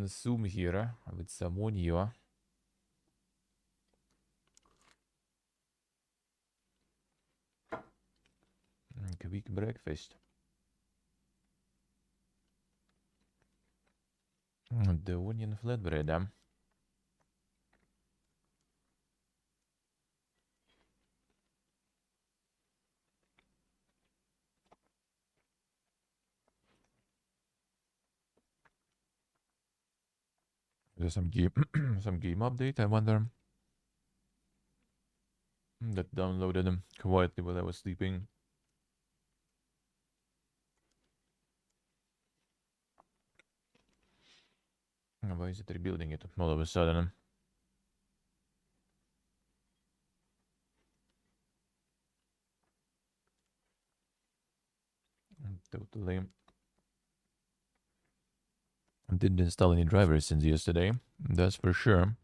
consume here with some monio. Quick breakfast. The onion flatbread. There's some game some game update, I wonder. That downloaded quietly while I was sleeping. Why is it rebuilding it all of a sudden? Totally. Didn't install any drivers since yesterday, that's for sure.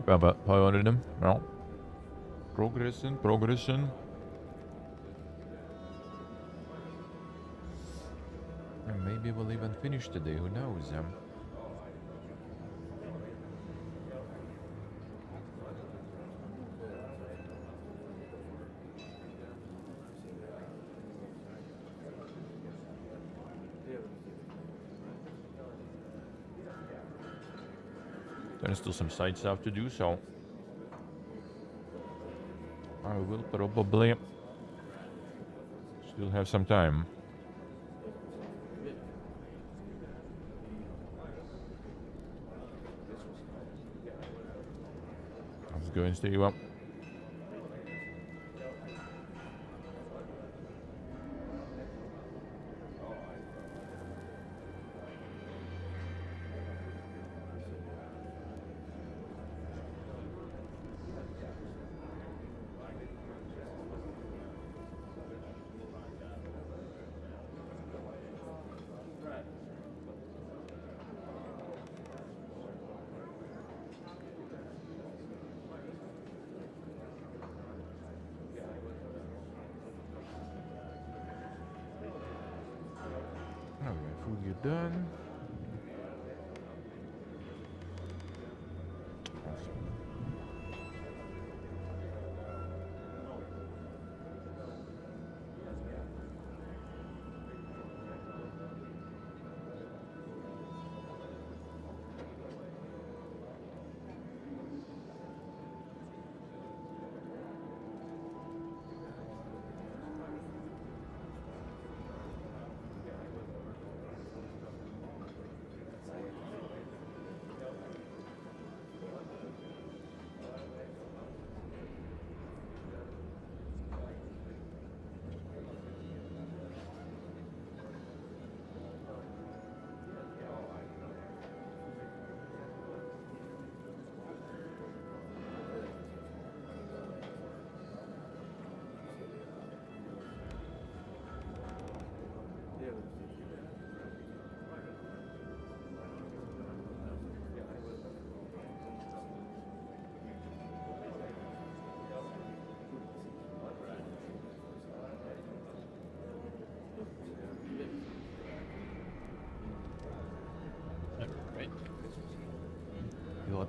About 500 them? No. Progression. And maybe we'll even finish today, who knows? There's still some side stuff to do, so I will probably still have some time. Let's go and stay up. Alright, food you done.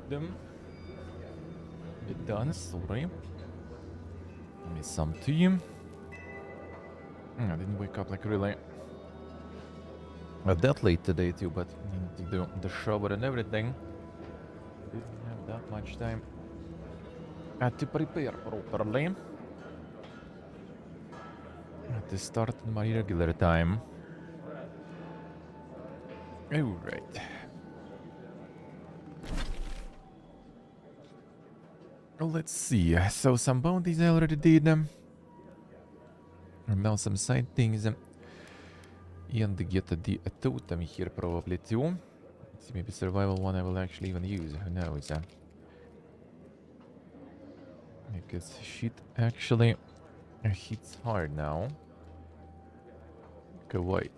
them. Get done, sorry. Give me some tea. I didn't wake up like really that late today too, but to do the shower and everything. Didn't have that much time. Had to prepare properly. Had to start in my regular time. Alright. Let's see. So some bounties I already did. And now some side things. And get the totem here probably too. Let's see, maybe survival one I will actually even use. Who knows? Because shit actually hits hard now. Okay, wait.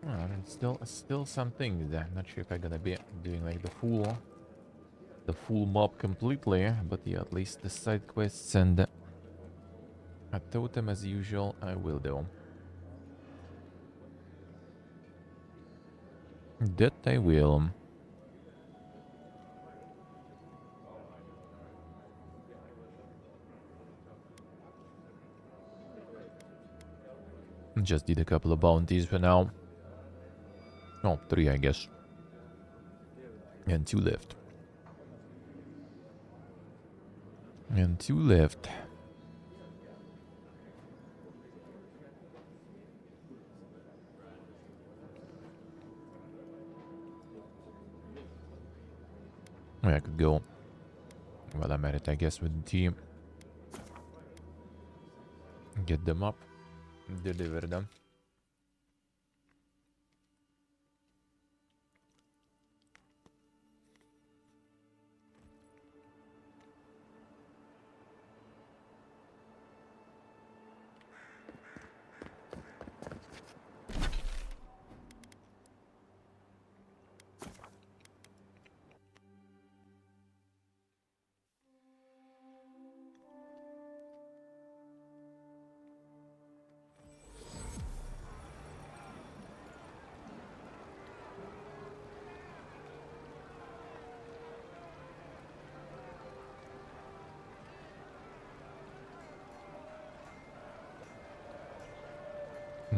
Oh, and still some things. I'm not sure if I'm gonna be doing like the full mob completely, but yeah, at least the side quests and a totem as usual I will do. That I will. Just did a couple of bounties for now. Oh, 3 I guess. And 2 left. And 2 left. I could go while I'm at it, I guess, with the team. Get them up. Deliver them.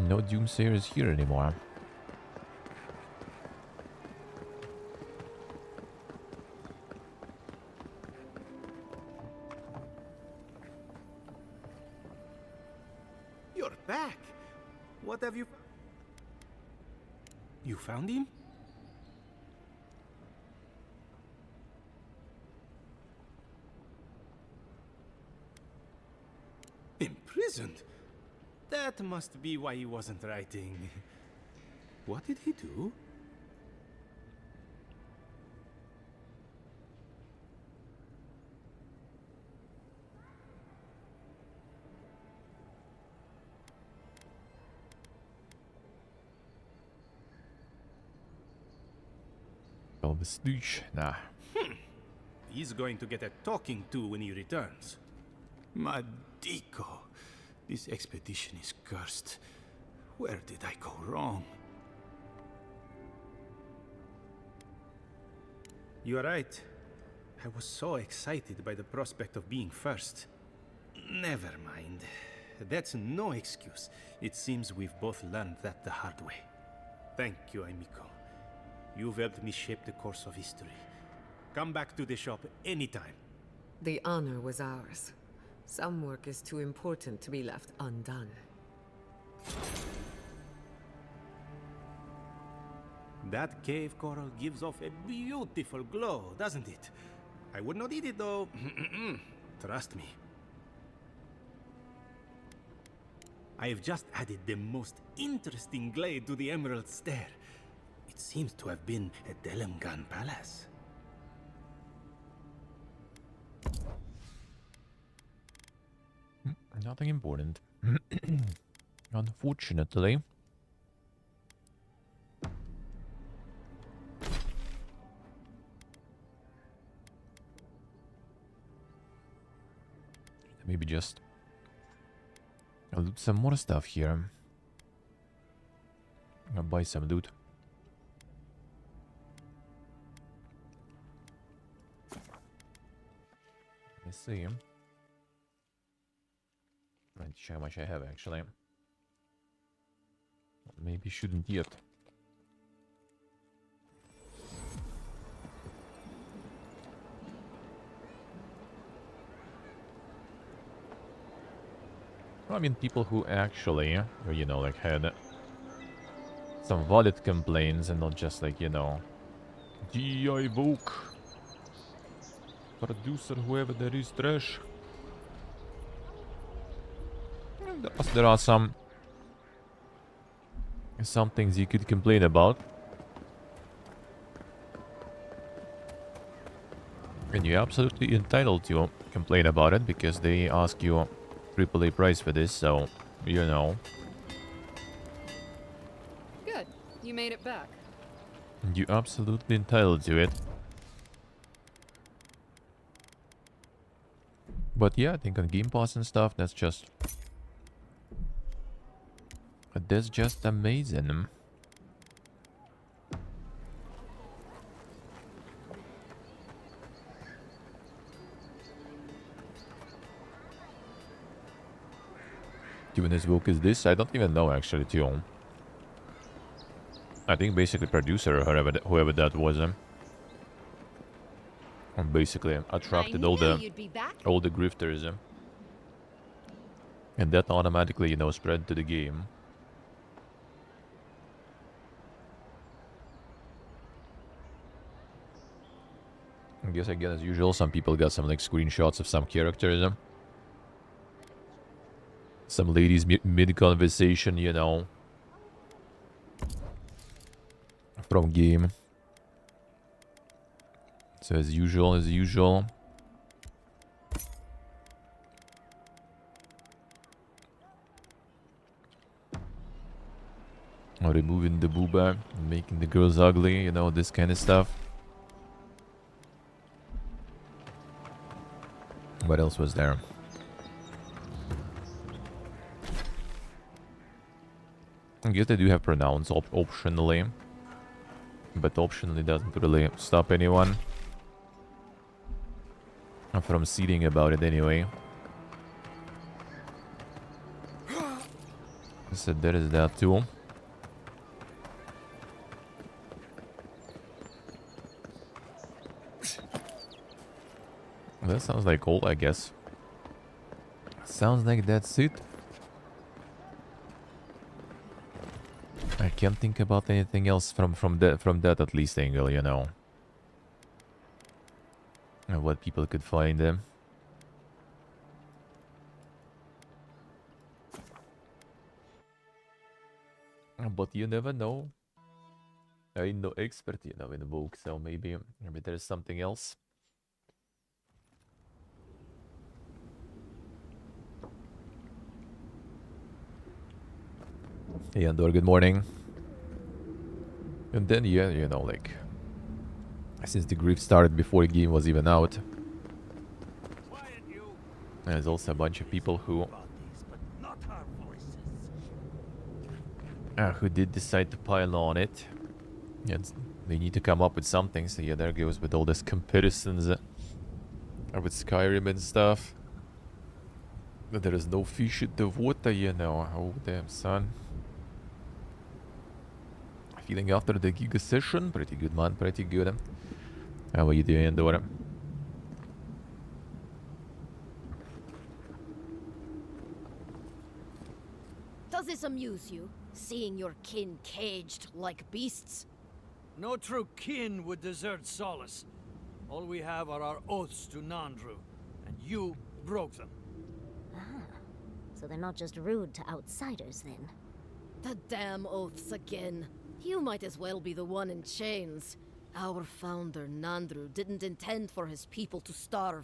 No doomsayers here anymore. You're back. What have you... You found him? Imprisoned? That must be why he wasn't writing. What did he do? Well, the stooge. Nah. He's going to get a talking to when he returns. Madico. This expedition is cursed. Where did I go wrong? You are right. I was so excited by the prospect of being first. Never mind. That's no excuse. It seems we've both learned that the hard way. Thank you, Amico. You've helped me shape the course of history. Come back to the shop anytime. The honor was ours. Some work is too important to be left undone. That cave coral gives off a beautiful glow, doesn't it? I would not eat it though. Trust me. I have just added the most interesting glade to the Emerald Stair. It seems to have been a Delemgan palace. Nothing important. Unfortunately. Maybe just I'll loot some more stuff here. I'll buy some loot. Let's see. Let's check how much I have actually. Maybe shouldn't yet. I mean, people who actually, you know, like had some valid complaints and not just like, you know, DI Vogue, producer, whoever there is, trash. There are some things you could complain about. And you're absolutely entitled to complain about it because they ask you AAA price for this, so, you know. Good. You made it back. You're absolutely entitled to it. But yeah, I think on Game Pass and stuff, that's just amazing. This book is this? I don't even know actually, too. I think basically producer or whoever that was, basically attracted all the grifters, and that automatically, you know, spread to the game. I guess again, as usual, some people got some like screenshots of some characters. Some ladies mid-conversation, you know, from game. So as usual. Removing the booba, making the girls ugly, you know, this kind of stuff. What else was there? I guess they do have pronounce optionally, but optionally doesn't really stop anyone from seeding about it anyway. So there is that too. That sounds like all, I guess. Sounds like that's it. I can't think about anything else from that at least angle, you know. And what people could find them. But you never know. I'm no expert, you know, in the book, so maybe there's something else. Hey Andor, good morning. And then yeah, you know, like since the grief started before the game was even out, there's also a bunch of people who did decide to pile on it. And they need to come up with something, so yeah, there goes with all these comparisons with Skyrim and stuff. But there is no fish in the water, you know. Oh damn, son. Feeling after the Giga session? Pretty good, man. Pretty good. How are you doing, Andorra? Does this amuse you, seeing your kin caged like beasts? No true kin would desert Solace. All we have are our oaths to Nandru, and you broke them. Ah, so they're not just rude to outsiders, then? The damn oaths again. You might as well be the one in chains. Our founder, Nandru, didn't intend for his people to starve.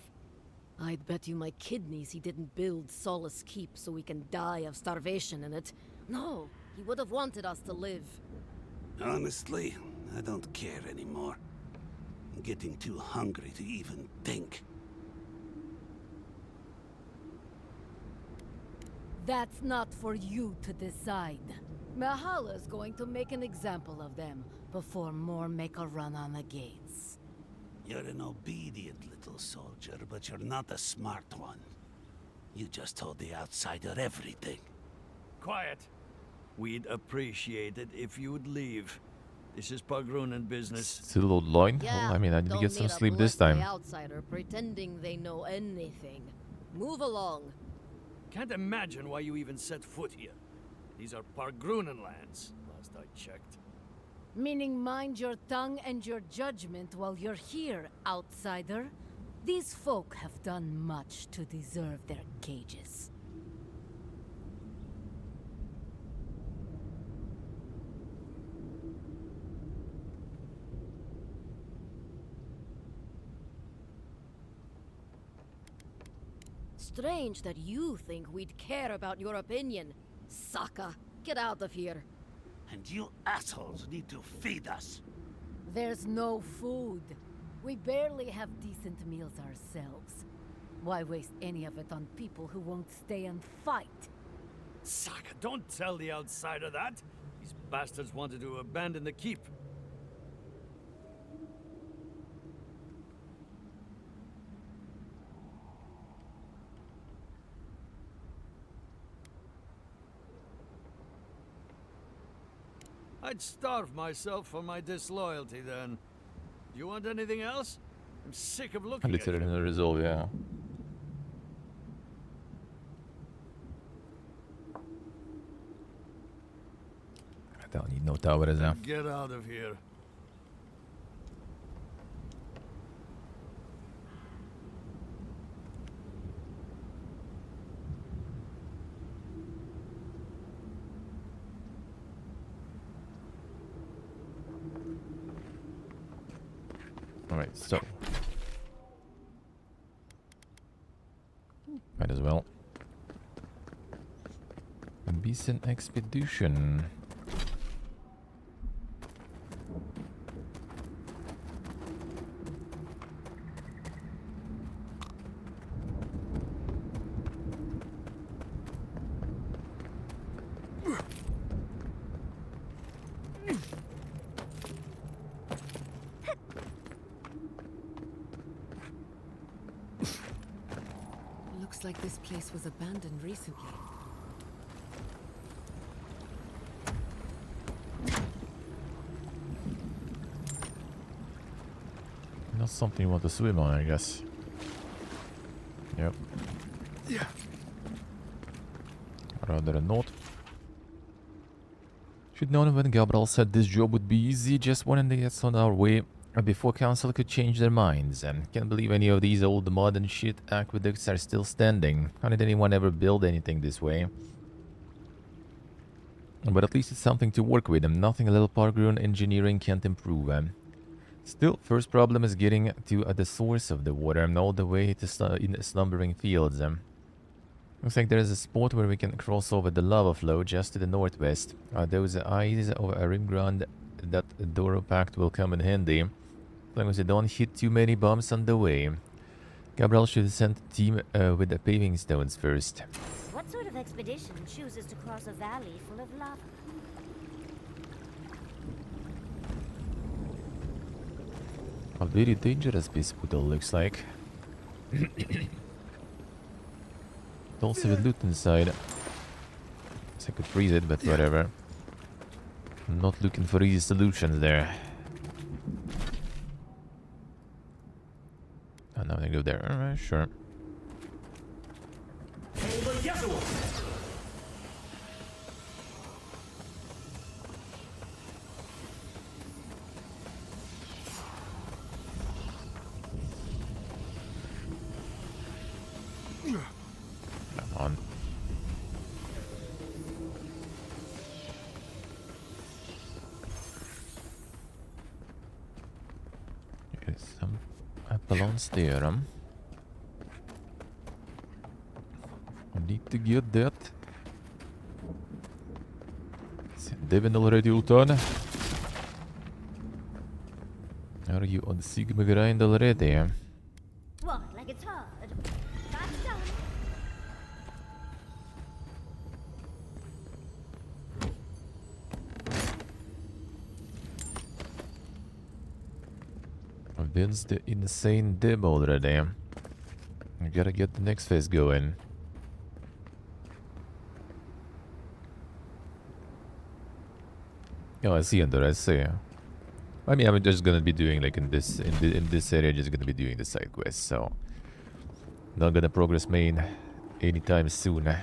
I'd bet you my kidneys he didn't build Solace Keep so we can die of starvation in it. No, he would have wanted us to live. Honestly, I don't care anymore. I'm getting too hungry to even think. That's not for you to decide. Mahala's going to make an example of them before more make a run on the gates. You're an obedient little soldier, but you're not a smart one. You just told the outsider everything. Quiet. We'd appreciate it if you would leave. This is Pargrunen business. Still old loin? Yeah, Oh, I mean, I did don't get some need a sleep this bloodthirsty time. outsider pretending they know anything. Move along. Can't imagine why you even set foot here. These are Pargrunen lands, last I checked. Meaning mind your tongue and your judgment while you're here, outsider. These folk have done much to deserve their cages. Strange that you think we'd care about your opinion. Saka, get out of here. And you assholes need to feed us. There's no food. We barely have decent meals ourselves. Why waste any of it on people who won't stay and fight? Saka, don't tell the outsider that. These bastards wanted to abandon the keep. I'd starve myself for my disloyalty then. Do you want anything else? I'm sick of looking at Lite you. resolve, ja. I don't need no towers, ja. Get out of here. Alright, so. Might as well. A decent expedition. Looks like this place was abandoned recently. Not something you want to swim on, I guess. Yep. Yeah. Rather not. Should known when Gabriel said this job would be easy, just wanted to get on our way before council could change their minds. And can't believe any of these old modern shit aqueducts are still standing. How did anyone ever build anything this way? But at least it's something to work with, and nothing a little Pargrun engineering can't improve. Still, first problem is getting to the source of the water, and all the way to in the slumbering fields. Looks like there is a spot where we can cross over the lava flow just to the northwest. Those eyes of a rimground that Doro Pact will come in handy, as long as you don't hit too many bumps on the way. Gabriel should send a team with the paving stones first. What sort of expedition chooses to cross a valley full of lava? A very dangerous Bisputal looks like. Also with loot inside. So I could freeze it, but whatever. I'm not looking for easy solutions there. Oh, now I go there. Alright, sure. Come on. There's some appellants there. I need to get that. Is Devin already ultone? Are you on Sigma grind already? What, like it's hard? That's done. That's the insane dim already. I gotta get the next phase going. Oh, I see, Under. I see. I mean, I'm just gonna be doing like in this area, just gonna be doing the side quests. So not gonna progress main anytime soon.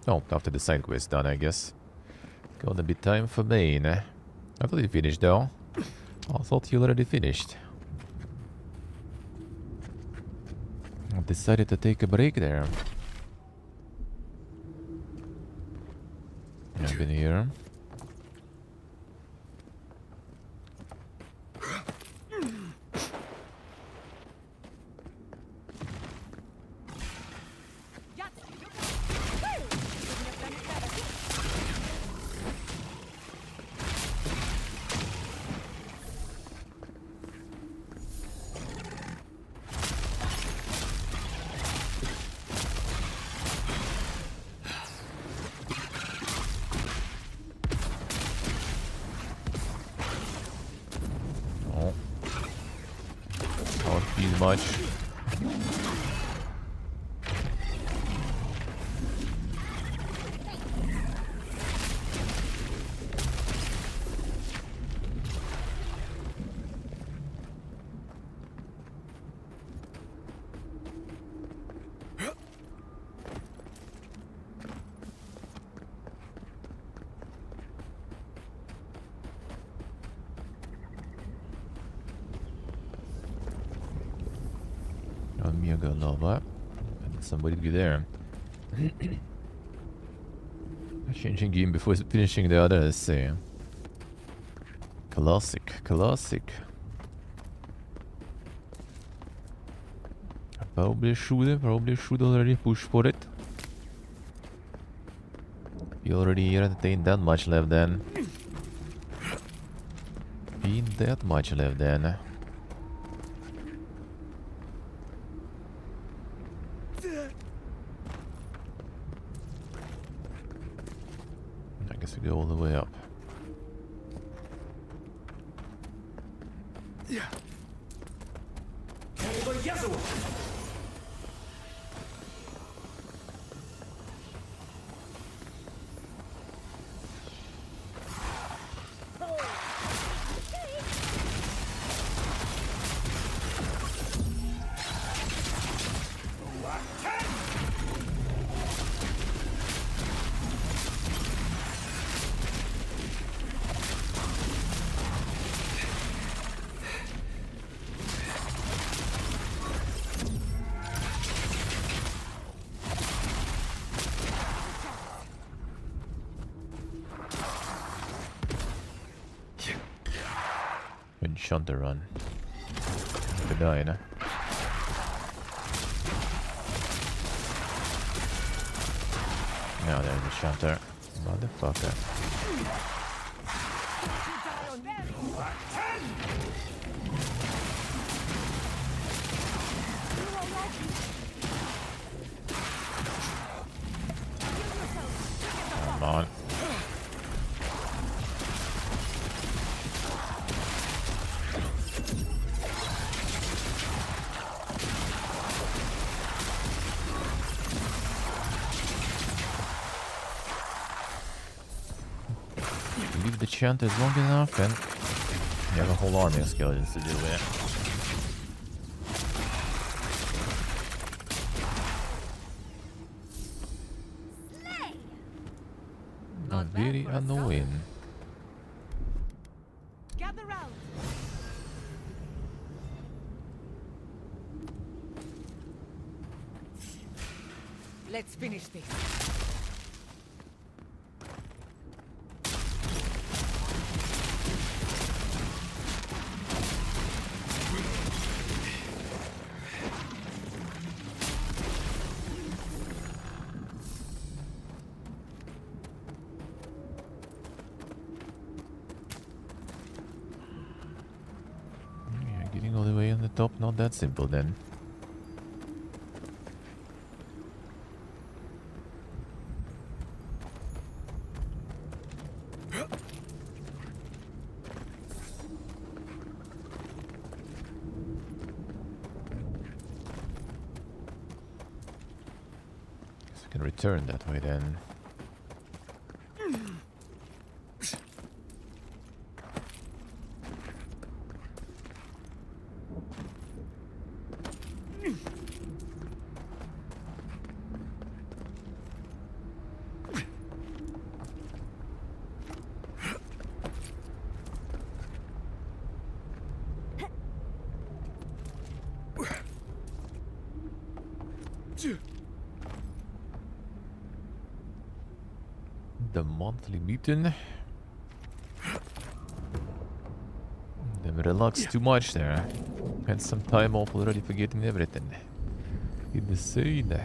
Oh, after the side quest done, I guess. Gonna be time for main. I thought you finished though. I thought you already finished. I decided to take a break there. I've been here. Much. Mega lava. And somebody be there. Changing game before finishing the other essay. Classic, classic. Probably should already push for it. You already here, there ain't that much left then. Ain't that much left then. Go all the way up. Shunt the run. Could die, nah? Now there's a shunter. Motherfucker. Come on. Leave the chanters long enough and you have a whole army of skeletons to deal with. Very annoying. Gather round. Let's finish this. Getting all the way on the top, not that simple then. Can return that way then. The monthly meeting. Them relax too much there. Had some time off already forgetting everything. Insane.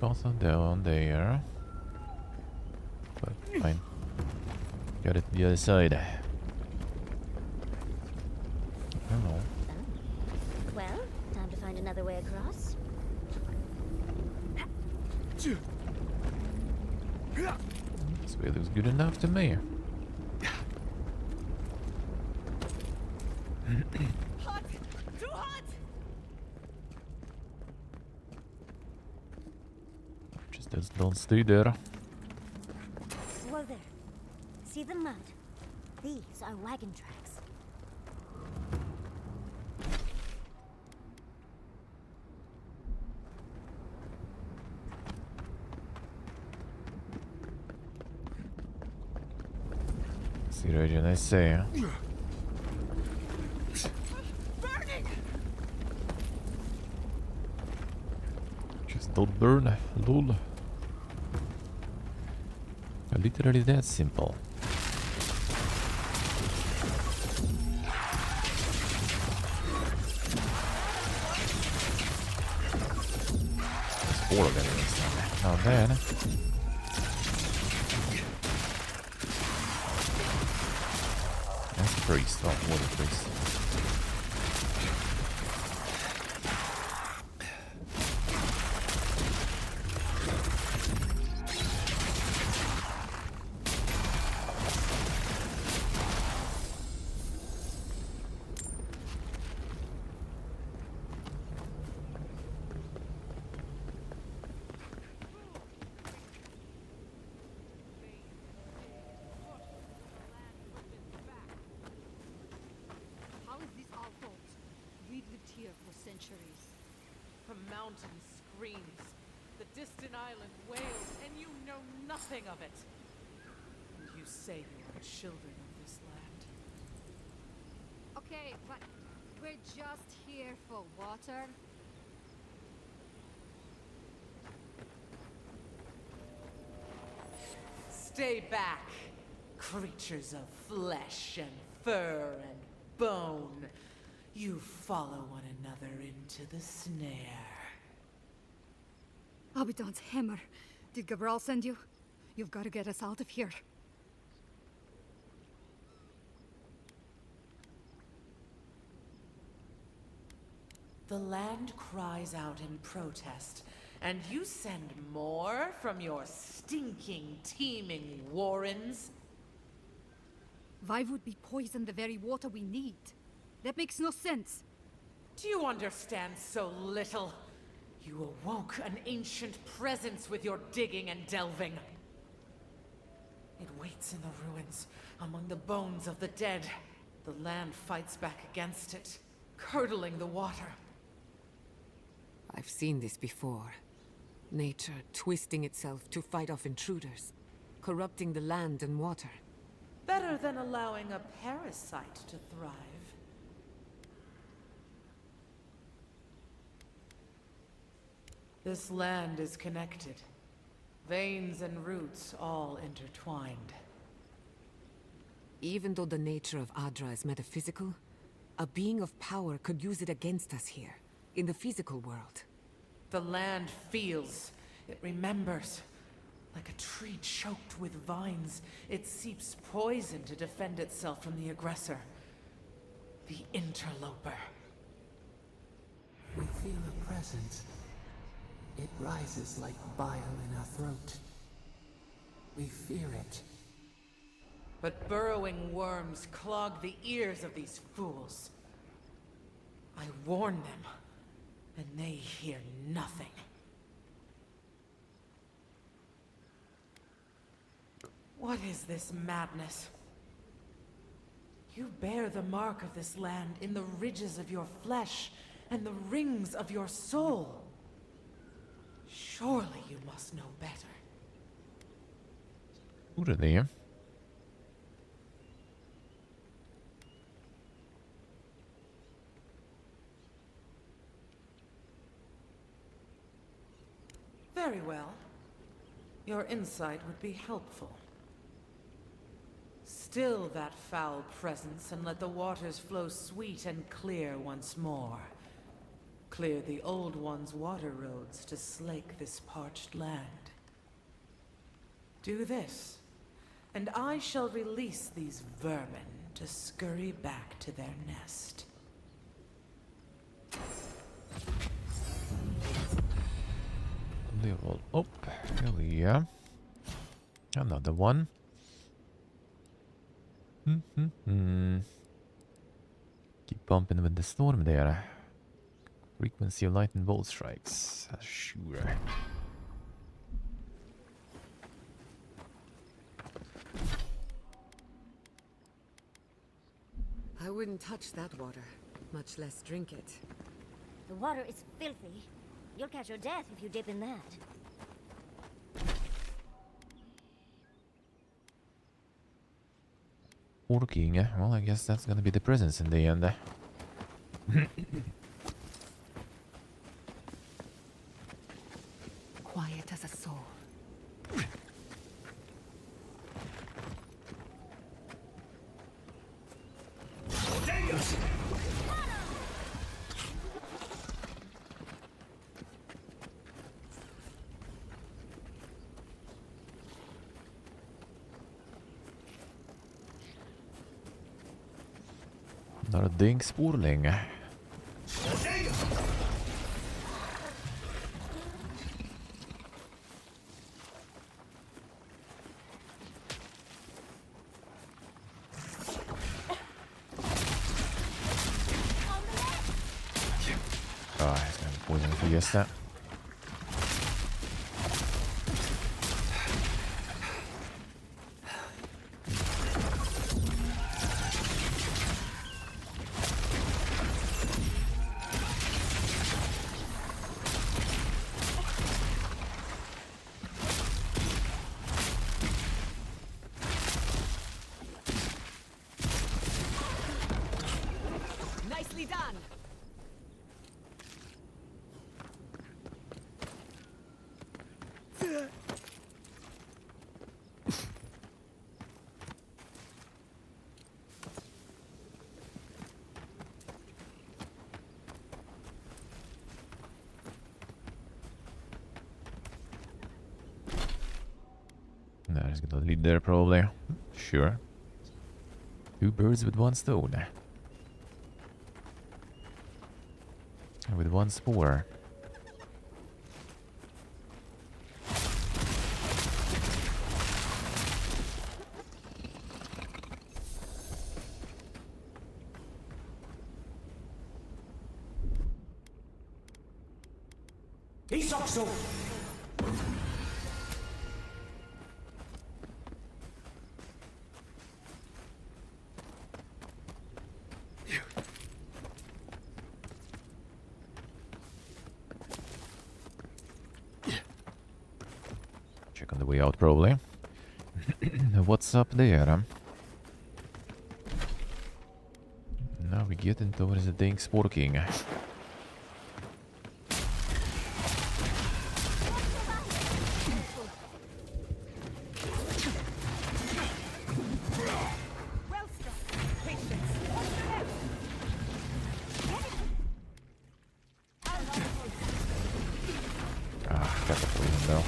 Also down there. But fine. Got it to the other side. Hello. Well, time to find another way across. This way looks good enough to me. Hot! Too hot! Just don't stay there. Whoa there. See the mud? These are wagon tracks. See region I say. Just don't burn, lol. Literally that simple. There's 4 of them in this one. Not bad. That's a priest. Oh, what a priest. How is this our fault? We've lived here for centuries. The mountain screams, the distant island wails, and you know nothing of it. And you say you are children of this land. Okay, but we're just here for water. Stay back, creatures of flesh and fur and bone. You follow one another into the snare. Hobothon's hammer. Did Gabral send you? You've got to get us out of here. The land cries out in protest, and you send more from your stinking, teeming warrens? Why would we poison the very water we need? That makes no sense. Do you understand so little? You awoke an ancient presence with your digging and delving. It waits in the ruins, among the bones of the dead. The land fights back against it, curdling the water. I've seen this before. Nature twisting itself to fight off intruders, corrupting the land and water. Better than allowing a parasite to thrive. This land is connected. Veins and roots all intertwined. Even though the nature of Adra is metaphysical, a being of power could use it against us here, in the physical world. The land feels. It remembers. Like a tree choked with vines, it seeps poison to defend itself from the aggressor. The interloper. We feel a presence. It rises like bile in our throat. We fear it. But burrowing worms clog the ears of these fools. I warn them, and they hear nothing. What is this madness? You bear the mark of this land in the ridges of your flesh and the rings of your soul. Surely you must know better. Borde det. Very well. Your insight would be helpful. Still that foul presence and let the waters flow sweet and clear once more. Clear the old one's water roads to slake this parched land. Do this, and I shall release these vermin to scurry back to their nest. Level up. Hell yeah. Another one. Keep bumping with the storm there. Frequency of lightning bolt strikes. Sure. I wouldn't touch that water, much less drink it. The water is filthy. You'll catch your death if you dip in that. Working. Well, I guess that's gonna be the presence in the end. Quiet as a soul. Not a ding spoorling. Oh, he's gonna poison Fiesta. Nicely done! No, he's gonna lead there probably. Sure. Two birds with one stone. With one spore. Isokso! Check on the way out probably. What's up there? Now we get into towards the dang Spore King. Ah, got the poison though.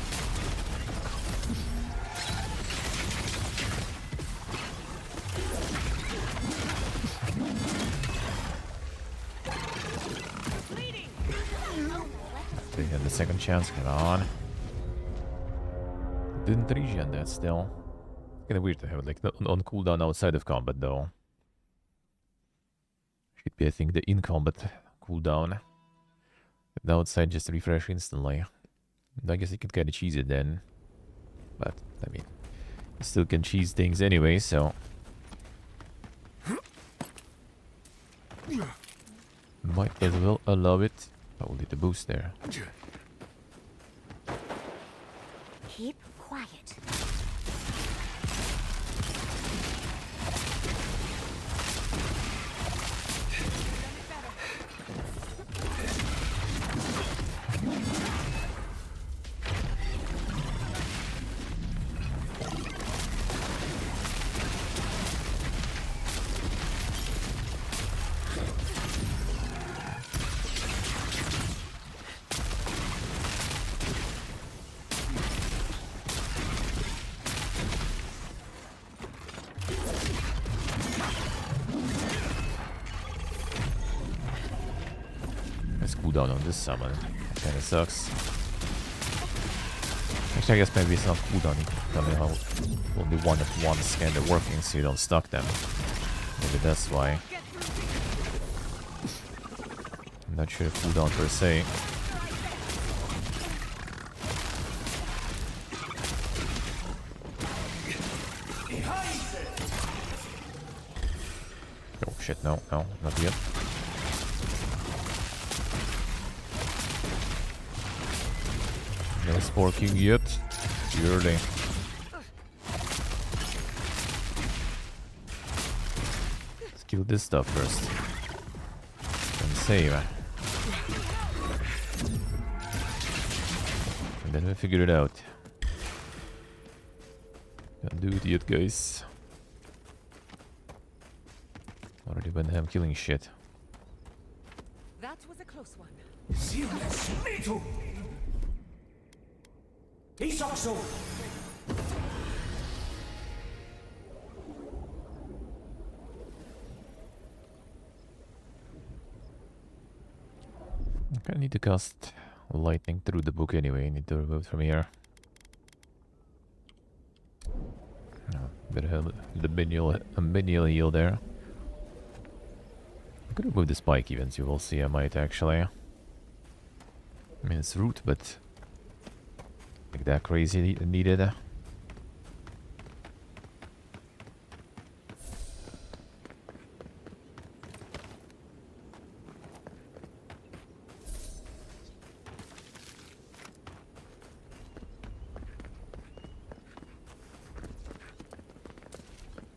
They had the second chance. Come on. Didn't regen that still. Kinda weird to have it like on cooldown outside of combat though. Should be I think the in combat cooldown. The outside just refresh instantly. And I guess you could kinda cheese it then. But I mean you still can cheese things anyway, so might as well allow it. Probably the boost there. Keep quiet. Cooldown on this summon. Kinda sucks. Actually, I guess maybe it's not cooldown. I mean, how only one at once kinda working so you don't stuck them. Maybe that's why. I'm not sure if cooldown per se. Oh shit, no, not yet. No Spore King yet. Too early. Let's kill this stuff first. And save. And then we'll figure it out. Can't do it yet, guys. Already went ham killing shit. That was a close one. I need to cast lightning through the book anyway. I need to remove it from here. Oh, better have the minial heal there. I could remove the spike even, so you will see I might actually. I mean, it's root, but like that crazy needed.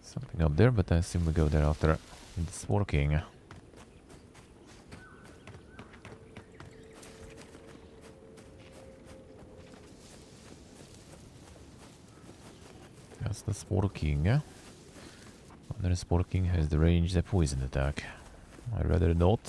Something up there, but I assume we go there after it's working. That's the Spore King. Another Spore King has the range the poison attack. I'd rather not.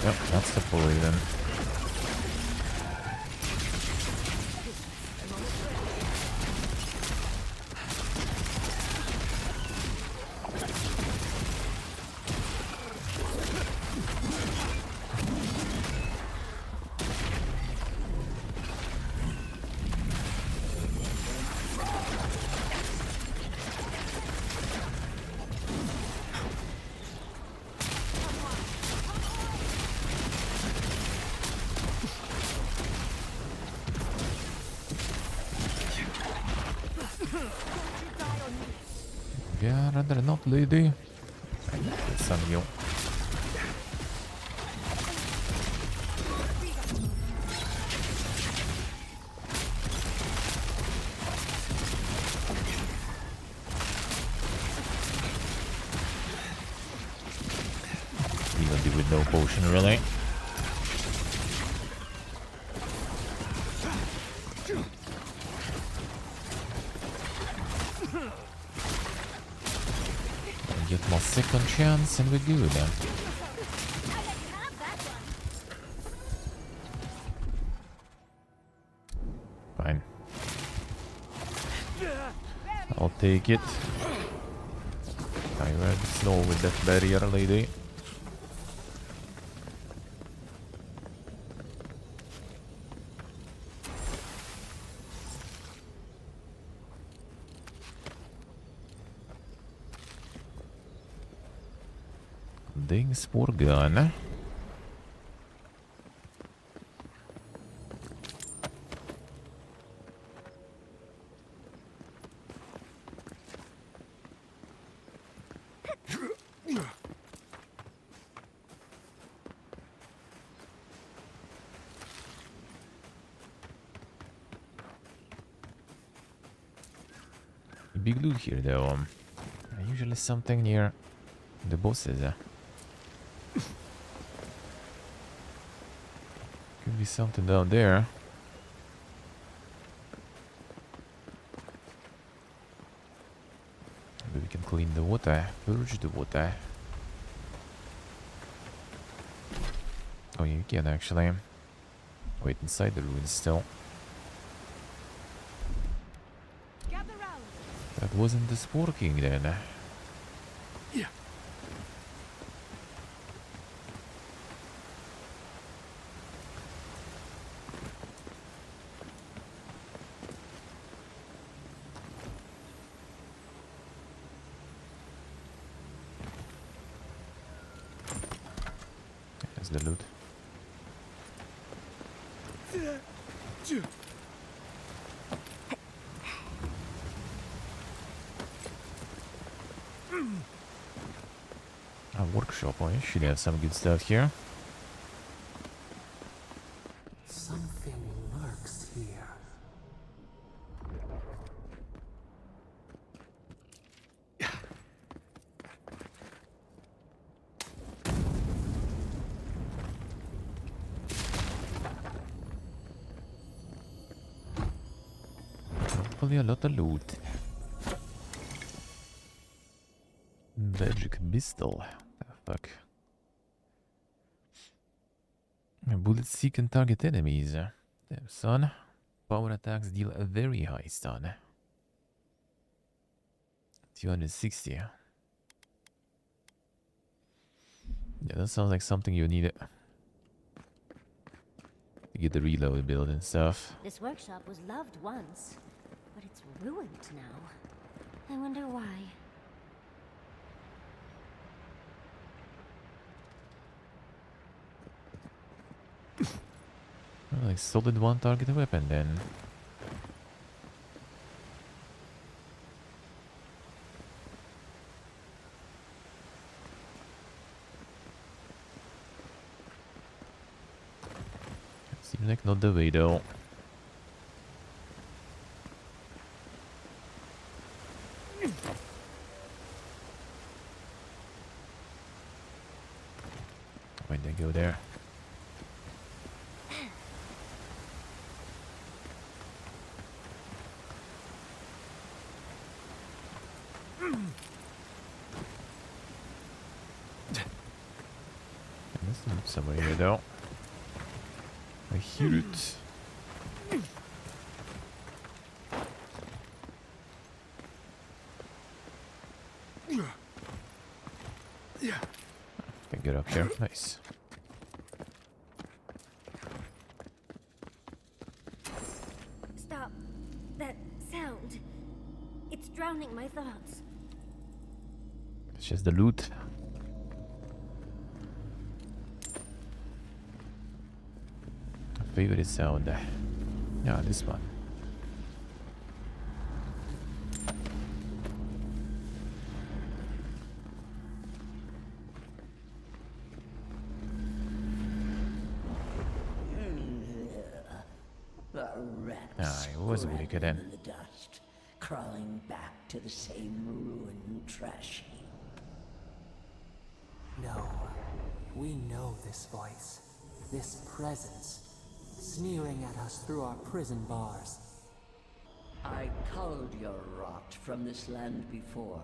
Yep, that's the poison. Yeah, rather not, lady. It's on you. Even with no potion, really. get my second chance and we're good. Fine. I'll take it. I read slow with that barrier lady. Ding spore gun. Big loot here though. Usually something near the bosses. Could be something down there. Maybe we can clean the water, purge the water. Oh, you can actually. Wait, inside the ruins still. That wasn't the Spore King then. Yeah. There's the loot. A workshop, oh, you should have some good stuff here. Something lurks here. Hopefully a lot of loot. Magic pistol. The fuck? Bullets seek and target enemies. Damn, son. Power attacks deal a very high stun. 260. Yeah, that sounds like something you need to get the reload build and stuff. This workshop was loved once, but it's ruined now. I wonder why. Well, like solid one target weapon then. Seems like not the way though. Why'd they go there? Somewhere here though. I hear it. Can get up here. Nice. Stop. That sound. It's drowning my thoughts. It's just the loot. Favorite sound. Yeah, this one. The rats Ah, it was wicked then. in the dust, crawling back to the same ruined trash heap. No, we know this voice, this presence, sneering at us through our prison bars. I culled your rot from this land before.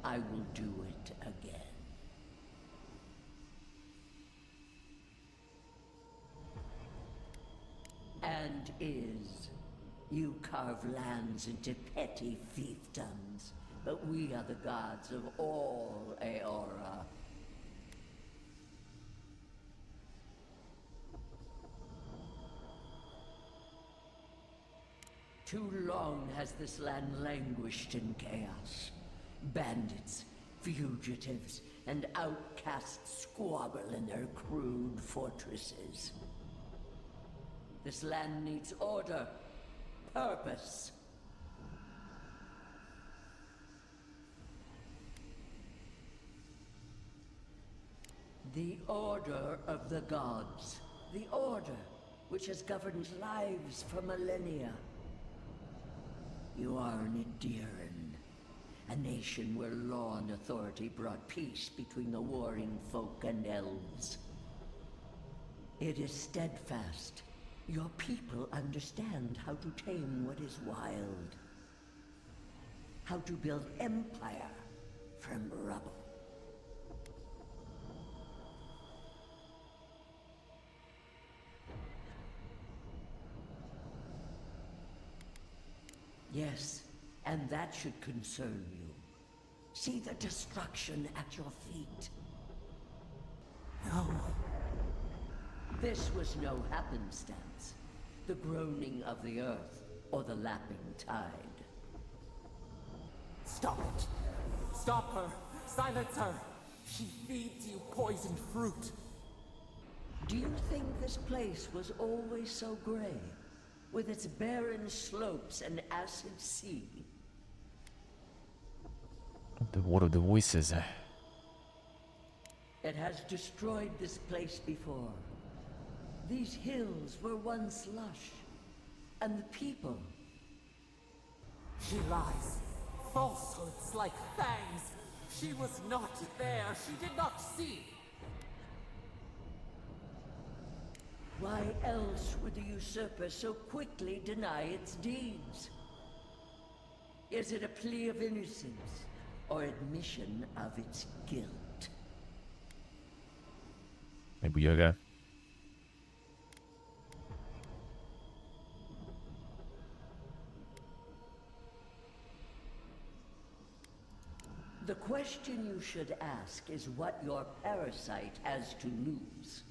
I will do it again. And you carve lands into petty fiefdoms, but we are the gods of all Aora. Too long has this land languished in chaos. Bandits, fugitives, and outcasts squabble in their crude fortresses. This land needs order, purpose. The Order of the Gods. The Order, which has governed lives for millennia. You are an Indiran, a nation where law and authority brought peace between the warring folk and elves. It is steadfast. Your people understand how to tame what is wild. How to build empire from rubble. Yes, and that should concern you. See the destruction at your feet. No. This was no happenstance. The groaning of the earth, or the lapping tide. Stop it. Stop her. Silence her. She feeds you poisoned fruit. Do you think this place was always so gray? With its barren slopes and acid sea? What are the voices? It has destroyed this place before. These hills were once lush. And the people. She lies. Falsehoods like fangs. She was not there. She did not see. Why else would the usurper so quickly deny its deeds? Is it a plea of innocence, or admission of its guilt? Maybe yoga. The question you should ask is what your parasite has to lose.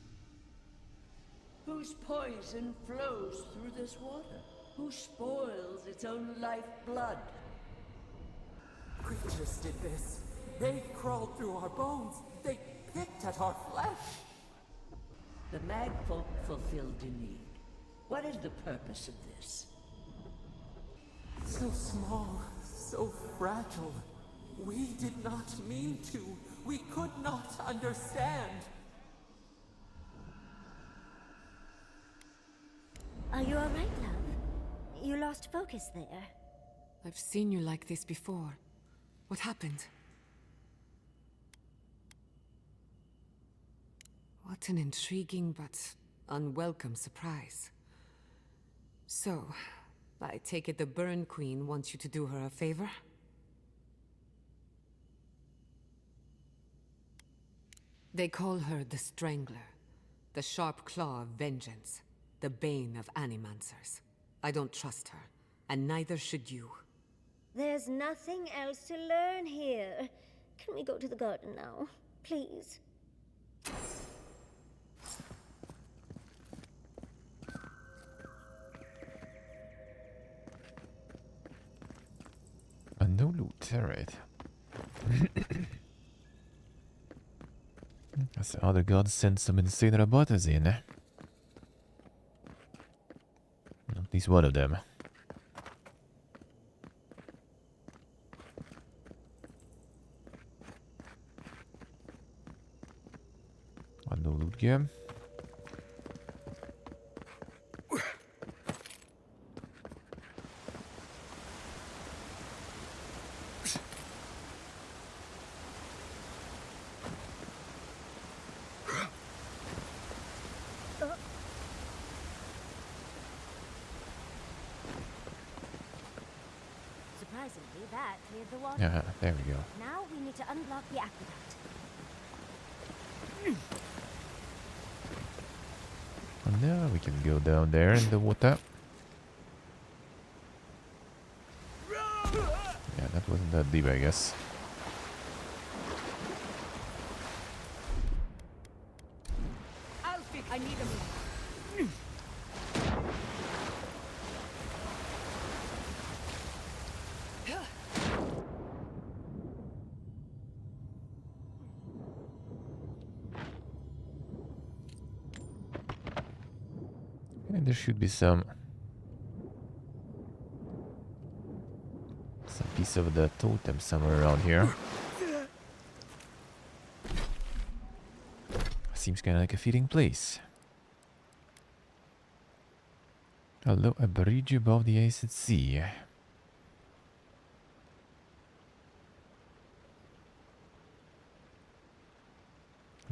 Whose poison flows through this water? Who spoils its own lifeblood? Creatures did this. They crawled through our bones. They picked at our flesh. The Magfolk fulfilled a need. What is the purpose of this? So small, so fragile. We did not mean to. We could not understand. Are you alright, love? You lost focus there. I've seen you like this before. What happened? What an intriguing but unwelcome surprise. So, I take it the Burn Queen wants you to do her a favor? They call her the Strangler, the sharp claw of vengeance, the bane of animancers. I don't trust her, and neither should you. There's nothing else to learn here. Can we go to the garden now? Please? A no loot, alright. As the other gods sent some insane robots in. At least one of them. A no loot game. Surprisingly, that cleared the water. Yeah, there we go. Now we need to unblock the aqueduct. And now we can go down there in the water. Yeah, that wasn't that deep, I guess. Alfie, I need a move. And there should be some piece of the totem somewhere around here. Seems kind of like a fitting place. Hello, a bridge above the ice at sea.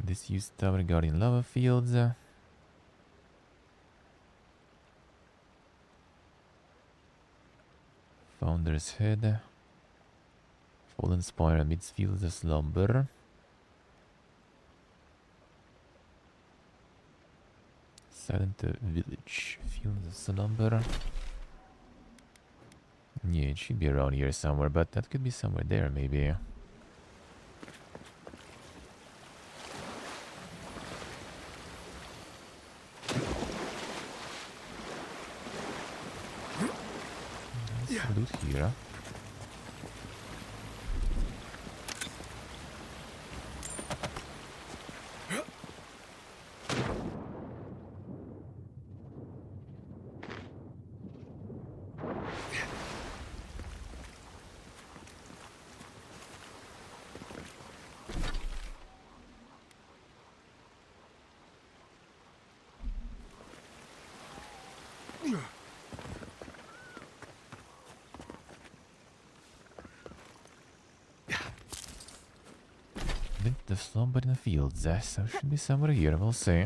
Disused tower guarding lava fields. Founder's Head. Fallen Spire amidst fields of slumber. Silent Village. Fields of slumber. Yeah, it should be around here somewhere, but that could be somewhere there, maybe. Loot here. The slumber in the fields, so should be somewhere here, we'll see.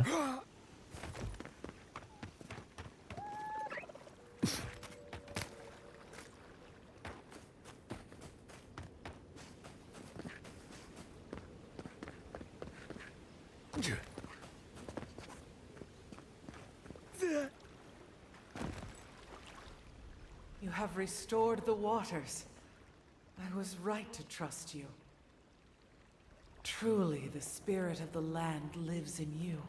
You have restored the waters. I was right to trust you. Truly, the spirit of the land lives in you.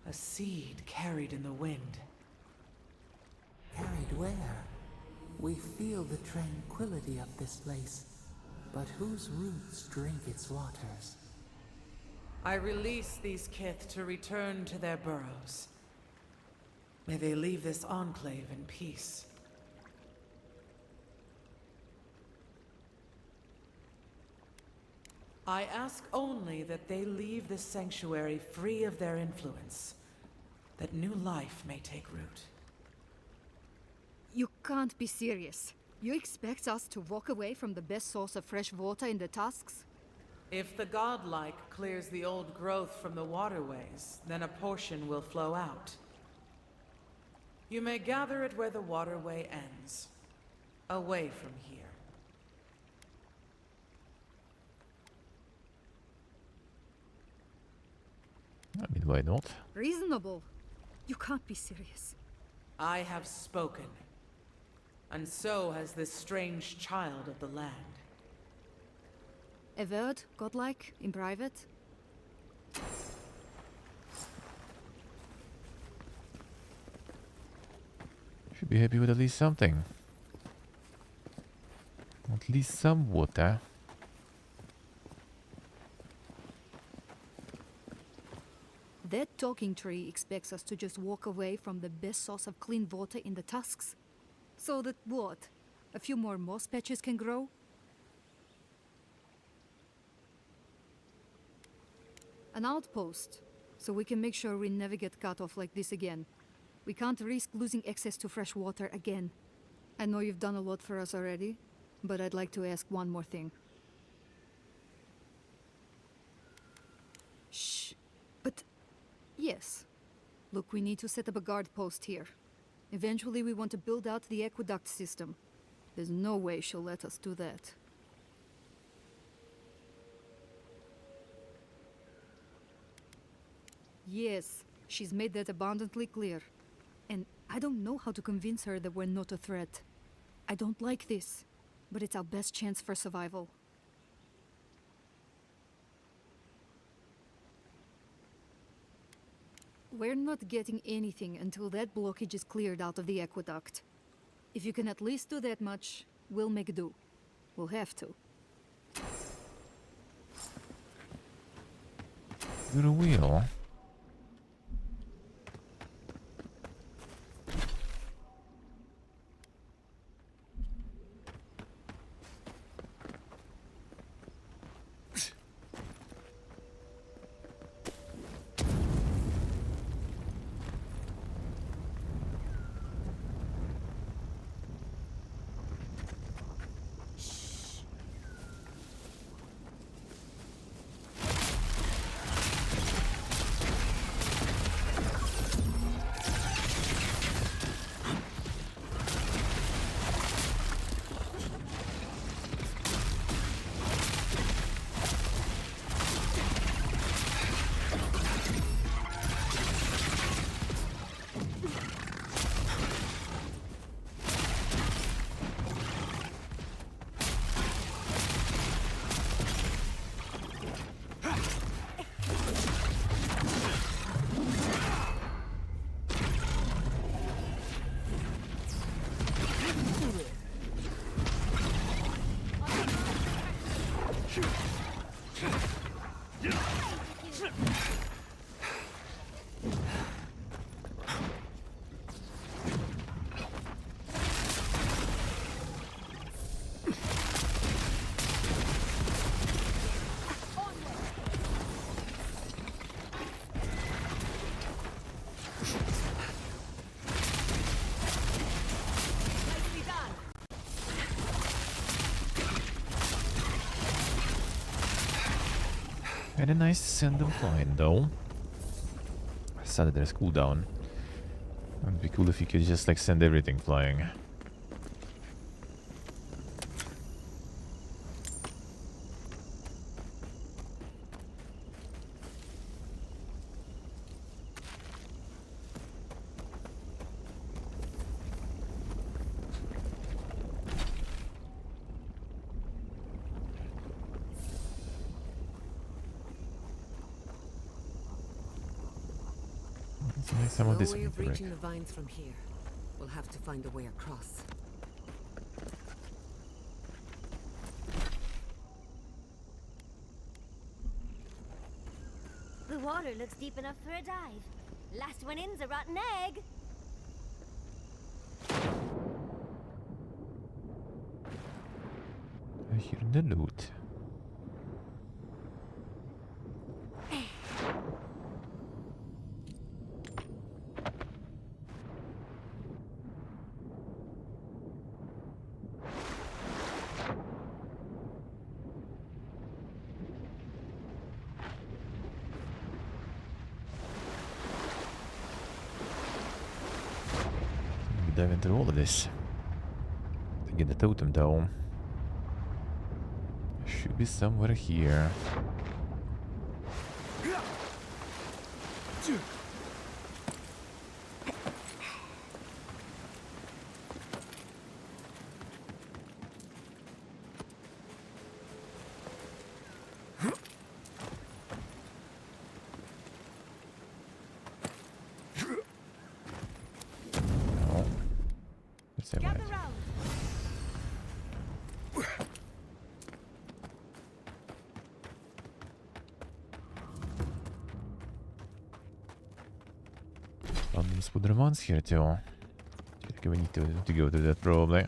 A seed carried in the wind. Carried where? We feel the tranquility of this place, but whose roots drink its waters? I release these kith to return to their burrows. May they leave this enclave in peace. I ask only that they leave this sanctuary free of their influence, that new life may take root. You can't be serious. You expect us to walk away from the best source of fresh water in the Tusks? If the godlike clears the old growth from the waterways, then a portion will flow out. You may gather it where the waterway ends, away from here. I mean, why not? Reasonable. You can't be serious. I have spoken, and so has this strange child of the land. Avowed, godlike, in private? Should be happy with at least something. At least some water. That talking tree expects us to just walk away from the best source of clean water in the Tusks? So that what? A few more moss patches can grow? An outpost, so we can make sure we never get cut off like this again. We can't risk losing access to fresh water again. I know you've done a lot for us already, but I'd like to ask one more thing. Shh. But yes. Look, we need to set up a guard post here. Eventually we want to build out the aqueduct system. There's no way she'll let us do that. Yes, she's made that abundantly clear. And I don't know how to convince her that we're not a threat. I don't like this, but it's our best chance for survival. We're not getting anything until that blockage is cleared out of the aqueduct. If you can at least do that much, we'll make do. We'll have to. Good wheel. Kinda nice to send them flying though. Sad that there's cooldown. It'd be cool if you could just like send everything flying. Some of this No way of would break. reaching the vines from here. We'll have to find a way across. The water looks deep enough for a dive. Last one in's a rotten egg. I hear the loot. Dive into all of this. To get the totem though. Should be somewhere here. Spooder ones here too. Okay, we need to go through that probably.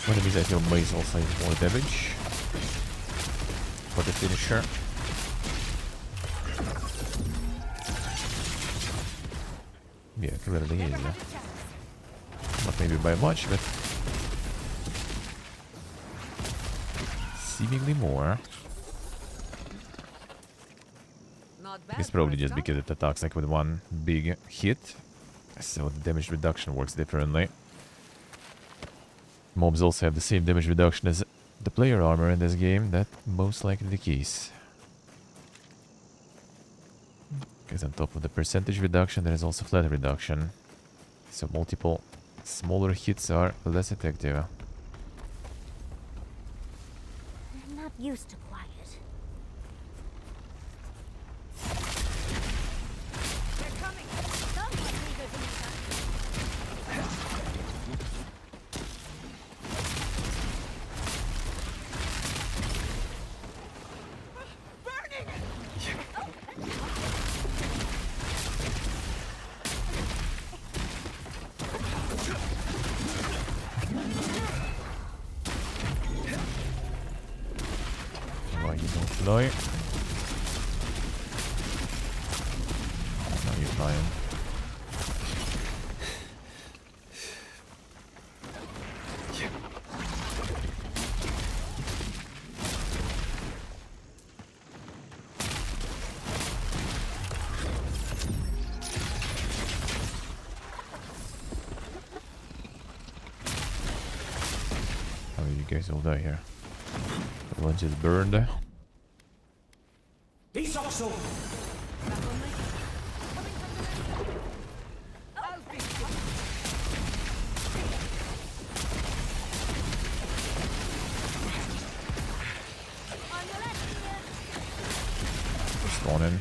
One of these I feel Maze also has more damage for the finisher. Yeah, it really is. Not maybe by much, but seemingly more. It's probably just because it attacks like with one big hit, so the damage reduction works differently. Mobs also have the same damage reduction as the player armor in this game, that most likely the case. Because on top of the percentage reduction, there is also flat reduction. So multiple smaller hits are less effective. I'm not used to quiet. They're coming! Someone leave us in Why you don't fly? Now you're flying. Oh, you guys all die here. The lunch is burned. He's also. Spawning.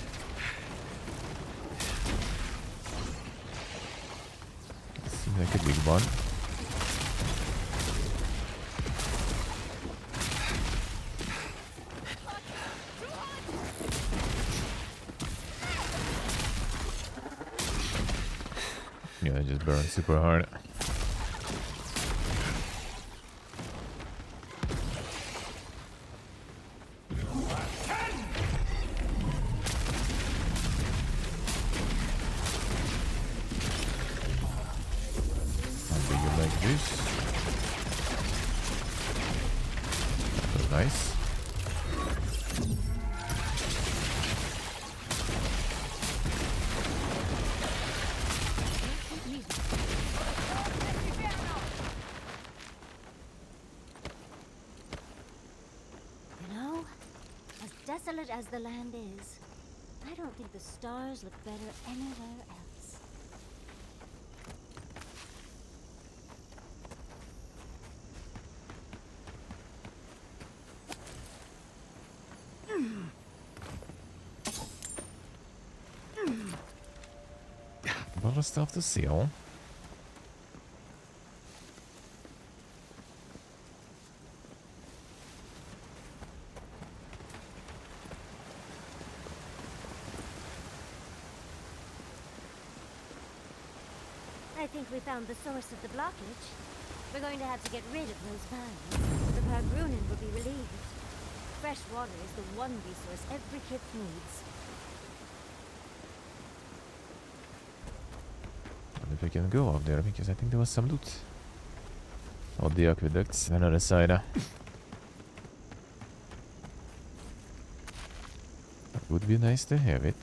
Seems like a big one. Yeah, it just burns super hard. How big you like this? That was nice. You know, as desolate as the land is, I don't think the stars look better anywhere else. A lot of stuff to seal. I think we found the source of the blockage. We're going to have to get rid of those vines. The Pargrunin will be relieved. Fresh water is the one resource every kid needs. Wonder if we can go up there, because I think there was some loot. Oh, the aqueducts, another side. It would be nice to have it.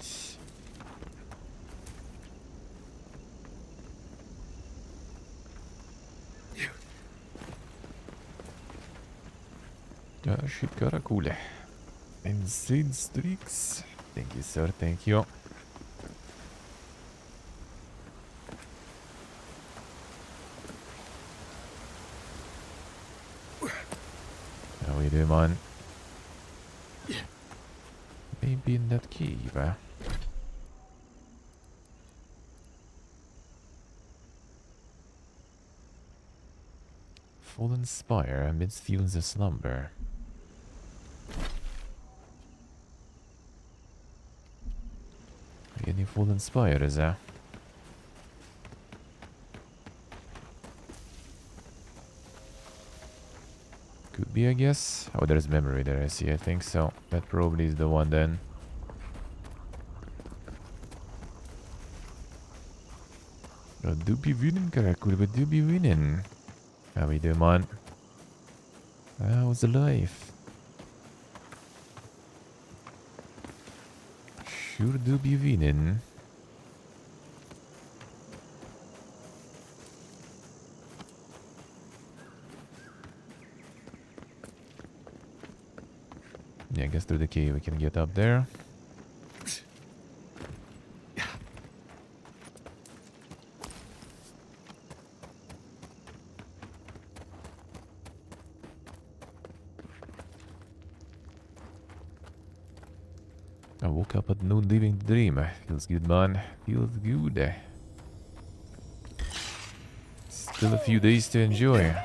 Ja, shit, cool. Insane streaks. Thank you, sir. Thank you. How we doing, man? Maybe in that cave, eh? Fallen spire amidst feelings of slumber. Any fallen spires, eh? Could be, I guess. Oh, there's memory there, I see. I think so. That probably is the one then. Do be winning, Karakuri, but do be winning. How we do, man? How's the life? Sure do be winning. Yeah, I guess through the key we can get up there. I woke up at noon living the dream. Feels good, man. Feels good. Still a few days to enjoy.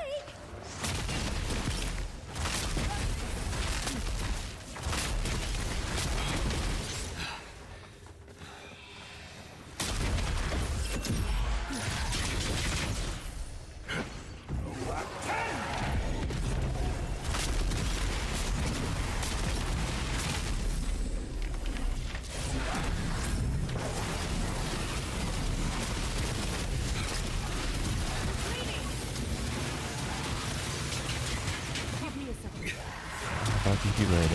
I'll keep you ready.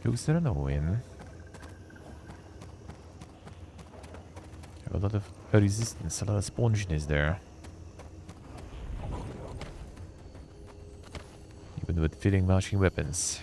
Closer and a win. Have a lot of resistance, a lot of sponginess there. Even with fitting matching weapons.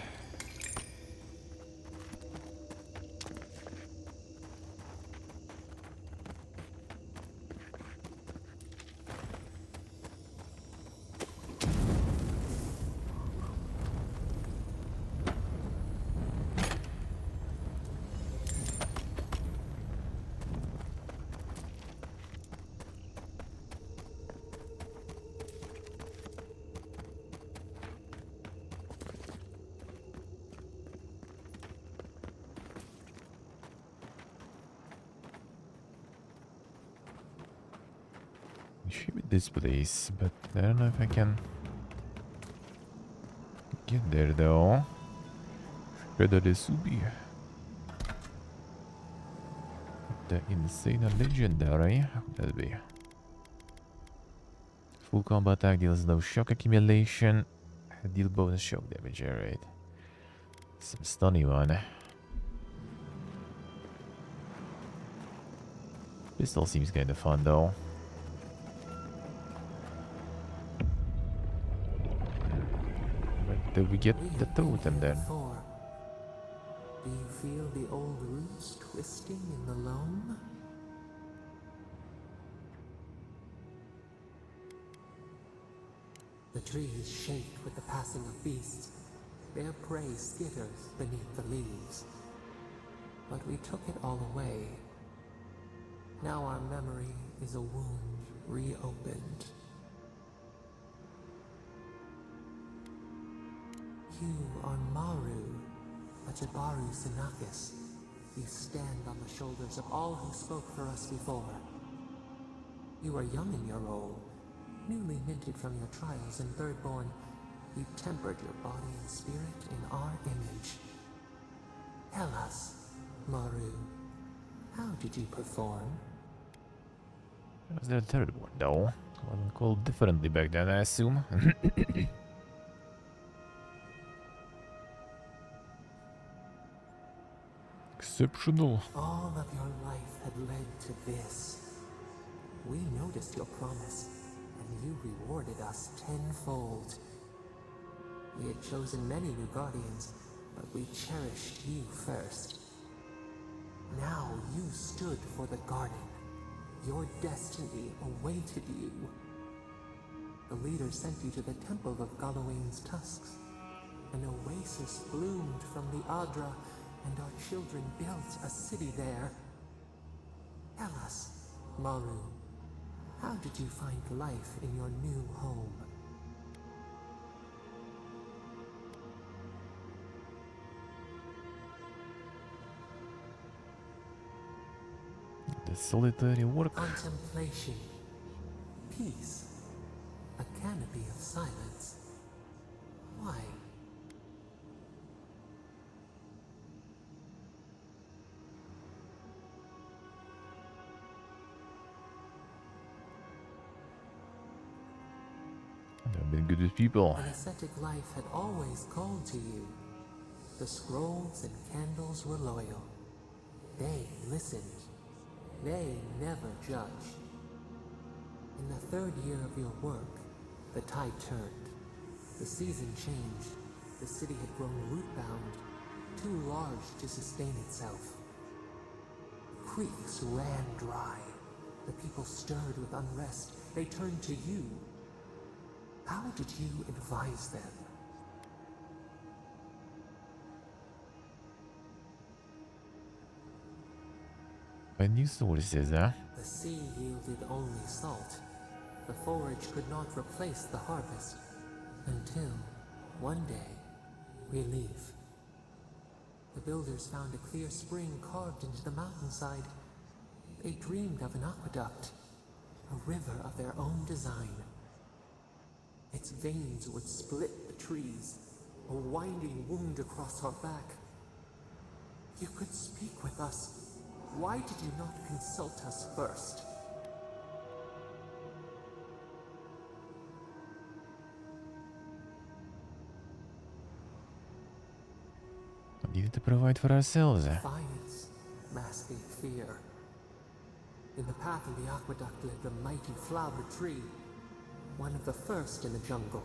Should be this place, but I don't know if I can get there though. Whether this will be the insane and legendary. How would that be? Full combat attack deals no shock accumulation. Deal bonus shock damage, alright. Some stunny one. Pistol seems kinda fun though. Did we get the totem then? Do you feel the old roots twisting in the loam? The trees shake with the passing of beasts. Their prey skitters beneath the leaves. But we took it all away. Now our memory is a wound reopened. You are Maru, a Jabaru Sinakis. You stand on the shoulders of all who spoke for us before. You are young in your role, newly minted from your trials in Thirdborn. You tempered your body and spirit in our image. Tell us, Maru, how did you perform? That was the third one though. Wasn't called differently back then, I assume. Exceptional. All of your life had led to this. We noticed your promise, and you rewarded us tenfold. We had chosen many new guardians, but we cherished you first. Now you stood for the garden. Your destiny awaited you. The leader sent you to the temple of Galawain's tusks. An oasis bloomed from the Adra, and our children built a city there. Tell us, Maru, how did you find life in your new home? The solitary work. Contemplation. Peace. A canopy of silence. Why? I've been good with people. An ascetic life had always called to you. The scrolls and candles were loyal. They listened. They never judged. In the third year of your work, the tide turned. The season changed. The city had grown root-bound, too large to sustain itself. Creeks ran dry. The people stirred with unrest. They turned to you. How did you advise them? By new sources, huh? The sea yielded only salt. The forage could not replace the harvest. Until, one day, relief. The builders found a clear spring carved into the mountainside. They dreamed of an aqueduct, a river of their own design. Its veins would split the trees, a winding wound across our back. You could speak with us. Why did you not consult us first? We needed to provide for ourselves. Defiance, masking fear. In the path of the aqueduct lived a mighty flower tree, one of the first in the jungle.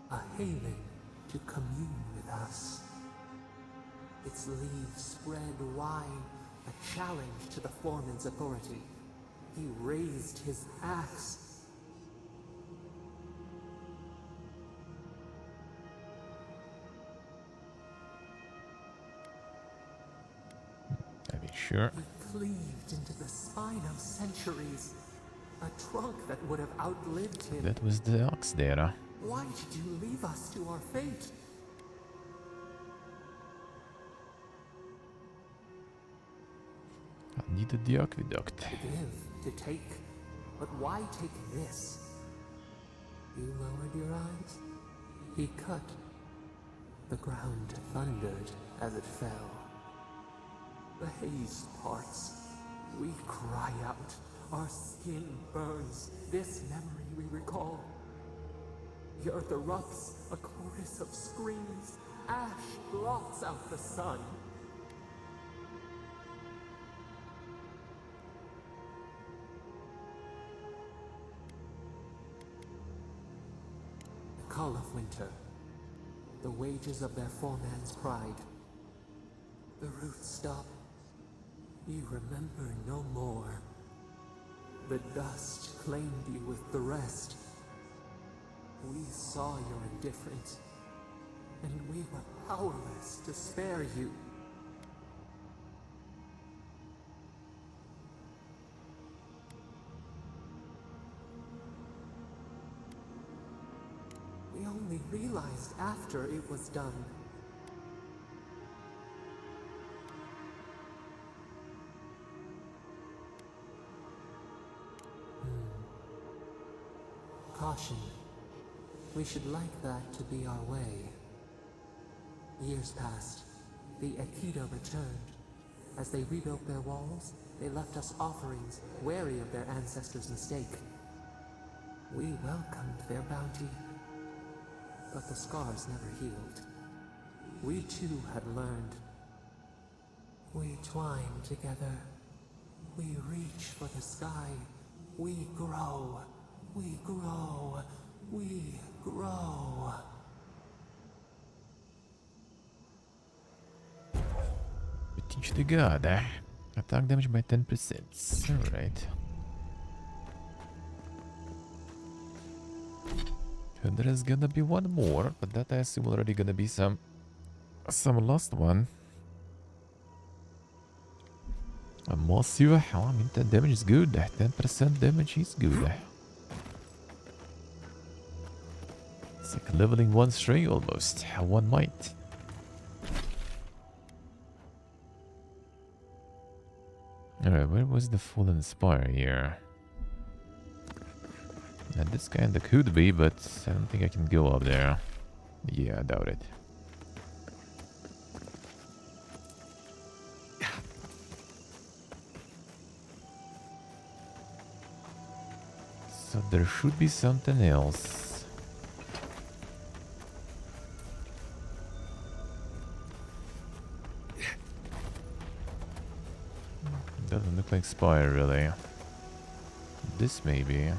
A haven to commune with us. Its leaves spread wide, a challenge to the foreman's authority. He raised his axe. Are we sure? He cleaved into the spine of centuries. A trunk that would have outlived him. That was the ox there, huh? Why did you leave us to our fate? I needed the aqueduct. To give, to take. But why take this? You lowered your eyes. He cut. The ground thundered as it fell. The haze parts. We cry out. Our skin burns. This memory we recall. The earth erupts, a chorus of screams. Ash blots out the sun. The call of winter. The wages of their foreman's pride. The roots stop. You remember no more. The dust claimed you with the rest. We saw your indifference, and we were powerless to spare you. We only realized after it was done. Caution. We should like that to be our way. Years passed. The Aikido returned. As they rebuilt their walls, they left us offerings, wary of their ancestors' mistake. We welcomed their bounty, but the scars never healed. We too had learned. We twined together, We reach for the sky. We grow. We grow. We grow. 15 to God. Attack damage by 10%. Alright. And there is gonna be one more, but that I assume already gonna be some last one. A massive, I mean, that damage is good. 10% damage is good. It's like leveling one string almost. One might. Alright, where was the Fallen Spire here? And this kinda could be, but I don't think I can go up there. Yeah, I doubt it. So there should be something else. Doesn't look like Spire really. This maybe.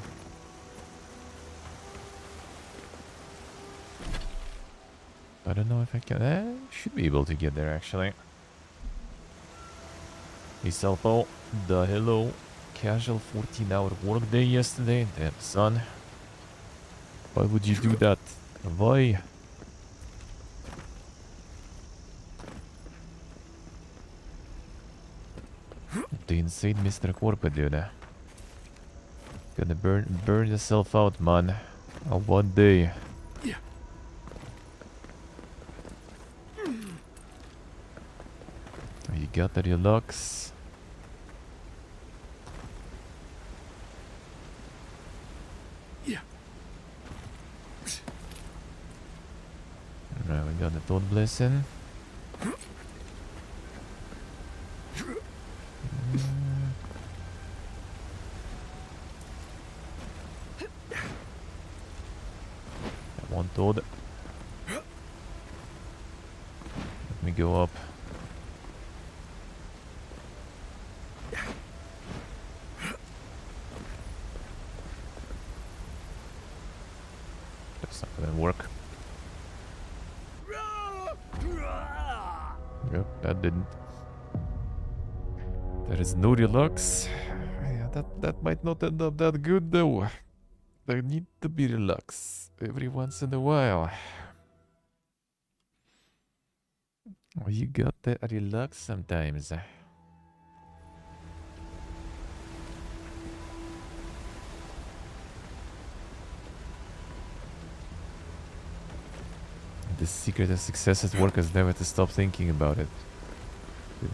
I don't know if I can. Should be able to get there actually. Hey Selpo, the hello. Casual 14-hour workday yesterday. Damn son. Why would you do that? Why? The insane Mr. Corporate dude. Gonna burn yourself out, man. One day. You got the deluxe. Alright, we got the Thought Blessing. One Toad. Let me go up. That's not gonna work. Yep, that didn't. There is no deluxe. Yeah, that might not end up that good though. There need to be deluxe every once in a while. Oh, you got the deluxe sometimes. The secret of success at work is never to stop thinking about it.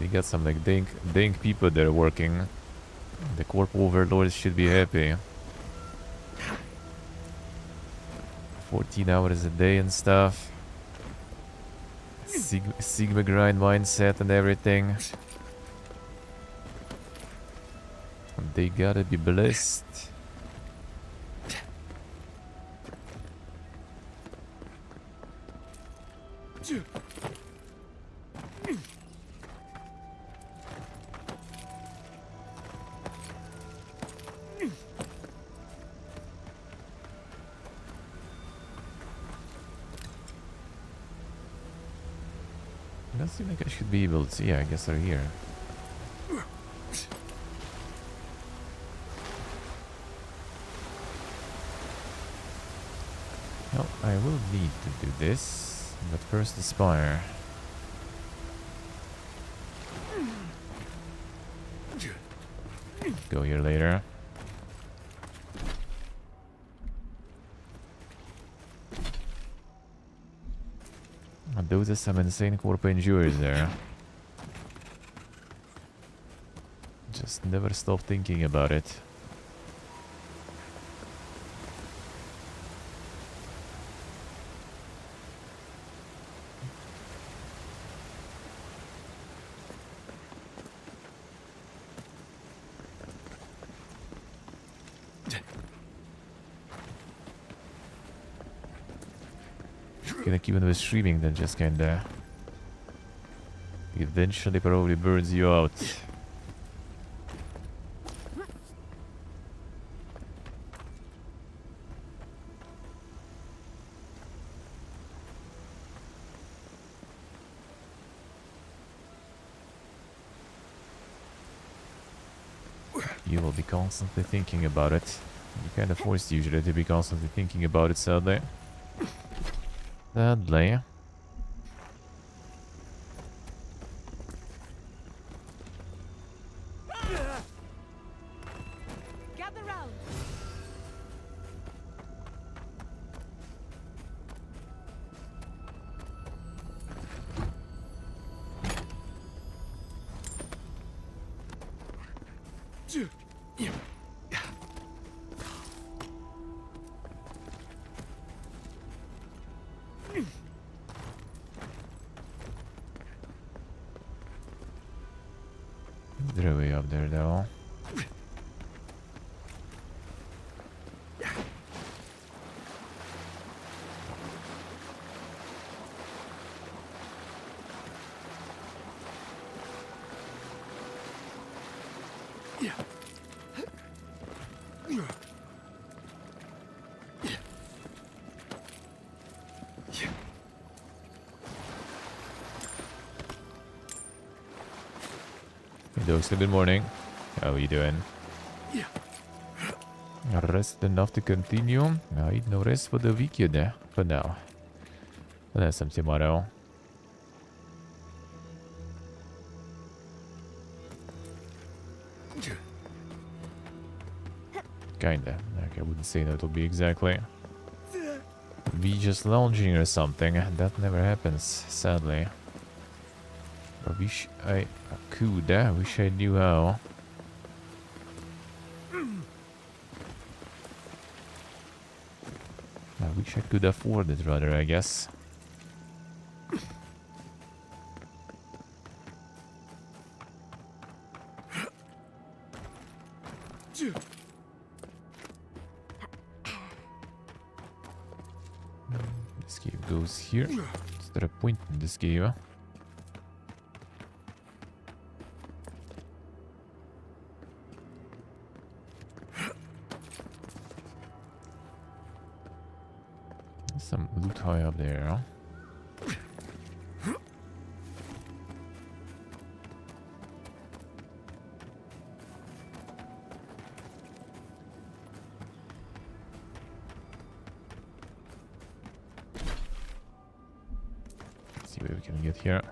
We got some like dank people there working. The corp overlords should be happy. 14 hours a day and stuff. Sigma grind mindset and everything. They gotta be blessed. Doesn't seem like I should be able to. Yeah, I guess they're here. Well, I will need to do this, but first the spire. Go here later. Those are some insane corporate injuries there. Just never stop thinking about it. Gonna keep on with streaming, then just kinda eventually probably burns you out. you will be constantly thinking about it. You're kind of forced usually to be constantly thinking about it, sadly. Sadly. Gather round. They're way up there though. Doxa, good morning. How are you doing? Rest enough to continue? I no rest for the weekend for now. But that's some tomorrow. Kinda. Like I wouldn't say that will be exactly. Be just lounging or something. That never happens, sadly. I wish I could. I wish I knew how. I wish I could afford it rather, I guess. This cave goes here. Is there a point in this cave? Some loot high up there. Let's see what we can get here.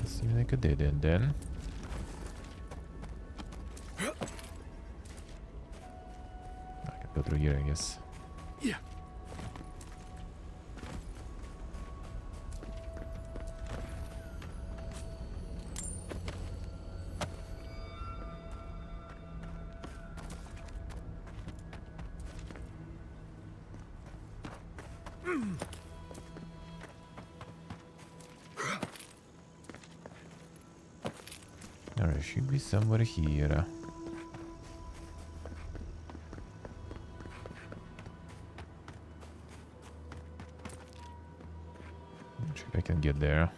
Seems like a dead end then. Go through here, I guess. Yeah. Alright, should be somewhere here. I can get there.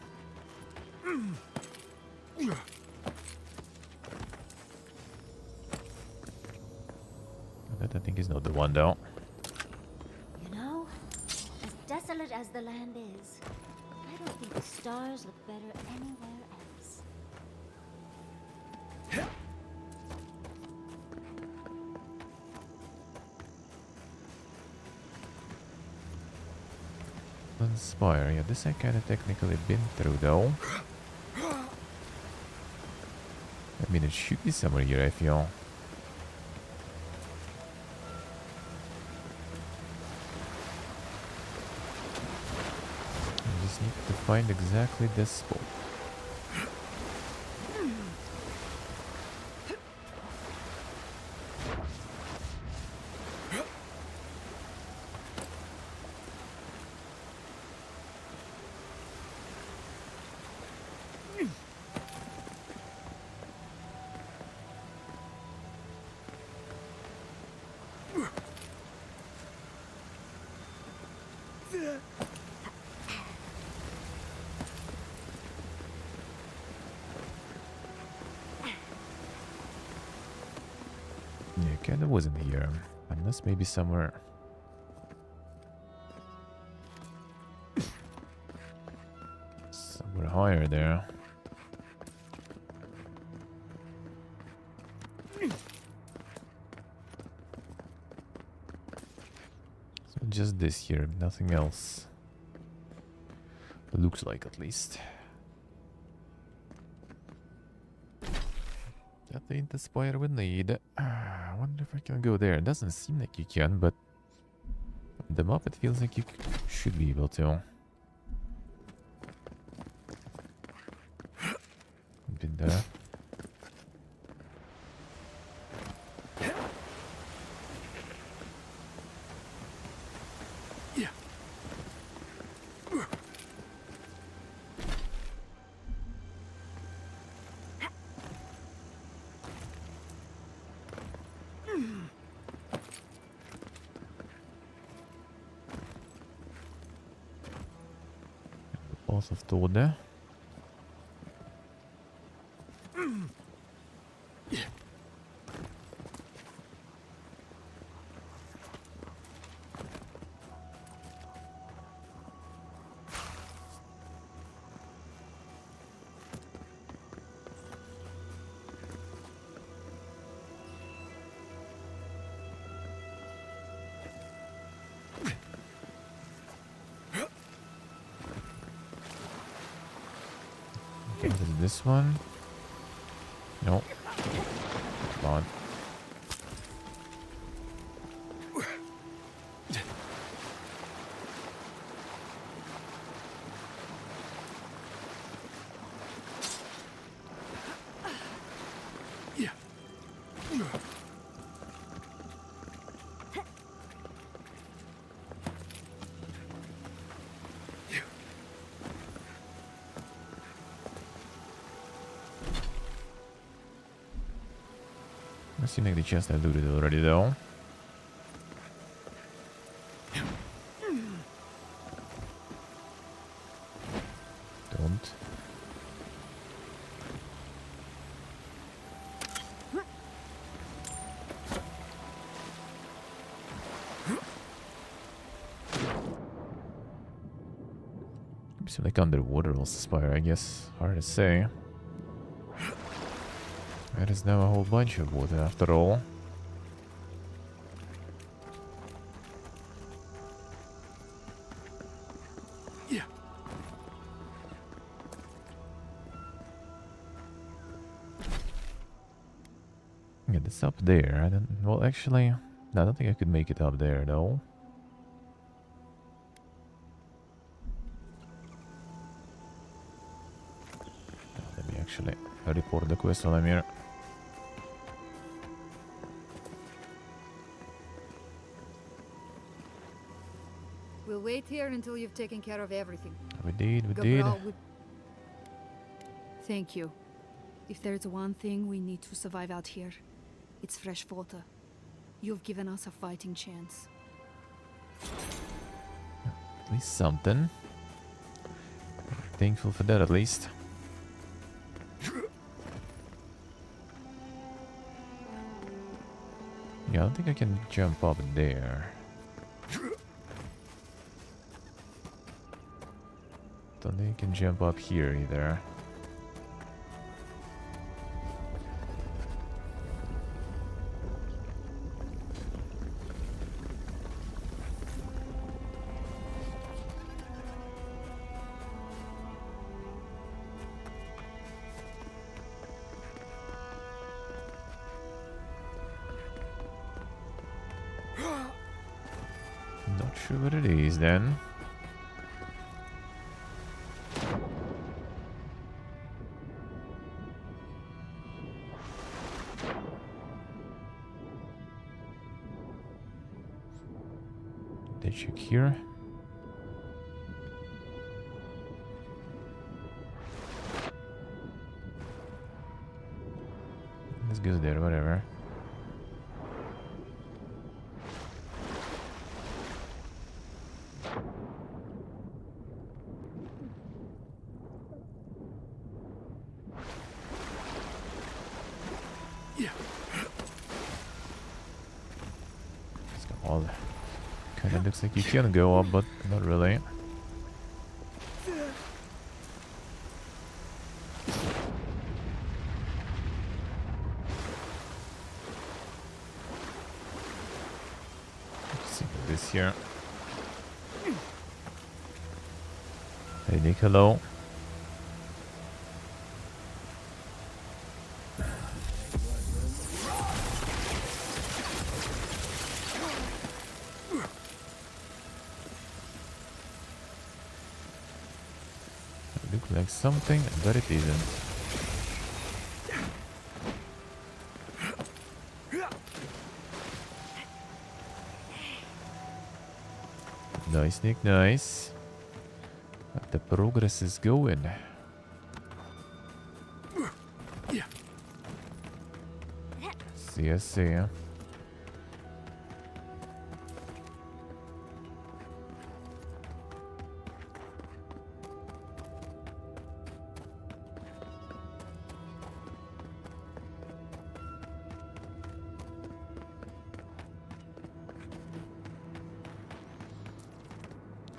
That I think is not the one though. You know, as desolate as the land is, I don't think the stars look better anywhere else. Spire, yeah, this I kind of technically been through though. I mean, it should be somewhere here, I feel. I just need to find exactly this spot. Yeah, kinda wasn't here. Unless maybe somewhere. over higher there. So just this here, nothing else. Looks like, at least. That ain't the spire we need. I wonder if I can go there. It doesn't seem like you can, but the map, it feels like you should be able to. Been there. Path of Tode. This one? Nope. Come on. I seem like the chest I looted already, though. Don't. Seems like underwater also spire, I guess. Hard to say. There is now a whole bunch of water after all. Yeah. Yeah, it's up there. I don't. Well, actually, no, I don't think I could make it up there though. Let me actually report the quest while I'm here. We'll wait here until you've taken care of everything. We did. Thank you. If there's one thing we need to survive out here, it's fresh water. You've given us a fighting chance. At least something. Thankful for that, at least. Yeah, I don't think I can jump up there. Don't think I can jump up here either. Not sure what it is then. Check here. This goes there, whatever. Yeah. Let's go all. Kinda looks like you can go up, but not really. here. Hey Nick, hello. Look like something, but it isn't. Nice, Nick, nice. But the progress is going. See, I see.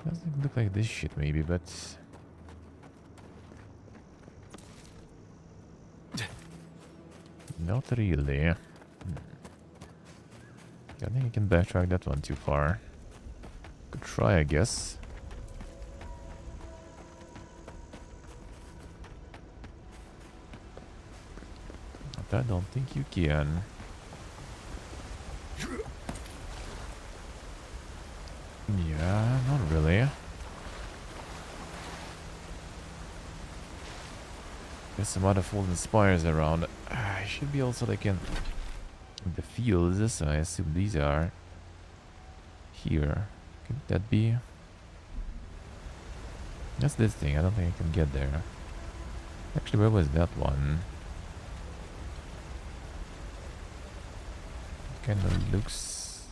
Doesn't look like this shit maybe, but not really. I think I can backtrack that one too far. Could try, I guess. But I don't think you can. Yeah, not really. There's some other fallen spires around. I should be also like in the fields, so I assume these are here. Could that be? That's this thing. I don't think I can get there. Actually, where was that one? Kind of looks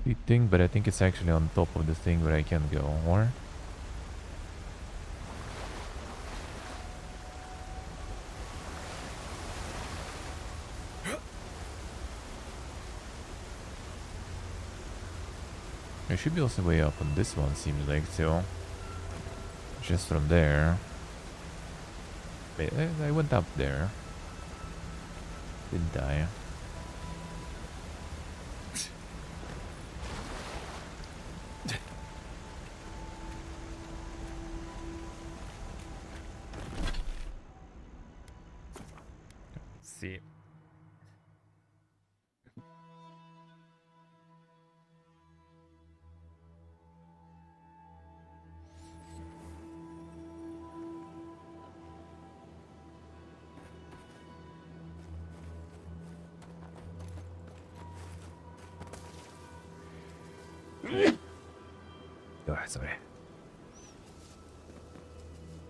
fitting, but I think it's actually on top of the thing where I can go, or? There should be also way up on this one, seems like, too. Just from there. Wait, I went up there. Didn't I? Let's see. Oh, sorry.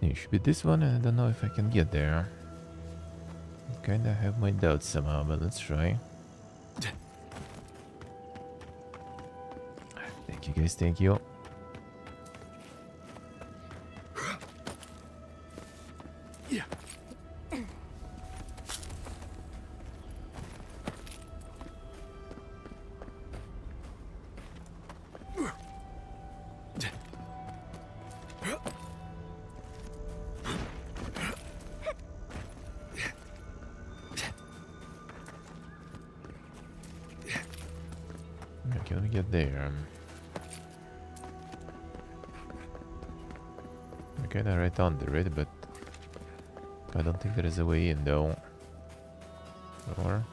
It should be this one, and I don't know if I can get there. I kinda have my doubts somehow, but let's try. Thank you guys, thank you. Okay, let me get there. Okay, they're right under it, but I don't think there is a way in though. Or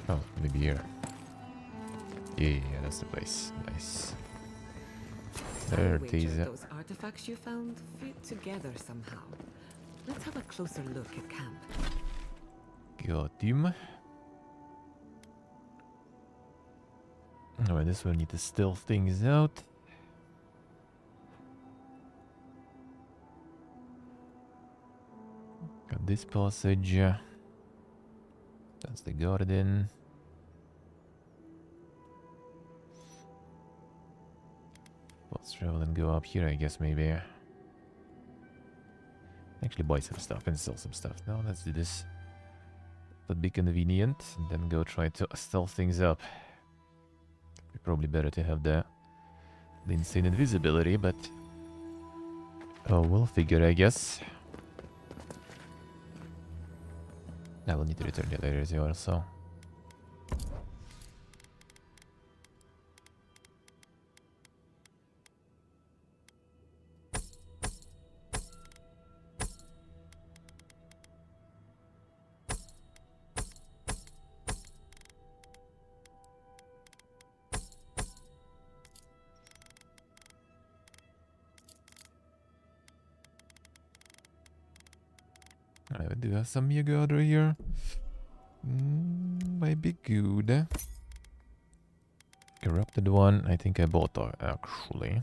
oh, maybe here. Yeah, that's the place. Nice. There it is. Those artifacts you found fit together somehow. Let's have a closer look at camp. Got him. Alright, this one need to stealth things out. Got this passage. That's the garden. Let's travel and go up here, I guess, maybe. Actually buy some stuff and sell some stuff. No, let's do this. That'd be convenient. And then go try to stealth things up. Be probably better to have the insane invisibility, but oh, we'll figure, I guess. I will need to return the later as well, so. I do have some Yagadra here. Might be good. Corrupted one, I think I bought actually.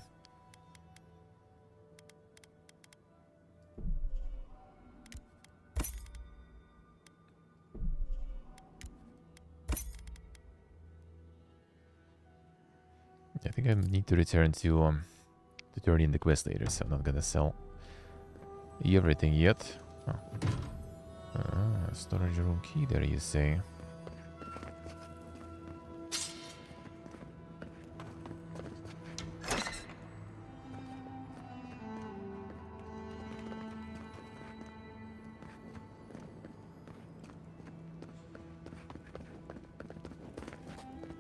I think I need to return to turn in the quest later, so I'm not gonna sell everything yet. Oh. Storage room key there, you say?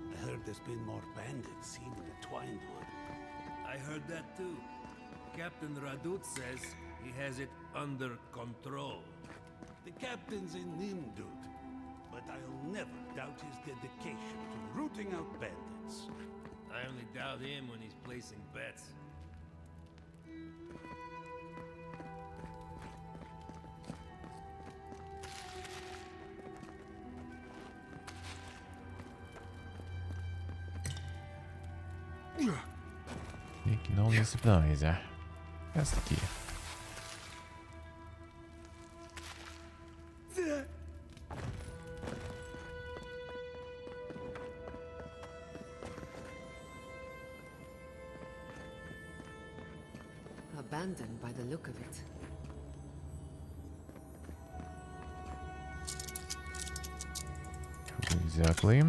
I heard there's been more bandits seen in the Twinewood. I heard that too. Captain Radut says he has it under control. The captain's in Nimdut, but I'll never doubt his dedication to rooting out bandits. I only doubt him when he's placing bets. Taking all the supplies, that's the key. Abandoned by the look of it. Exactly.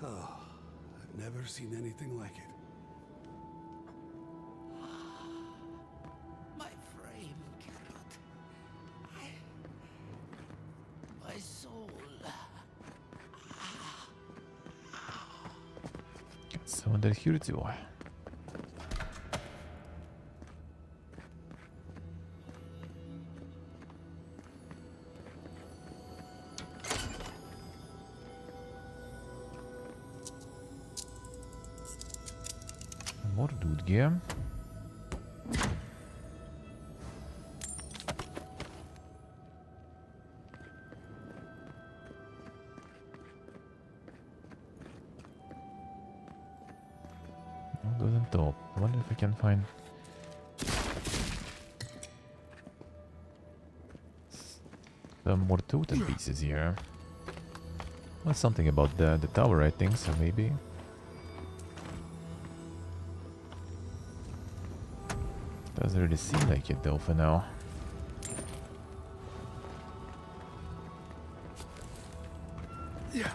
Oh, I've never seen anything like it. My frame cannot. My soul. Got someone that here too. More dude gear. I'll go on top. I wonder if I can find some more totem pieces here. Well, something about the tower, I think, so maybe. Doesn't really seem like it though for now. Yeah.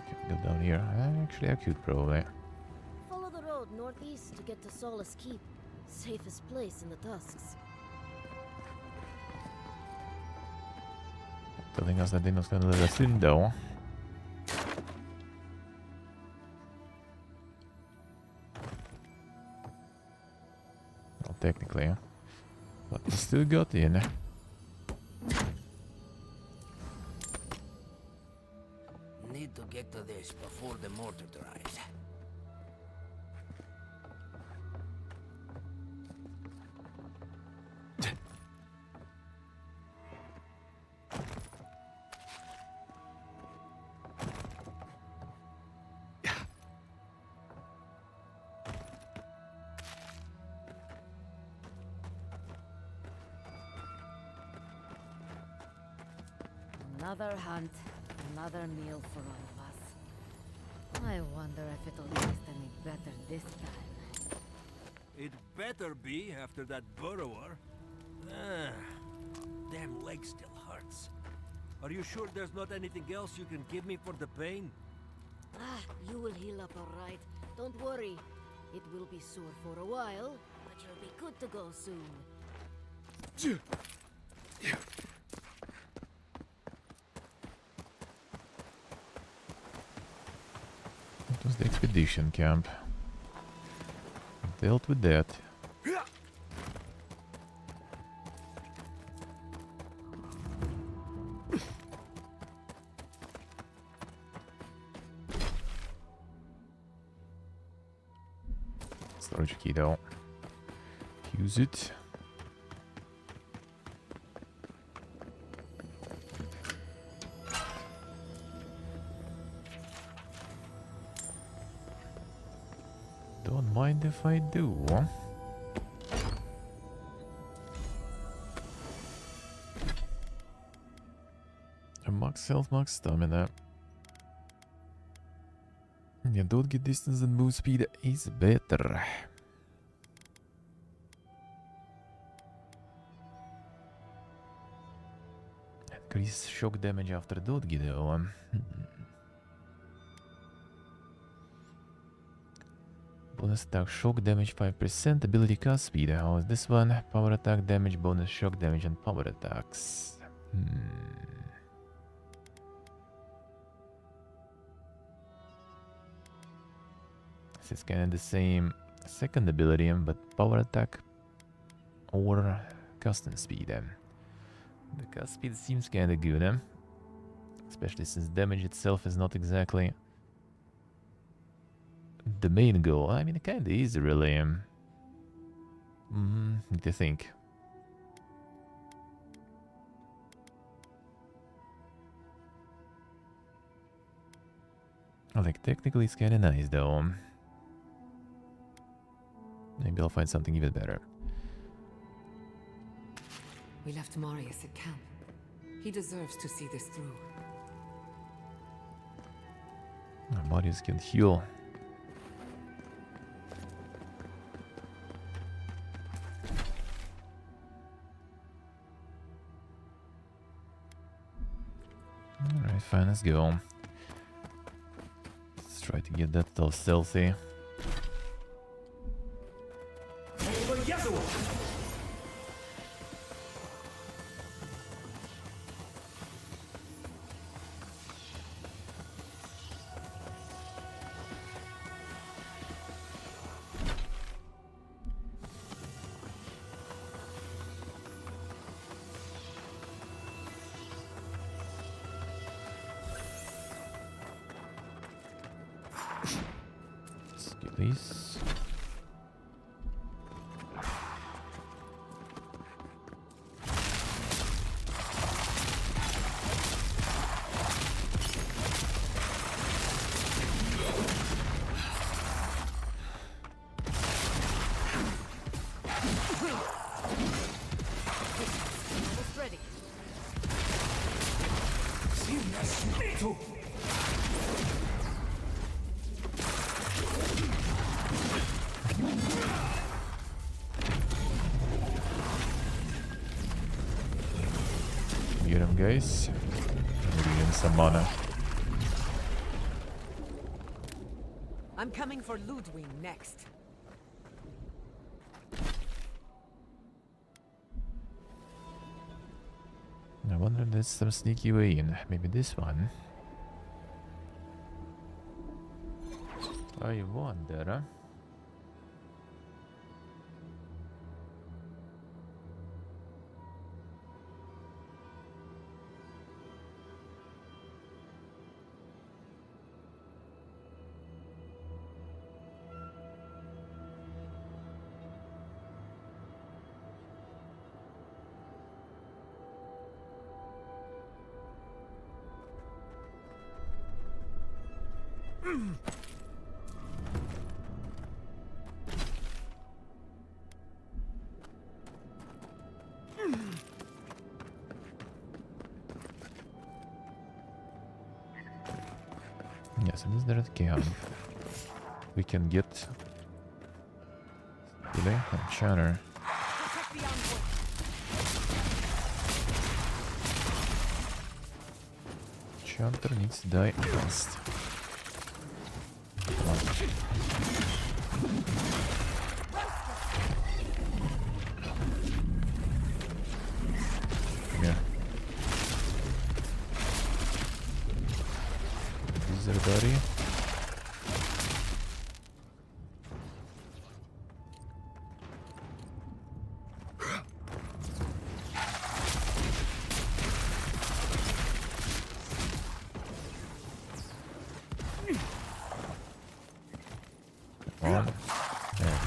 Can go down here. Actually, I could probably. Follow the road northeast to get to Solace Keep. Safest place in the Tusks. Telling us that they're not gonna let us in though. Well, technically. But we still got in. Need to get to this before the mortar dries. Another hunt, another meal for all of us. I wonder if it'll taste any better this time. It better be after that burrower. Ah, damn leg still hurts. Are you sure there's not anything else you can give me for the pain? Ah, you will heal up all right. Don't worry. It will be sore for a while, but you'll be good to go soon. It was the expedition camp. Dealt with that. Storage key though. Use it. Don't mind if I do. A max health, max stamina. Yeah, don't get distance and move speed is better. Increase shock damage after dodge though. Bonus attack shock damage 5%, ability cast speed. How is this one? Power attack damage, bonus shock damage and power attacks. This is kind of the same second ability, but power attack or custom speed. The cast speed seems kind of good, especially since damage itself is not exactly the main goal. I mean, it kind of is really. Need to think. Like, technically it's kind of nice though. Maybe I'll find something even better. We left Marius at camp. He deserves to see this through. Marius can heal. Alright, fine, let's go. Let's try to get that all stealthy. Please. Ready. Get him, guys. Regain some mana. I'm coming for Ludwig next. I wonder if there's some sneaky way in. Maybe this one. I wonder. Yes, it is there at camp. We can get Delay and Channer. Chanter needs to die fast. Come on. Come here. Wizardary. On. Yeah.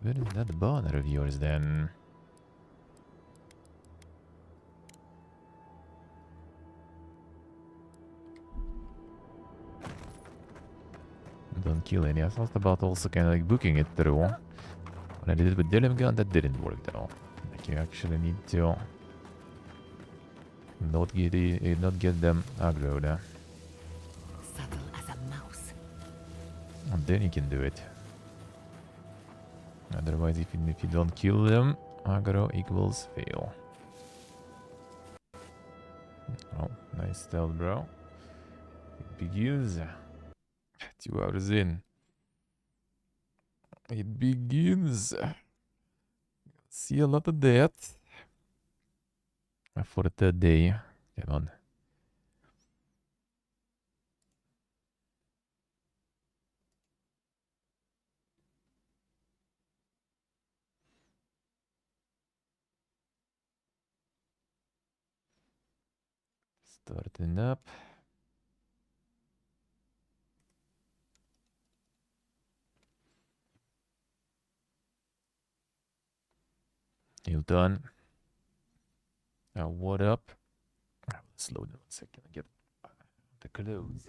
Where is that banner of yours then? Don't kill any. I thought about also kind of like booking it through. When I did it with Dilim Gun, that didn't work though. Like you actually need to not get them aggroed. Subtle as a mouse. And then you can do it. Otherwise, if you don't kill them, aggro equals fail. Oh, nice stealth, bro. It begins. 2 hours in. It begins. See a lot of that. For the third day. Come on. Starting up. You done? Now what up? Slow down 1 second. Get the clothes.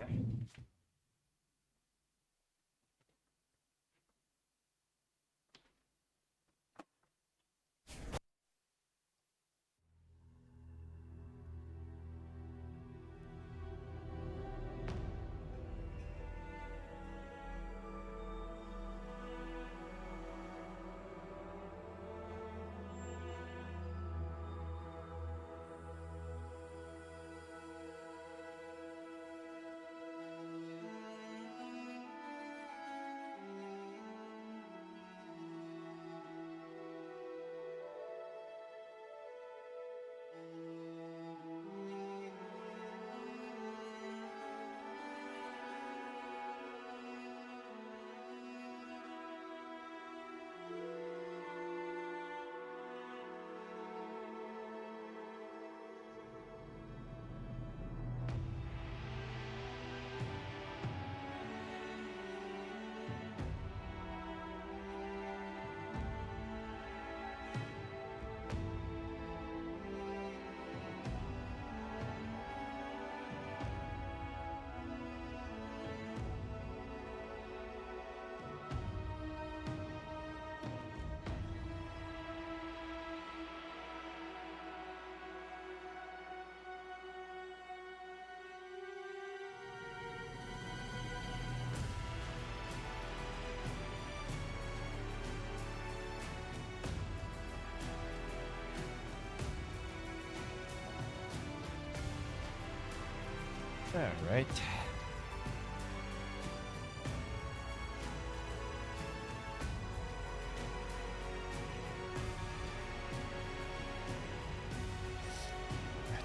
All right.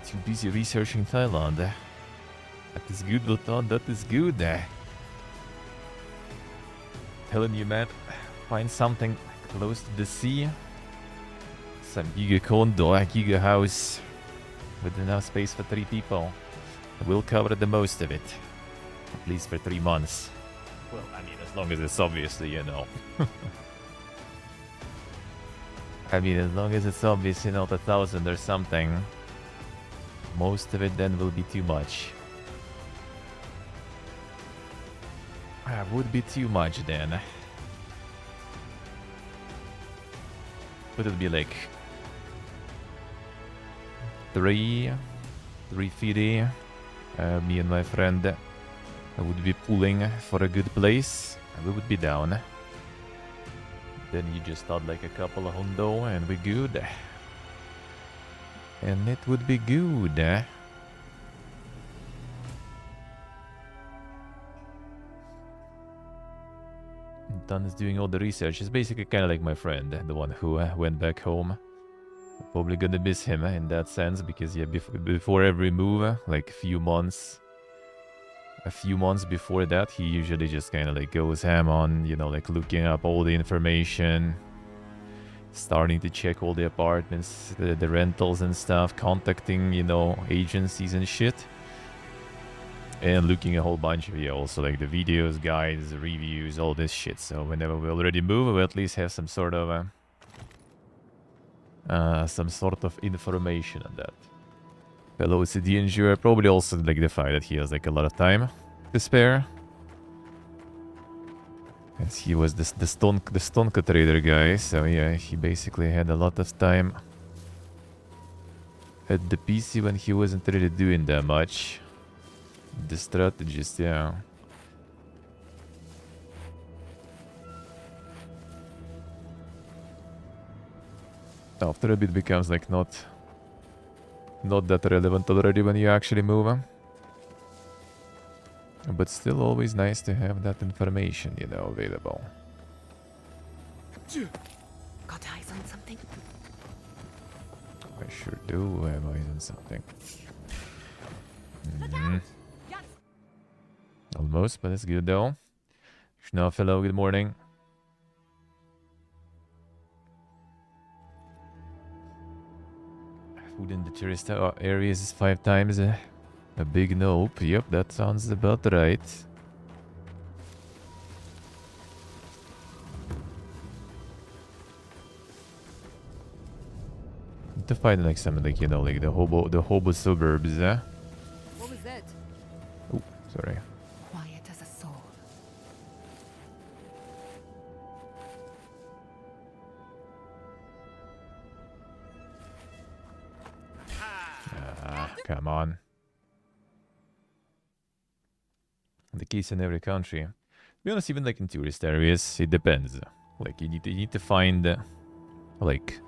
Too busy researching Thailand. That is good, Hobothon. That is good. Telling you, man, find something close to the sea. Some giga condo, a giga house with enough space for 3 people. We'll cover the most of it. At least for 3 months. Well, I mean, as long as it's obviously, you know. I mean, as long as it's obviously not 1,000 or something. Most of it then will be too much. Would be too much then. Would it be like 350? Me and my friend would be pulling for a good place. We would be down. Then you just add like a couple of hundo and we good. And it would be good. Don is doing all the research. He's basically kind of like my friend, the one who went back home. Probably gonna miss him in that sense, because yeah, before every move, like a few months before that, he usually just kind of like goes ham on, you know, like looking up all the information, starting to check all the apartments, the rentals and stuff, contacting, you know, agencies and shit. And looking a whole bunch of, yeah, also like the videos, guides, reviews, all this shit. So whenever we already move, we at least have some sort of information on that. Fellow OCD injurer, probably also like the fact that he has like a lot of time to spare. As he was the Stonka trader guy, so yeah, he basically had a lot of time at the PC when he wasn't really doing that much. The strategist, yeah. After a bit becomes like not that relevant already when you actually move. But still always nice to have that information, you know, available. Got eyes on something? I sure do have eyes on something. Almost, but it's good though. Schnau, fellow, good morning. Food in the tourist areas is 5 times a big nope. Yep, that sounds about right. To find like some like, you know, like the hobo suburbs. What was that? Oh, sorry. Quiet as a soul. Come on. The case in every country. To be honest, even like in tourist areas, it depends. Like you need to find like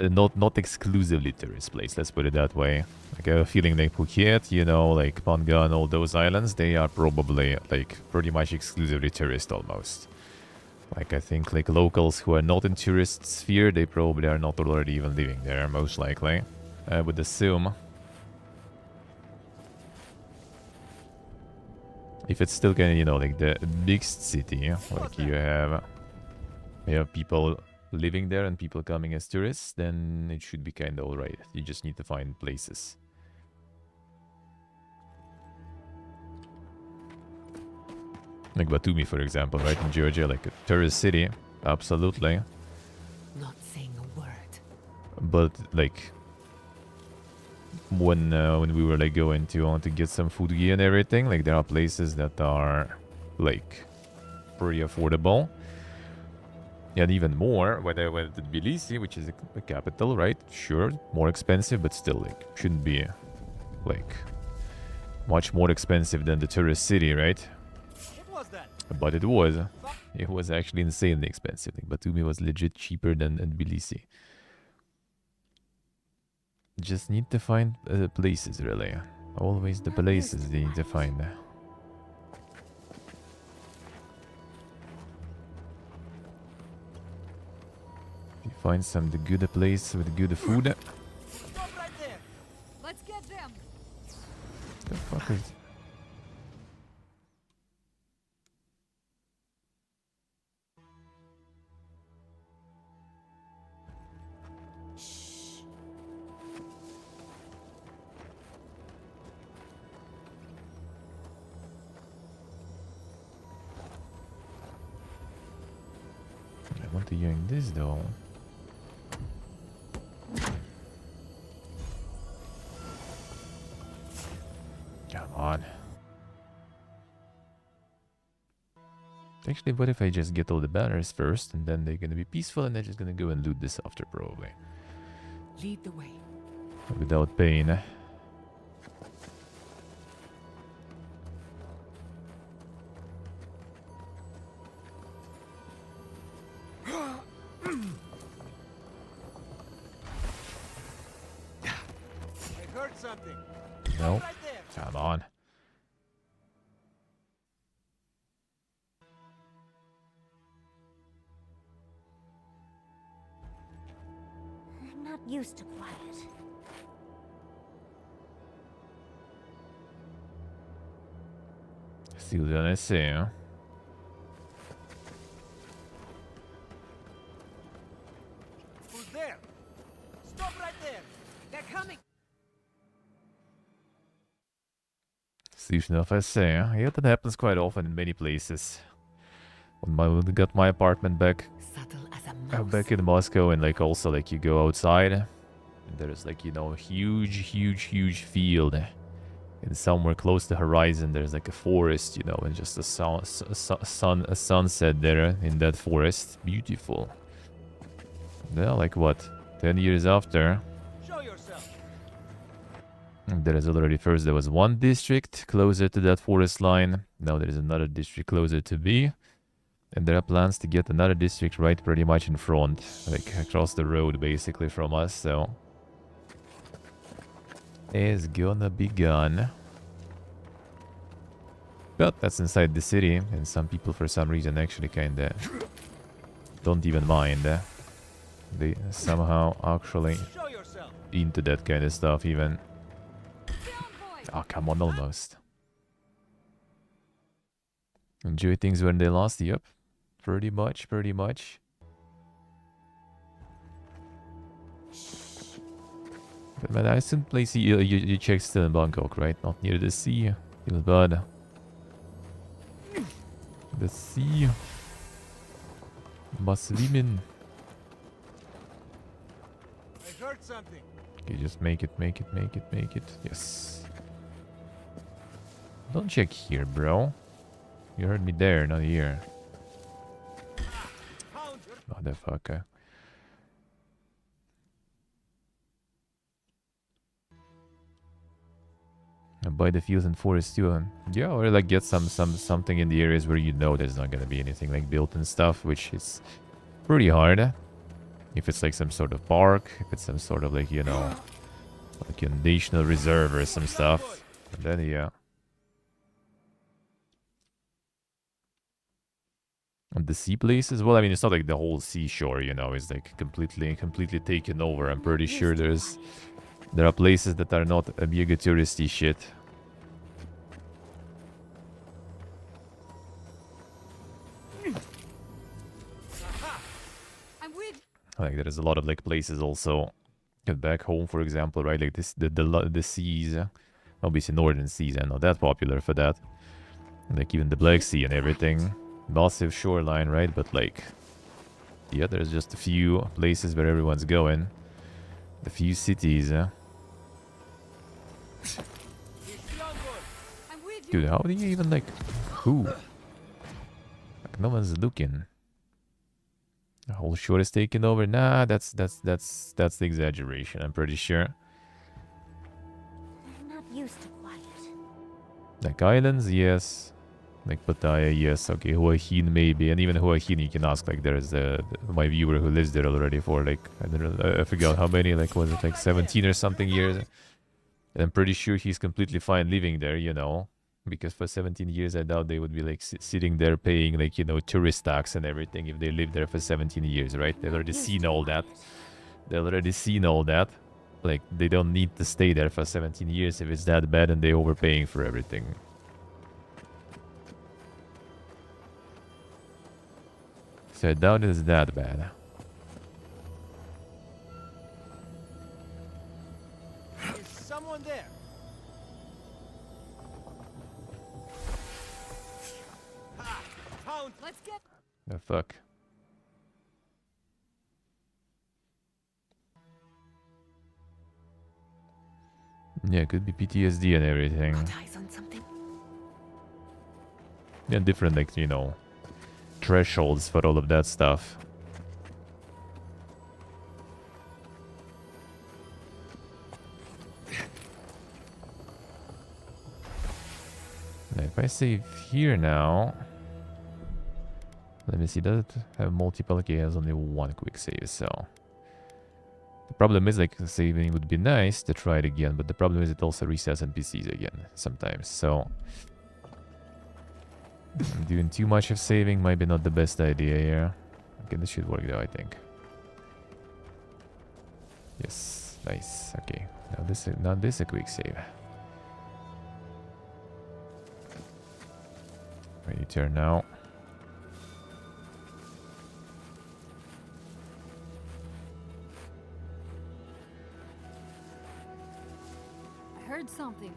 not exclusively tourist place. Let's put it that way. Like I have a feeling like Phuket, you know, like Panga and all those islands, they are probably like pretty much exclusively tourist almost. Like I think like locals who are not in tourist sphere, they probably are not already even living there, most likely. I would assume. If it's still kind of, you know, like the mixed city, like you have people living there and people coming as tourists, then it should be kind of alright. You just need to find places. Like Batumi, for example, right in Georgia, like a tourist city, absolutely. Not saying a word. But like when we were like going to get some food gear and everything, like there are places that are like pretty affordable. And even more, whether the Tbilisi, which is a capital, right? Sure, more expensive, but still like shouldn't be like much more expensive than the tourist city, right? What was that? But it was. It was actually insanely expensive. Like Batumi was legit cheaper than Tbilisi. Just need to find places, really. Always the places they need to find. If you find some good place with good food. Stop right there. Let's get them. The fuck is... I want to hear this though. Come on. Actually, what if I just get all the banners first, and then they're gonna be peaceful, and they're just gonna go and loot this after, probably. Lead the way. Without pain. I heard something. No. Right there. Come on. I'm not used to quiet. See what I say, huh? Who's there? Stop right there. They're coming. See what I say, huh? Yeah, that happens quite often in many places. When we got my apartment back, Subtle as a mouse. back in Moscow, and like also like you go outside, and there's like, you know, a huge field. And somewhere close to the horizon, there's like a forest, you know, and just a sunset there in that forest. Beautiful. Yeah, like what? 10 years after. Show yourself. There is already first there was one district closer to that forest line. Now there is another district closer to B. And there are plans to get another district right pretty much in front. Like across the road basically from us, so... is gonna be gone. But that's inside the city, and some people for some reason actually kinda don't even mind. They somehow actually into that kind of stuff even. Oh, come on, almost. Enjoy things when they last, yep. Pretty much. But man, I assume place you check still in Bangkok, right? Not near the sea. Feels bad. The sea. Muslimin. I heard something. Okay, just make it. Yes. Don't check here, bro. You heard me there, not here. Motherfucker. And buy the fields and forests too. Yeah, or like get something in the areas where you know there's not gonna be anything like built and stuff, which is pretty hard. If it's like some sort of park, if it's some sort of like, you know, like a national reserve or some stuff, then yeah. And the sea places, well, I mean, it's not like the whole seashore, you know, is like completely taken over. I'm pretty sure there are places that are not a mega touristy shit. Like there's a lot of like places also back home, for example, right? Like this, the seas, obviously northern seas are not that popular for that. Like even the Black Sea and everything, massive shoreline, right? But like, yeah, there's just a few places where everyone's going, a few cities. Dude, how do you even like who? Like no one's looking. The whole shore is taken over. Nah, that's the exaggeration. I'm pretty sure. I'm not used to quiet. Like islands, yes. Like Pattaya, yes. Okay, Hua Hin maybe, and even Hua Hin you can ask. Like there is my viewer who lives there already for like I don't know, I forgot how many. Like was it like 17 or something years? And I'm pretty sure he's completely fine living there. You know. Because for 17 years, I doubt they would be like sitting there paying like, you know, tourist tax and everything if they lived there for 17 years, right? They've already seen all that. Like, they don't need to stay there for 17 years if it's that bad and they're overpaying for everything. So I doubt it's that bad. Is someone there? Let's get. The fuck? Yeah, it could be PTSD and everything. Got eyes on something? Yeah, different, like, you know, thresholds for all of that stuff. Now, if I save here now, let me see, does it have multiple? Okay, it has only one quick save, so the problem is, like, saving would be nice to try it again, but the problem is it also resets NPCs again sometimes, so doing too much of saving might be not the best idea here. Okay, this should work though, I think. Yes, nice. Okay, now this is a quick save. Ready turn now. I heard something.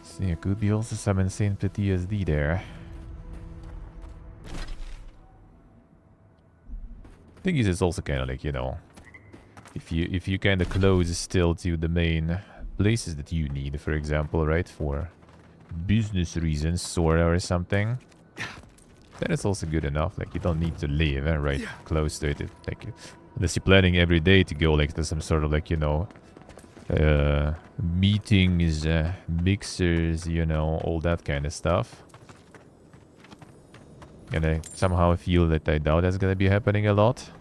See, it could be also some insane PTSD there. Thing is, it's also kind of like, you know, if you kind of close still to the main places that you need, for example, right, for business reasons or something, then it's also good enough. Like, you don't need to live right close to it. Like, unless you're planning every day to go like to some sort of, like, you know, meetings, mixers, you know, all that kind of stuff. And I somehow feel that I doubt that's gonna be happening a lot.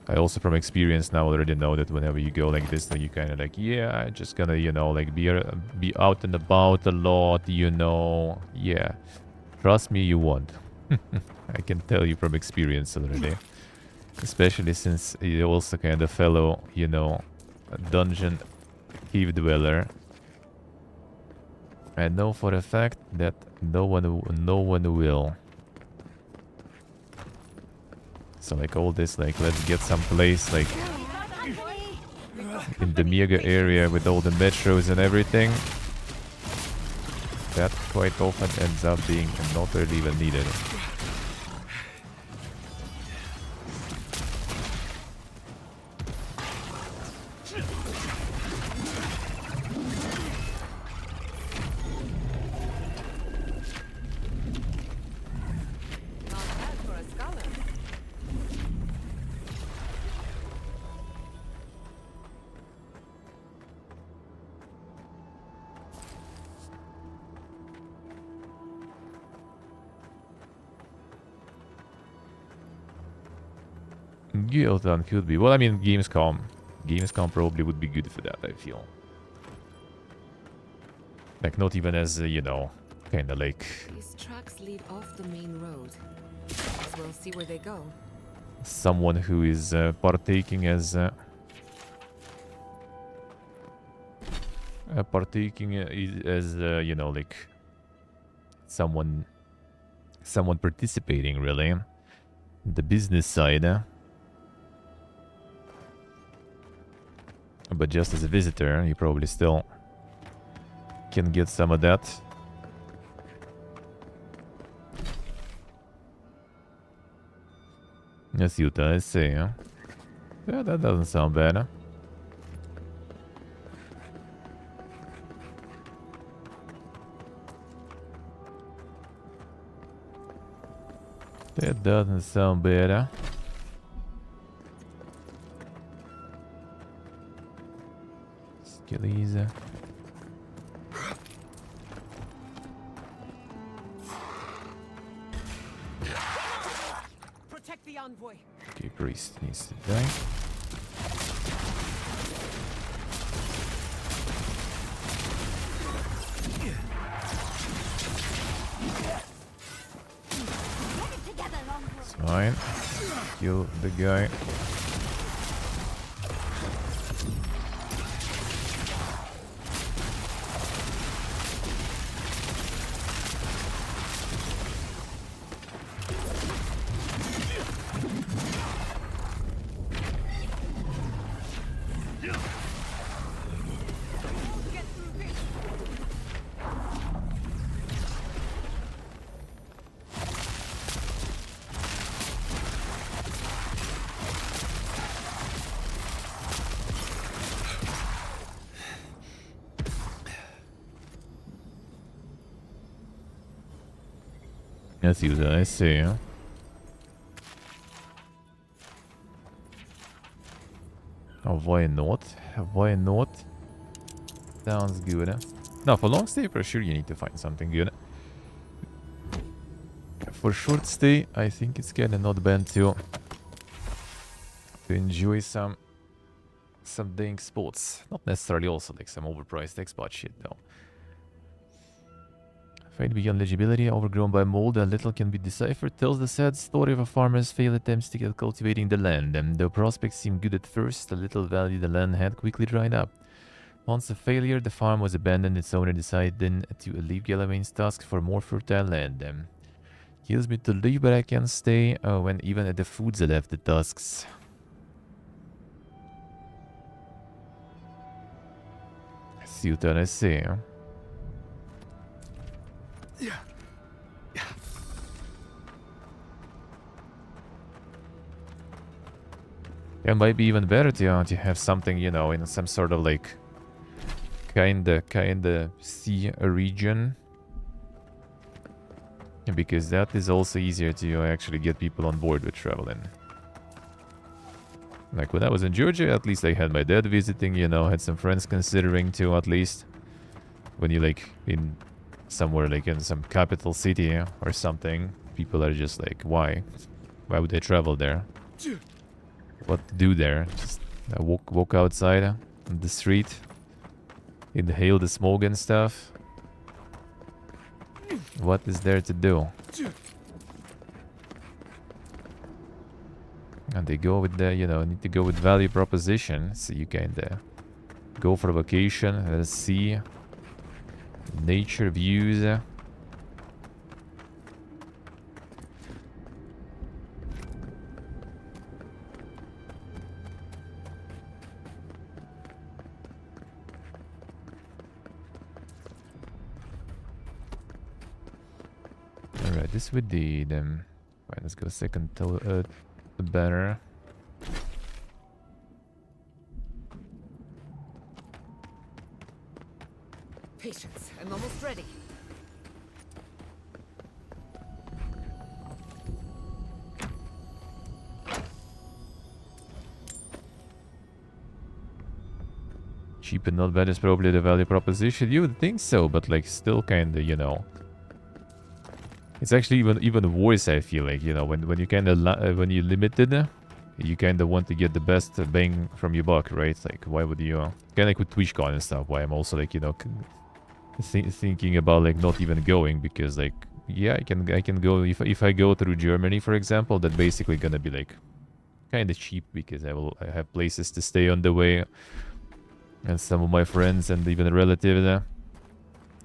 I also, from experience now, already know that whenever you go like this, then you kind of like, yeah, I'm just gonna, you know, like be out and about a lot, you know. Yeah, trust me, you won't. I can tell you from experience already. Especially since you're also kind of fellow, you know, dungeon cave dweller. I know for a fact that no one will. So like all this, like, let's get some place like in the mega area with all the metros and everything. That quite often ends up being not really even needed. Hobothon could be. Well, I mean, Gamescom probably would be good for that, I feel. Like, not even as, you know, kind of like... These tracks lead off the main road. So we'll see where they go. Someone who is partaking as... you know, like... Someone participating, really. The business side. But just as a visitor, you probably still can get some of that. Let's see what I say, huh? Yeah, that doesn't sound bad, huh? That doesn't sound bad, huh? Skillies. Protect the envoy. Okay, priest needs to die. It's fine. Kill the guy. Let's use it, I see. Oh, why not? Why not? Sounds good. Now, for long stay, for sure you need to find something good. For short stay, I think it's kinda not bad to enjoy some dang spots. Not necessarily also like some overpriced expat shit though. Fade beyond legibility, overgrown by mold, and little can be deciphered, tells the sad story of a farmer's failed attempts to get cultivating the land. And though prospects seemed good at first, the little value the land had quickly dried up. Once a failure, the farm was abandoned. Its owner decided then to leave Galloway's task for more fertile land. Kills me to leave, but I can't stay. Oh, when even at the foods I left the tusks. See what I say, huh? It might be even better to have something, you know, in some sort of like kinda sea region, because that is also easier to actually get people on board with traveling. Like when I was in Georgia, at least I had my dad visiting, you know, had some friends considering too, at least. When you like in somewhere like in some capital city or something, people are just like, why? Why would they travel there? What to do there? Just walk outside on the street, inhale the smoke and stuff. What is there to do? And they go with the, you know, need to go with value proposition, so you can go for a vacation, see nature views. Alright, this we did. Right, let's go second banner. Patience, I'm almost ready. Cheap and not bad is probably the value proposition. You would think so, but like still kinda, you know. It's actually even worse, I feel like, you know, when you kinda when you're limited, you kinda want to get the best bang from your buck, right? Like why would you kinda like with TwitchCon and stuff, why I'm also like, you know, thinking about like not even going, because like yeah, I can go if I go through Germany, for example, that basically gonna be like kind of cheap, because I have places to stay on the way, and some of my friends and even relatives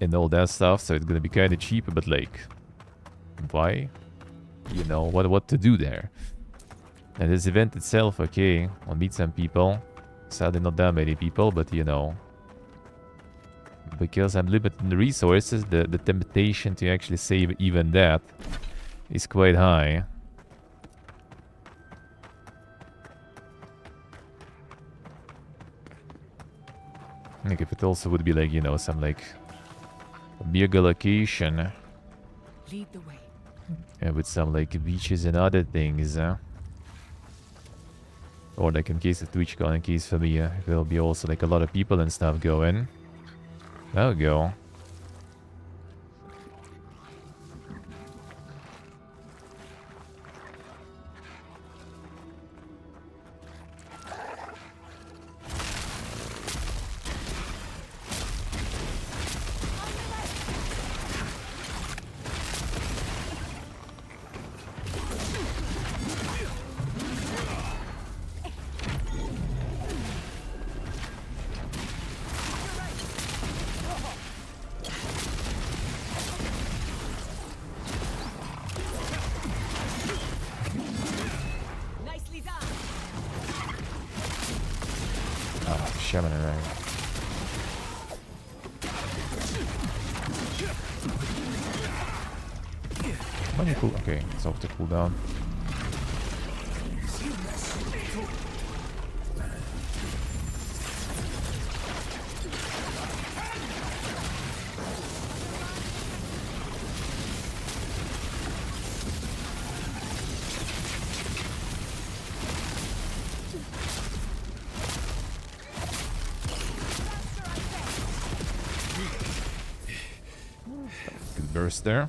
and all that stuff, so it's gonna be kind of cheap. But like, why? You know what to do there? And this event itself, okay, I'll meet some people. Sadly, not that many people, but you know, because I'm limited in the resources, the temptation to actually save even that is quite high. Like if it also would be like, you know, some like bigger location. Lead the way. Yeah, with some like beaches and other things. Or like in case of TwitchCon, in case for me, there'll be also like a lot of people and stuff going. That'll go. Shaman and right. Money cool. Okay, it's off the cooldown. first there.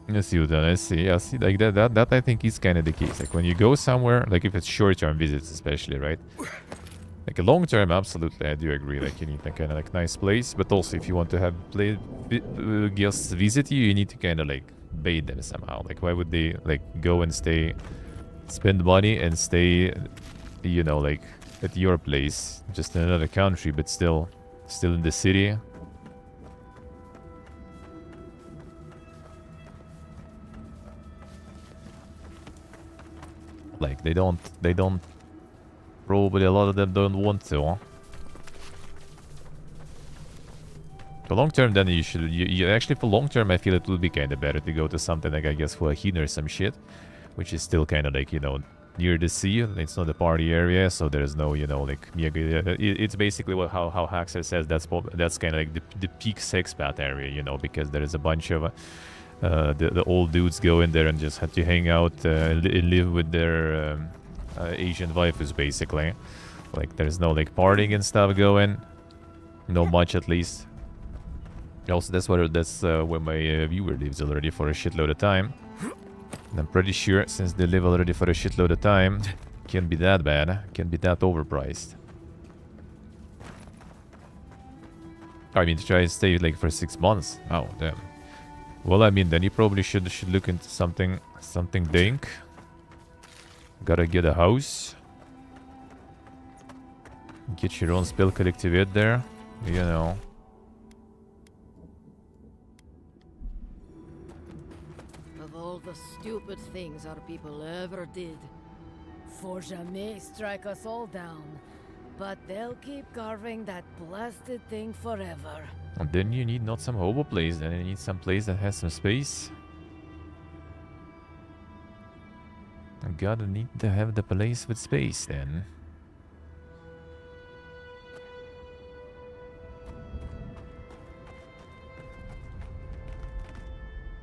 Let's see, let's see. Yeah, see, like that I think is kind of the case. Like when you go somewhere, like if it's short-term visits, especially, right? Like a long-term, absolutely, I do agree. Like you need a kind of like nice place, but also if you want to have guests visit you, you need to kind of like bait them somehow. Like why would they like go and stay, spend money and stay, you know, like at your place, just in another country, but still in the city? Like they don't probably a lot of them don't want to, huh? For long term, then you should you actually for long term I feel it would be kind of better to go to something like I guess Hobothon or some shit, which is still kind of like, you know, near the sea. It's not a party area, so there's no, you know, like it's basically what how Haxer says that's kind of like the peak sexpat area, you know, because there is a bunch of the old dudes go in there and just have to hang out and live with their Asian waifus, basically. Like there's no like partying and stuff going, no much at least. Also, that's where my viewer lives already for a shitload of time. And I'm pretty sure since they live already for a shitload of time, can't be that bad, can't be that overpriced. I mean, to try and stay like for 6 months. Oh damn. Well, I mean, then you probably should look into something dank. Gotta get a house. Get your own spell collectivate there, you know. Of all the stupid things our people ever did, Forja may strike us all down, but they'll keep carving that blasted thing forever. And then you need not some hobo place, then you need some place that has some space. I gotta need to have the place with space then.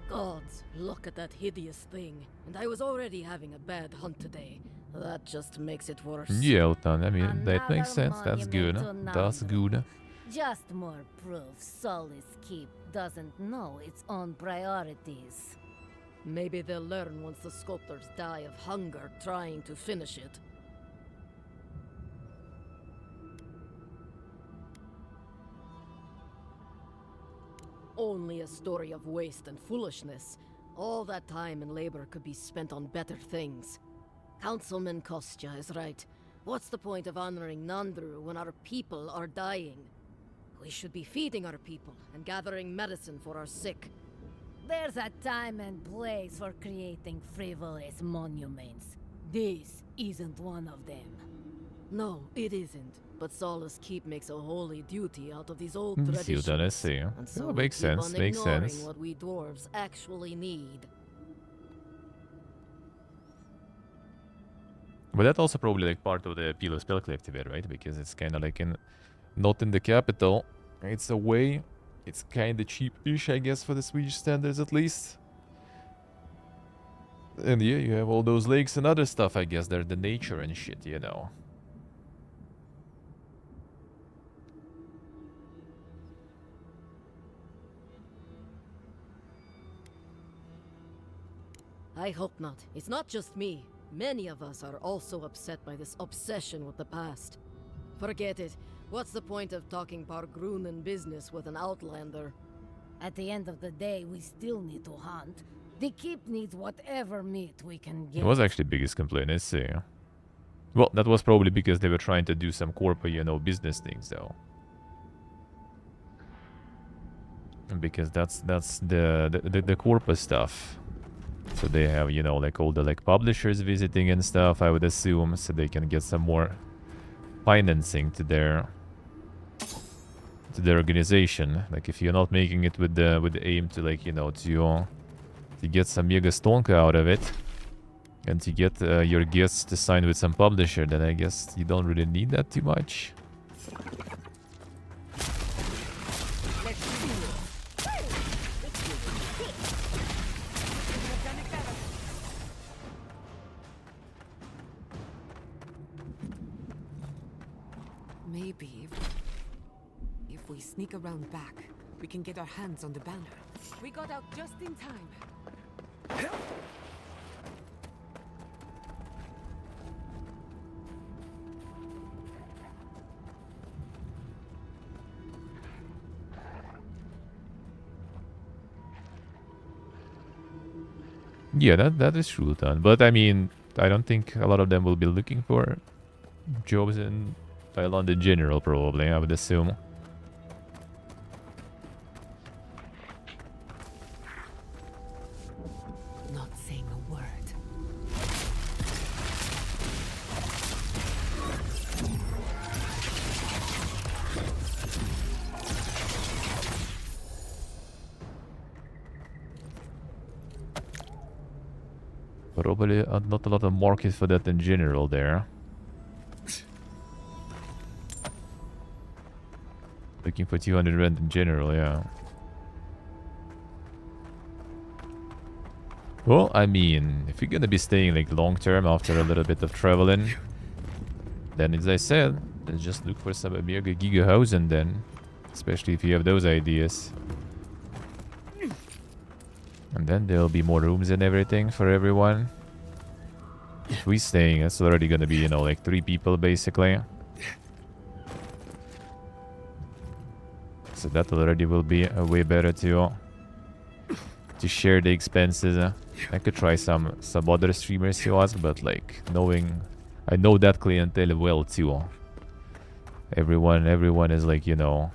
Gods, look at that hideous thing. And I was already having a bad hunt today. That just makes it worse. Yeah, Elton, I mean, that makes sense. That's good. That's good. Just more proof Solace Keep doesn't know its own priorities. Maybe they'll learn once the sculptors die of hunger trying to finish it. Only a story of waste and foolishness. All that time and labor could be spent on better things. Councilman Kostya is right. What's the point of honoring Nandru when our people are dying? We should be feeding our people and gathering medicine for our sick. There's a time and place for creating frivolous monuments. This isn't one of them. No, it isn't. But Solace Keep makes a holy duty out of these old See traditions. what I see. And so Oh, makes sense. Makes sense. what we dwarves actually need. But that's also probably like part of the appeal of spell collective, right? Because it's kind of like not in the capital. It's away. It's kind of cheap-ish, I guess, for the Swedish standards at least. And yeah, you have all those lakes and other stuff, I guess. They're the nature and shit, you know. I hope not. It's not just me. Many of us are also upset by this obsession with the past. Forget it. What's the point of talking Pargrunen business with an outlander? At the end of the day, we still need to hunt. The keep needs whatever meat we can get. It was actually biggest complaint, I see. Well, that was probably because they were trying to do some corporate, you know, business things, though. Because that's the corporate stuff. So they have, you know, like all the like publishers visiting and stuff, I would assume, so they can get some more financing to their organization. Like if you're not making it with the aim to, like, you know, to get some mega stonka out of it and to get your guests to sign with some publisher, then I guess you don't really need that too much. Maybe if we sneak around back, we can get our hands on the banner. We got out just in time. Yeah, that is true, then. But I mean, I don't think a lot of them will be looking for jobs in Thailand in general, probably, I would assume. Not saying a word. Probably not a lot of market for that in general there. Looking for 200 rent in general, yeah. Well, I mean, if you're gonna be staying like long term after a little bit of traveling, then as I said, let's just look for some mega giga housing then. Especially if you have those ideas. And then there'll be more rooms and everything for everyone. If we're staying, it's already gonna be, you know, like 3 people basically. So that already will be way better to share the expenses. I could try some other streamers to ask, but like I know that clientele well too. Everyone is like, you know,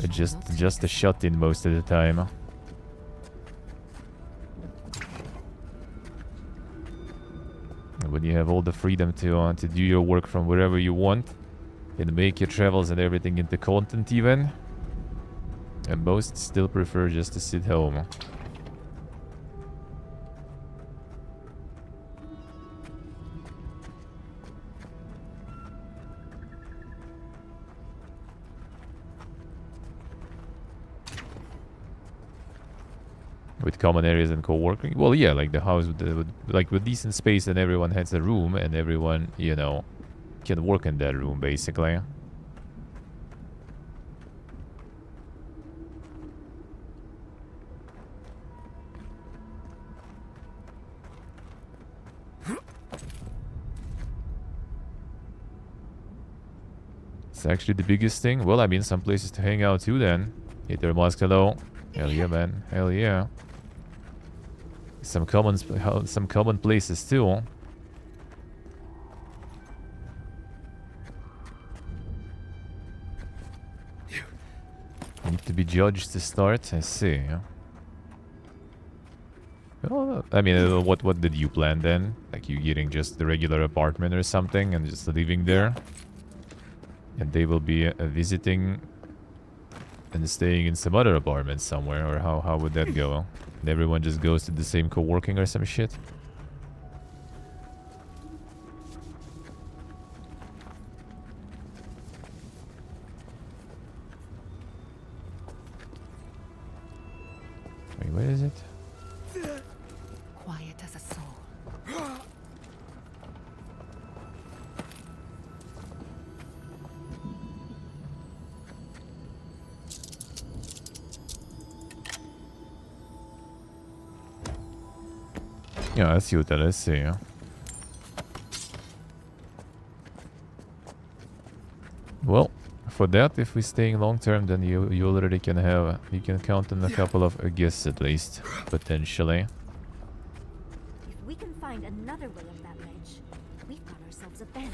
just a shut in most of the time. When you have all the freedom to do your work from wherever you want and make your travels and everything into content even. And most still prefer just to sit home. With common areas and co-working? Well, yeah, like the house with decent space and everyone has a room and everyone, you know, can work in that room basically. It's actually the biggest thing. Well, I mean, some places to hang out too then. Hey there, Musk, hello. Hell yeah, man. Hell yeah. Some common places too. Need to be judged to start. I see. Well, I mean, what did you plan then? Like you getting just the regular apartment or something and just living there? And they will be visiting and staying in some other apartment somewhere, or how would that go? And everyone just goes to the same co-working or some shit? Wait, where is it? Quiet as a soul. Yeah, I see what that is. See. Well, for that, if we're staying long term, then you already can count on a couple of guests at least, potentially. If we can find another way up that ledge, we've got ourselves a banner.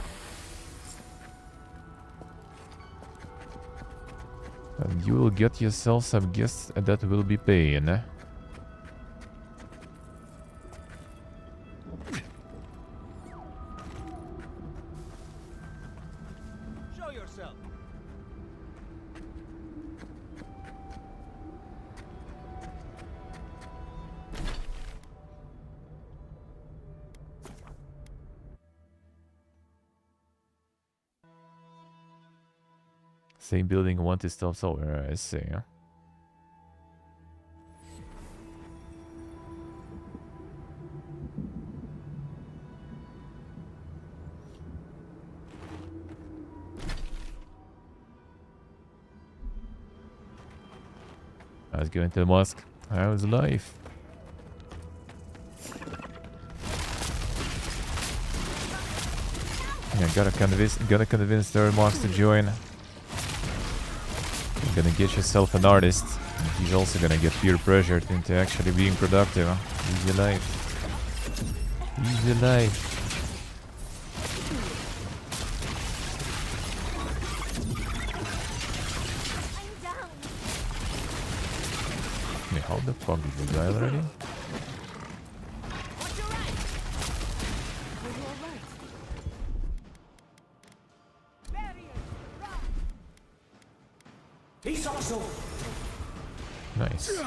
And you will get yourself some guests that will be paying. Show yourself. Same building, want to stop somewhere. I see. How's going to the mosque? How's life? Yeah, gotta convince their mosque to join. You're gonna get yourself an artist. And he's also gonna get peer pressured into actually being productive. Easy life. Easy life. Wait, how the fuck did you die already? He's also Nice.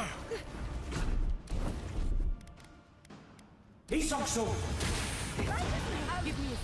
He's also Give me a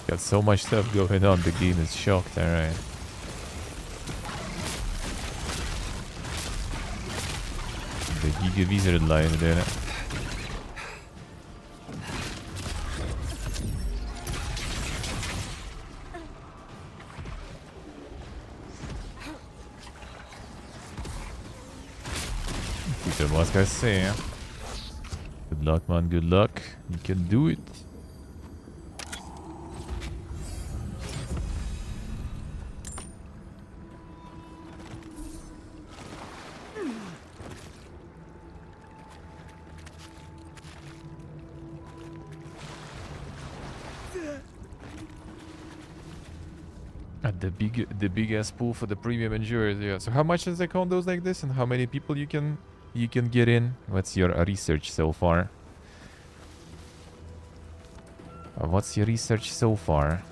Got so much stuff going on, the game is shocked, alright. The Giga Wizard line there. Peter Musk, I say. Good luck, man, good luck. You can do it. The big ass pool for the premium endurers, yeah. So how much does they count those like this, and how many people you can get in? What's your research so far? What's your research so far?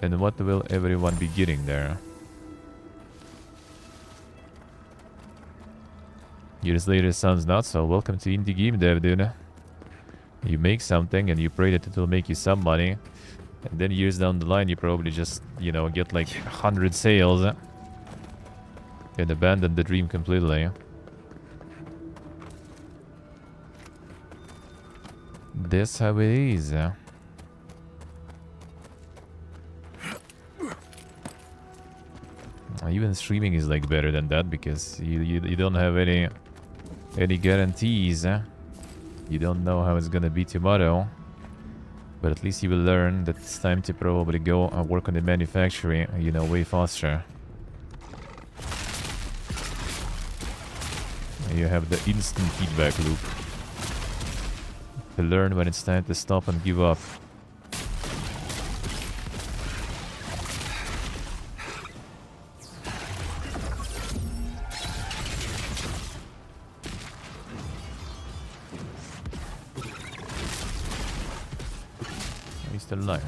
And what will everyone be getting there? Years later sounds not so. Welcome to indie game dev, dude. You make something and you pray that it will make you some money. And then years down the line you probably just, you know, get like 100 sales. And abandon the dream completely. That's how it is. Even streaming is like better than that because you don't have any guarantees. You don't know how it's gonna be tomorrow, but at least you will learn that it's time to probably go and work on the manufacturing, you know, way faster. You have the instant feedback loop to learn when it's time to stop and give up. Still alive.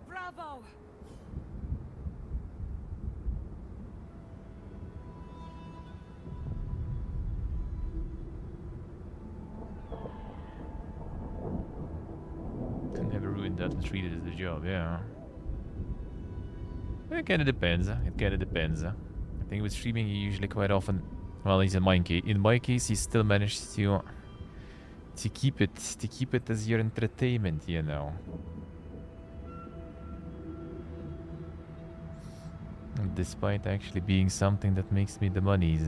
Bravo! Can never ruin that and treat it as a job, yeah. It kind of depends. It kind of depends. I think with streaming, you usually quite often, well, in my case, you still manage to keep it as your entertainment, you know. Despite actually being something that makes me the monies.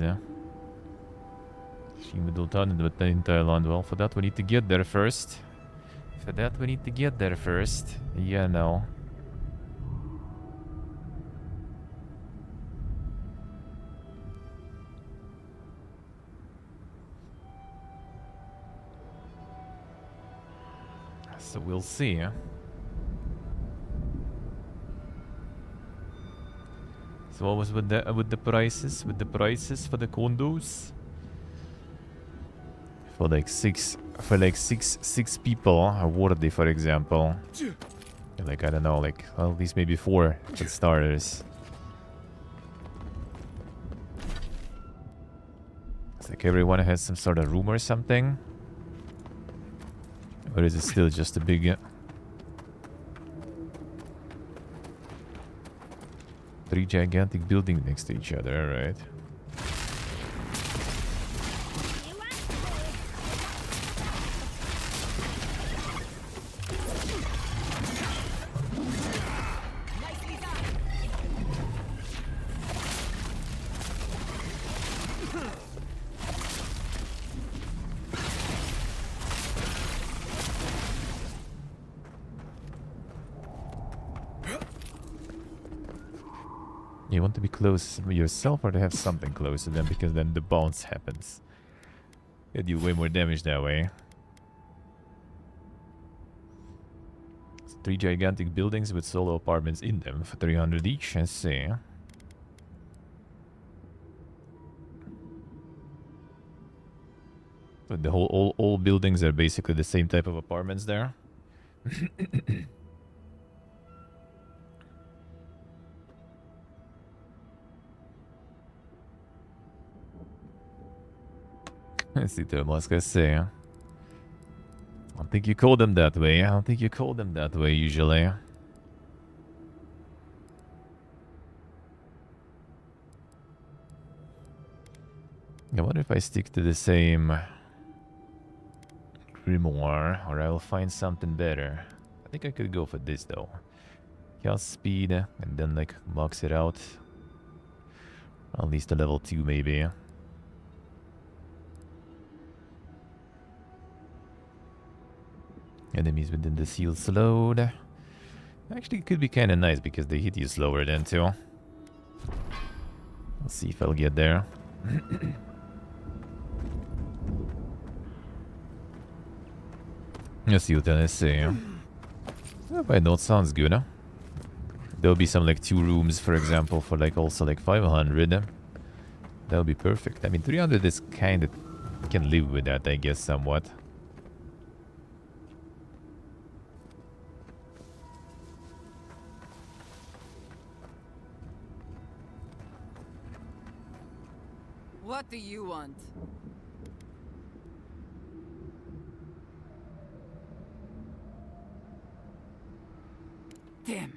Stream with Hobothon in Thailand. Well, for that we need to get there first. Yeah, no. So we'll see. So what was with the prices? With the prices for the condos? For like for like six people, worthy, for example. Like, I don't know, like, well, at least maybe 4 for starters. It's like everyone has some sort of room or something. Or is it still just a big... 3 gigantic buildings next to each other, alright. You want to be close yourself or to have something close to them, because then the bounce happens. You do way more damage that way. It's 3 gigantic buildings with solo apartments in them for 300 each, I see. But the whole all buildings are basically the same type of apartments there. I see, Thomas, I say. I don't think you call them that way. I don't think you call them that way usually. I wonder if I stick to the same grimoire or I'll find something better. I think I could go for this though. Chaos speed and then like box it out. At least a level 2 maybe. Enemies within the seal slowed. Actually, it could be kind of nice because they hit you slower then too. Let's see if I'll get there. Let's see what I say. Yeah, by note sounds good, huh? There'll be some like 2 rooms, for example, for like also like 500. That'll be perfect. I mean, 300 is kind of can live with that, I guess, somewhat. What do you want? Damn.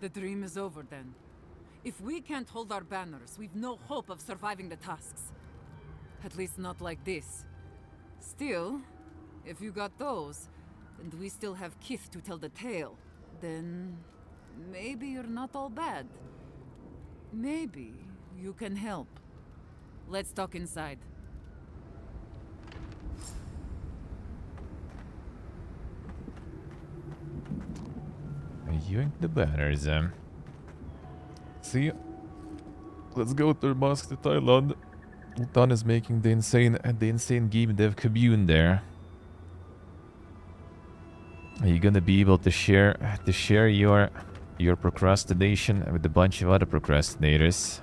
The dream is over then. If we can't hold our banners, we've no hope of surviving the tasks. At least not like this. Still, if you got those, and we still have Kith to tell the tale, then maybe you're not all bad. Maybe you can help. Let's talk inside. Yoink the banners, See, let's go to Mask to Thailand. Hobothon is making the insane game dev commune there. Are you gonna be able to share your procrastination with a bunch of other procrastinators?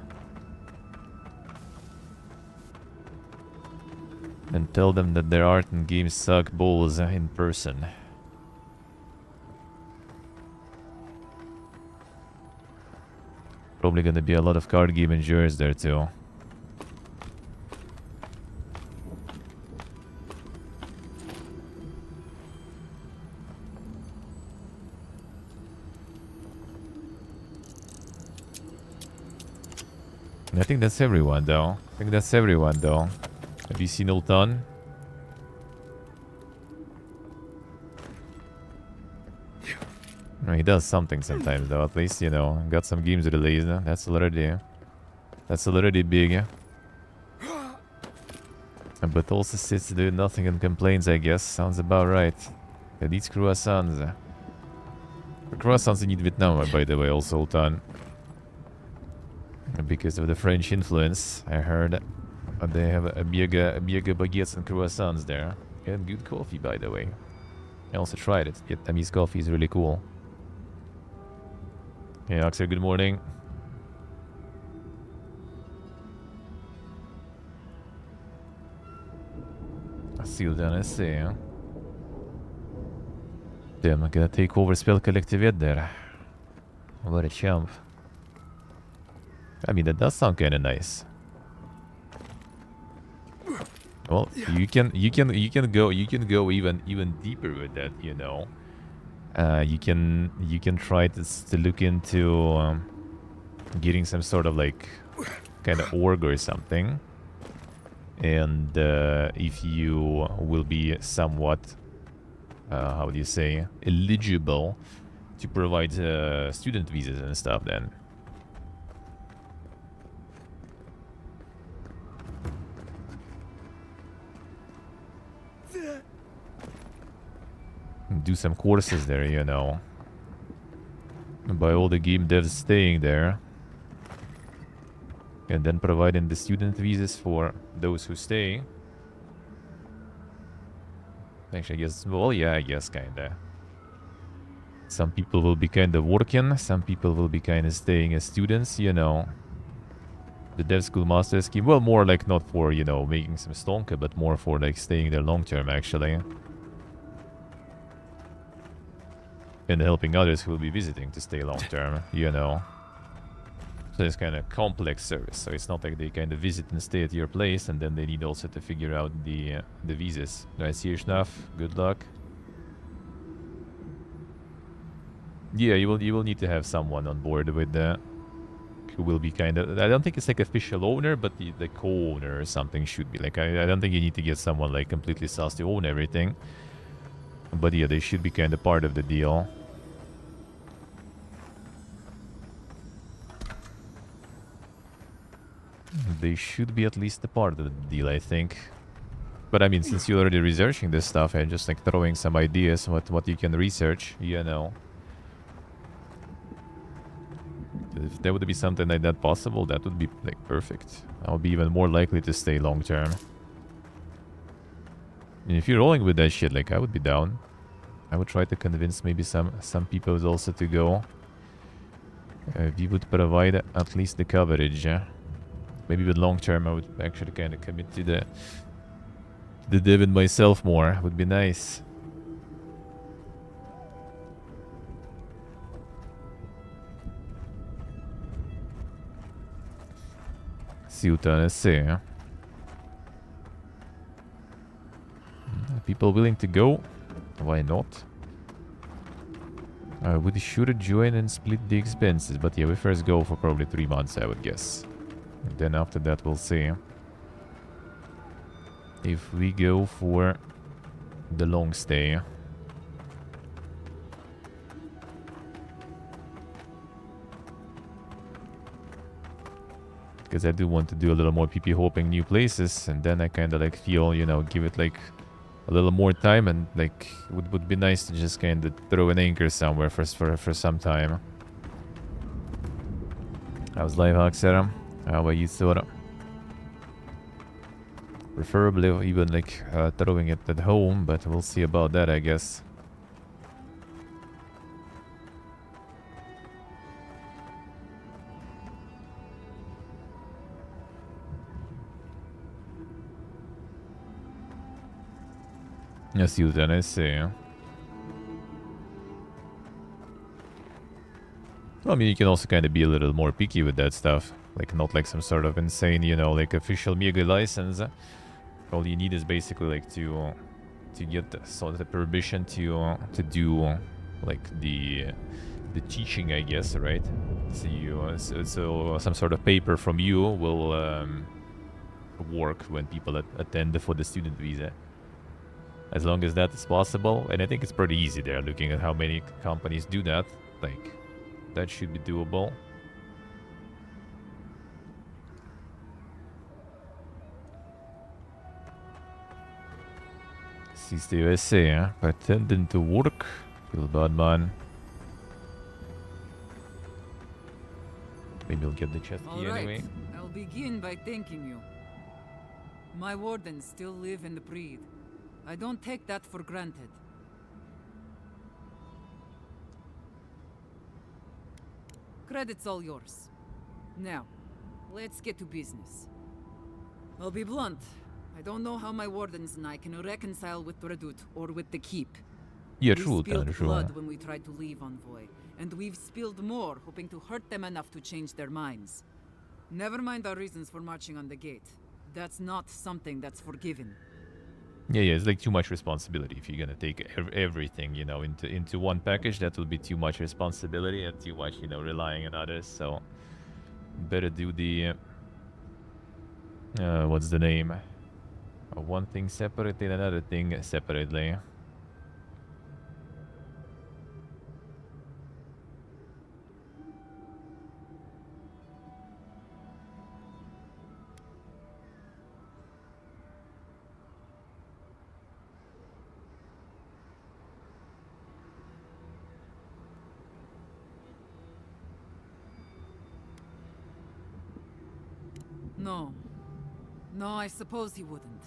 And tell them that their art and games suck balls in person. Probably gonna be a lot of card game enjoyers there too. I think that's everyone though. Have you seen Hobothon? He does something sometimes though, at least, you know, got some games released. That's already big. But also sits doing nothing and complains, I guess. Sounds about right. It eats croissants. The croissants in Vietnam, by the way, also Hobothon. Because of the French influence, I heard they have a bigger baguettes and croissants there. And good coffee, by the way. I also tried it. Vietnamese coffee is really cool. Hey, Oxer, good morning. See you then, I see. Damn, I'm gonna take over spell collective yet there. What a chump. I mean, that does sound kind of nice. Well, you can go even deeper with that, you know. You can try to look into getting some sort of like kind of org or something, and if you will be somewhat how do you say, eligible to provide student visas and stuff, then do some courses there, you know, by all the game devs staying there, and then providing the student visas for those who stay. Actually, I guess, well, yeah, I guess kinda. Some people will be kinda working, some people will be kinda staying as students, you know. The dev school master scheme, well, more like not for, you know, making some stonka, but more for like staying there long term, actually. And helping others who will be visiting to stay long term, you know. So it's kind of complex service, so it's not like they kind of visit and stay at your place, and then they need also to figure out the visas. Do I see your stuff? Good luck. Yeah, you will need to have someone on board with that, who will be kind of, I don't think it's like official owner, but the co-owner or something should be. Like, I don't think you need to get someone like completely sus to own everything. But yeah, they should be kind of part of the deal. They should be at least a part of the deal, I think. But I mean, since you're already researching this stuff, I'm just like throwing some ideas what you can research, you know. If there would be something like that possible, that would be like perfect. I'll be even more likely to stay long term. And if you're rolling with that shit, like, I would be down. I would try to convince maybe some people also to go. We would provide at least the coverage. Maybe with long term, I would actually kind of commit to the dev and myself more. Would be nice. See what I say. People willing to go? Why not? Would sure join and split the expenses, but yeah, we first go for probably 3 months, I would guess. And then after that, we'll see. If we go for the long stay. Because I do want to do a little more PP hopping new places, and then I kind of like feel, you know, give it like a little more time, and like would be nice to just kind of throw an anchor somewhere for some time. How's life, Axera? How about you, Sora? Preferably even like throwing it at home, but we'll see about that, I guess. I see what I see. Well, I mean, you can also kind of be a little more picky with that stuff. Like, not like some sort of insane, you know, like official mega license. All you need is basically like to get the permission to do like the teaching, I guess, right? So you so some sort of paper from you will work when people attend for the student visa. As long as that is possible, and I think it's pretty easy there, looking at how many companies do that. Like, that should be doable. Sees the USA, huh? Pretending to work. Feel bad, man. Maybe we'll get the chest key anyway. I'll begin by thanking you. My wardens still live and breathe. I don't take that for granted. Credit's all yours. Now, let's get to business. I'll be blunt. I don't know how my wardens and I can reconcile with Redoute or with the Keep. Yeah, We true, spilled true. blood when we tried to leave Envoy, and we've spilled more, hoping to hurt them enough to change their minds. Never mind our reasons for marching on the gate. That's not something that's forgiven. Yeah, it's like too much responsibility if you're gonna take everything, you know, into one package. That would be too much responsibility and too much, you know, relying on others. So better do the what's the name? One thing separately, and another thing separately. No. No, I suppose he wouldn't.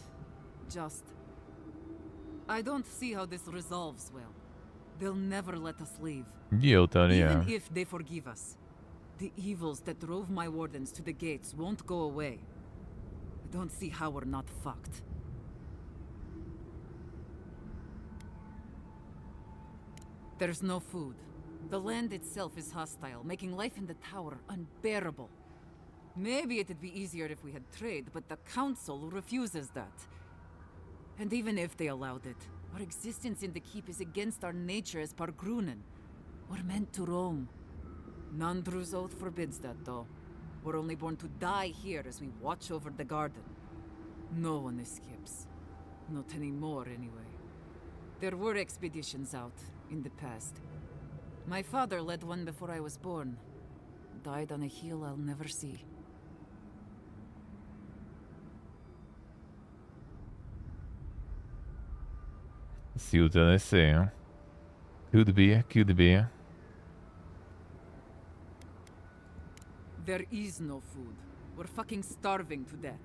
Just... I don't see how this resolves well. They'll never let us leave. Yeah, yeah. Even if they forgive us, the evils that drove my wardens to the gates won't go away. I don't see how we're not fucked. There's no food. The land itself is hostile, making life in the tower unbearable. Maybe it'd be easier if we had trade, but the council refuses that. And even if they allowed it, our existence in the keep is against our nature as Pargrunen. We're meant to roam. Nandru's oath forbids that, though. We're only born to die here as we watch over the garden. No one escapes. Not anymore, anyway. There were expeditions out, in the past. My father led one before I was born. Died on a hill I'll never see. See what I say, huh? Could be, could be. There is no food. We're fucking starving to death.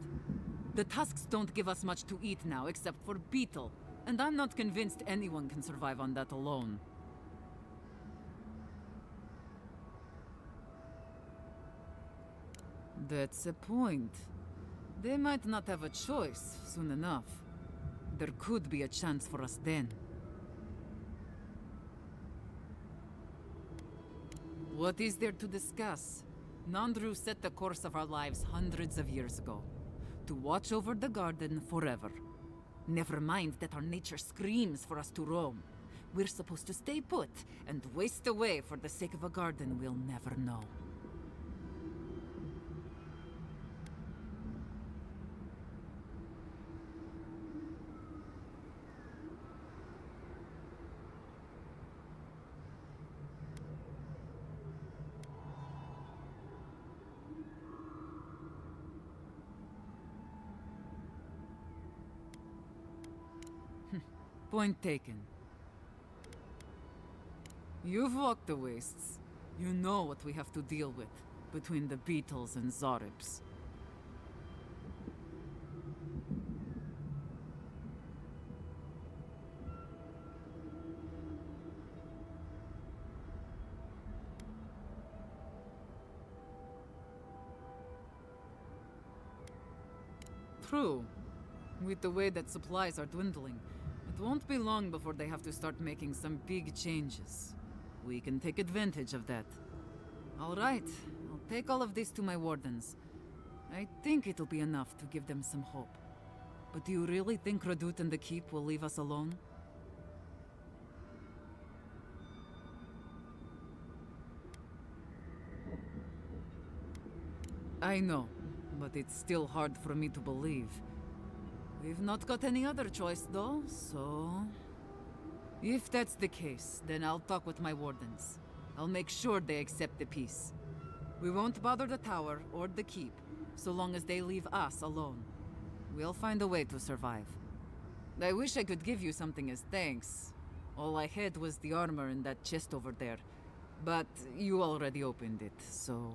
The tusks don't give us much to eat now, except for beetle. And I'm not convinced anyone can survive on that alone. That's a point. They might not have a choice soon enough. There could be a chance for us then. What is there to discuss? Nandru set the course of our lives hundreds of years ago. To watch over the garden forever. Never mind that our nature screams for us to roam. We're supposed to stay put and waste away for the sake of a garden we'll never know. Point taken. You've walked the wastes. You know what we have to deal with between the beetles and Zaribs. True. With the way that supplies are dwindling, it won't be long before they have to start making some big changes. We can take advantage of that. All right, I'll take all of this to my wardens. I think it'll be enough to give them some hope. But do you really think Redoute and the Keep will leave us alone? I know, but it's still hard for me to believe. We've not got any other choice, though, so... If that's the case, then I'll talk with my wardens. I'll make sure they accept the peace. We won't bother the tower or the keep, so long as they leave us alone. We'll find a way to survive. I wish I could give you something as thanks. All I had was the armor in that chest over there. But you already opened it, so...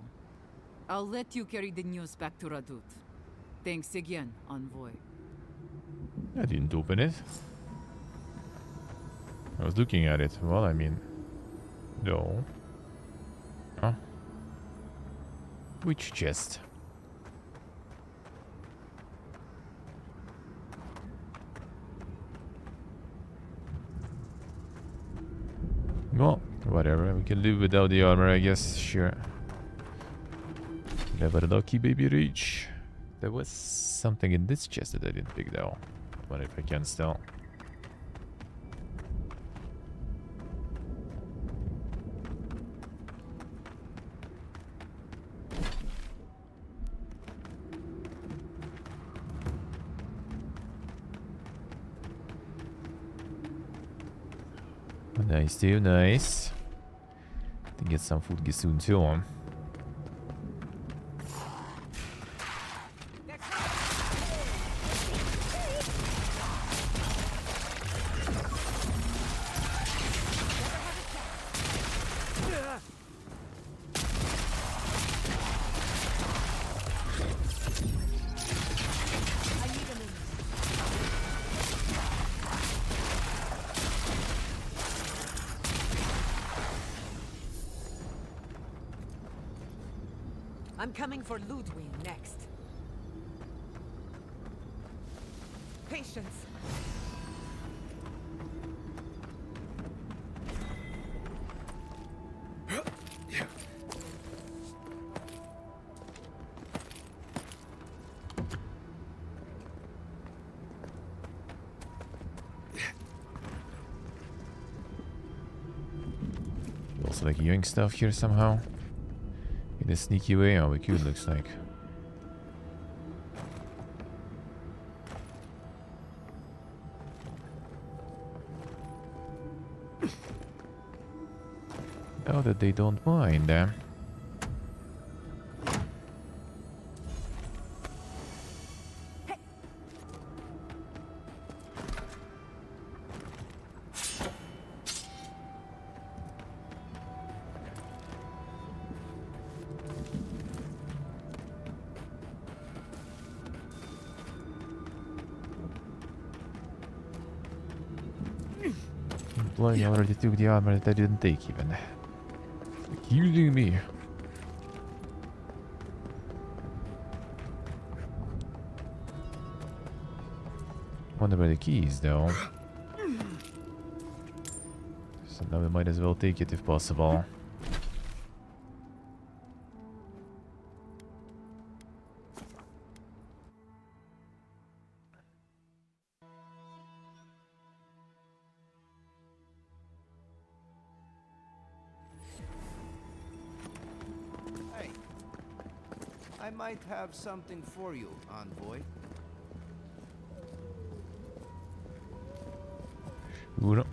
I'll let you carry the news back to Redoute. Thanks again, Envoy. I didn't open it. I was looking at it. Well, I mean... No. Huh? Which chest? Whatever, we can live without the armor, I guess. Sure. Never lucky, baby reach. There was something in this chest that I didn't pick though. But if I can still. Nice too, nice. To get some food soon too. I'm coming for Ludwig next. Patience. Also like yoink stuff here somehow. In a sneaky way, oh, we could, looks like. Oh, that they don't mind, Bloody already took the armor that I didn't take even. Accusing me. Wonder where the key is though. So now we might as well take it if possible. I might have something for you, envoy. Sure.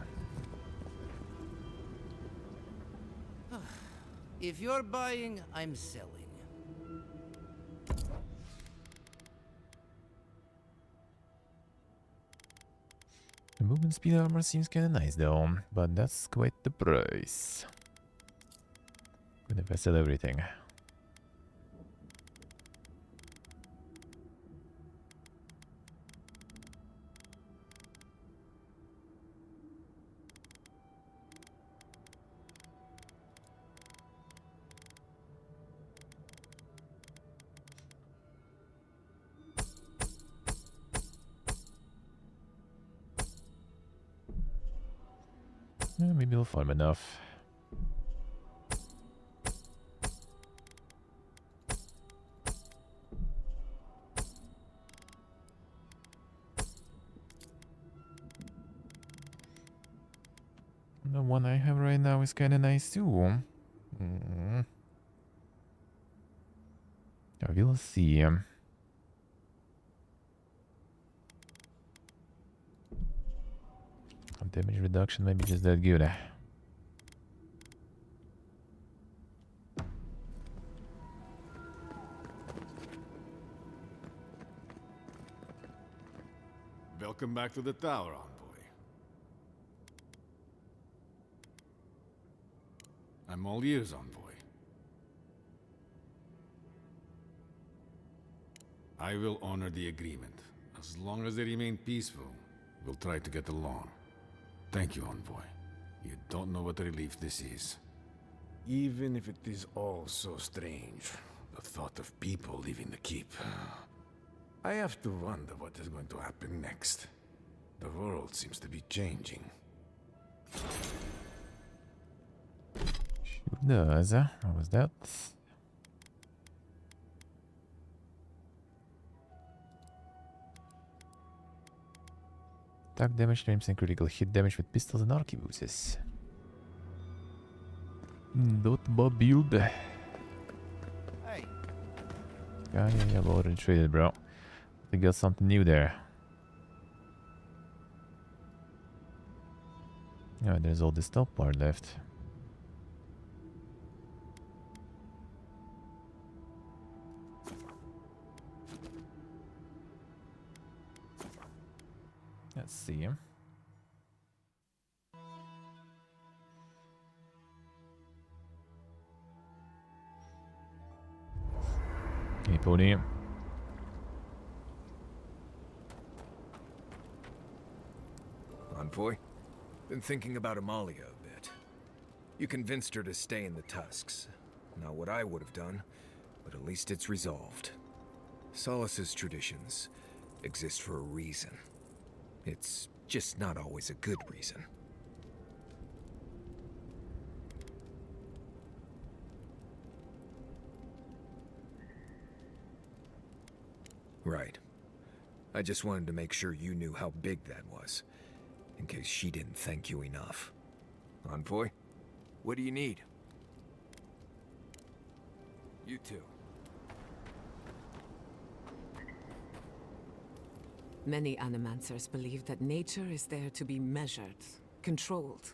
If you're buying, I'm selling. The movement speed armor seems kinda nice though, but that's quite the price. Gonna if I sell everything. Maybe we'll farm enough. The one I have right now is kinda nice too. We'll see. Damage reduction maybe just that good. Welcome back to the tower, envoy. I'm all ears, envoy. I will honor the agreement. As long as they remain peaceful, we'll try to get along. Thank you, envoy. You don't know what a relief this is. Even if it is all so strange, the thought of people leaving the keep. I have to wonder what is going to happen next. The world seems to be changing. Sure does. What was that? Attack damage, frames, and critical hit damage with pistols and arquebuses. Not my build. Hey. Yeah, I've already traded, bro. We got something new there. Oh, there's all this top part left. Let's see him. Hey, pony. Envoy? Been thinking about Amalia a bit. You convinced her to stay in the Tusks. Not what I would have done, but at least it's resolved. Solace's traditions exist for a reason. It's just not always a good reason. Right. I just wanted to make sure you knew how big that was, in case she didn't thank you enough. Envoy, what do you need? You too. Many animancers believe that nature is there to be measured, controlled,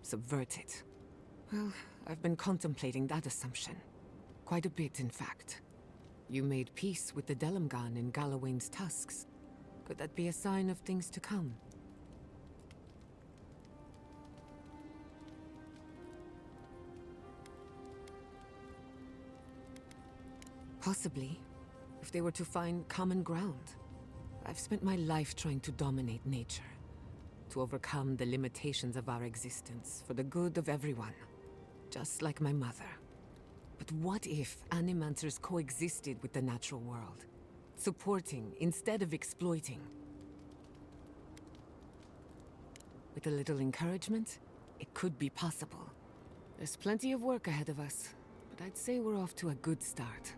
subverted. Well, I've been contemplating that assumption. Quite a bit, in fact. You made peace with the Delimgan in Galawain's tusks. Could that be a sign of things to come? Possibly, if they were to find common ground. I've spent my life trying to dominate nature, to overcome the limitations of our existence for the good of everyone, just like my mother. But what if animancers coexisted with the natural world, supporting instead of exploiting? With a little encouragement, it could be possible. There's plenty of work ahead of us, but I'd say we're off to a good start.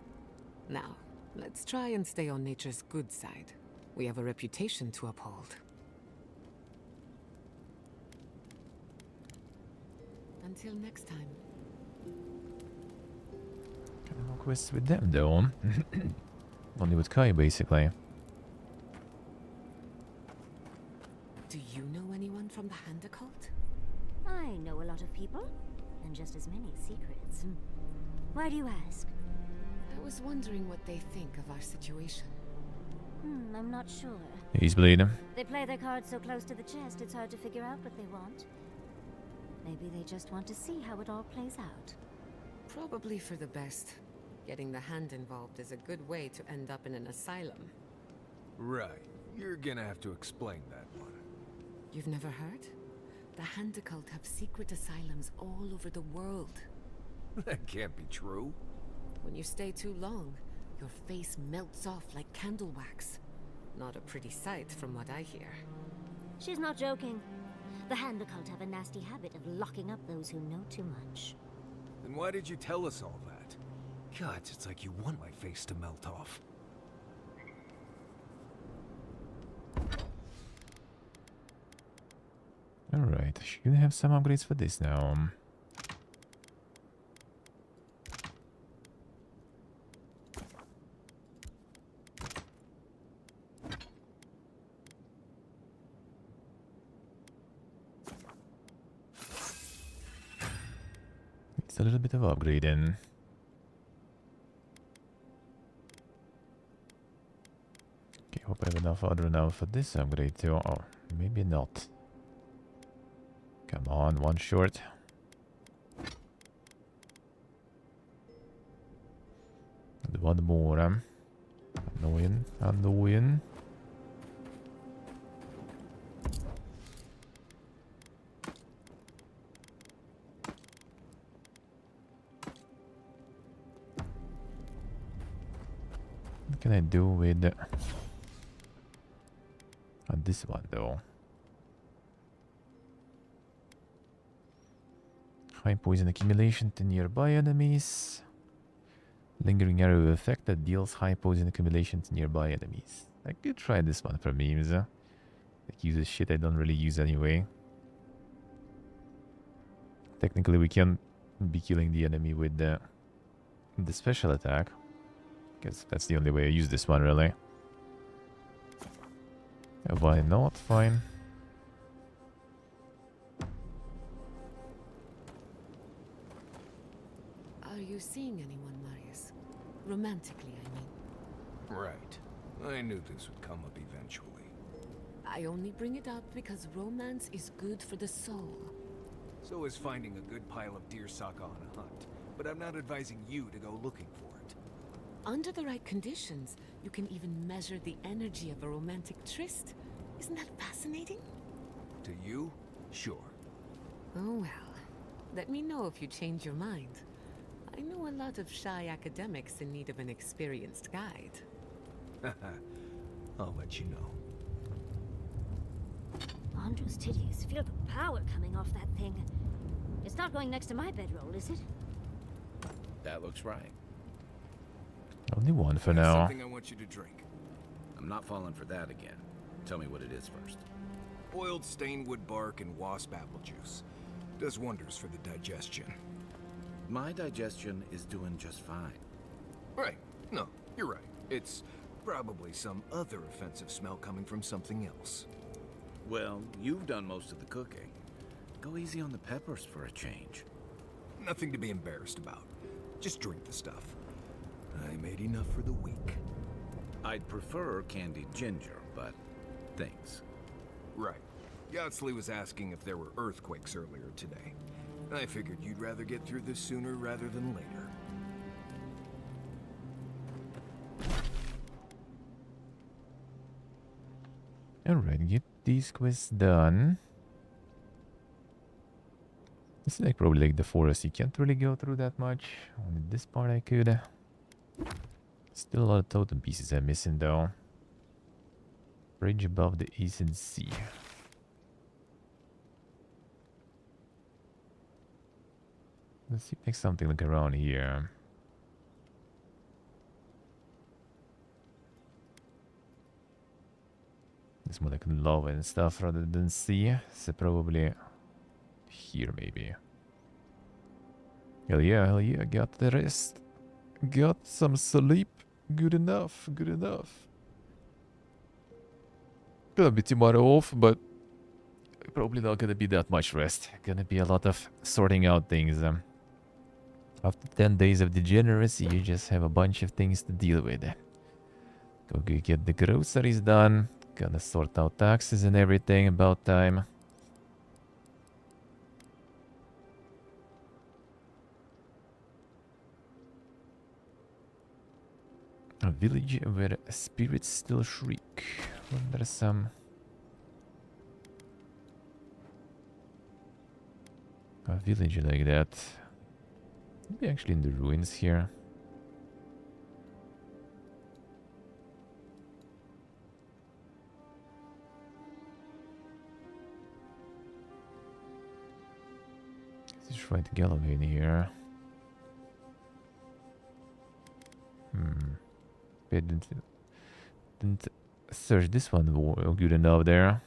Now, let's try and stay on nature's good side. We have a reputation to uphold. Until next time. No quests with them though. Only with Kai, basically. Do you know anyone from the Hand Occult? I know a lot of people, and just as many secrets. Why do you ask? I was wondering what they think of our situation. I'm not sure. He's bleeding. They play their cards so close to the chest, it's hard to figure out what they want. Maybe they just want to see how it all plays out. Probably for the best. Getting the Hand involved is a good way to end up in an asylum. Right. You're gonna have to explain that one. You've never heard? The Hand Occult have secret asylums all over the world. That can't be true. When you stay too long, your face melts off like candle wax. Not a pretty sight from what I hear. She's not joking. The Hand Occult have a nasty habit of locking up those who know too much. Then why did you tell us all that? God, it's like you want my face to melt off. Alright, should have some upgrades for this now. It's a little bit of upgrading. Okay, hope I have enough order now for this upgrade too. Oh, maybe not. Come on, one short. And one more. Annoying, annoying. What can I do with this one though? High poison accumulation to nearby enemies. Lingering arrow effect that deals high poison accumulation to nearby enemies. I could try this one for memes. It uses shit I don't really use anyway. Technically, we can be killing the enemy with the special attack. Guess that's the only way I use this one, really. Why not? Fine. Are you seeing anyone, Marius? Romantically, I mean. Right. I knew this would come up eventually. I only bring it up because romance is good for the soul. So is finding a good pile of deer saka on a hunt. But I'm not advising you to go looking for it. Under the right conditions, you can even measure the energy of a romantic tryst. Isn't that fascinating? To you? Sure. Oh well. Let me know if you change your mind. I know a lot of shy academics in need of an experienced guide. I'll let you know. Andrew's titties. Feel the power coming off that thing. It's not going next to my bedroll, is it? That looks right. Only one for There's now. something I want you to drink. I'm not falling for that again. Tell me what it is first. Boiled stainwood bark and wasp apple juice. Does wonders for the digestion. My digestion is doing just fine. Right. No, you're right. It's probably some other offensive smell coming from something else. Well, you've done most of the cooking. Go easy on the peppers for a change. Nothing to be embarrassed about. Just drink the stuff. I made enough for the week. I'd prefer candied ginger, but thanks. Right. Yatsley was asking if there were earthquakes earlier today. I figured you'd rather get through this sooner rather than later. Alright, get these quests done. It's like probably like the forest. You can't really go through that much. Only this part I could. Still a lot of totem pieces I'm missing though. Bridge above the Eastern Sea. Let's see if there's something like around here. It's more like lava and stuff rather than sea. So probably here maybe. Hell yeah, got the rest. Got some sleep. Good enough, good enough. Gonna be tomorrow off, but probably not gonna be that much rest. Gonna be a lot of sorting out things. After 10 days of degeneracy, you just have a bunch of things to deal with. Go get the groceries done. Gonna sort out taxes and everything, about time. A village where spirits still shriek. Wonder some... A village like that. Maybe actually in the ruins here. Let's try to Galloway in here. I didn't search this one good enough there.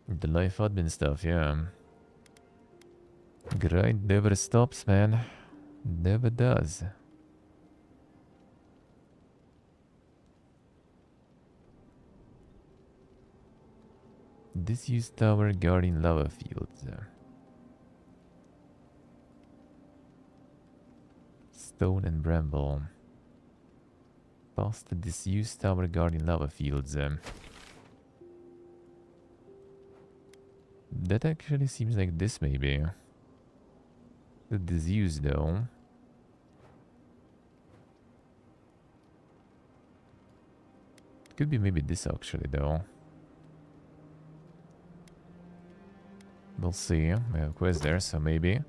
The life admin stuff, yeah. Grind never stops, man. Never does. Disused tower guarding lava fields. Stone and bramble. Past the disused tower guarding lava fields. That actually seems like this maybe. The disused though. Could be maybe this actually though. We'll see. We have a quest there, so maybe.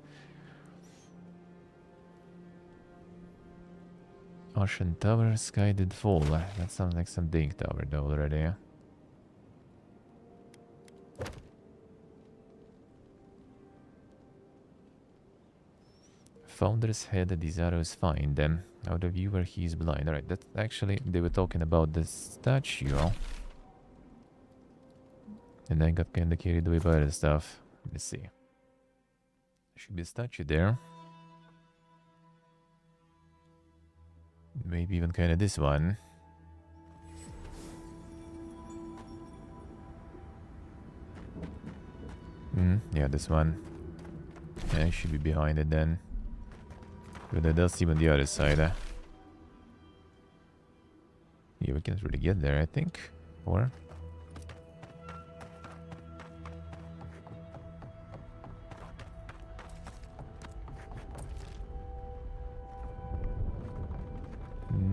Ocean Tower, Sky did fall. That sounds like some Dink Tower though already. Founder's head, these arrows find them. Out of view where he is blind. Alright, that's actually, they were talking about the statue. And I got kinda carried away by other stuff. Let's see. There should be a statue there. Maybe even kinda this one. Yeah, this one. Yeah, I should be behind it then. But that does seem on the other side. Yeah, we can't really get there, I think. Or...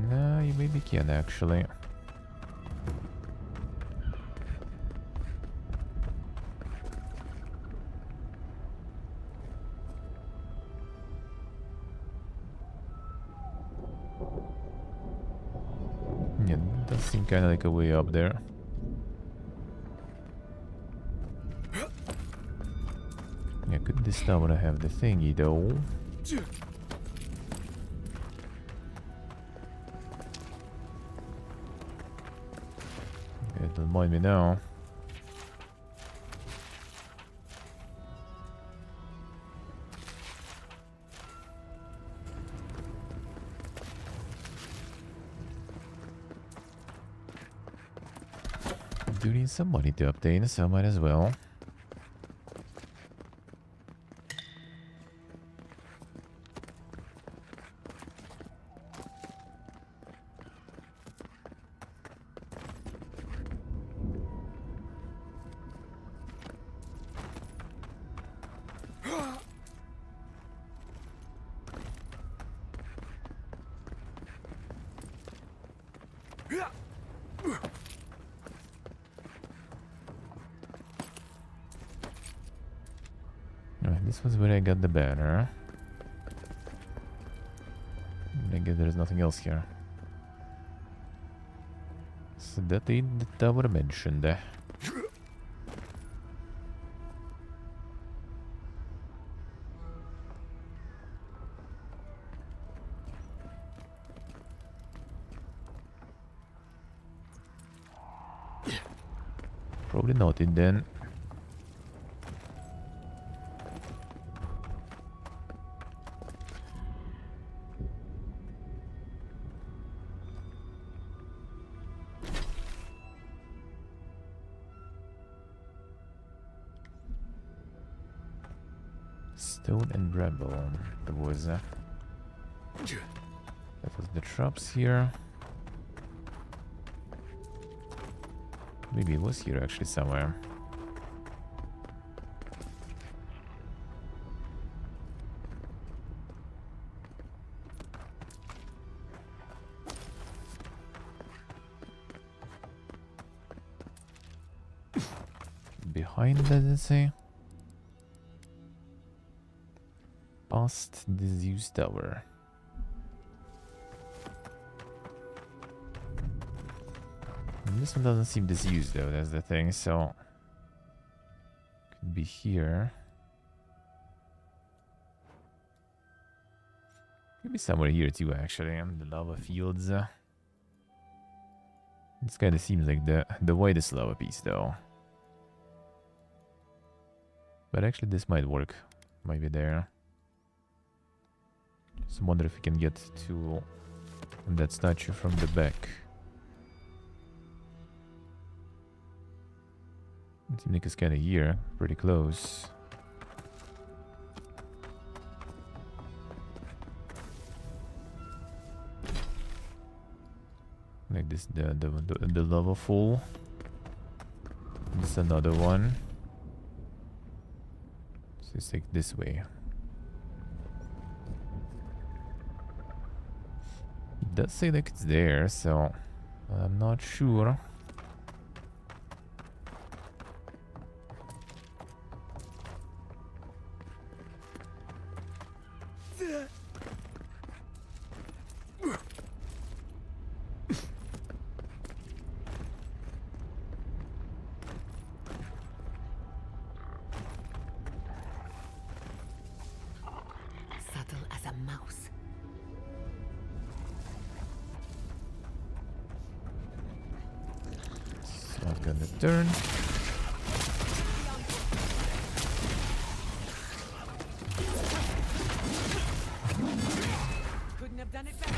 no, you maybe can actually. Yeah, does seem kind of like a way up there. Yeah, could this tower have the thingy though? Yeah, don't mind me now. Do need some money to obtain, so might as well. This was where I got the banner. I guess there's nothing else here. So that ain't the tower mentioned. Probably not it then. Stone and bramble. That was the traps here. Maybe it was here actually somewhere. Behind, does it say? Past the Zeus Tower. And this one doesn't seem disused though, that's the thing, so... could be here. Could be somewhere here too, actually, the lava fields. This kinda seems like the widest lava piece though. But actually this might work. Might be there. Just wonder if we can get to that statue from the back. It seems like it's kinda here, pretty close. Like this, the lava fall. This another one. So it's like this way. It does say like it's there, so I'm not sure. gonna turn. Couldn't have done it better.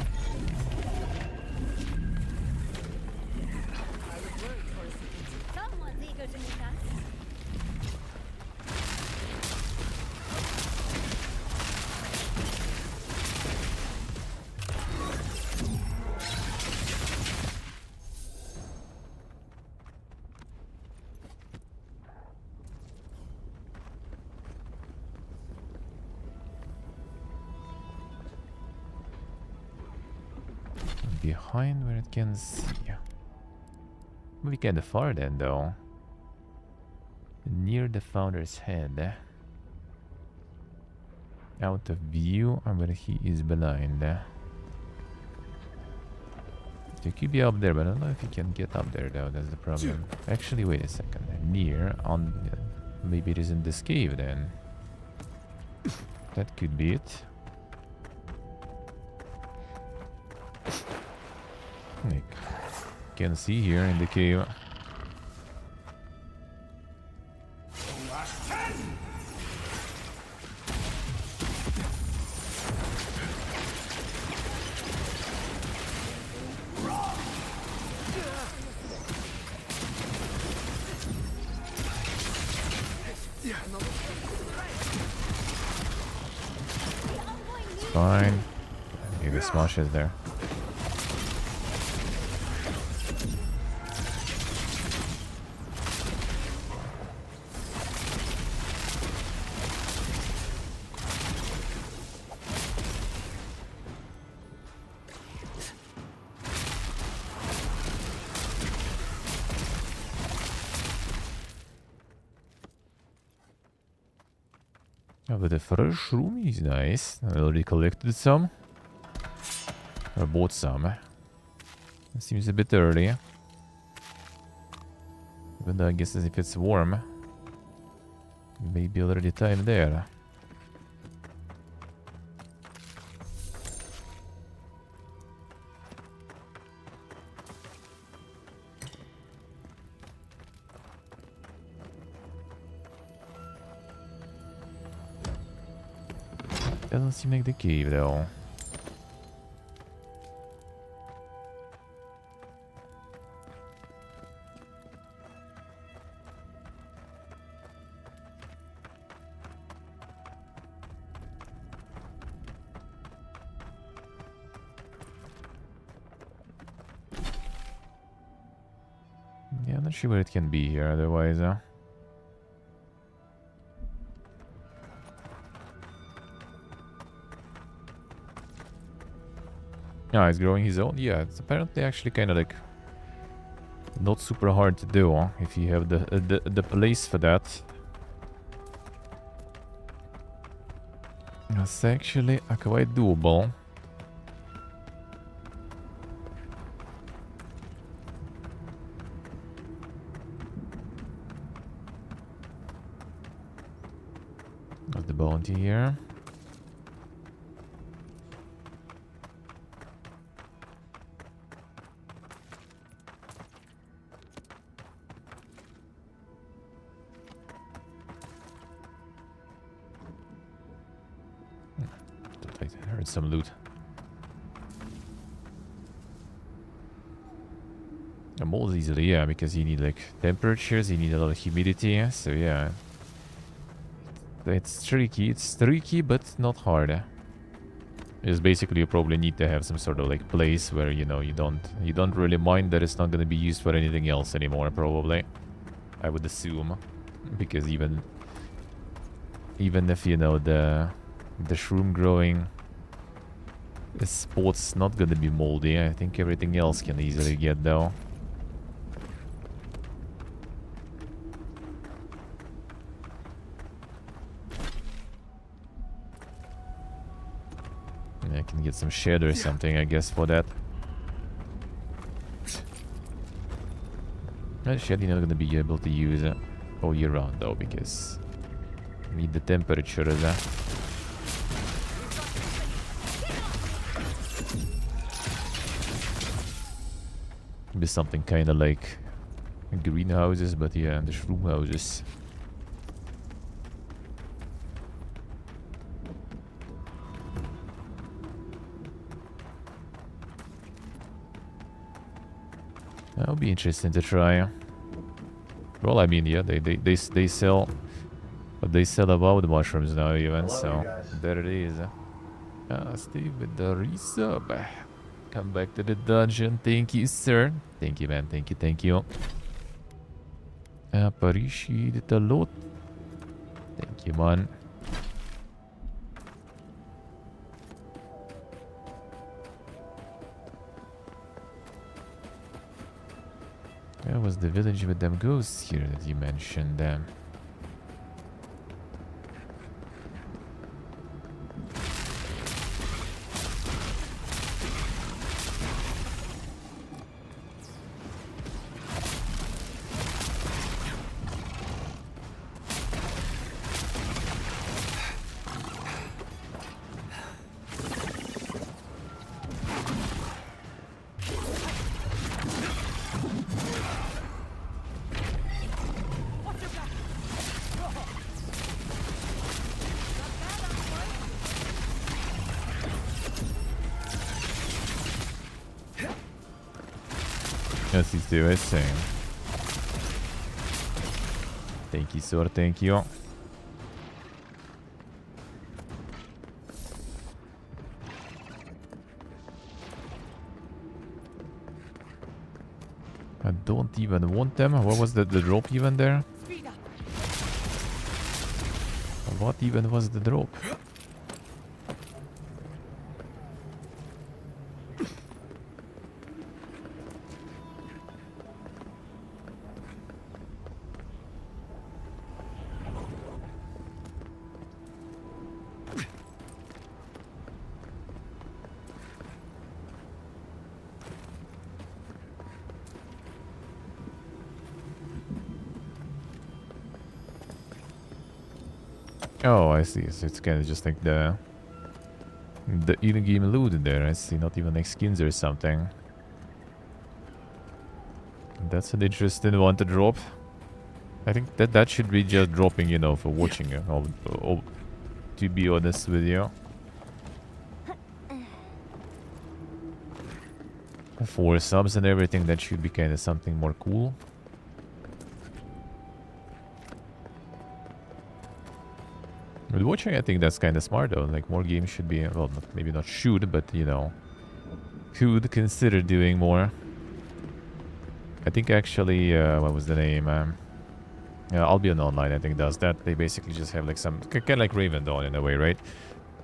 I was worried for a second. Someone's eager to meet us. Behind where it can see. We kinda far then though. Near the founder's head. Out of view where he is blind. He could be up there, but I don't know if he can get up there though, that's the problem. Actually, wait a second. Near on maybe it is in this cave then. That could be it. Like, can see here in the cave. Fine. Maybe Smosh is there. Oh, but the fresh room is nice. I already collected some. Or bought some. It seems a bit early. Even though I guess if it's warm. Maybe already time there. Doesn't seem like the cave though. Yeah, I'm not sure where it can be here otherwise, huh? Yeah, he's growing his own. Yeah, it's apparently actually kind of like not super hard to do, huh? If you have the place for that. It's actually quite doable. There's the bounty here. I heard some loot. Mold easily, yeah, because you need like temperatures, you need a lot of humidity, so yeah. It's tricky, but not hard. It's basically you probably need to have some sort of like place where you know you don't really mind that it's not gonna be used for anything else anymore, probably. I would assume. Because even if you know the shroom growing spot's not gonna be moldy, I think everything else can easily get though. I can get some shed or something, I guess, for that. That shed you're not gonna be able to use all year round though, because you need the temperature there. Be something kind of like greenhouses, but yeah, the shroom houses. That'll be interesting to try. Well, I mean, yeah, they sell, but they sell Avowed mushrooms now even, so there it is. Steve with the resub. Come back to the dungeon. Thank you, sir. Thank you, man. Thank you, thank you. Appreciate it a lot. Thank you, man. Where was the village with them ghosts here that you mentioned? Yes, he's doing same. Thank you, sir. Thank you. I don't even want them. What was the drop even there? What even was the drop? Oh, I see. So it's kind of just like the in-game loot in there. I see. Not even like skins or something. That's an interesting one to drop. I think that should be just dropping, you know, for watching it. To be honest with you. For subs and everything, that should be kind of something more cool. With watching, I think that's kind of smart though. Like, more games should be, well, maybe not should, but, you know, could consider doing more. I think actually, what was the name? Albion Online, I think, does that. They basically just have like some, kind of like Raven Dawn in a way, right?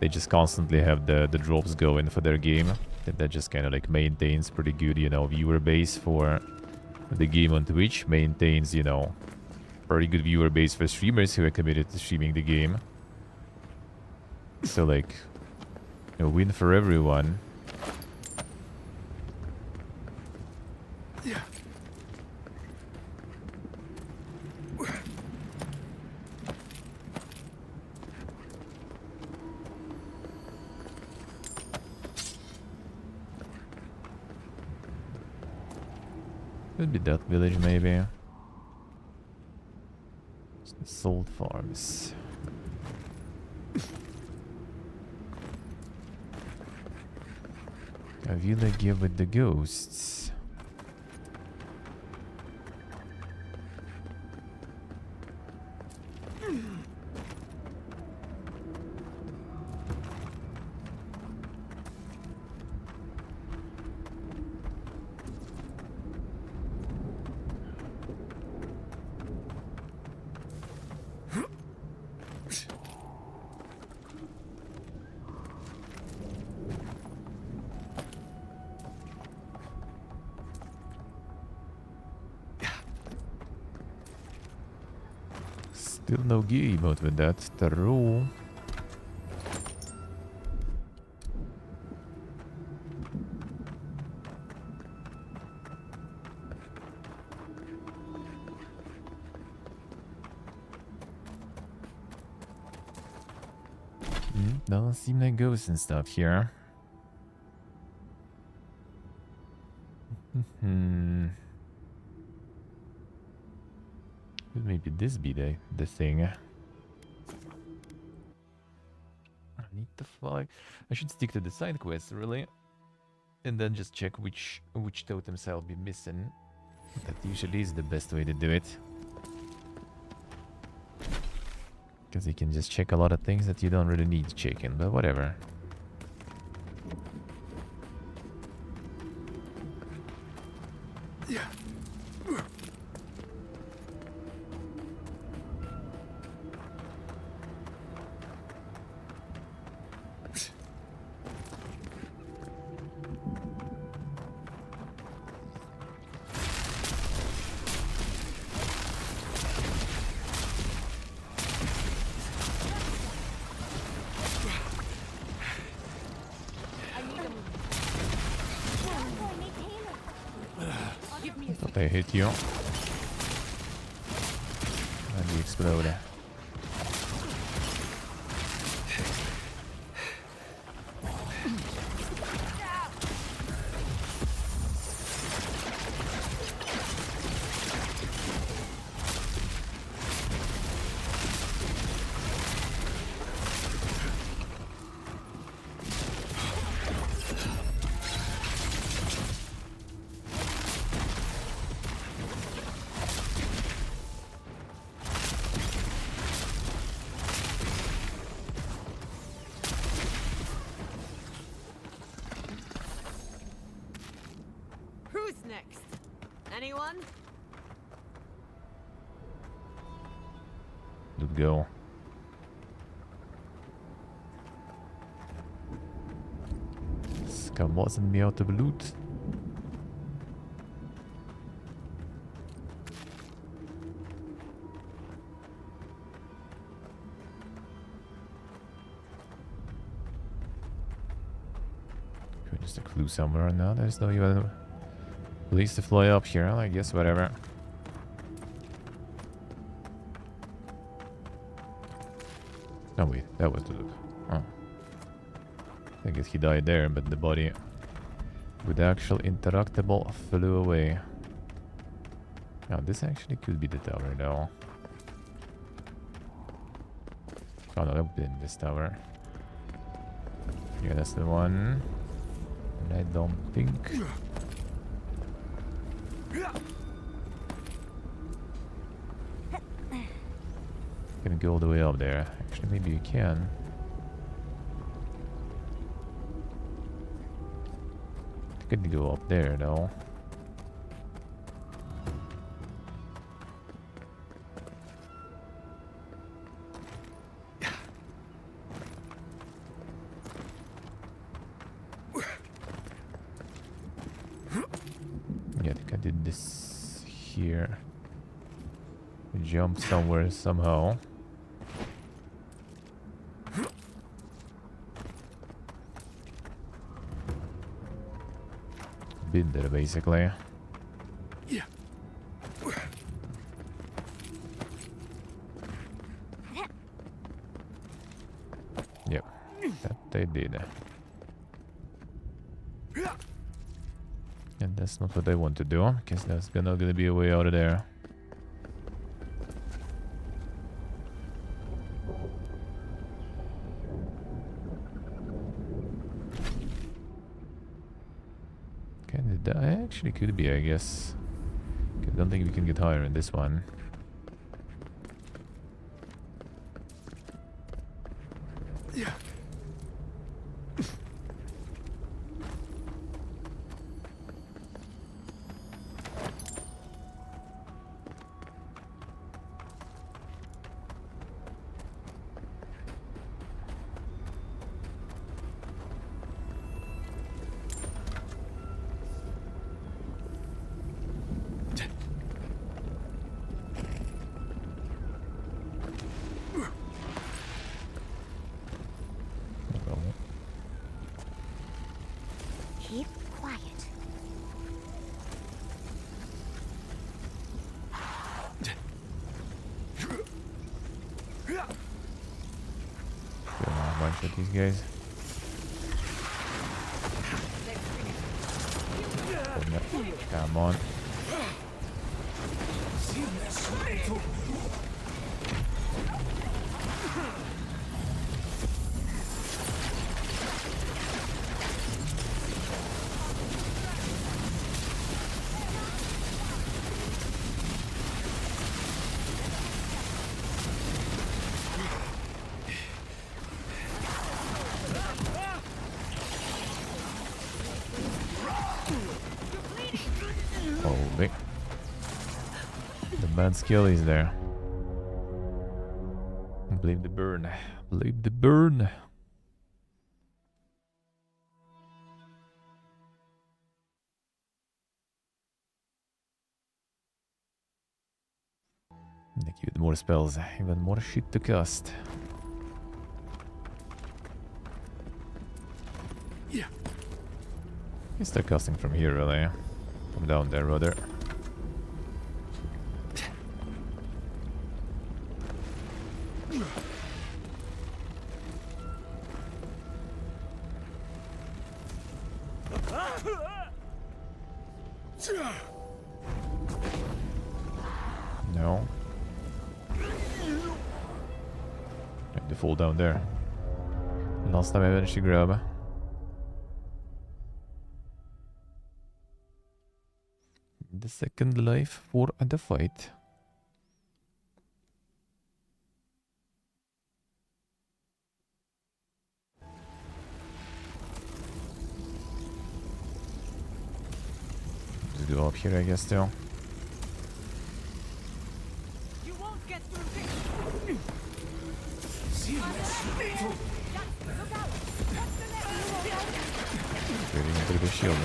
They just constantly have the drops going for their game. That just kind of like maintains pretty good, you know, viewer base for the game on Twitch. Maintains, you know, pretty good viewer base for streamers who are committed to streaming the game. So, like, a win for everyone. Yeah. Could be that village, maybe. It's the Salt Farms. A village with the ghosts. Still no gear emote with that. True. Doesn't seem like ghosts and stuff here. Could maybe this be the thing? I need to fly. I should stick to the side quests really, and then just check which totems I'll be missing. That usually is the best way to do it. Because you can just check a lot of things that you don't really need checking, but whatever. Yeah. Thought I hit you. And you explode. Who's next? Anyone? Let's go. Ska wasn't me out of loot. Just a clue somewhere now. There's no even place to fly up here. I guess whatever. Oh wait, that was the loop. Oh. I guess he died there, but the body with the actual interactable flew away. Now this actually could be the tower though. Oh no, that would be in this tower. Yeah, that's the one. And I don't think... Can go all the way up there. Actually, maybe you can. Could go up there though. Yeah, I think I did this here. Jump somewhere somehow. Been there basically. Yeah. Yep, that they did. And that's not what I want to do, because that's gonna be a way out of there. That actually could be, I guess. I don't think we can get higher in this one. Yeah. Keep quiet. Kill a bunch of these guys. Come on. Holy. The bad skill is there. Believe the burn. Believe the burn. They give it more spells, even more shit to cast. Yeah. You start casting from here, really. From down there, rather. No. Have to fall down there. Last time I managed to grab. The second life for the fight. Just go up here, I guess, still. You won't get through this. Getting into the shield.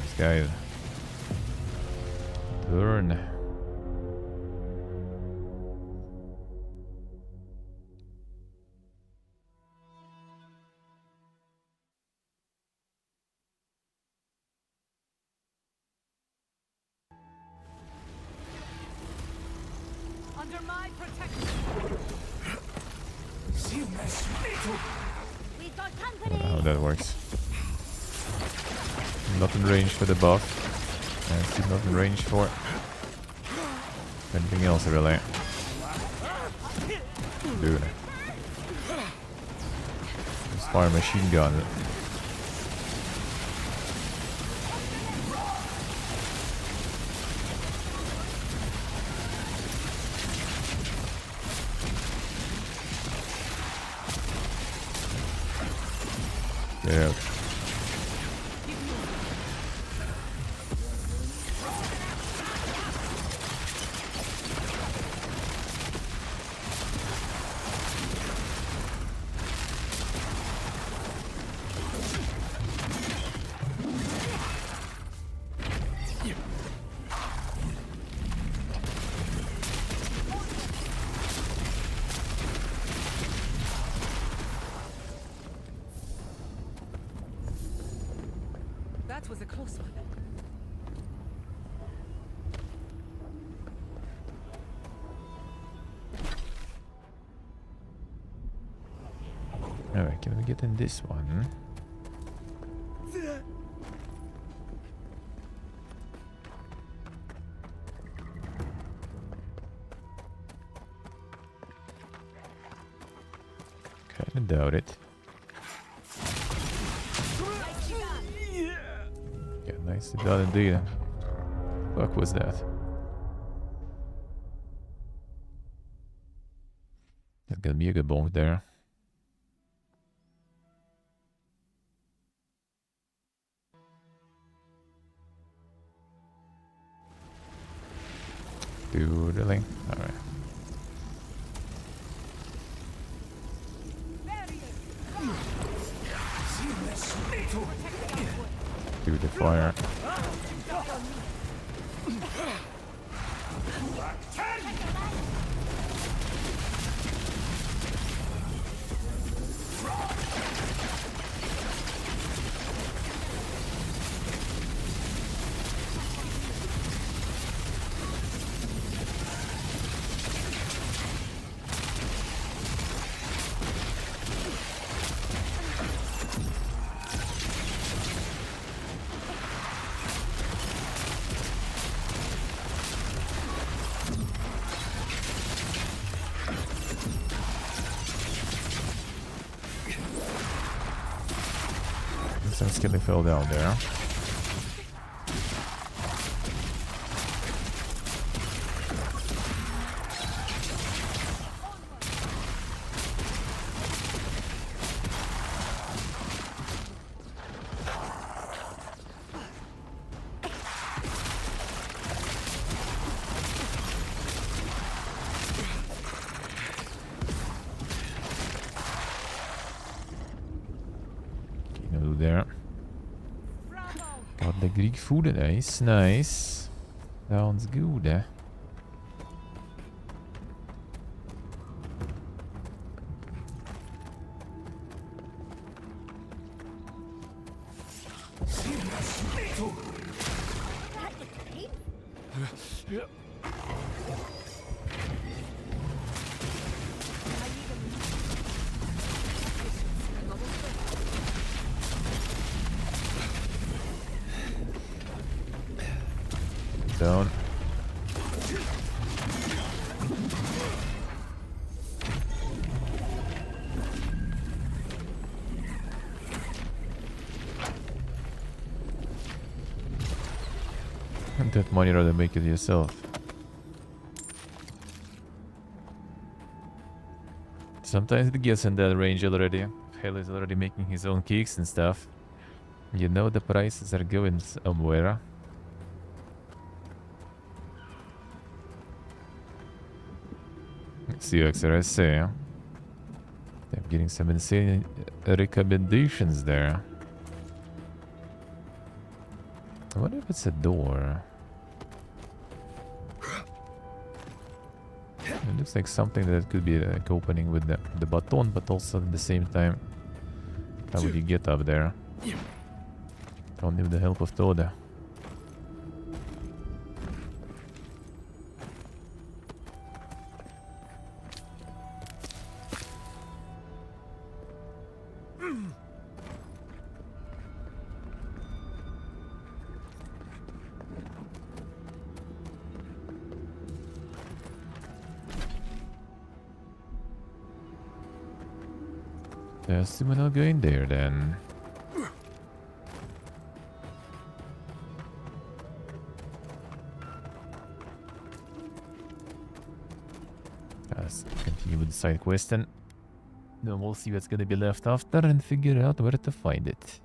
This guy. Burn. Under my protection. We've got I don't company. know how that works. Not in range for the buff. And still not in range for anything else, really. Dude. Just fire a machine gun. Get out. That was a close one. Alright, can we get in this one? Kinda doubt it. Yeah, nicely done indeed. Fuck was that? That got me a good bonk there. Doodling. Alright. Do the fire. some skelly fell down there. There. Got the Greek food, nice, nice. Sounds good. Down. And that money rather make it yourself. Sometimes it gets in that range already. Hell is already making his own cakes and stuff. You know the prices are going somewhere. See, I say. I'm getting some insane recommendations there. I wonder if it's a door. It looks like something that could be like opening with the button, but also at the same time, how would you get up there? Don't need the help of Toda. Assume we're not going there then. Let's continue with the side quest and then we'll see what's gonna be left after and figure out where to find it.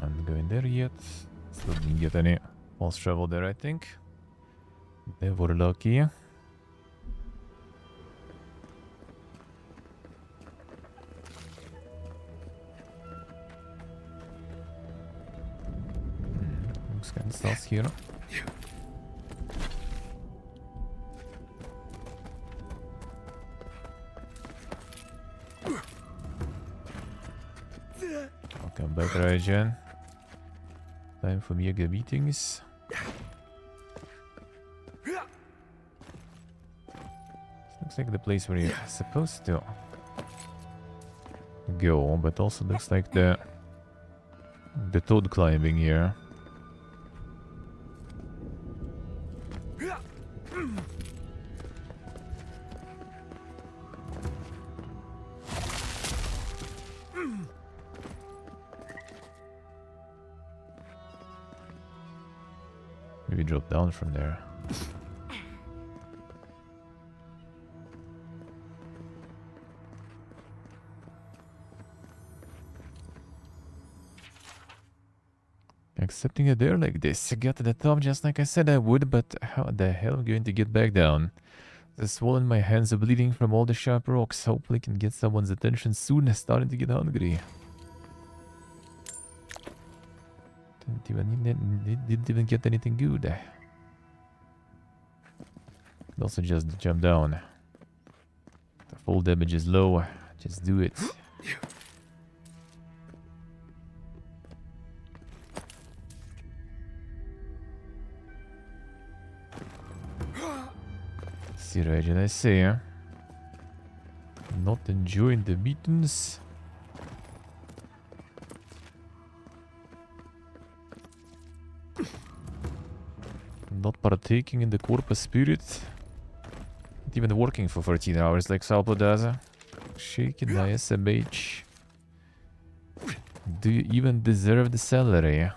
Not going there yet. Still didn't get any false travel there, I think. Never lucky. Looks kind of sus here. Welcome back, Rajan. Time for mega meetings. Looks like the place where you're supposed to go, but also looks like the toad climbing here. Maybe drop down from there. Accepting a dare like this. I got to the top just like I said I would, but how the hell am I going to get back down? The swollen my hands are bleeding from all the sharp rocks. Hopefully can get someone's attention soon. Starting to get hungry. Didn't even get anything good. Also just jump down. The full damage is low. Just do it. See, Rajan, I see. Not enjoying the meetings. Not partaking in the corpus spirit. Not even working for 13 hours like Salpo does. Shaking the SMH. Do you even deserve the salary?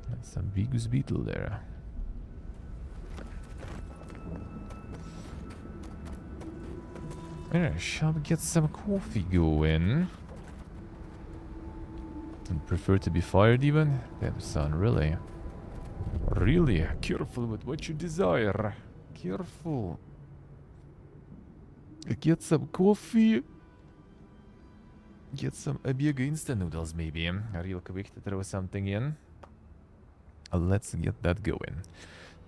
That's some Bigus beetle there. Yeah, shall we get some coffee going? And prefer to be fired even? Damn son, really? Really? Careful with what you desire. Careful. Get some coffee. Get some Bigus instant noodles maybe. Real quick to throw something in. Let's get that going.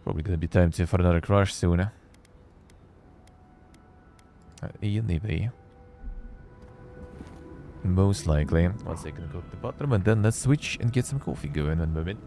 Probably gonna be time for another crush soon. Anyway. Most likely. One second, go to the bottom and then let's switch and get some coffee going in a moment.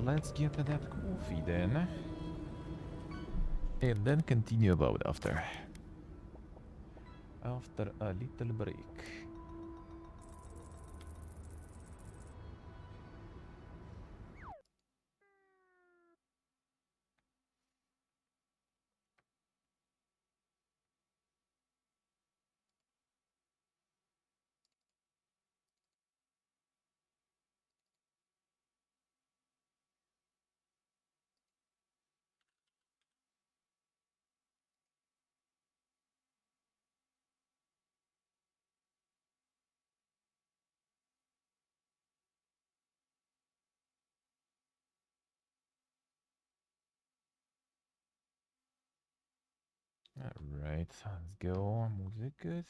Let's get to that coffee then. And then continue about after. After a little break. Alright, let's go. Bigus.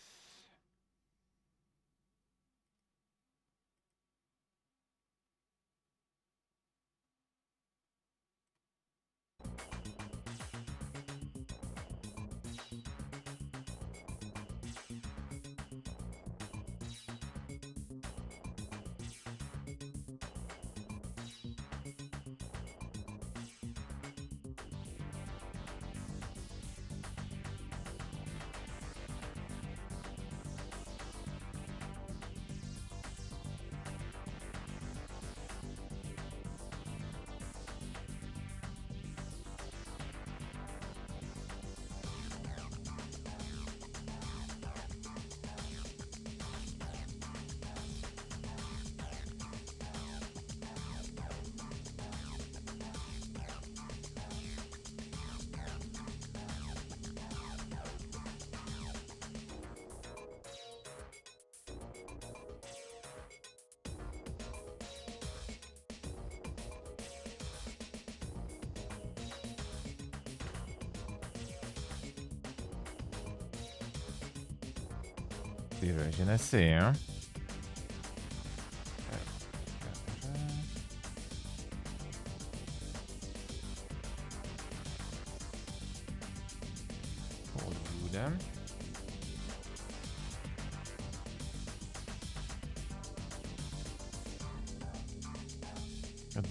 Dirigine, I see. Them.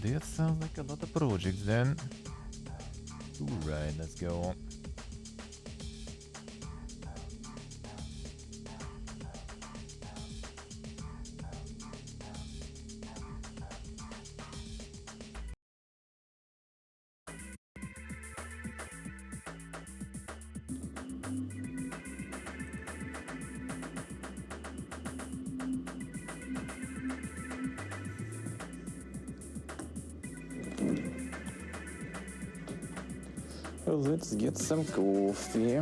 This sounds like a lot of projects then. Alright, let's go. Let's get some coffee.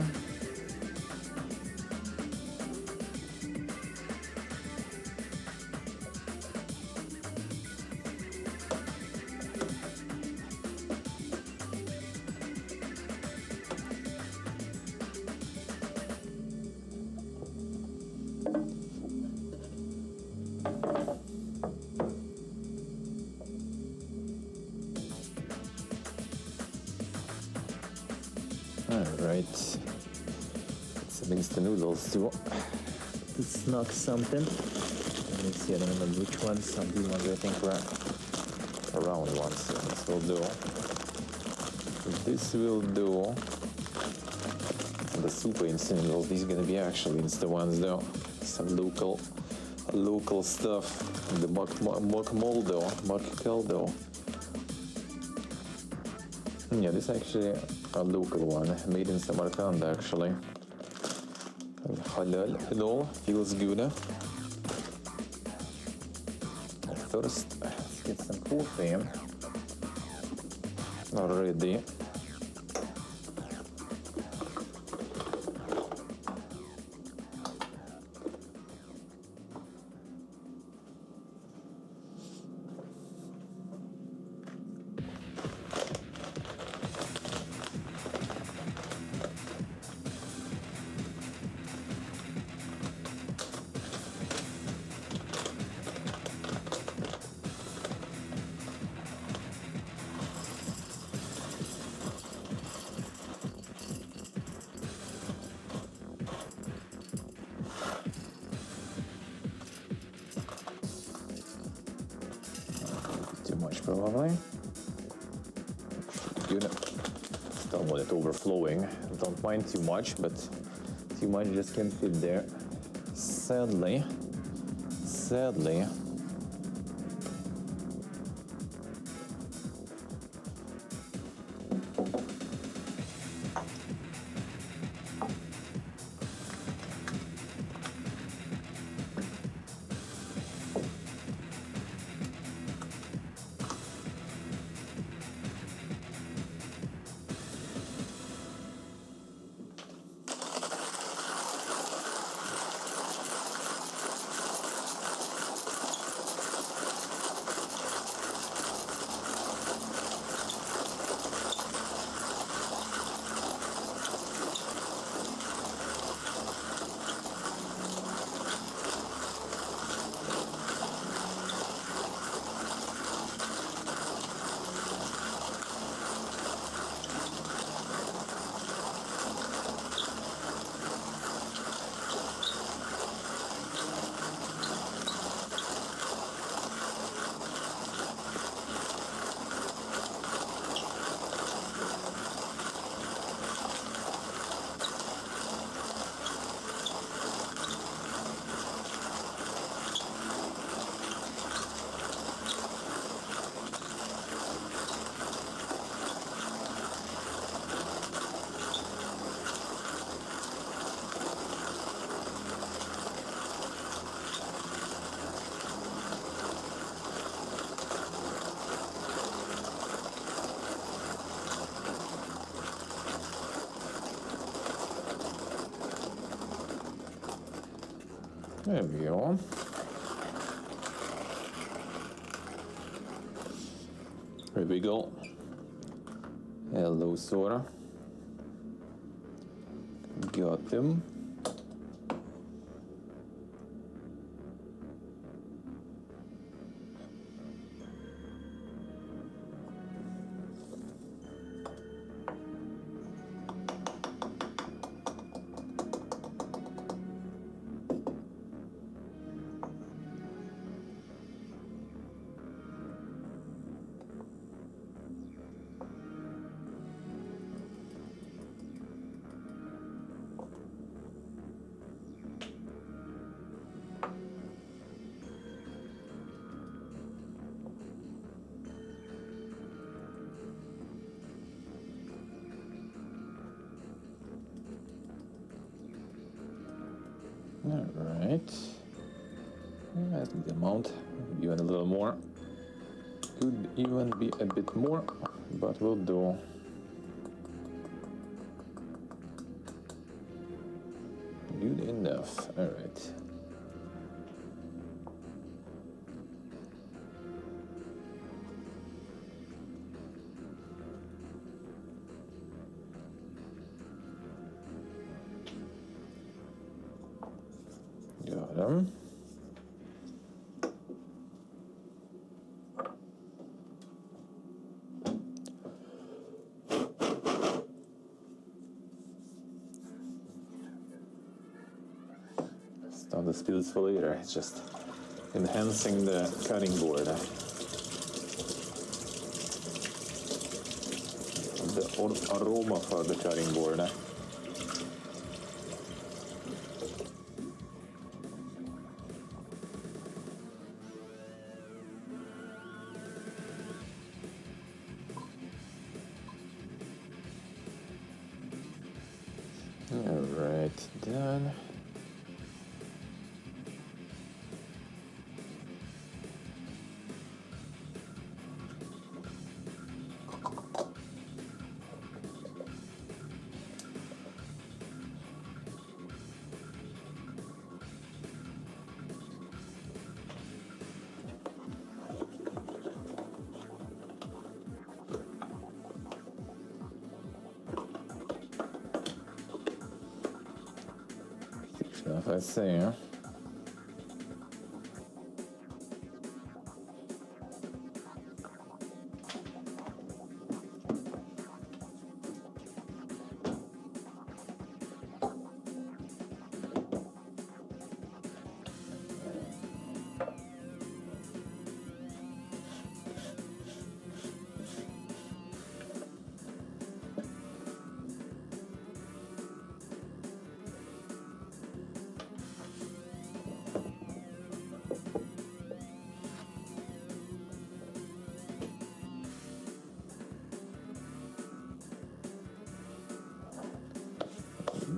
Alright. Some instant noodles too. It's not something. Let me see, I don't remember which ones. Some these ones I think were round ones. So this will do. This will do. The super instant noodles, these are gonna be actually instant ones though. Some local stuff. The mock caldo. Yeah, this is actually a local one, made in Samarkand actually. Halal and all, feels good. First, let's get some coffee already. Probably. You don't want it overflowing. Don't mind too much, but too much just can't fit there. Sadly. There we go. Here we go. Hello, Sora. Got him. Alright. That's the amount. Even a little more. Could even be a bit more, but we'll do. Good enough. Alright. Got him. It's not the spills for later, it's just enhancing the cutting board. The aroma for the cutting board. Alright, done. Let's see, huh?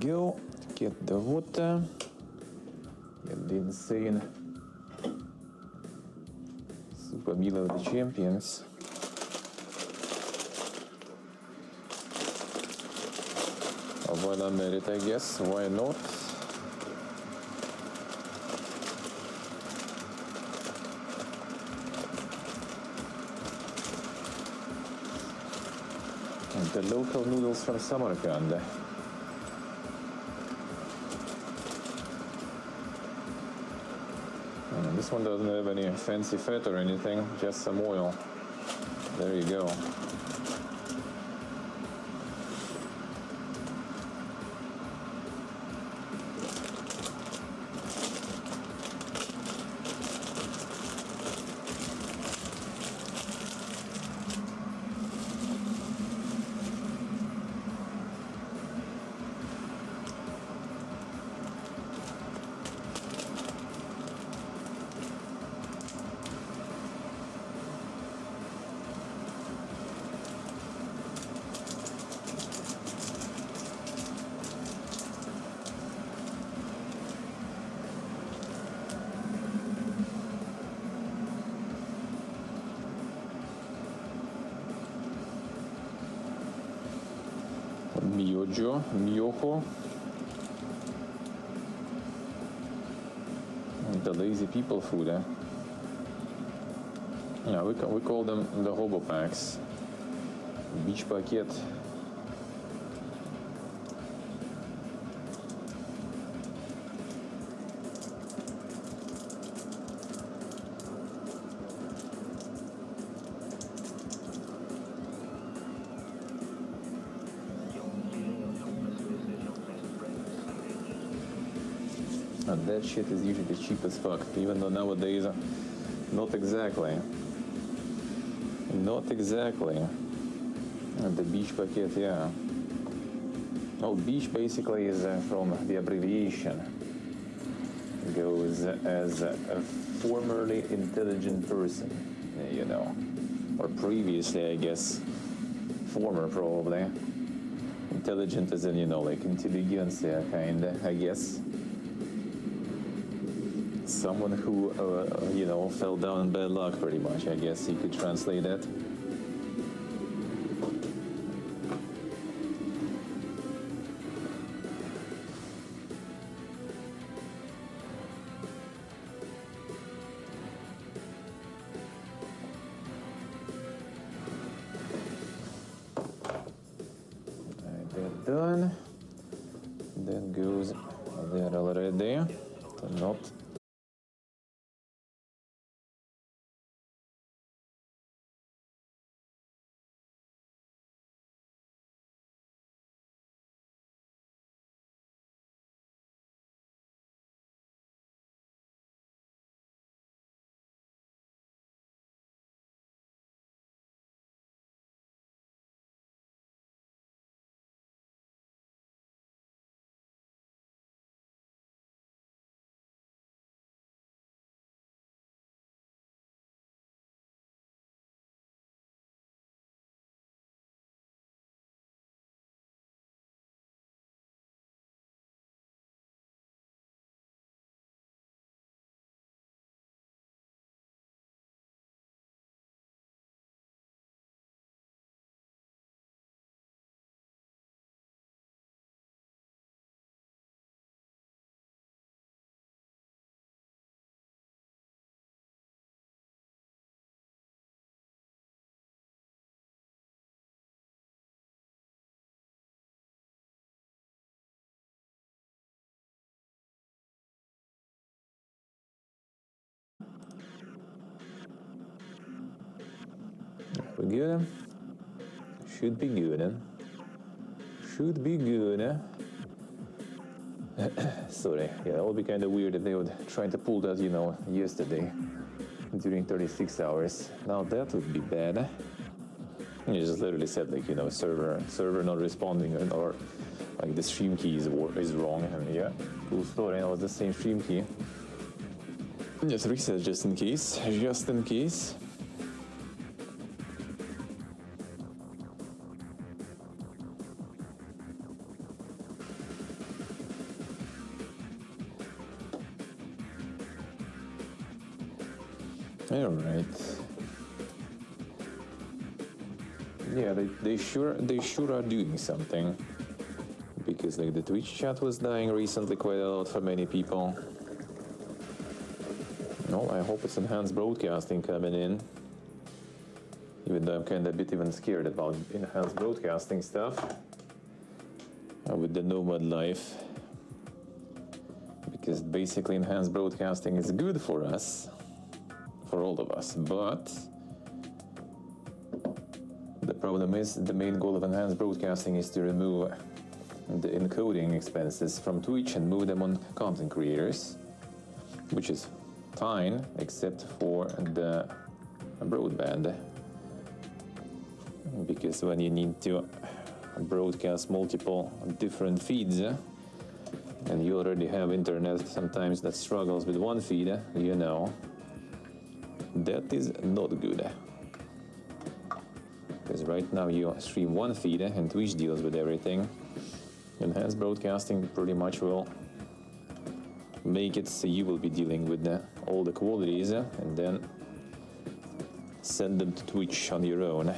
Go get the water, get the insane super meal of the champions. While I'm at it, I guess, why not? And the local noodles from Samarkand. This one doesn't have any fancy fat or anything, just some oil. There you go. Myoho. The lazy people food, eh? Yeah, we call them the hobo packs. Beach paket. And that shit is usually cheap as fuck, even though nowadays, not exactly. Not exactly. And the beach packet, yeah. Well, beach basically is from the abbreviation. Goes as a formerly intelligent person, you know. Or previously, I guess. Former, probably. Intelligent as in, you know, like intelligentsia, kinda, I guess. someone who, you know, fell down in bad luck, pretty much. I guess you could translate that. Alright, they're done. That goes there already. Not. We good? Should be good. Should be good. Sorry, yeah, that would be kind of weird if they would try to pull that, you know, yesterday during 36 hours. Now that would be bad. You just literally said, like, you know, server not responding, or like the stream key is wrong. And yeah, cool story. That was the same stream key. Just reset just in case. Just in case. All right. Yeah, they sure are doing something, because like the Twitch chat was dying recently quite a lot for many people. No, I hope it's enhanced broadcasting coming in. Even though I'm kind of a bit even scared about enhanced broadcasting stuff with the nomad life, because basically enhanced broadcasting is good for us. For all of us, but the problem is the main goal of enhanced broadcasting is to remove the encoding expenses from Twitch and move them on content creators, which is fine except for the broadband, because when you need to broadcast multiple different feeds and you already have internet sometimes that struggles with one feed, you know, that is not good. Because right now you stream one feed and Twitch deals with everything. Enhanced broadcasting pretty much will make it so you will be dealing with all the qualities and then send them to Twitch on your own.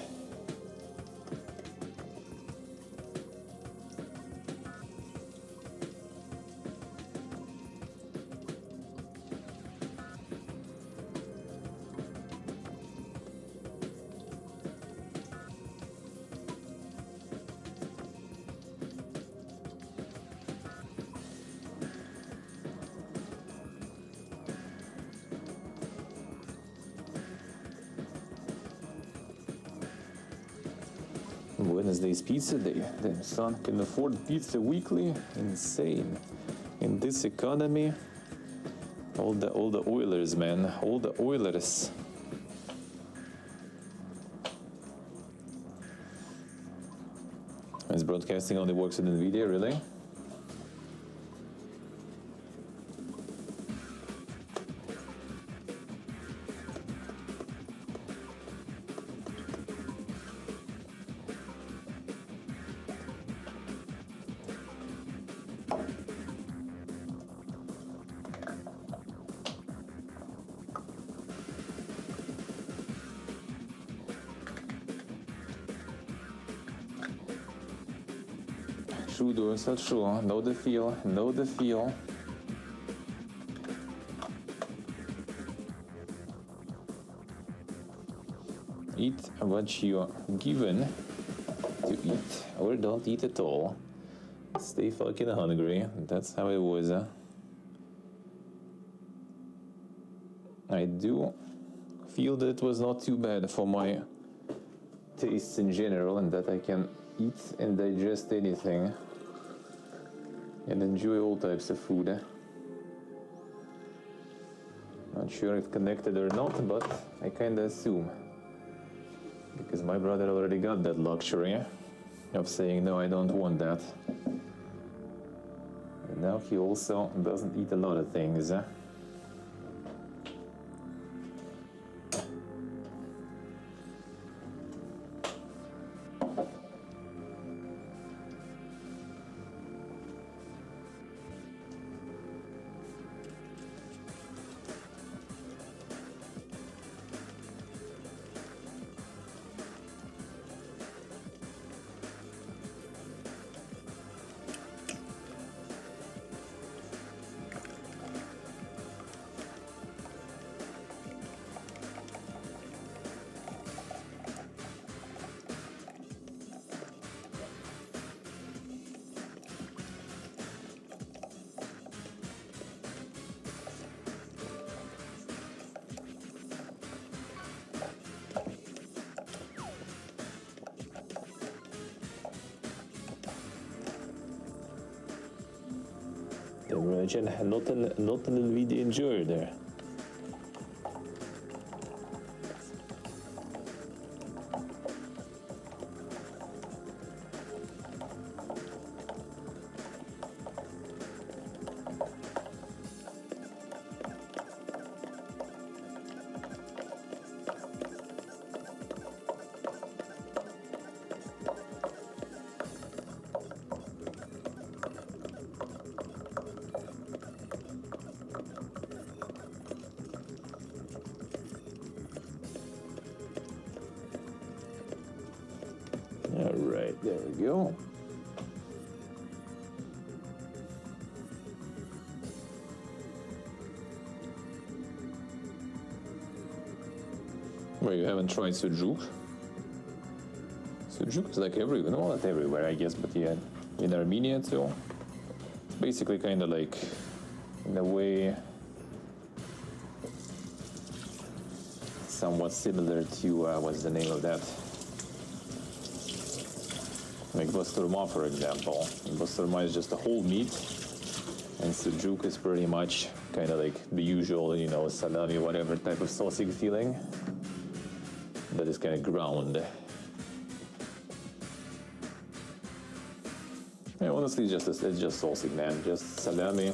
Wednesday's pizza day. The son can afford pizza weekly. Insane. In this economy, all the Oilers, man, all the Oilers. This broadcasting only works with NVIDIA, really? True, Dorsal, true. Know the feel, know the feel. Eat what you're given to eat, or don't eat at all. Stay fucking hungry. That's how it was. I do feel that it was not too bad for my tastes in general, and that I can eat and digest anything and enjoy all types of food. Not sure if connected or not, but I kinda assume. Because my brother already got that luxury of saying, no, I don't want that. And now he also doesn't eat a lot of things. Imagine not an NVIDIA enjoyer there. Alright, there we go. Well, you haven't tried sujuk? Sujuk is like everywhere, no, not everywhere, I guess, but yeah, in Armenia too. It's basically kind of like, in a way, somewhat similar to, what's the name of that? Like basturma, for example. Basturma is just a whole meat, and sujuk is pretty much kind of like the usual, you know, salami, whatever type of sausage feeling, but it's kind of ground. Yeah, honestly, it's just sausage, man. Just salami,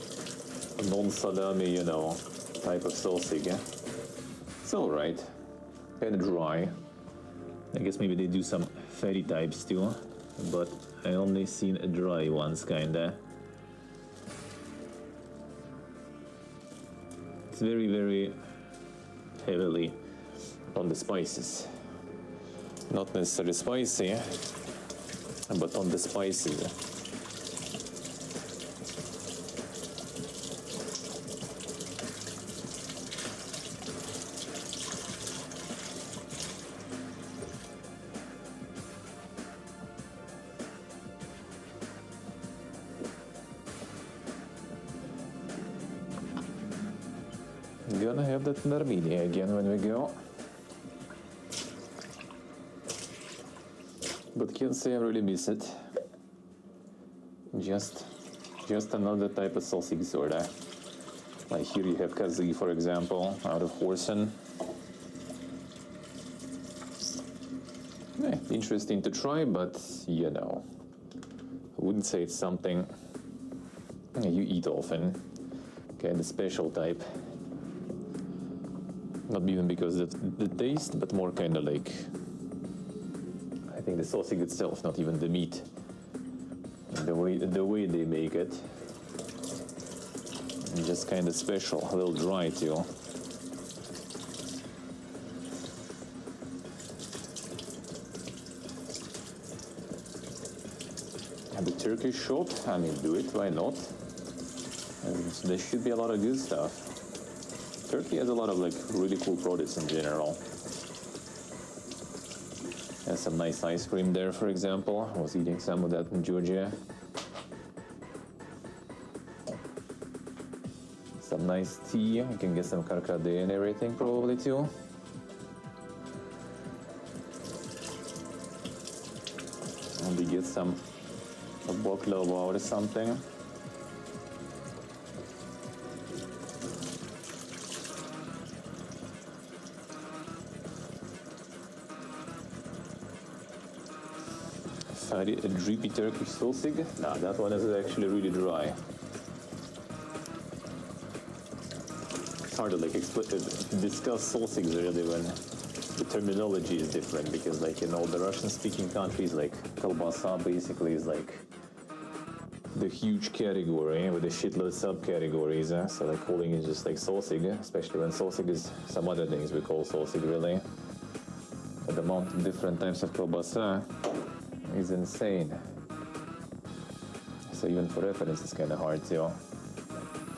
non-salami, you know, type of sausage. Yeah? It's all right. Kind of dry. I guess maybe they do some fatty types too. But I only seen a dry ones, kinda. It's very, very heavily on the spices. Not necessarily spicy, but on the spices. Gonna have that in Armenia again when we go. But can't say I really miss it. Just another type of sausage sorta. Like here you have kazi, for example, out of Horsen. Interesting to try, but you know, I wouldn't say it's something you eat often. Okay, the special type. Not even because of the taste, but more kind of like, I think the sausage itself, not even the meat. The way they make it, just kind of special, a little dry too. the Turkish shop, I mean, do it, why not? And there should be a lot of good stuff. Turkey has a lot of like really cool products in general. There's some nice ice cream there, for example. I was eating some of that in Georgia. Some nice tea. You can get some karkade and everything probably too. And we get some baklava or something. A drippy Turkish sausage. Nah, that one is actually really dry. It's hard to like discuss sausages really when the terminology is different, because like in all the Russian-speaking countries, like kolbasa basically is like the huge category with a shitload of subcategories. So like calling it just like sausage, especially when sausage is some other things we call sausage really. But the amount of different types of kolbasa is insane. So even for reference, it's kind of hard to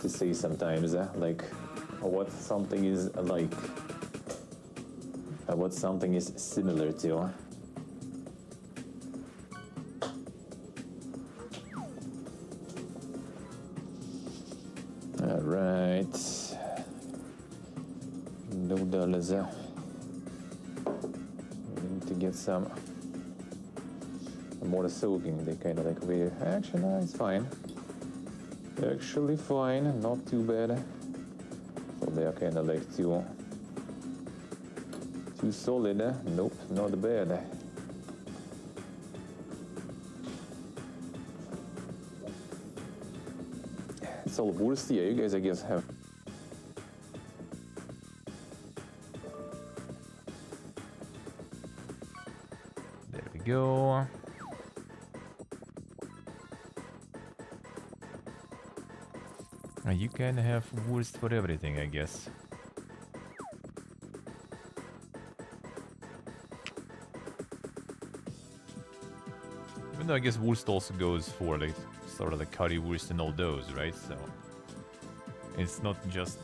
say sometimes, like what something is like, what something is similar to. All right, noodles. We need to get some more soaking. They kind of like weird. Actually, no, it's fine. Actually fine, not too bad. So they are kind of like too solid. Nope, not bad. It's all worsty. You guys, I guess, have. There we go. You can have wurst for everything, I guess. Even though I guess wurst also goes for like sort of like curry wurst and all those, right? So it's not just,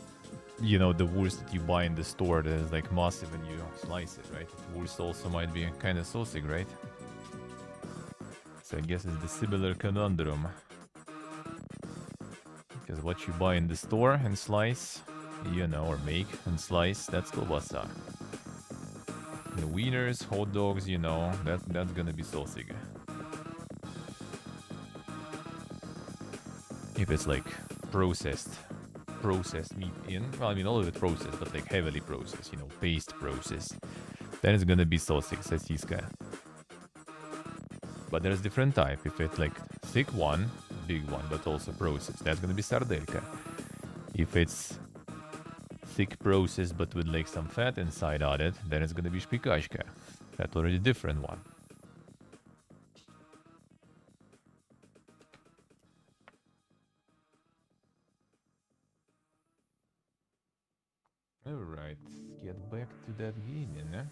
you know, the wurst that you buy in the store that is like massive and you slice it, right? Wurst also might be kind of sausage, right? So I guess it's the similar conundrum. Because what you buy in the store and slice, you know, or make and slice, that's kolbasa. The wieners, hot dogs, you know, that's gonna be sausage. If it's like processed meat in, well, I mean, all of it processed, but like heavily processed, you know, paste processed, then it's gonna be sausage, sasiska. But there's different type. If it's like thick one, big one, but also processed, that's gonna be sardelka. If it's thick processed but with like some fat inside on it, then it's gonna be shpikashka. That's already a different one. Alright, let's get back to that gaming, eh?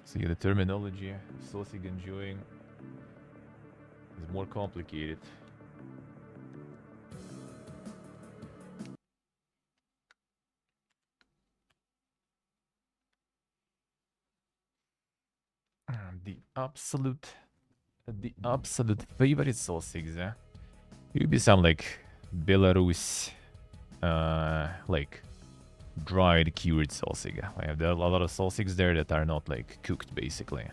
See, the terminology of sausage enjoying is more complicated. The absolute favorite sausage, eh? It would be some like Belarus, like dried cured sausage. There are a lot of sausages there that are not like cooked, basically.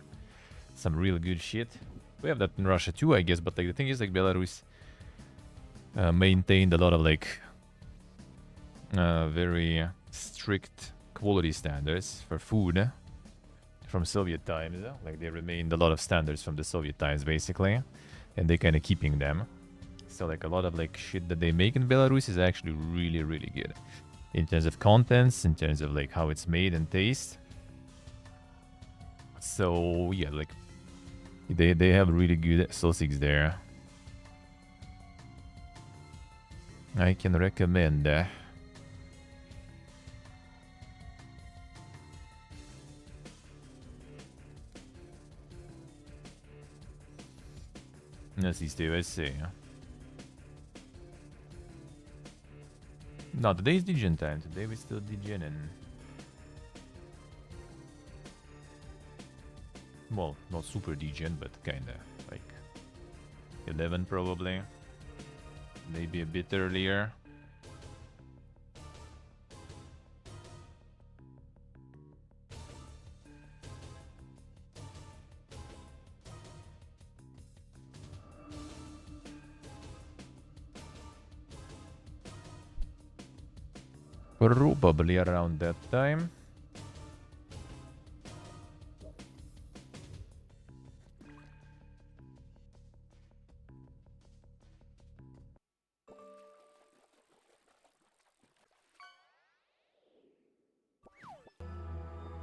Some real good shit. We have that in Russia too, I guess, but like the thing is, like Belarus maintained a lot of like very strict quality standards for food from Soviet times. Like they remained a lot of standards from the Soviet times, basically, and they kind of keeping them. So like a lot of like shit that they make in Belarus is actually really, really good. In terms of contents, in terms of like how it's made and taste. So yeah, like they have really good sausage there. I can recommend. Assistiva, sì. No, today's Degen time. Today we're still Degening. Well, not super Degen, but kinda. Like 11 probably. Maybe a bit earlier. Probably around that time.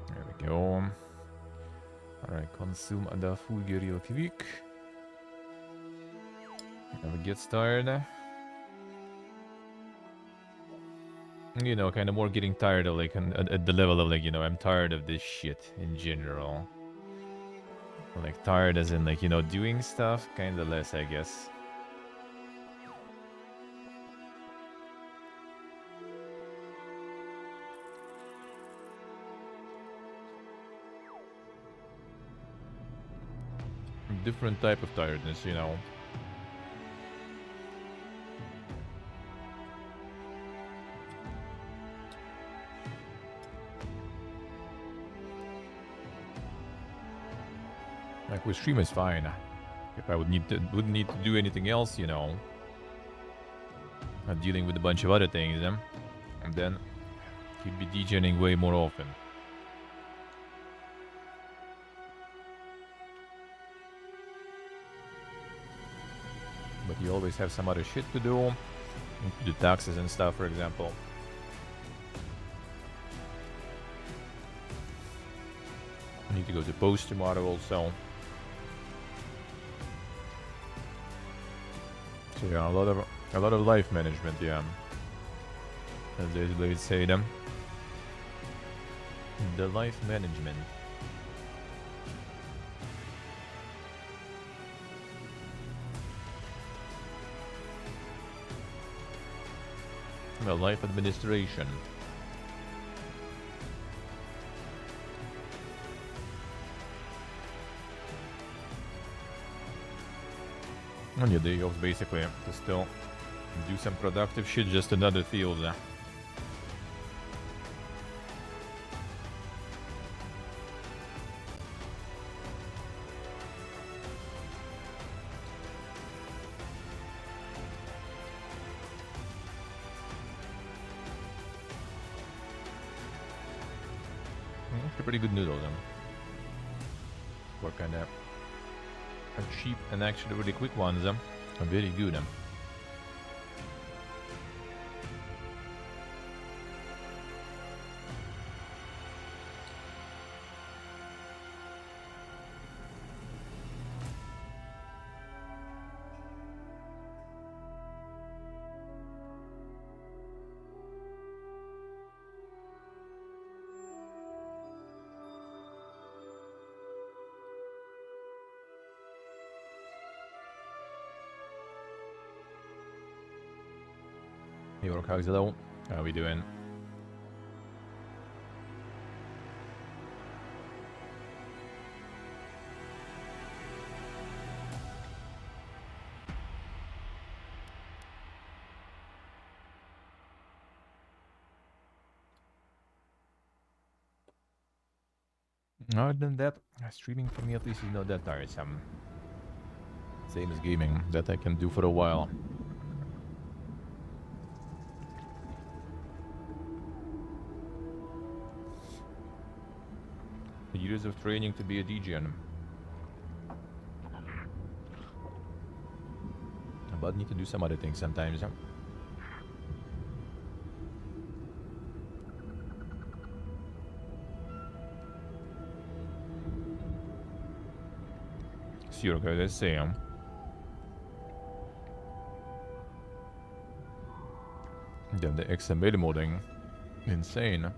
There we go. Alright, consume the food real quick. Never gets tired. You know, kind of more getting tired of like at the level of like, you know, I'm tired of this shit in general. Like tired as in like, you know, doing stuff, kind of less, I guess. Different type of tiredness, you know. Like with stream is fine. If I wouldn't need to do anything else, you know, dealing with a bunch of other things, and then he'd be degening way more often. But you always have some other shit to do. Do taxes and stuff, for example. I need to go to post tomorrow also. So yeah, a lot of life management, yeah. As they would say them. The life management. The life administration. On your day off, basically, to still do some productive shit, just another field. Pretty good noodles, for kind of cheap and actually really quick ones. Are very good. Hey, Orcogs, hello. How we doing? Other than that, streaming for me at least is not that tiresome. Same as gaming, that I can do for a while. Years of training to be a DJ. But need to do some other things sometimes. Sure, okay, let's see. Then the XML modding. Insane.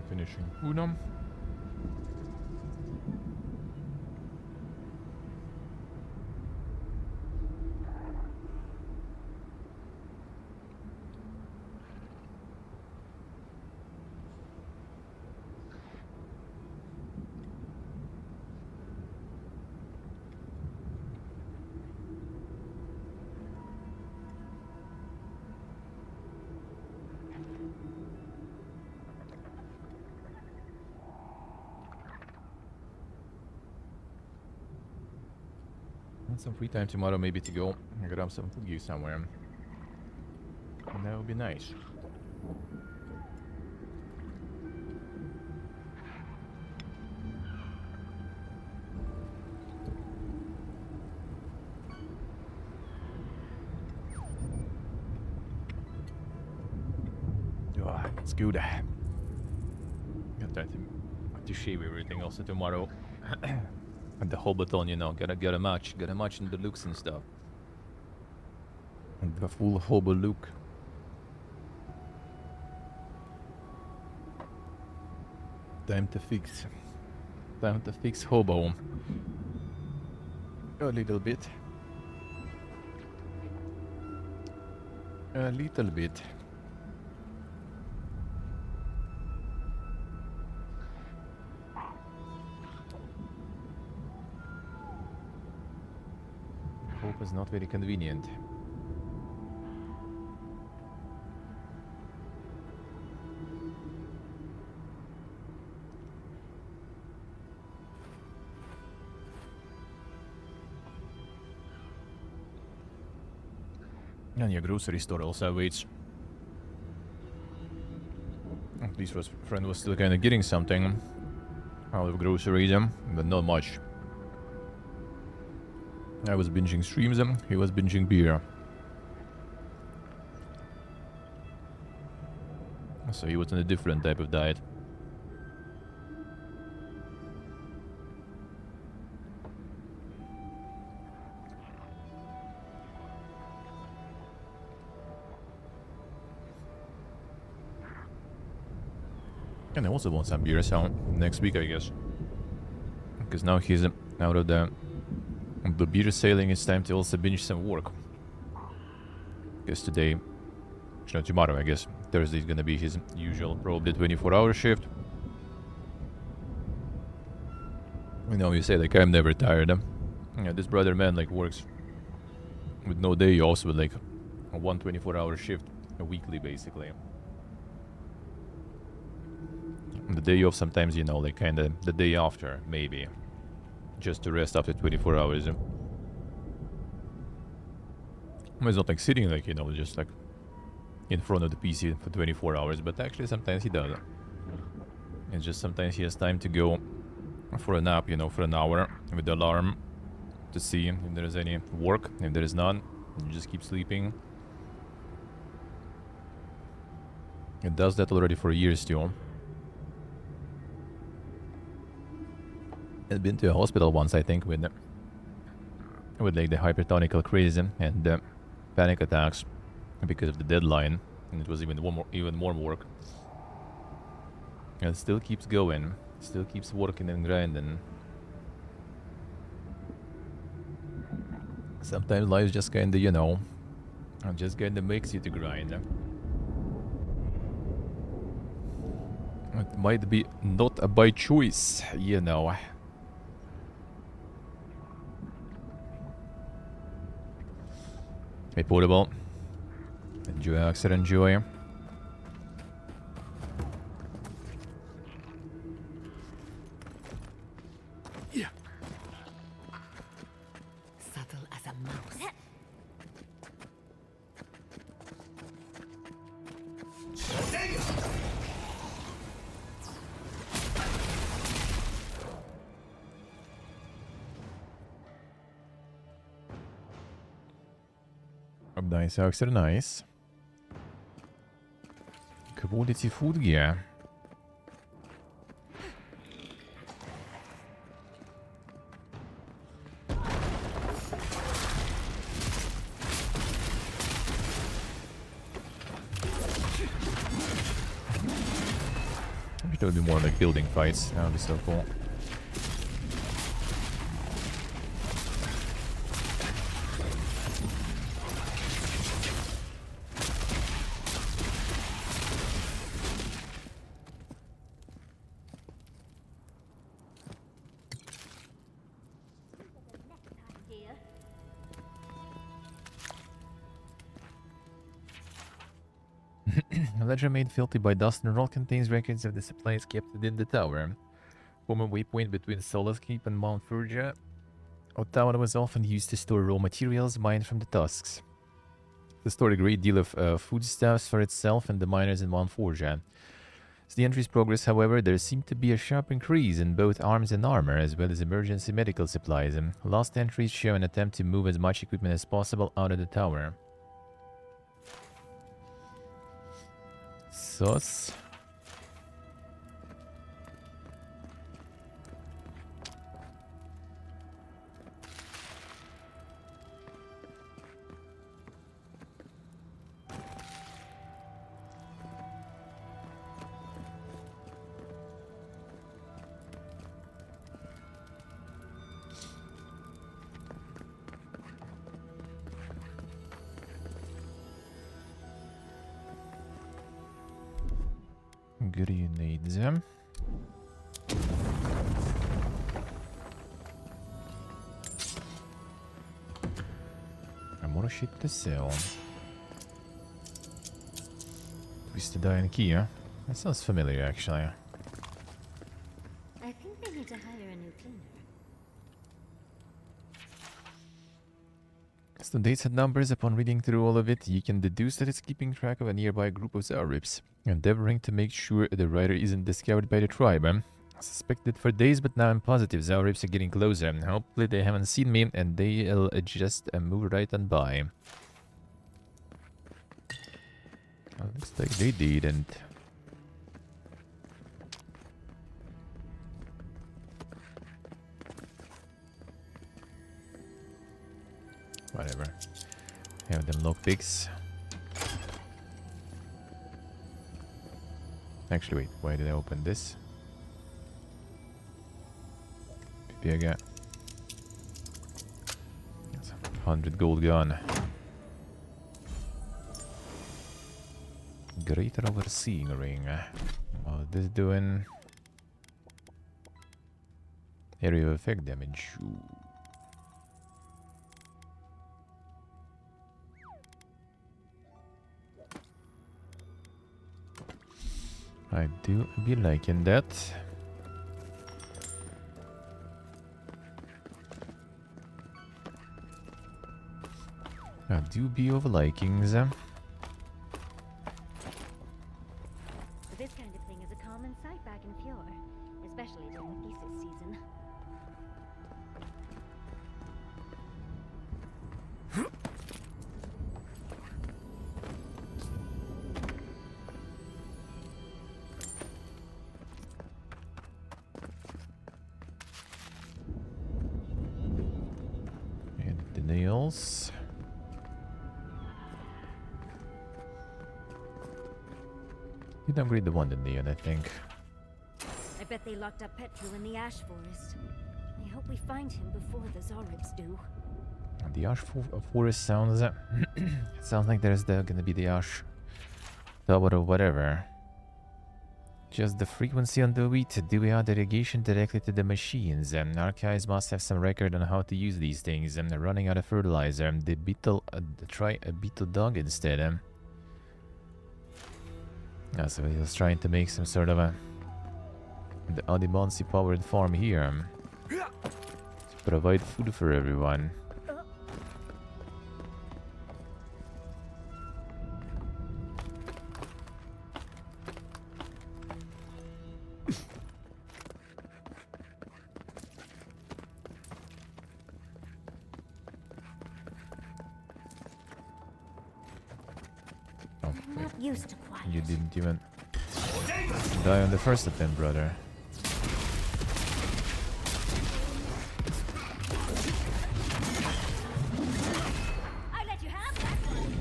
finishing Uno. And some free time tomorrow, maybe to go and grab some food somewhere. And that would be nice. Oh, it's good. Got time to shave everything also tomorrow. And the Hobothon, you know, gotta match in the looks and stuff. And the full hobo look. Time to fix hobo. A little bit. A little bit. Hope is not very convenient. And your grocery store also waits. At least his friend was still kind of getting something out of groceries, but not much. I was binging streams, he was binging beer. So he was on a different type of diet. And I also want some beer, so next week I guess. Because now he's out of the beer sailing, it's time to also binge some work. Because today, no, tomorrow I guess, Thursday is gonna be his usual probably 24-hour shift. You know, you say like I'm never tired. Yeah, this brother man like works with no day off, with like a 24-hour shift weekly basically. The day off sometimes, you know, like kind of the day after, maybe. Just to rest after 24 hours. It's not like sitting like, you know, just like in front of the PC for 24 hours, but actually sometimes he does. It's just sometimes he has time to go for a nap, you know, for an hour with the alarm to see if there is any work. If there is none, you just keep sleeping. It does that already for years too. I've been to a hospital once, I think, with like the hypertonical craze and panic attacks because of the deadline, and it was even more work. And it still keeps going, still keeps working and grinding. Sometimes life just kinda, you know, just kinda makes you to grind. It might be not a by choice, you know. Hey, Portable. Enjoy, Axel, enjoy. Yeah. Subtle as a mouse. Nice, Axel, nice. Quality food gear. There would be more like building fights. That would be so cool. A ledger made filthy by dust and roll contains records of the supplies kept within the tower. Former waypoint between Solace Keep and Mount Furja. Our tower was often used to store raw materials mined from the tusks. It stored a great deal of foodstuffs for itself and the miners in Mount Forja. As the entries progress, however, there seemed to be a sharp increase in both arms and armor, as well as emergency medical supplies. Last entries show an attempt to move as much equipment as possible out of the tower. Sus. Grenades. More shit to sell. Twisted iron key, huh? That sounds familiar, actually. I think they need to hire a new cleaner. Custom dates and numbers. Upon reading through all of it, you can deduce that it's keeping track of a nearby group of Zaurips, endeavoring to make sure the writer isn't discovered by the tribe. I suspected for days, but now I'm positive Zaurips are getting closer. Hopefully they haven't seen me and they'll just move right on by. Well, looks like they didn't. Whatever. Have them lockpicks. Actually, wait. Why did I open this? Maybe I got 100 gold gun. Greater overseeing ring. What this doing? Area of effect damage. Ooh. I do be liking that. I do be of likings. This kind of thing is a common sight back in Fjord, especially during thesis season. And the nails. You downgrade the one in the end, I think. I bet they locked up Petru in the Ash Forest. I hope we find him before the Zaurips do. The Ash Forest sounds... it sounds like there's gonna be the Ash Tower or whatever. Just the frequency on the wheat. Do we add irrigation directly to the machines? Archives must have some record on how to use these things. Running out of fertilizer. The beetle... try a beetle dog instead. So he was trying to make some sort of a... the Adimonsi powered farm here. To provide food for everyone. I'm not used to quiet. You didn't even die on the first attempt, brother. I let you have that one.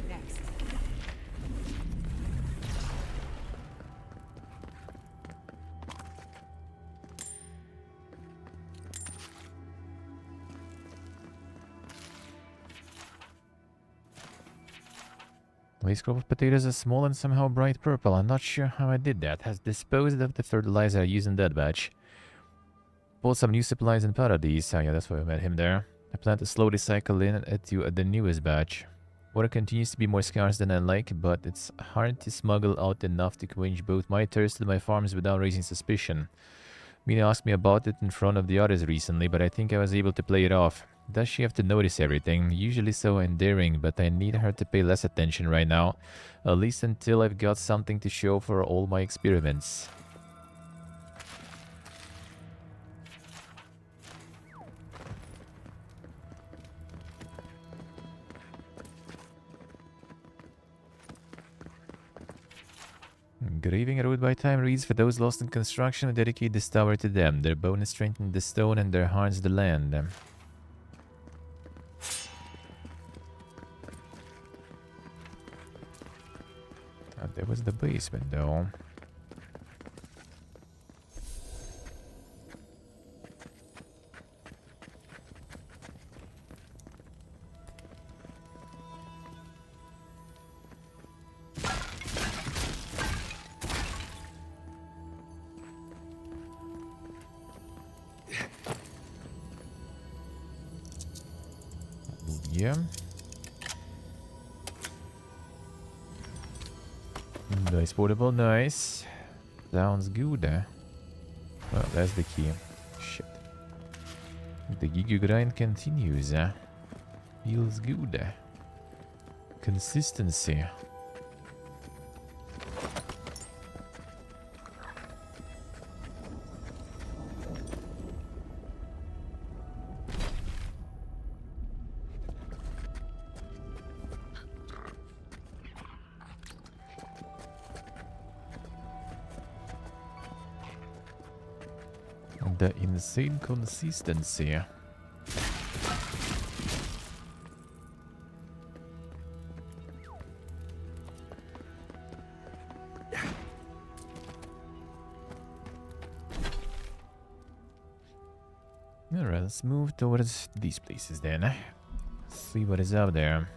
Next. This crop of potatoes is small and somehow bright purple. I'm not sure how I did that. Has disposed of the fertilizer I used in that batch. Bought some new supplies in Paradise. Oh yeah, that's why I met him there. I plan to slowly cycle in at you at the newest batch. Water continues to be more scarce than I like, but it's hard to smuggle out enough to quench both my thirst and my farms without raising suspicion. Mina asked me about it in front of the others recently, but I think I was able to play it off. Does she have to notice everything? Usually so endearing, but I need her to pay less attention right now. At least until I've got something to show for all my experiments. Engraving a road by time reads, for those lost in construction, we dedicate this tower to them. Their bones strengthen the stone and their hearts the land. There was the basement though. Yeah. Nice portable, nice. Sounds good. Well, that's the key. Shit. The Giga grind continues. Feels good. Consistency. The insane consistency. Alright, let's move towards these places then. See what is out there.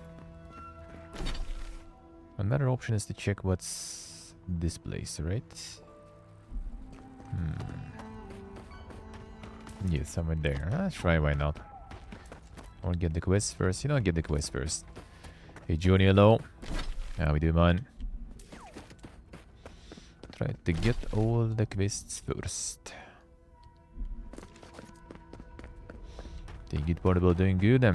Another option is to check what's this place, right? Yeah, somewhere there. Let's try, why not? Or get the quest first. You know, get the quest first. Hey, Johnny, hello. How we doing, man? Try to get all the quests first. Think it portable doing good.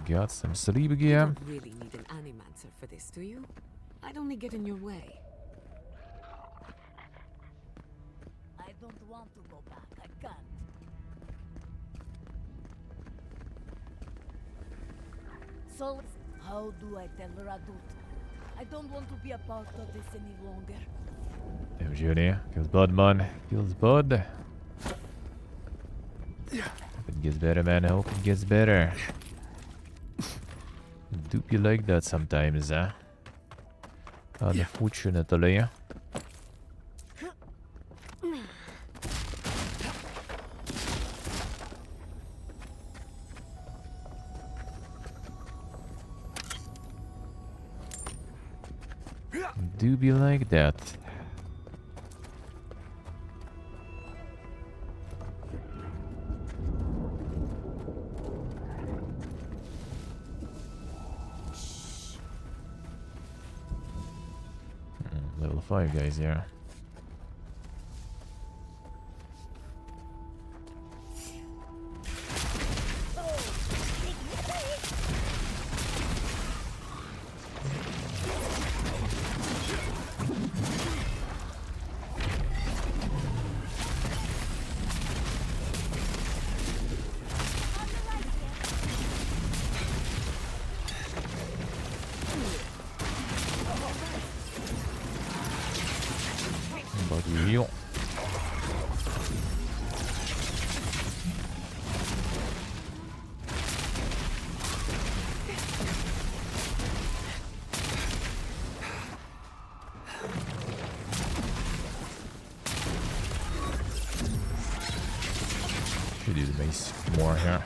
Got some sleep gear. You don't really need an animancer for this, do you? I'd only get in your way. I don't want to go back. I can't. So, how do I tell Radut? I don't want to be a part of this any longer. Damn, Johnny. Feels bad, man. Feels bad. Hope it gets better, man. I hope it gets better. Do be like that sometimes, huh? Unfortunately. Do be like that. Level 5 guys here. More here.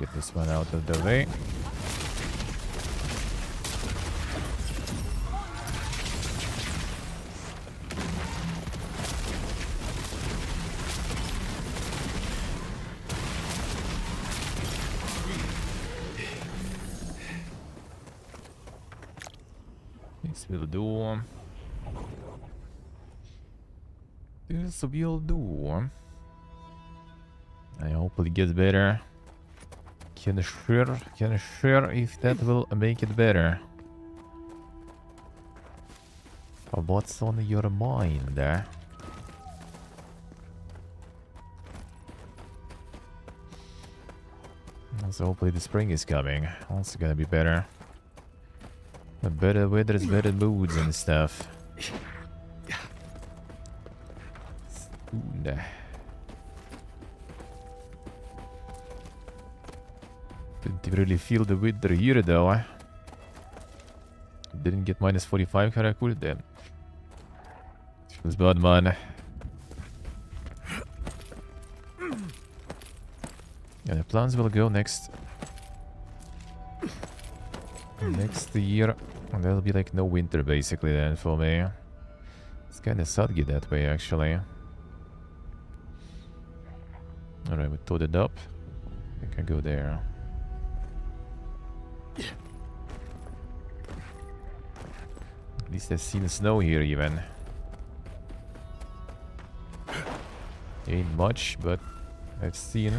Get this one out of the way. will do. This will do. I hope it gets better. Can share if that will make it better. What's on your mind? So hopefully the spring is coming. Also gonna be better. The better weather, better moods and stuff. Didn't really feel the winter here though. Didn't get minus 45 Karakul then. Feels bad, man. Yeah, the plans will go next year, and there'll be like no winter basically then for me. It's kinda sadgy that way actually. Alright, we towed it up. I think I go there. At least I've seen snow here even. Ain't much, but I've seen.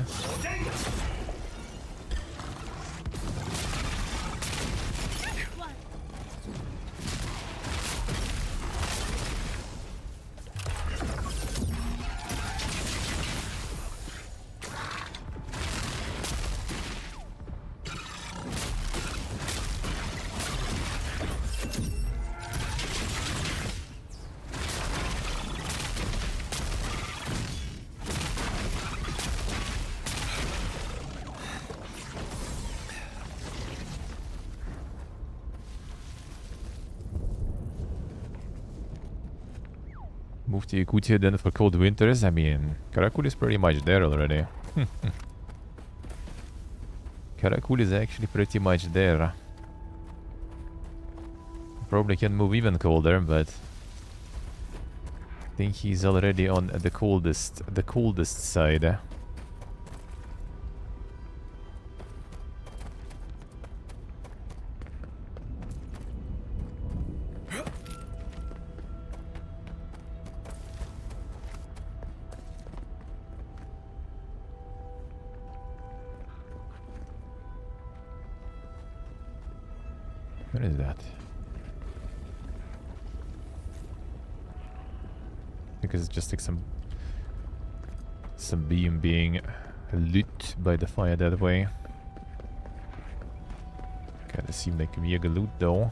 Move to Yakutia then for cold winters. I mean, Karakul is pretty much there already. Karakul is actually pretty much there. Probably can move even colder, but I think he's already on the coldest side. What is that? Because it's just like some beam being lit by the fire that way. Kinda seem like mega loot though.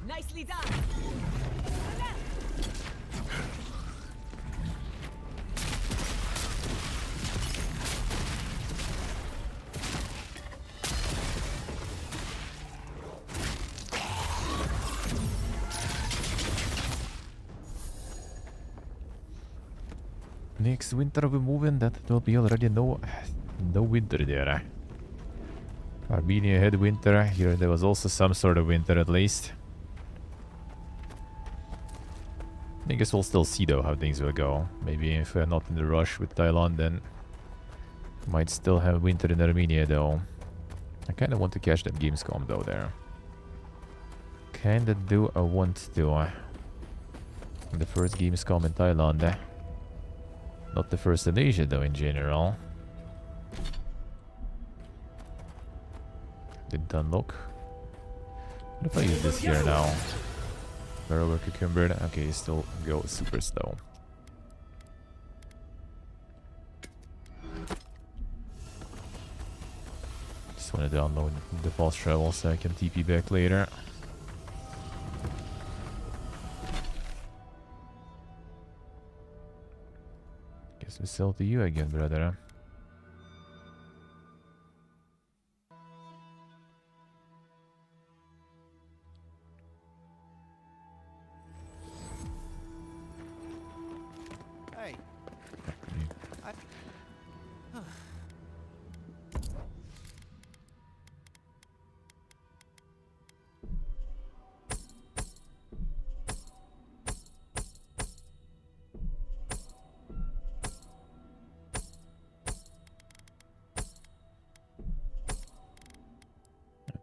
Nicely done. Next winter we're moving, that will be already no winter there. Armenia had winter, here there was also some sort of winter at least. I guess we'll still see though how things will go. Maybe if we're not in the rush with Thailand, then might still have winter in Armenia though. I kinda want to catch that Gamescom though there. Kinda do I want to. The first Gamescom in Thailand. Not the first in Asia though in general. Didn't unlock. What if I use this here now? Barrow cucumber. Okay, still go super slow. Just want to download the fast travel so I can TP back later. Guess we sell to you again, brother. Hey.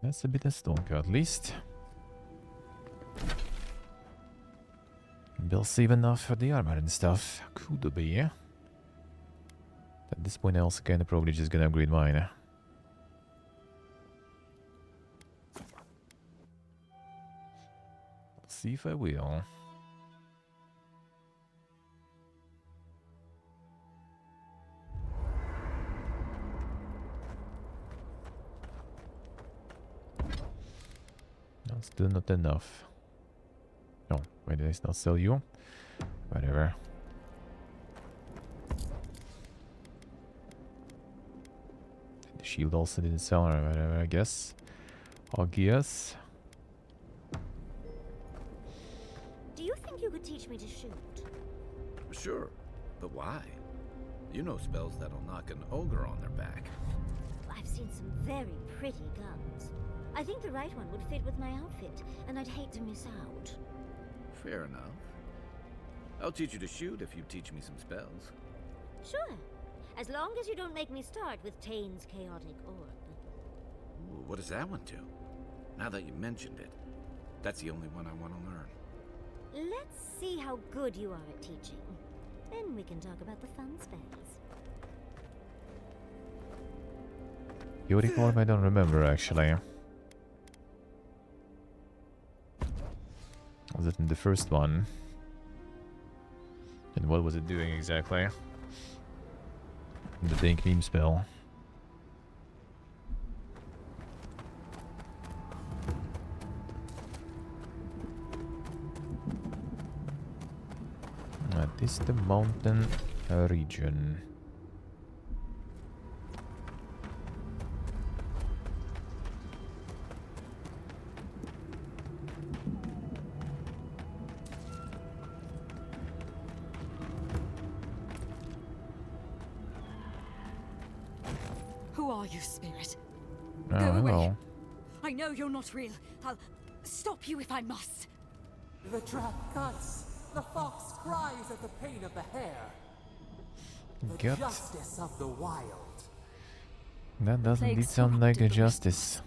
That's a bit of stalker at least. They'll save enough for the armor and stuff. Could be. At this point I also kinda probably just gonna upgrade mine. See if I will. No, still not enough. No, why did I not sell you? Whatever. The shield also didn't sell or whatever, I guess. Augias. Do you think you could teach me to shoot? Sure, but why? You know spells that'll knock an ogre on their back. I've seen some very pretty guns. I think the right one would fit with my outfit, and I'd hate to miss out. Fair enough. I'll teach you to shoot if you teach me some spells. Sure, as long as you don't make me start with Tane's chaotic orb. Ooh, what does that one do? Now that you mentioned it, that's the only one I want to learn. Let's see how good you are at teaching. Then we can talk about the fun spells. Chaotic form I don't remember actually. Was it in the first one? And what was it doing exactly? The dank meme spell. That is the mountain region. Who are you, spirit? Oh, Go away. hello. I know you're not real. I'll stop you if I must. The trap cuts. The fox cries at the pain of the hare. The Gut. justice of the wild. That does indeed Plagues sound like a corrupted the justice.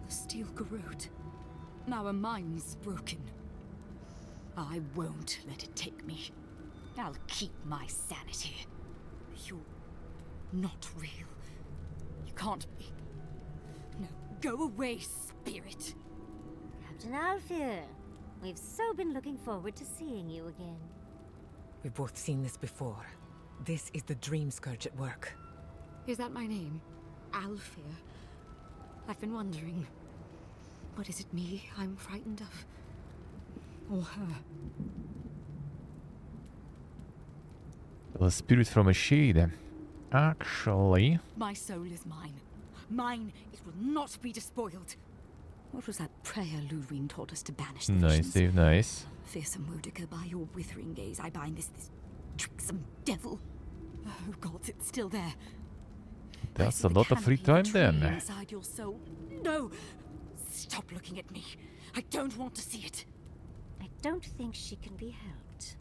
The steel garrote. Our mind's broken. I won't let it take me. I'll keep my sanity. You're not real. You can't be. No, go away, spirit. Captain Alfir, we've so been looking forward to seeing you again. We've both seen this before. This is the Dream Scourge at work. Is that my name? Alfir? I've been wondering. What is it me I'm frightened of? Or her? A spirit from a shade. Actually, My soul is mine. Mine, it will not be despoiled. What was that prayer Lurine taught us to banish the nice, visions? Dave, nice. Fearsome Mordecai, by your withering gaze, I bind this tricksome devil. Oh gods, it's still there. That's a lot of free time then. Inside your soul. No! Stop looking at me. I don't want to see it. I don't think she can be helped.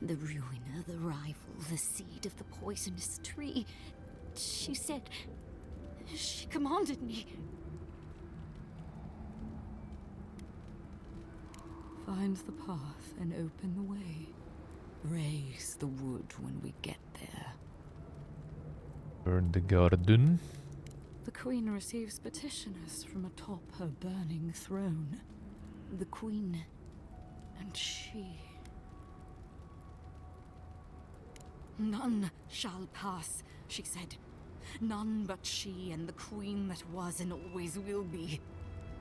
The ruiner, the rival, the seed of the poisonous tree. She said... She commanded me. Find the path and open the way. Raise the wood when we get there. Burn the garden. The Queen receives petitioners from atop her burning throne. The Queen and she. None shall pass, she said. None but she and the Queen that was and always will be.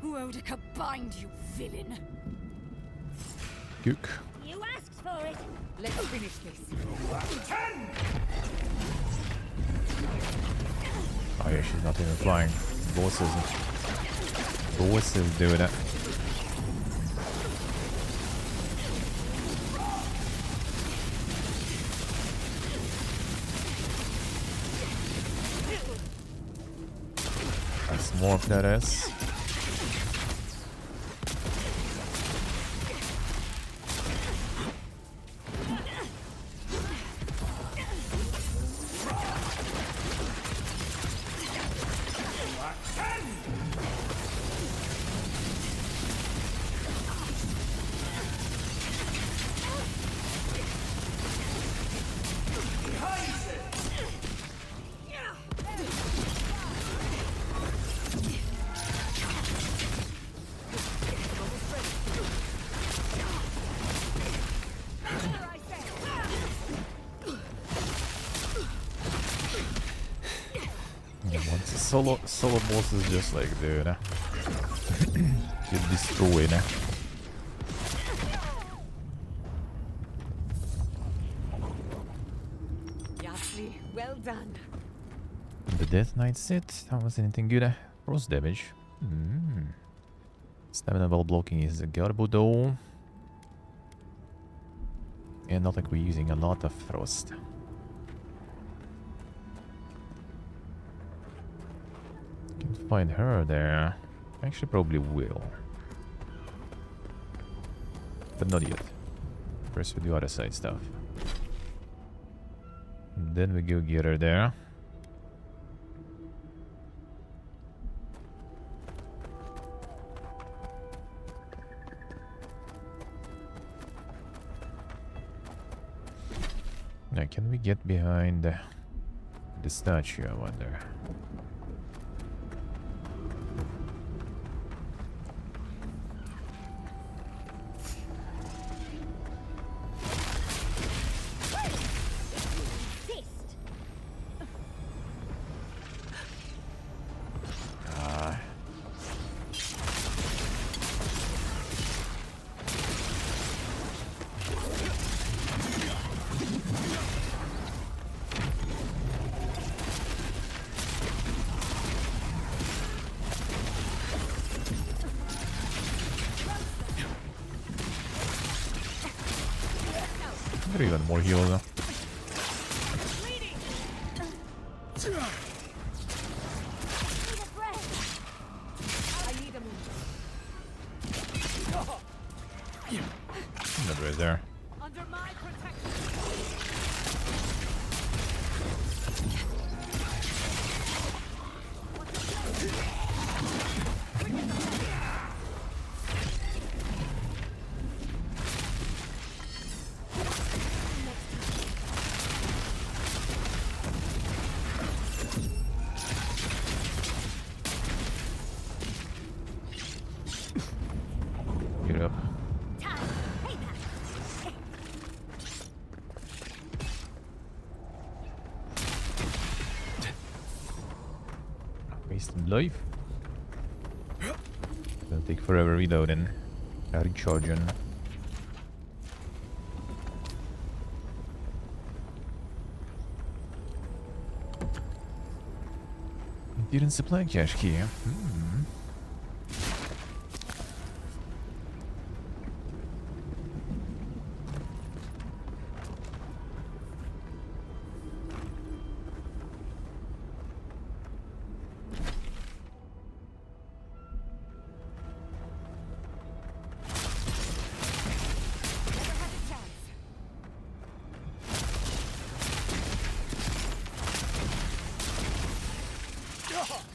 Wodika, bind you, villain! Gook. You asked for it! Let's finish this. Oh yeah, she's not even flying. Boss isn't. Boss is doing it. That's more of that is. Once a solo boss is just like, dude, get destroyed. Yasli, well done. The Death Knight set, that was anything good? Frost damage. Stamina while blocking is a garbo though. And not like we're using a lot of frost. Can't find her there. Actually probably will. But not yet. First we do other side stuff. And then we go get her there. Now, can we get behind the statue, I wonder? There are even more heals though. Not right there. Get up. Wasted life. Gonna take forever reloading. Recharging. Didn't supply cache key.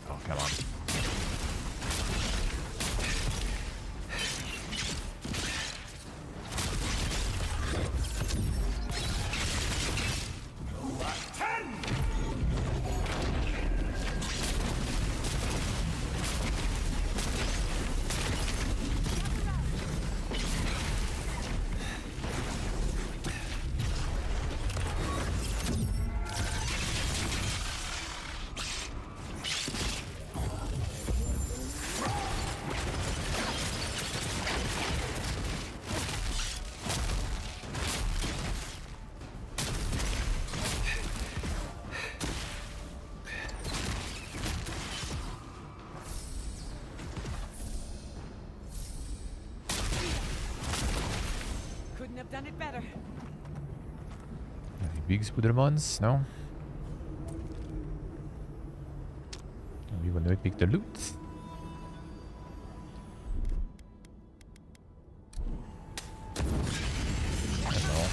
Oh, come on. Couldn't have done it better. Any big Spoodermons? No? We will not pick the loot. Hello.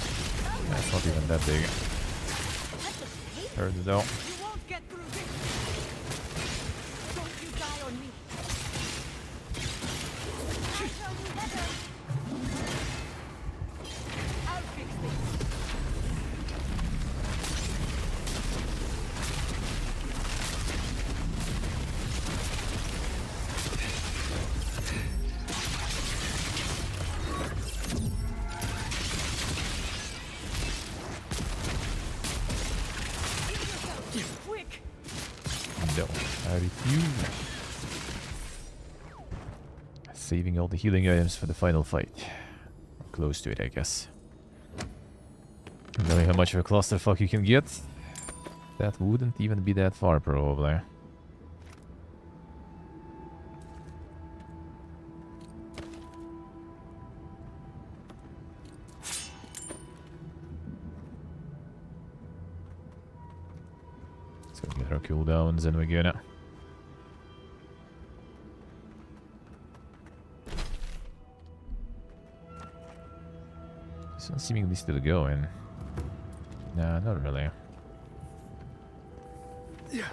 That's not even that big. Heard it though. You won't get through this. Don't you die on me. I'll fix this. No, I refuse. Saving all the healing items for the final fight. Or close to it, I guess. Knowing how much of a clusterfuck you can get, that wouldn't even be that far, probably. Let's go get our cooldowns and we're gonna... This one's seemingly still going. Nah, not really. Yeah.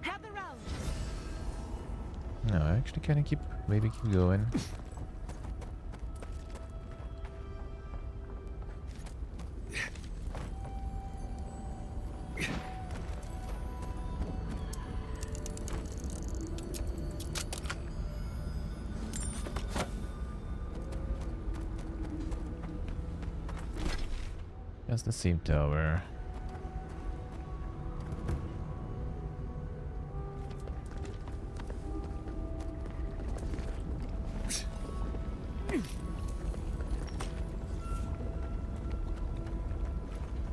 Have the round. No, I actually kind of maybe keep going. That's the same tower.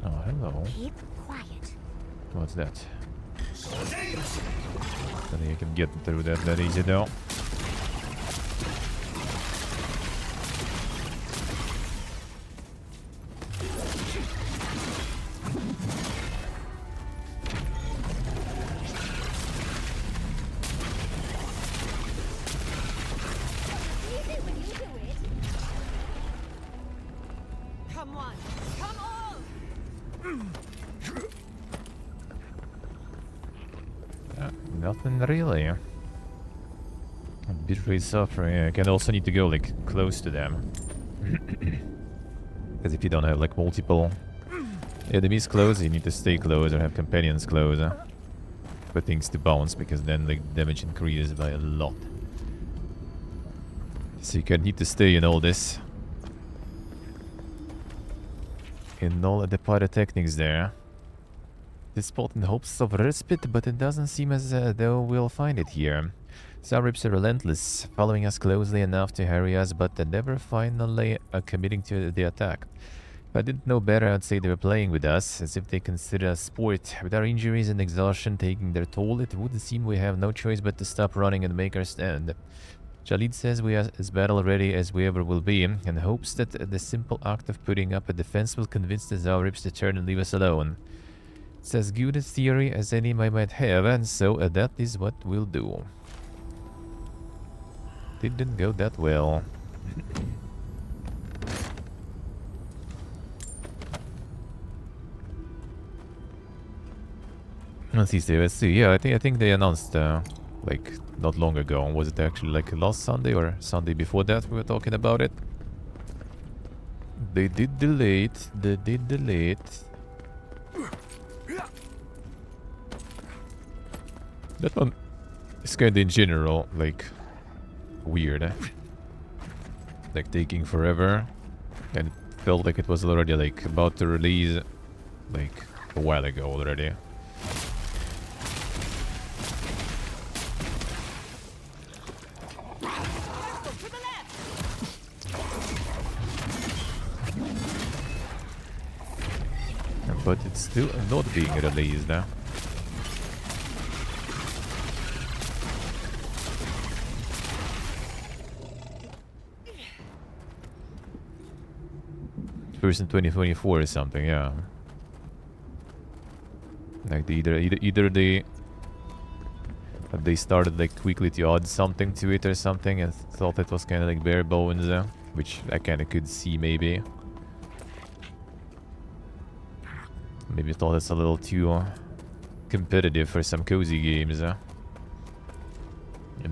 Oh, hello. Keep quiet. What's that? I think I can get through that easy though. Come on. Come on. Nothing really. A bit rate suffering. I can also need to go like close to them. Because if you don't have like multiple enemies close, you need to stay close or have companions close for things to bounce, because then like damage increases by a lot. So you can need to stay in all this. In all the pyrotechnics there. This spot in hopes of respite, but it doesn't seem as though we'll find it here. Zaurips are relentless, following us closely enough to harry us, but never finally committing to the attack. If I didn't know better, I'd say they were playing with us, as if they consider us sport. With our injuries and exhaustion taking their toll, it would seem we have no choice but to stop running and make our stand. Jalid says we are as battle-ready as we ever will be, and hopes that the simple act of putting up a defense will convince the Zaurips to turn and leave us alone. It's as good a theory as any I might have, and so that is what we'll do. Didn't go that well. Let's see. Yeah, I think they announced like not long ago. Was it actually like last Sunday or Sunday before that we were talking about it? They did delay it. They did delay it. That one is kind of in general like weird. Like taking forever, and it felt like it was already like about to release like a while ago already. But it's still not being released. First in 2024 or something, yeah. Like either they started like quickly to add something to it or something and thought it was kind of like bare bones, which I kind of could see maybe. Maybe thought it's a little too competitive for some cozy games, and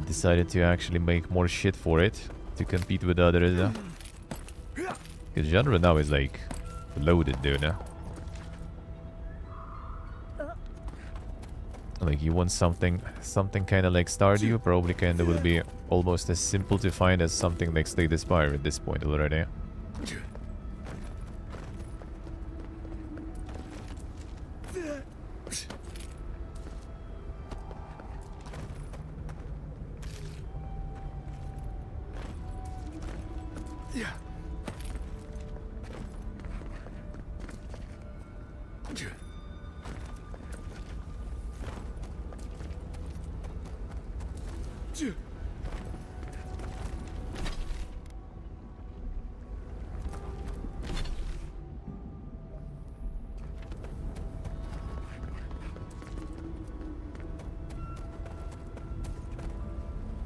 decided to actually make more shit for it to compete with others. Because genre now is like loaded, dude. Like you want something kind of like Stardew, probably kind of will be almost as simple to find as something like Slay the Spire at this point already.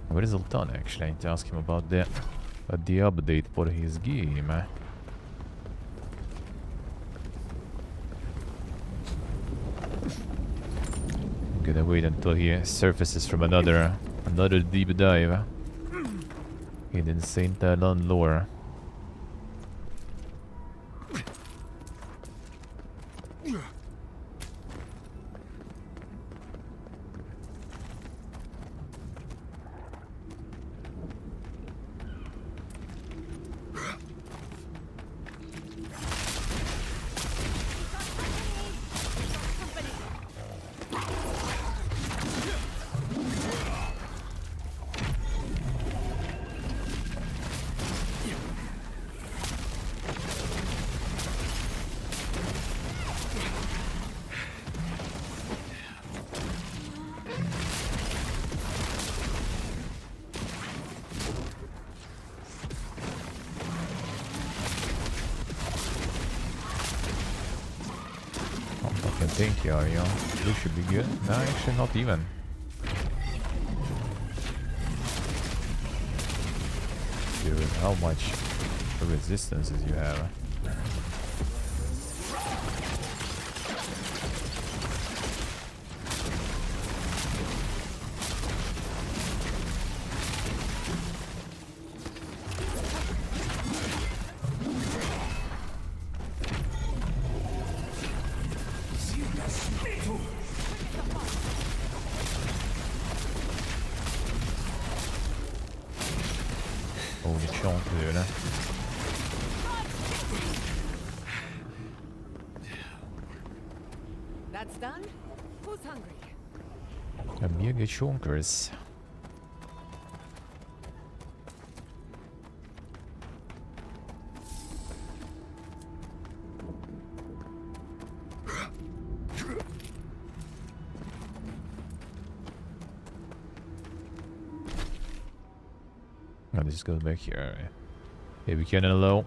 Where is Zoltan actually? I need to ask him about the update for his game. I'm gonna wait until he surfaces from another deep dive in Saint Talon lore. Thank you, Ariel. This should be good. No, actually not even. Dude, how much resistances you have? That's done? Who's hungry? Mega chonkers. Oh, this goes back here. Yeah, we can low.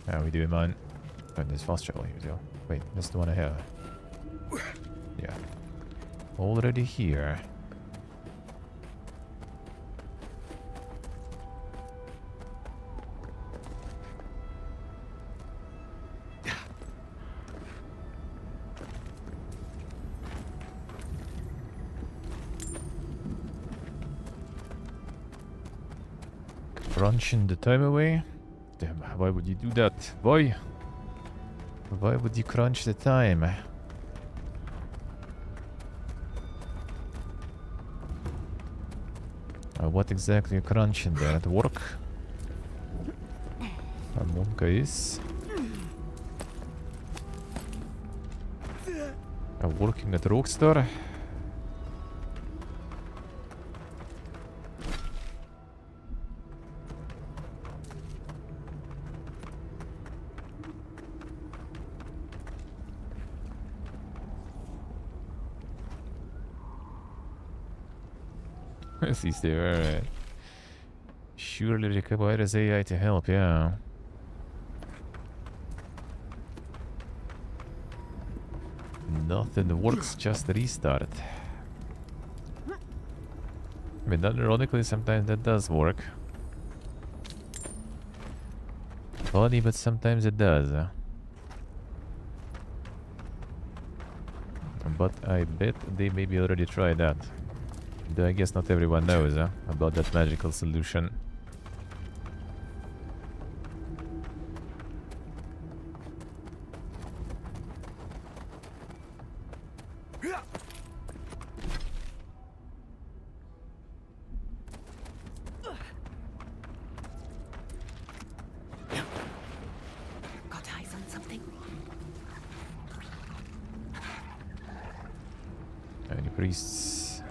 How we doing, man? Oh, there's fast travel here too. Wait, that's the one I have. Yeah. Already here. Crunching the time away? Damn, why would you do that, boy? Why would you crunch the time? What exactly are you crunching there? At work? Among Us? Working at Rockstar? He's there, alright. Surely requires AI to help, yeah. Nothing works, just restart. I mean, ironically, sometimes that does work. Funny, but sometimes it does. But I bet they maybe already tried that. Though I guess not everyone knows about that magical solution. Got eyes on something? Any priests?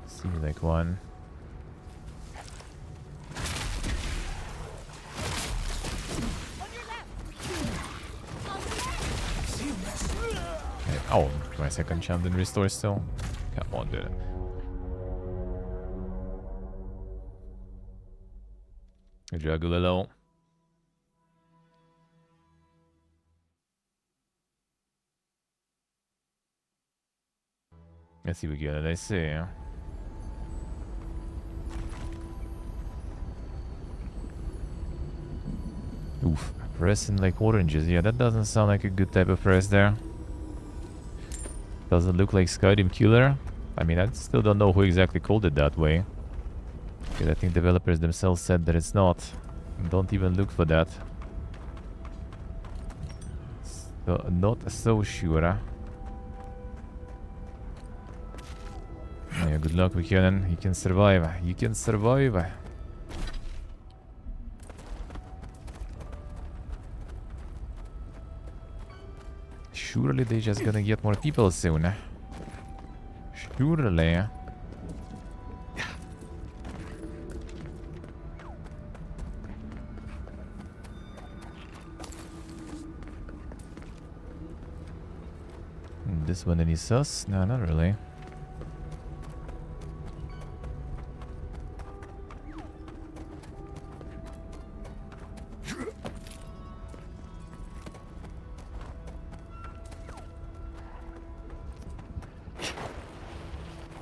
Seems like one. Oh, my second champ didn't restore still. Come on, dude. Juggle alone. Let's see what we get. I see. Oof. Press in like oranges. Yeah, that doesn't sound like a good type of press there. Doesn't look like Skyrim Killer. I mean, I still don't know who exactly called it that way. Because I think developers themselves said that it's not. Don't even look for that. So, not so sure. Yeah, good luck, Buchanan. You can survive. You can survive. Surely they're just gonna get more people soon. Surely. This one any sus? No, not really.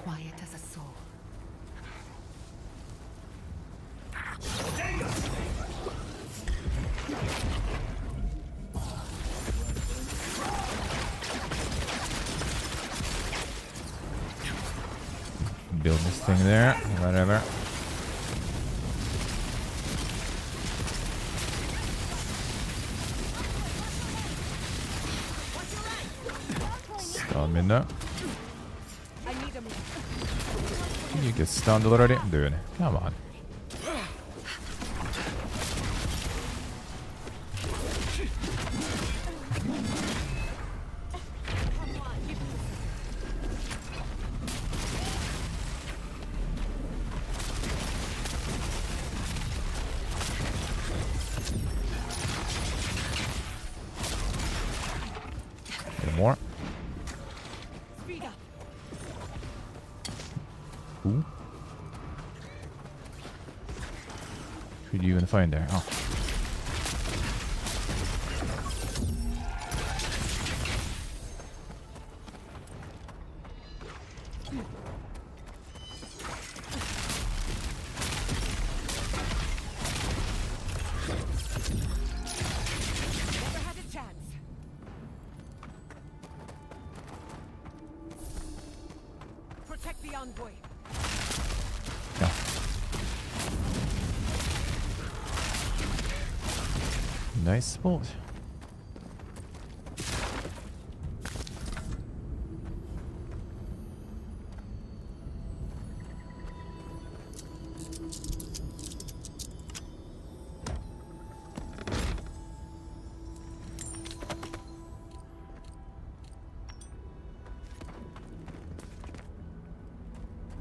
Quiet as a soul. Build this thing there, whatever. Stamina. Can you get stunned already? Dude, come on. More. Who? Who do you even find there? Oh. Protect the envoy. Yeah. Nice spot.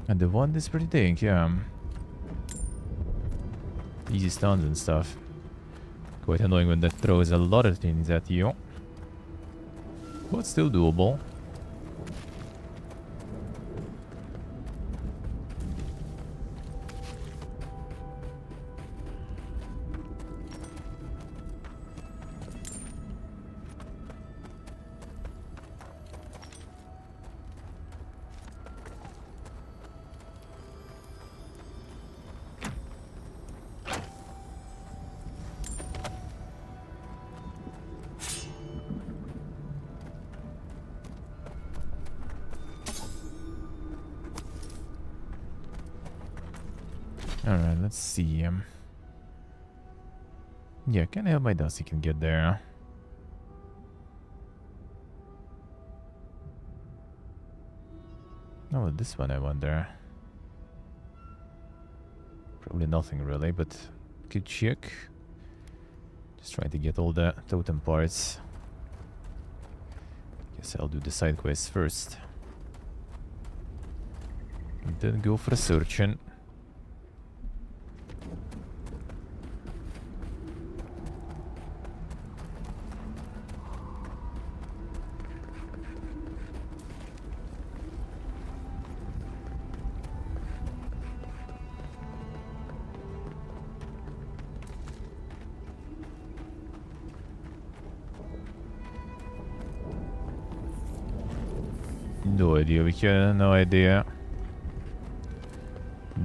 And the one is pretty thick, yeah. Easy stuns and stuff. Quite annoying when that throws a lot of things at you. But still doable. Alright, let's see. Yeah, can I have my dust? You can get there. Oh, this one I wonder. Probably nothing really, but good check. Just trying to get all the totem parts. Guess I'll do the side quests first. And then go for a searching. No idea, we can, no idea.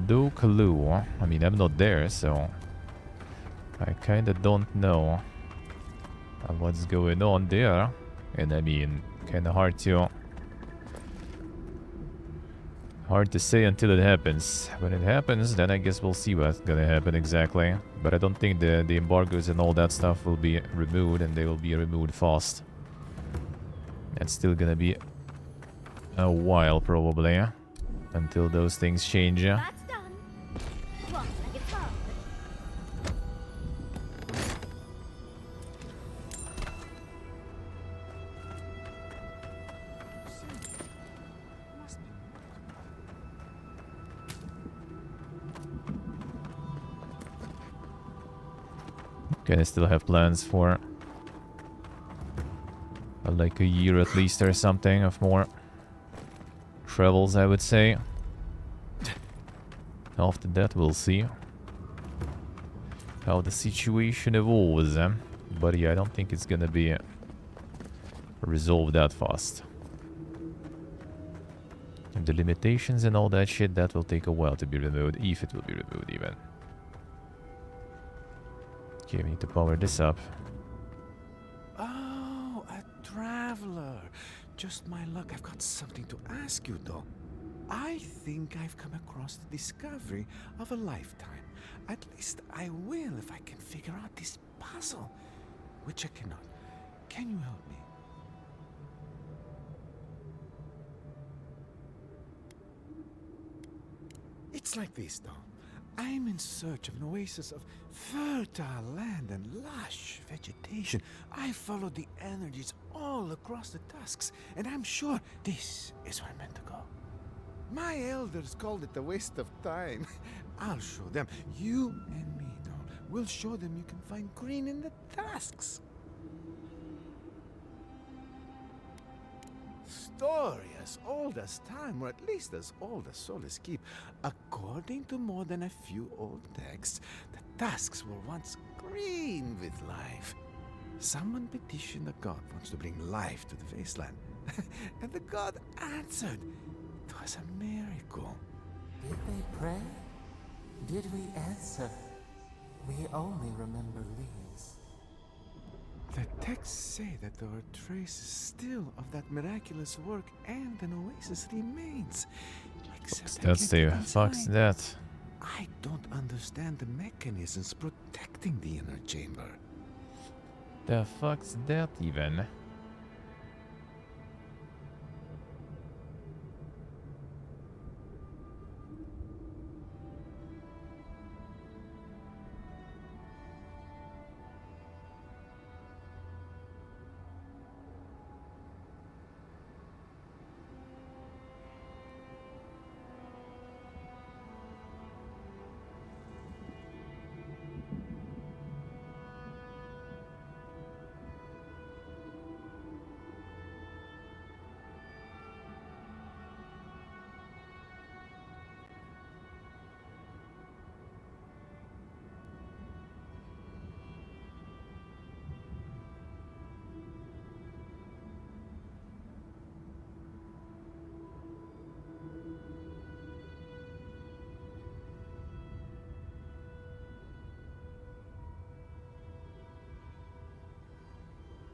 No clue. I mean, I'm not there, so I kinda don't know what's going on there. And I mean, kinda hard to say until it happens. When it happens, then I guess we'll see what's gonna happen exactly. But I don't think the embargoes and all that stuff will be removed, and they will be removed fast. That's still gonna be a while, probably, until those things change. That's done. Walk like it's hard. Can I still have plans for like a year at least or something of more travels, I would say. After that, we'll see how the situation evolves. But yeah, I don't think it's gonna be resolved that fast. And the limitations and all that shit, that will take a while to be removed, if it will be removed even. Okay, we need to power this up. Oh, a traveler. Just my luck. I've got something to ask you, though. I think I've come across the discovery of a lifetime. At least I will if I can figure out this puzzle, which I cannot. Can you help me? It's like this, though. I'm in search of an oasis of fertile land and lush vegetation. I follow the energies all across the tusks, and I'm sure this is where I'm meant to go. My elders called it a waste of time. I'll show them. You and me, though. We'll show them you can find green in the tusks. Story as old as time, or at least as old as Solis keep. According to more than a few old texts, the tusks were once green with life. Someone petitioned a god once to bring life to the wasteland, and the god answered. It was a miracle. Did they pray? Did we answer? We only remember leaves. The texts say that there are traces still of that miraculous work, and an oasis remains. Except That's the fuck's that? I don't understand the mechanisms protecting the inner chamber. The fuck's that even?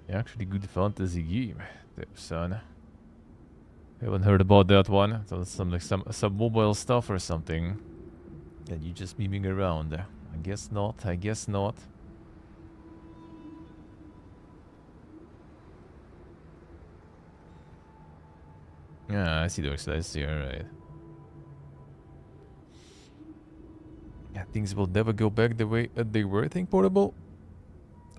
Actually good fantasy game, there, son. Haven't heard about that one. So some like some mobile stuff or something. And you just memeing around. I guess not, I guess not. Yeah, I see those, I see, alright. Yeah, things will never go back the way they were, I think, Portable.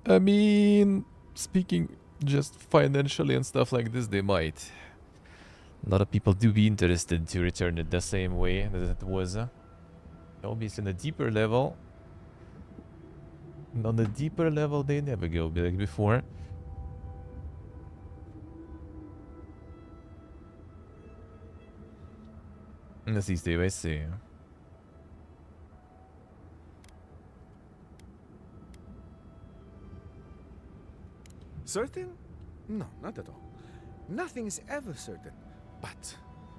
I mean, speaking just financially and stuff like this, they might. A lot of people do be interested to return it the same way that it was. Obviously, on a deeper level. On the deeper level, they never go like before. Unless these days, I see. Certain? No, not at all. Nothing is ever certain. But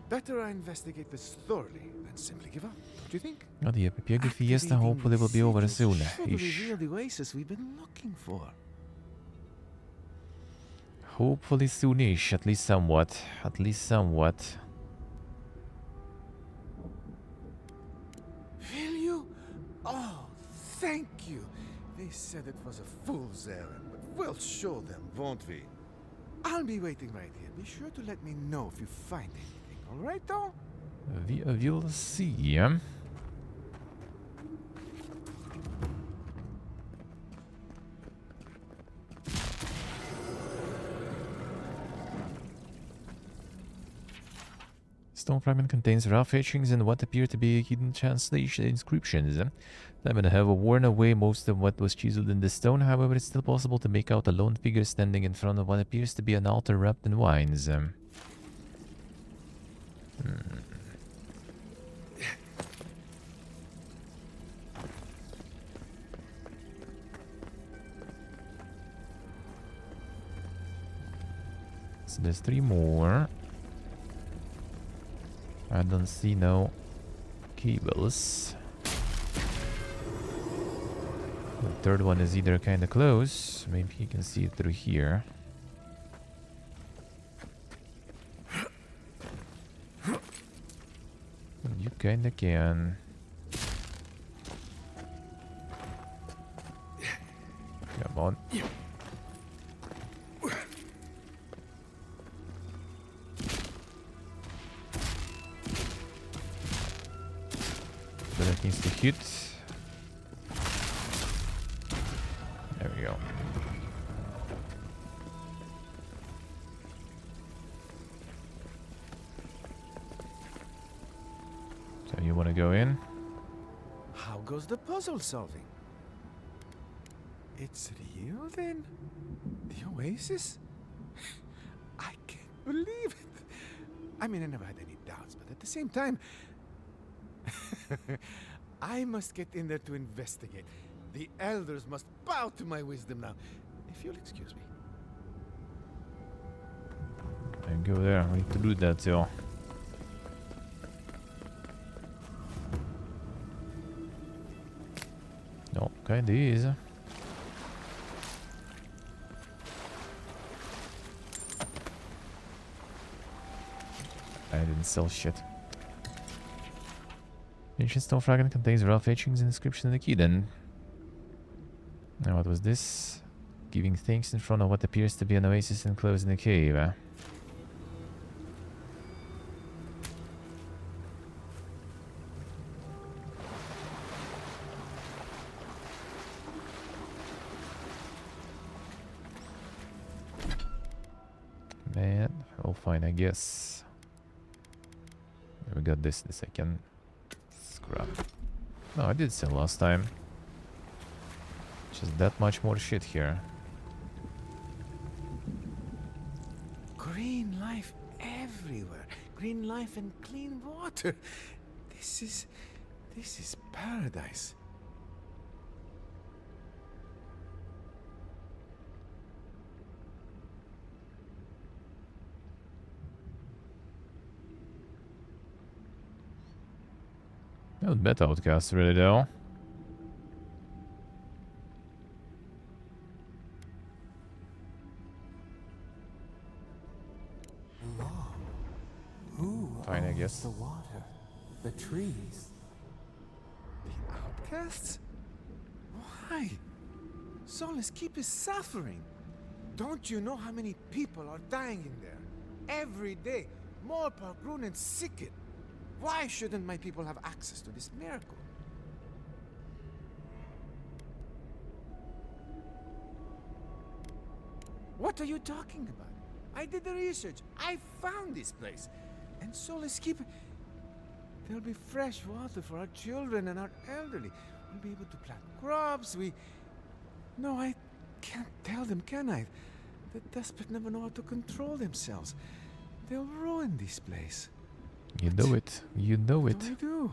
better I investigate this thoroughly than simply give up, don't you think? Well, the Epigeography fiesta hopefully will be over soon. Should Ish. reveal the oasis we've been looking for. Hopefully soonish, at least somewhat. At least somewhat. Will you? Oh, thank you. They said it was a fool's errand, but we'll show them, won't we? I'll be waiting right here. Be sure to let me know if you find anything, all right, though? We will see. Stone fragment contains rough etchings and what appear to be hidden translation inscriptions. Time and have worn away most of what was chiseled in the stone, however, it's still possible to make out a lone figure standing in front of what appears to be an altar wrapped in vines. So there's 3 more. I don't see no cables. The third one is either kind of close. Maybe you can see it through here. You kind of can. Come on. So that needs to hit. There we go. So you want to go in? How goes the puzzle solving? It's real then? The oasis? I can't believe it. I mean, I never had any doubts, but at the same time, I must get in there to investigate. The elders must bow to my wisdom now. If you'll excuse me. And go there. We need to do that too. No, kinda is. I didn't sell shit. Ancient stone fragment contains rough etchings and inscriptions in the key then. Now what was this? Giving thanks in front of what appears to be an oasis enclosed in a cave. Man, we'll find, I guess. We got this the second. Scrap. No, I did sell last time. Just that much more shit here. Green life everywhere. Green life and clean water. This is paradise. Not bad outcast really though. Fine, I guess. The water, the trees. The outcasts? Why? Solace keep is suffering. Don't you know how many people are dying in there? Every day, more Pargrunen sicken. Why shouldn't my people have access to this miracle? What are you talking about? I did the research. I found this place. And Solace keep... There'll be fresh water for our children and our elderly. We'll be able to plant crops. No, I can't tell them, can I? The desperate never know how to control themselves. They'll ruin this place. You know it. You know it. What do I do?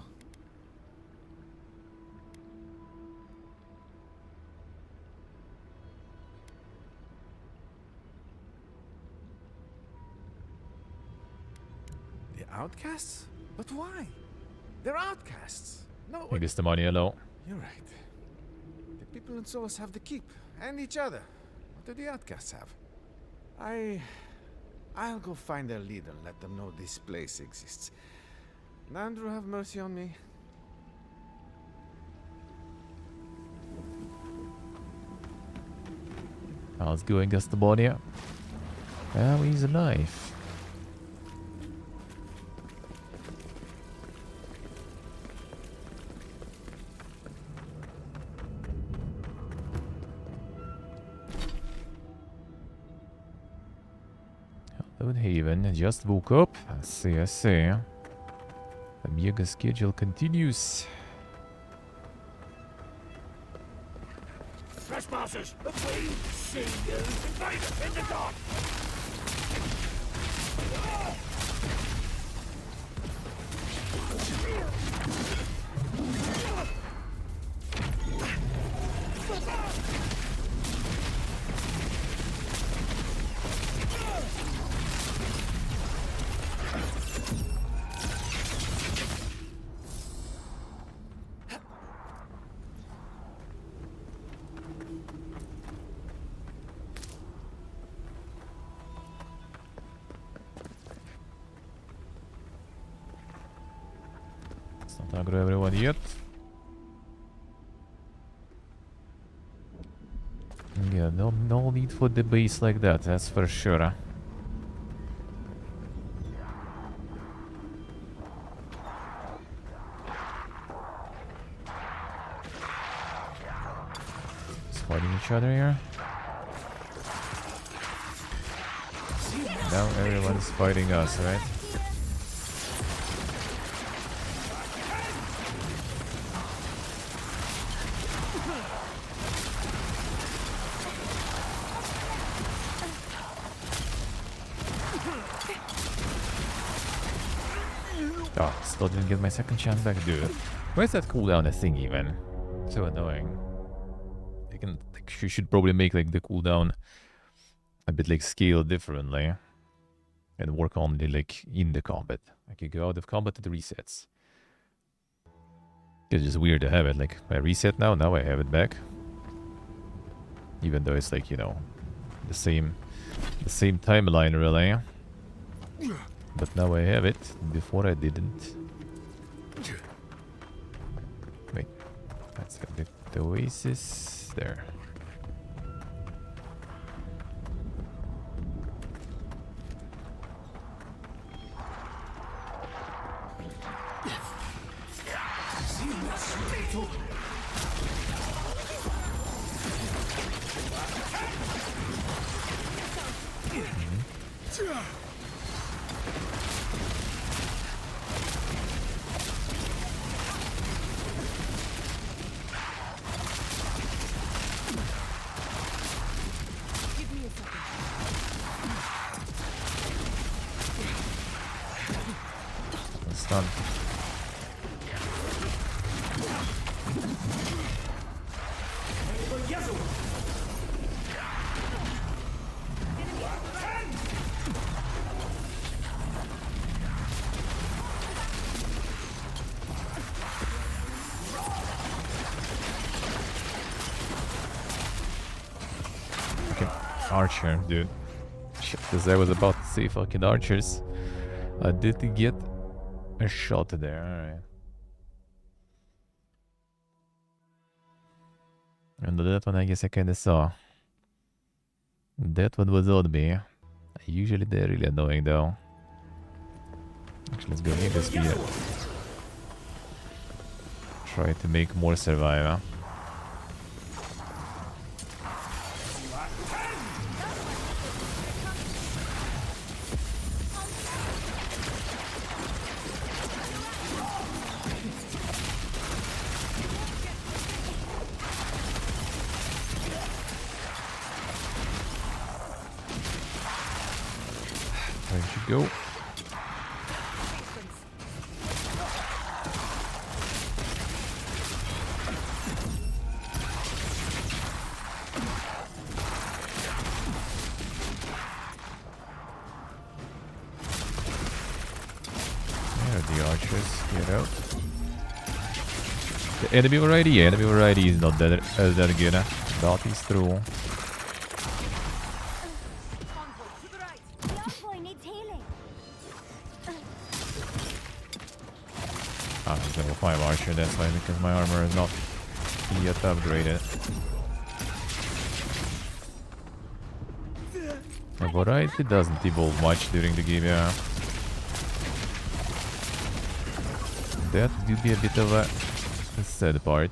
Outcasts? But why? They're outcasts. No, Maybe it's the money alone. you're right. The people in Solus have the keep, and each other. What do the outcasts have? I'll go find their leader and let them know this place exists. Nandru, have mercy on me. How's it going, Gastabonia? Oh, he's alive. Haven just woke up. I see. The Bigus schedule continues. Trespassers, we see you. Invade us in the dark. It's not aggro everyone yet. Yeah, no need for the base like that, that's for sure. Fighting each other here. Now everyone's fighting us, right? Oh, still didn't get my second chance back, dude. Where's that cooldown thing even? So annoying. They can, like, you should probably make like the cooldown a bit like scaled differently and work on the like in the combat. Like you go out of combat, it resets. It's just weird to have it. Like I reset now I have it back. Even though it's like, you know, the same timeline really. But now I have it. Before I didn't. Wait, let's get the oasis there. Done. Okay, archer, dude. Shit, because I was about to say fucking archers. I did get a shot there, alright. And that one I guess I kinda saw. That one was on me. Usually they're really annoying though. Actually, let's go make this speed. Try to make more survivor. Go. Get out. The enemy variety is not that good. That is true. I'm level 5 archer, that's why, because my armor is not yet upgraded. The variety doesn't evolve much during the game, yeah. That would be a bit of a sad part.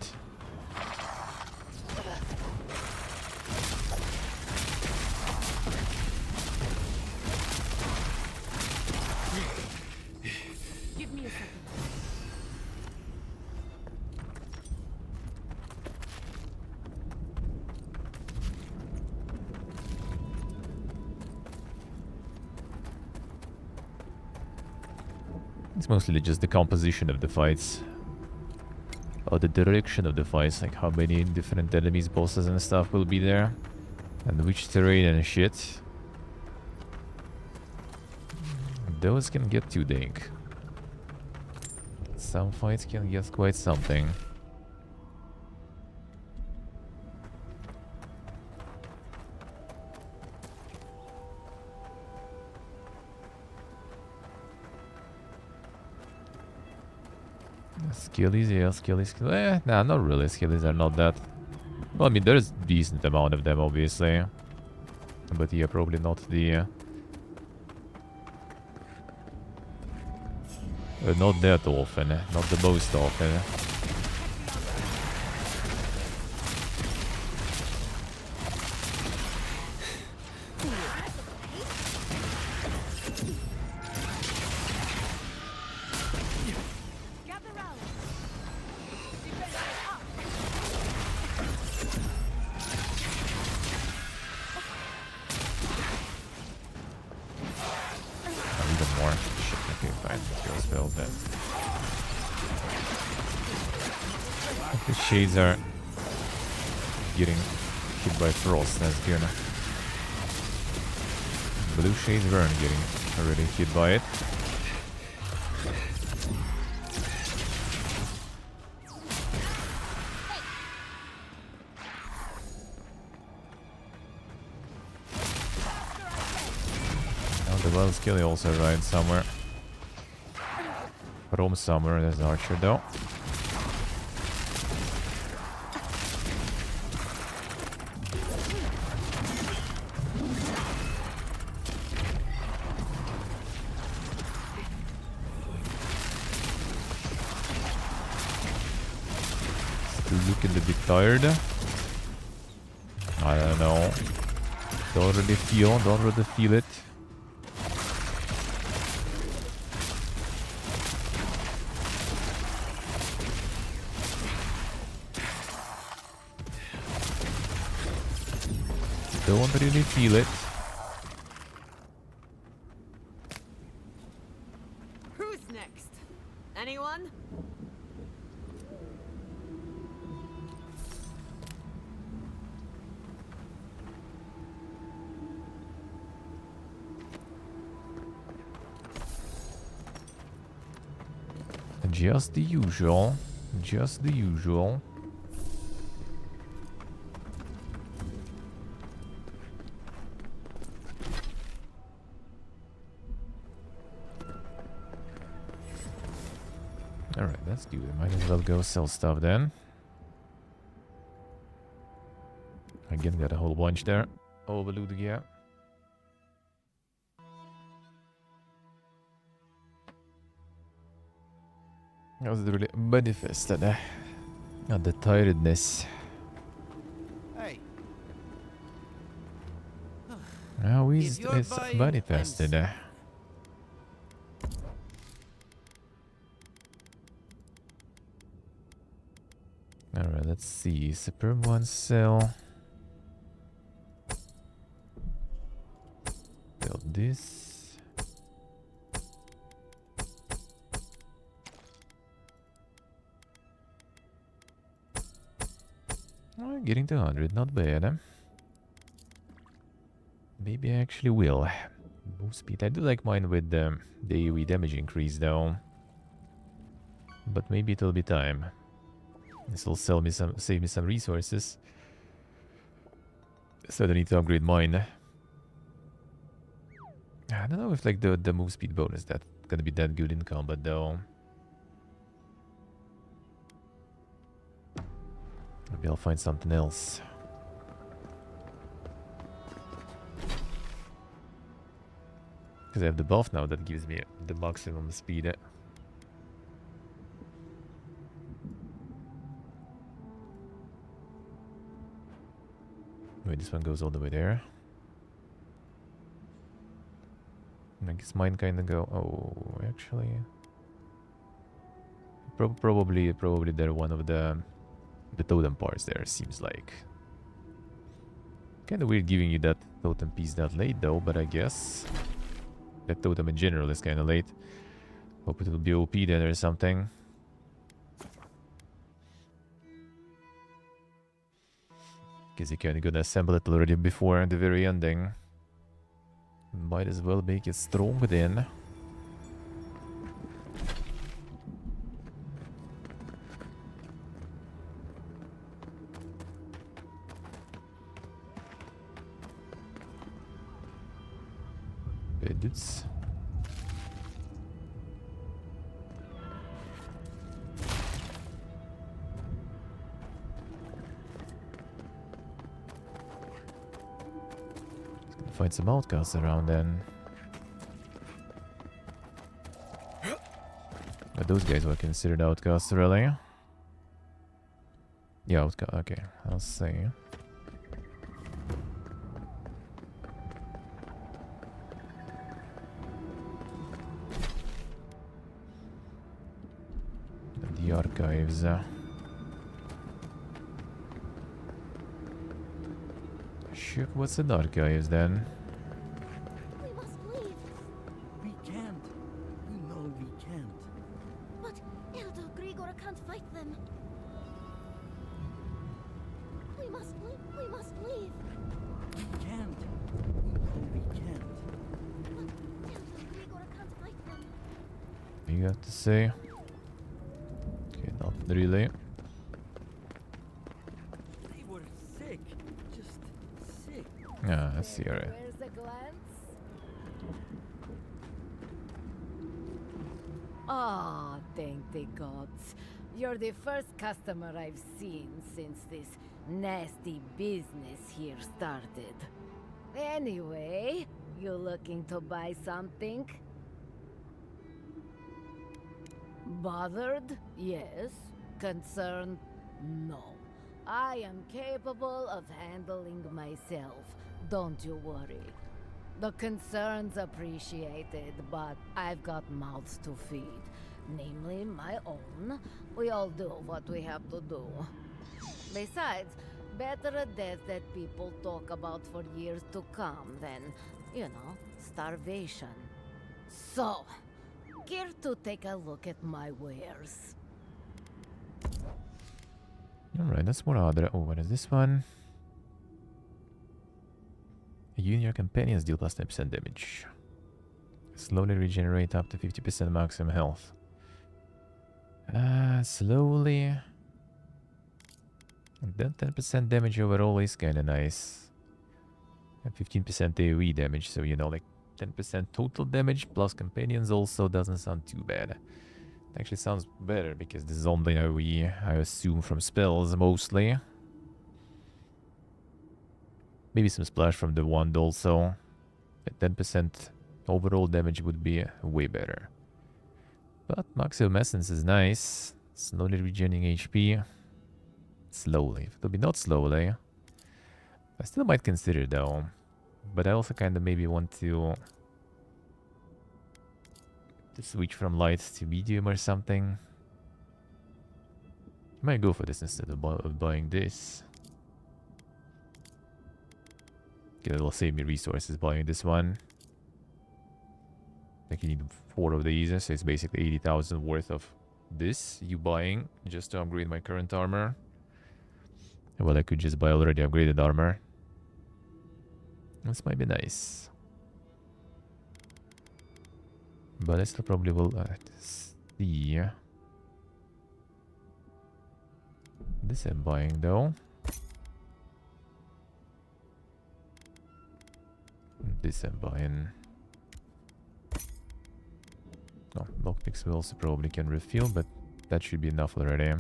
Give me a second. It's mostly just the composition of the fights. Or the direction of the fights, like how many different enemies, bosses and stuff will be there. And which terrain and shit. Those can get too dank. Some fights can get quite something. Skillies, yeah, skillies. Nah, not really. Skillies are not that. Well, I mean, there's decent amount of them, obviously. But yeah, probably not the... not that often. Not the most often. Shades are getting hit by frost, that's good. Blue shades weren't getting already hit by it. Now the wild skill also rides somewhere. From somewhere, there's an archer though. Looking a bit tired. I don't know. Don't really feel it. Don't really feel it. Who's next? Anyone? Just the usual. Just the usual. Alright, let's do it. Might as well go sell stuff then. Again, got a whole bunch there. Overload gear. That was really manifested. The tiredness. Hey. How is it's manifested? Alright, let's see. Superb one sell. Build this. Oh, getting to 100, not bad. Maybe I actually will. Boost speed. I do like mine with the AoE damage increase though. But maybe it'll be time. This will save me some resources. So I don't need to upgrade mine. I don't know if like the move speed bonus that's gonna be that good in combat though. Maybe I'll find something else. Because I have the buff now that gives me the maximum speed. Wait, this one goes all the way there. I guess mine kind of go. Oh, actually, probably they're one of the totem parts there. Seems like kind of weird giving you that totem piece that late though, but I guess that totem in general is kind of late. Hope it will be OP then or something. Because you kind of gonna assemble it already before the very ending. Might as well make it strong then. Dudes. Find some outcasts around then. But those guys were considered outcasts, really? Yeah, outcast. Okay, I'll say. The archives. Sure, what's the archives then? We must leave. We can't. We know we can't. But Elder Grigor can't fight them. We must leave. We must leave. We can't. We know we can't. But Elder Grigor can't fight them. You got to say? Okay, not really. They were sick. Just sick. Yeah, I see, alright. Where's the glance? Ah, thank the gods. You're the first customer I've seen since this nasty business here started. Anyway, you looking to buy something? Bothered? Yes. Concerned? No. I am capable of handling myself. Don't you worry. The concern's appreciated, but I've got mouths to feed. Namely, my own. We all do what we have to do. Besides, better a death that people talk about for years to come than, you know, starvation. So, care to take a look at my wares? Alright, that's more odd. Oh, what is this one? You and your companions deal plus 10% damage. Slowly regenerate up to 50% maximum health. Slowly. And then 10% damage overall is kinda nice. And 15% AoE damage, so you know, like 10% total damage plus companions also doesn't sound too bad. Actually sounds better because this is only AoE, I assume, from spells mostly. Maybe some splash from the wand also. But 10% overall damage would be way better. But maximum essence is nice. Slowly regenerating HP. Slowly. It'll be not slowly. I still might consider though. But I also kind of maybe want to switch from light to medium or something. I might go for this instead of buying this. Okay, it'll save me resources buying this one. I think you need 4 of these, so it's basically 80,000 worth of this you buying just to upgrade my current armor. Well, I could just buy already upgraded armor. This might be nice. But I still probably will see. Disembowing though. Disembowing. Oh, lockpicks we also probably can refill, but that should be enough already.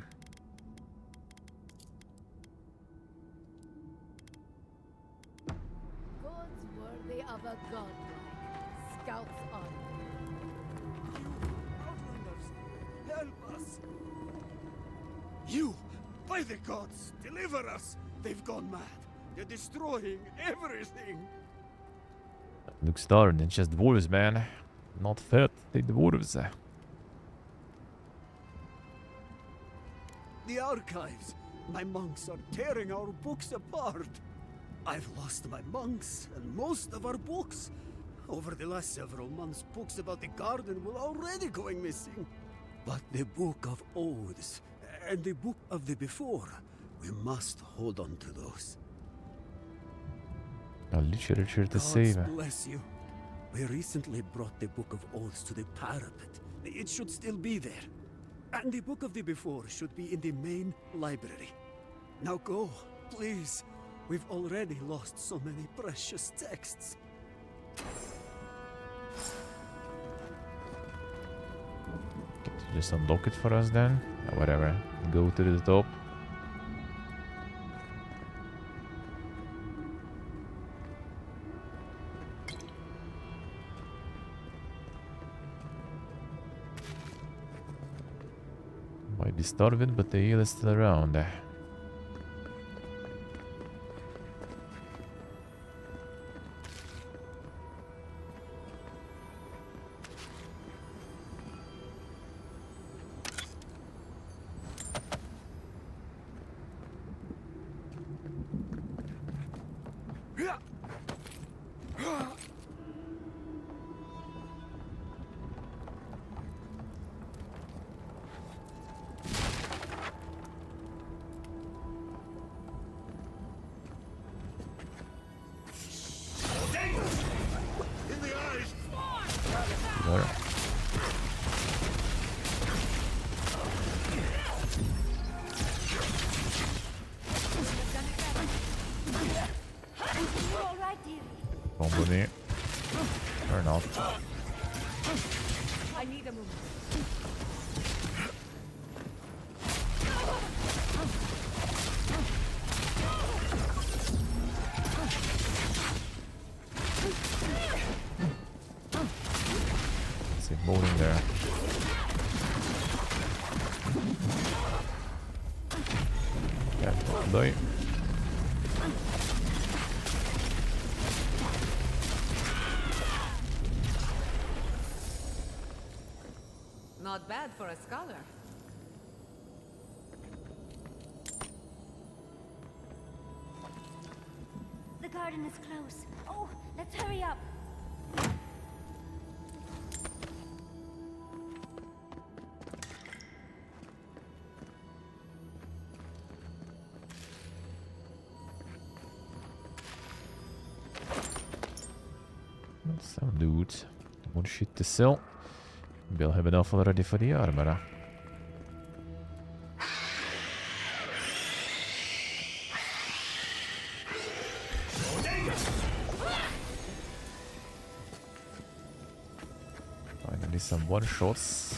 Goods worthy of a godlike. Scouts on. Help us! You, by the gods, deliver us! They've gone mad. They're destroying everything. Looks darn, it's just dwarves, man. Not fat, they dwarves. The archives. My monks are tearing our books apart. I've lost my monks and most of our books. Over the last several months, books about the garden were already going missing. But the Book of Oaths and the Book of the Before, we must hold on to those. A literature to Gods save. bless you. We recently brought the Book of Oaths to the parapet. It should still be there. And the Book of the Before should be in the main library. Now go, please. We've already lost so many precious texts. Just unlock it for us then. Whatever. Go to the top. Might be starving, but the eel is still around. There. Company. Or not. I need a move. See molding there. Yeah, die. Not bad for a scholar. The garden is close. Oh, let's hurry up. Some loot. More shit to sell. We'll have enough already for the armor. Finally some one-shots.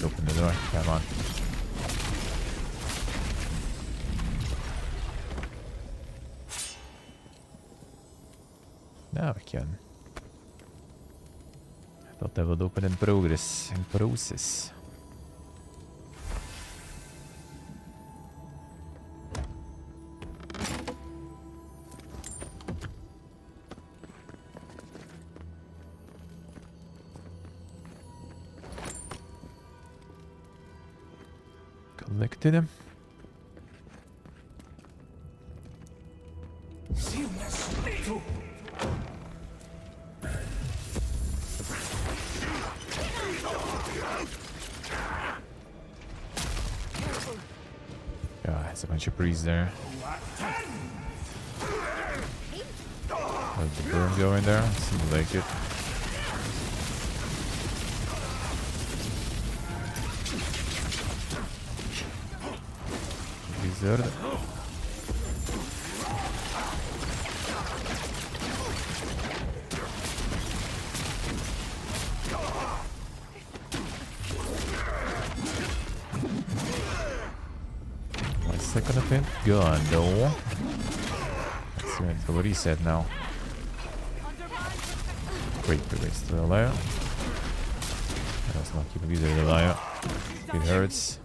Open the door, come on. Now we can. I thought that would open in progress. In process. Collected. That's a bunch of priests there. How's the burn going there? Seems like it. Wizard. My second attempt gone though. So it's the reset now. Great, still alive. Let's not keep abusing alive. It hurts.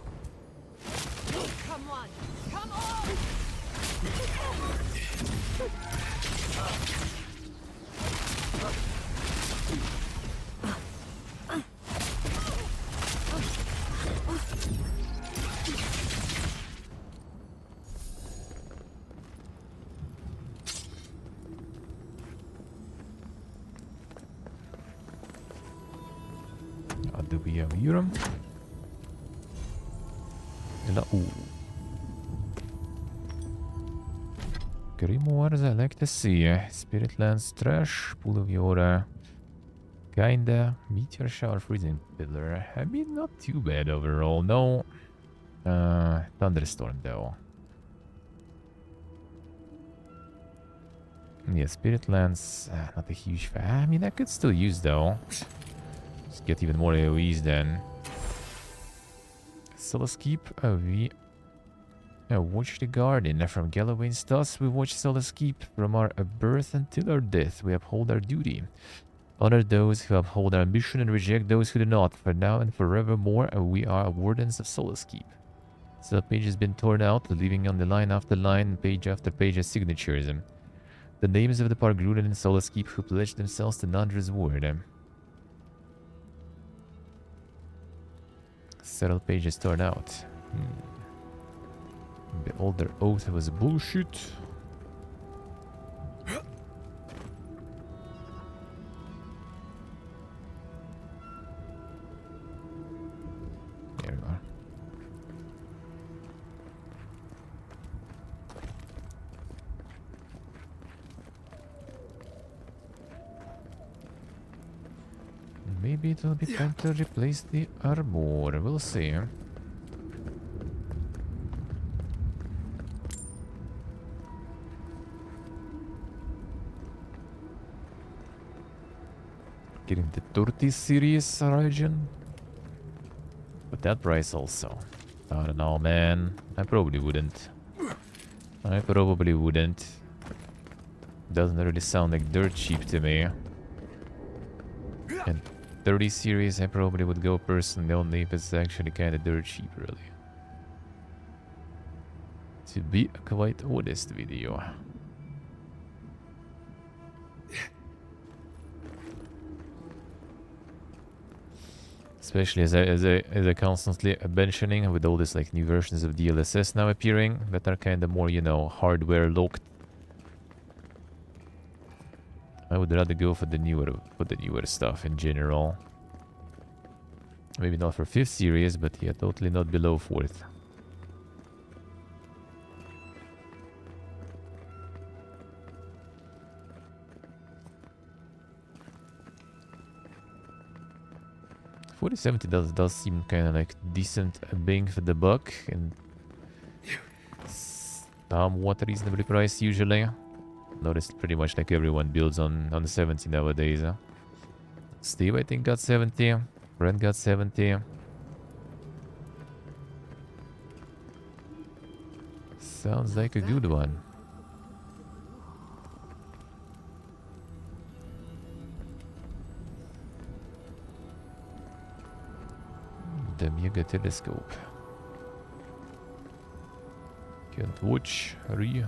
Do we have Urim? Grimoires I like to see. Spiritlands trash, Pool of Yora. Kinda. Meteor Shower, Freezing Pillar. I mean, not too bad overall. No. Thunderstorm though. Yeah, Spiritlands, not a huge fan. I mean, I could still use though. Just get even more AoEs then. So let's keep we watch the garden. From Galloway's Dust, we watch Solace keep. From our birth until our death, we uphold our duty. Honor those who uphold our mission and reject those who do not. For now and forevermore, we are wardens of Solace Keep. So the page has been torn out, leaving on the line after line, page after page as signatures. The names of the Pargrunen and Solace Keep who pledged themselves to Nandra's word. Several pages torn out. The older oath was bullshit. There we are. Maybe it will be time to replace the armor. We'll see. Getting the 30 series origin. But that price also. I don't know, man. I probably wouldn't. Doesn't really sound like dirt cheap to me. And 30 series, I probably would go personally only if it's actually kind of dirt cheap, really. To be quite honest with you. Especially as I constantly mentioning with all this like new versions of DLSS now appearing that are kind of more, you know, hardware locked. I would rather go for the newer stuff in general. Maybe not for 5th series, but yeah, totally not below 4th. $4070 does seem kind of like decent bang for the buck and somewhat reasonably priced usually. Noticed pretty much like everyone builds on 70 nowadays. Steve, I think, got 70. Brent got 70. Sounds like a good one. The Mega Telescope. Can't watch. Hurry.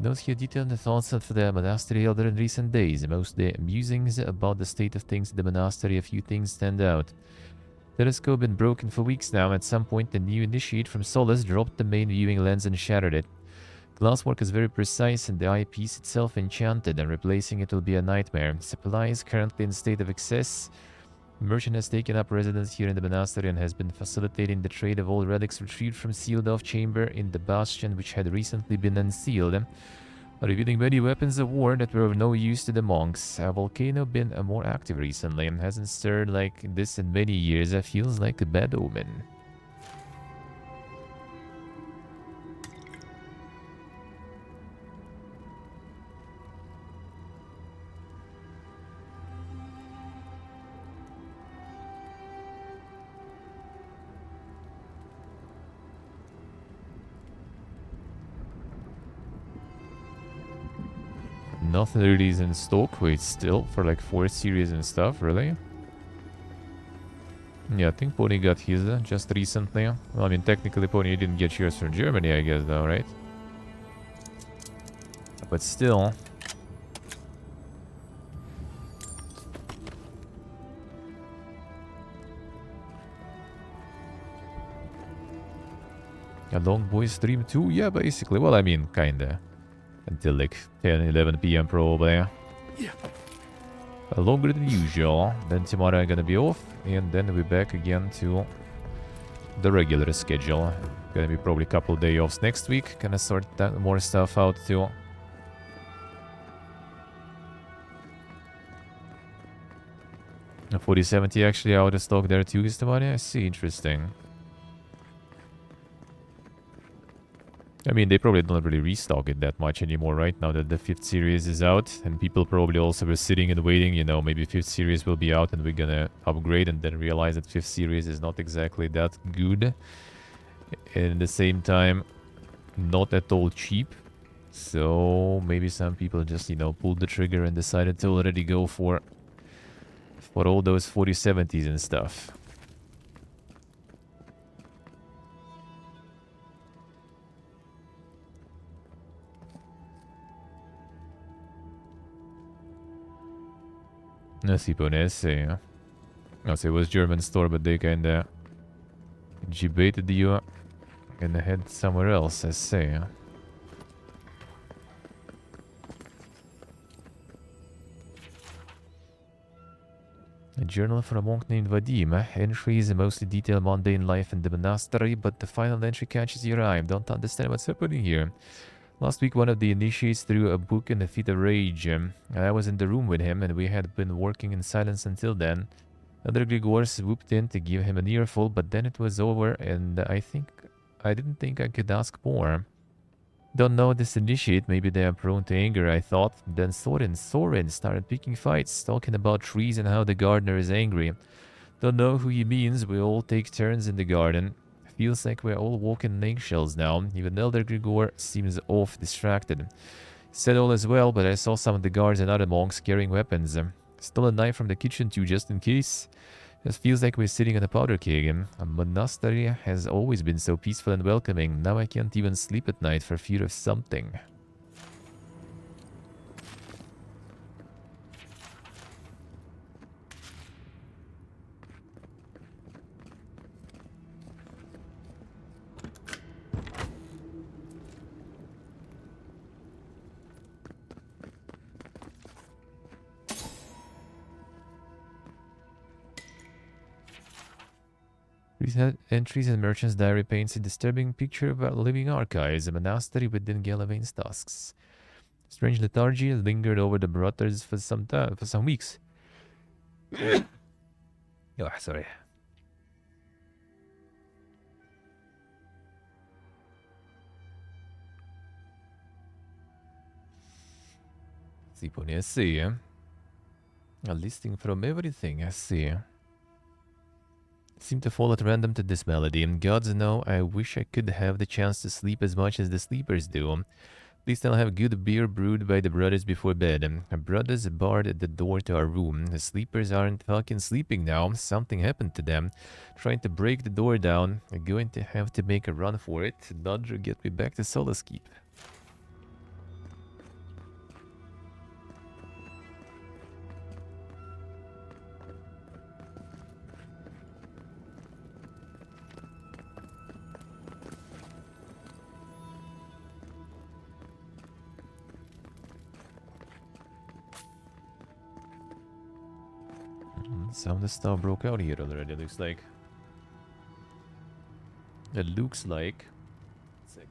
Note here detailed thoughts of the monastery elder in recent days. Most the musings about the state of things in the monastery, a few things stand out. Telescope been broken for weeks now. At some point, the new initiate from Solace dropped the main viewing lens and shattered it. Glasswork is very precise and the eyepiece itself enchanted, and replacing it will be a nightmare. Supply is currently in state of excess. Merchant has taken up residence here in the monastery and has been facilitating the trade of all relics retrieved from sealed-off chamber in the bastion, which had recently been unsealed, revealing many weapons of war that were of no use to the monks. A volcano been more active recently and hasn't stirred like this in many years. It feels like a bad omen. Nothing really is in stock. Wait, still for like 4 series and stuff, really? Yeah, I think Pony got his just recently. Well, I mean, technically Pony didn't get yours from Germany, I guess, though, right? But still. A long boy stream too? Yeah, basically. Well, I mean, kinda. Until like 10, 11 p.m. probably. Yeah. Longer than usual. Then tomorrow I'm gonna be off, and then we're back again to the regular schedule. Gonna be probably a couple of days off next week. Gonna sort that more stuff out too. A 4070 actually out of stock there too, is the money? I see, interesting. I mean, they probably don't really restock it that much anymore right now that the 5th series is out. And people probably also were sitting and waiting, you know, maybe 5th series will be out and we're gonna upgrade and then realize that 5th series is not exactly that good. And at the same time, not at all cheap. So maybe some people just, you know, pulled the trigger and decided to already go for all those 4070s and stuff. Si ponesse, yeah. No, so it was German store, but they kinda debated you and head somewhere else, I say. A journal from a monk named Vadim. Entries mostly detail mundane life in the monastery, but the final entry catches your eye. Don't understand what's happening here. Last week, one of the initiates threw a book in a fit of rage. I was in the room with him, and we had been working in silence until then. Other Grigor swooped in to give him an earful, but then it was over, and I didn't think I could ask more. Don't know this initiate, maybe they are prone to anger, I thought. Then Soren started picking fights, talking about trees and how the gardener is angry. Don't know who he means, we all take turns in the garden. Feels like we're all walking on eggshells now. Even Elder Grigor seems off, distracted. Said all as well, but I saw some of the guards and other monks carrying weapons. Stole a knife from the kitchen too, just in case. Just feels like we're sitting on a powder keg. A monastery has always been so peaceful and welcoming. Now I can't even sleep at night for fear of something. Recent entries in Merchant's Diary paints a disturbing picture of a living archives, a monastery within Galavain's tusks. Strange lethargy lingered over the brothers for some weeks. Oh, sorry. Si pone sì, eh? A listing from everything, I see. Seem to fall at random to this melody, and gods know I wish I could have the chance to sleep as much as the sleepers do. At least I'll have good beer brewed by the brothers before bed. Our brothers barred at the door to our room. The sleepers aren't fucking sleeping now. Something happened to them. Trying to break the door down. I'm going to have to make a run for it. Dodger, get me back to Solace Keep. Some of the stuff broke out here already, looks like. It looks like. Sick.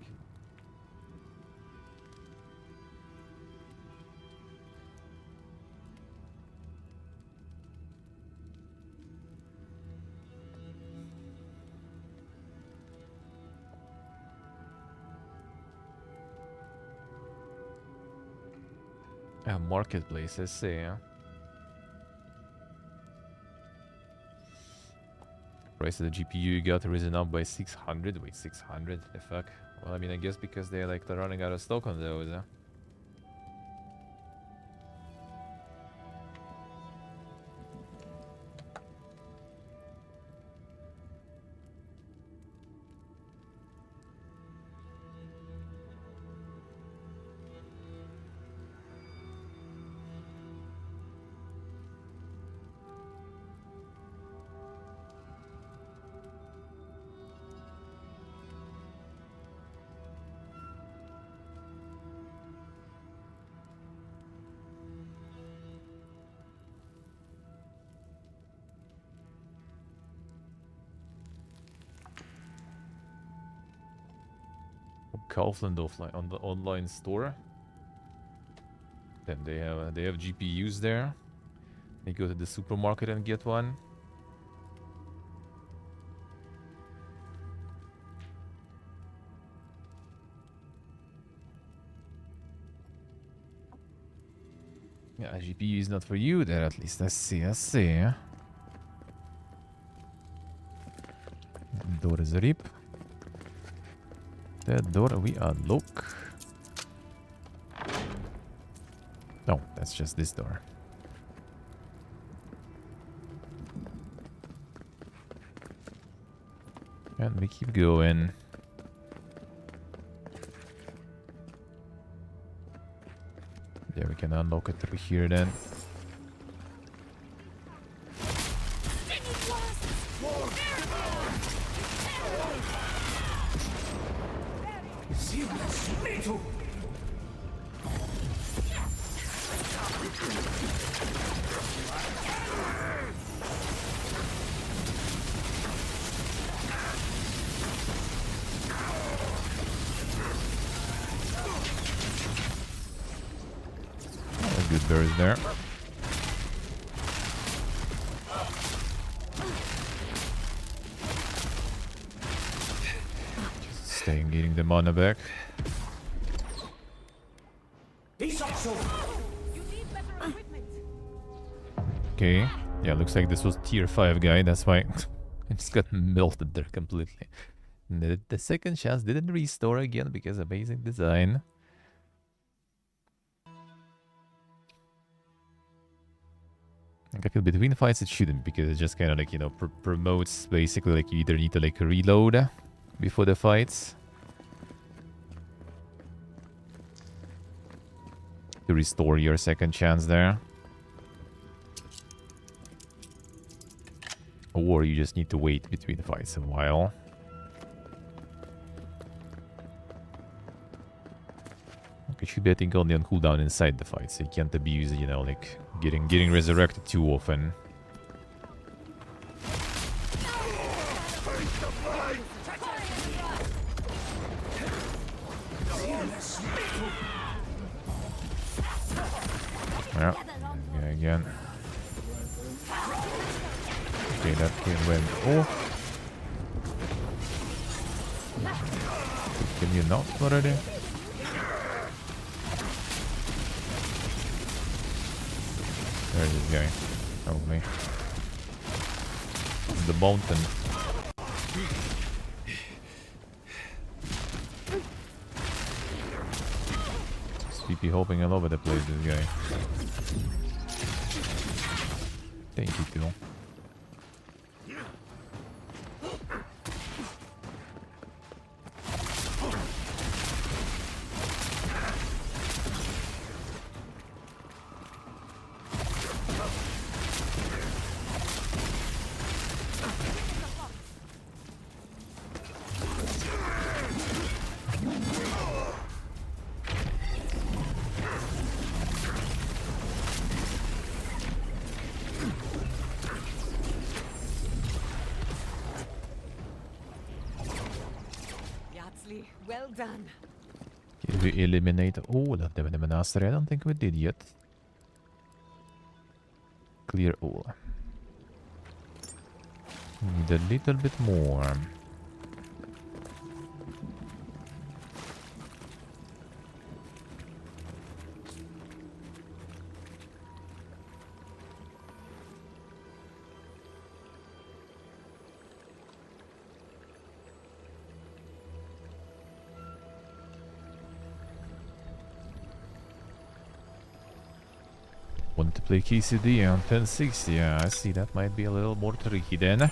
Marketplace, let's see. Price of the GPU you got risen up by 600. Wait, 600? The fuck? Well, I mean, I guess because they're like running out of stock on those. Kaufland offline on the online store. Then they have GPUs there. You go to the supermarket and get one. Yeah, GPU is not for you there at least. I see. Door is rip. That door we unlock. No, that's just this door. And we keep going. There, we can unlock it through here then. Good berries there. Just staying, getting the mana back. Okay, yeah, looks like this was tier 5 guy, that's why I just got melted there completely. The second chance didn't restore again because of basic design. I feel between fights it shouldn't, because it just kind of like, you know, promotes basically like you either need to like reload before the fights to restore your second chance there, or you just need to wait between fights a while. It should be, I think, only on cooldown inside the fight, so you can't abuse, you know, like getting resurrected too often. Yeah, again. Okay, that kid went off. Can you not already? There's this guy. Probably. The mountain. Sleepy hopping all over the place, this guy. Thank you, Phil. Flawlessly. Well done. Did we eliminate all of them in the monastery? I don't think we did yet. Clear all. Need a little bit more. Want to play KCD on 1060? Yeah, I see that might be a little more tricky then.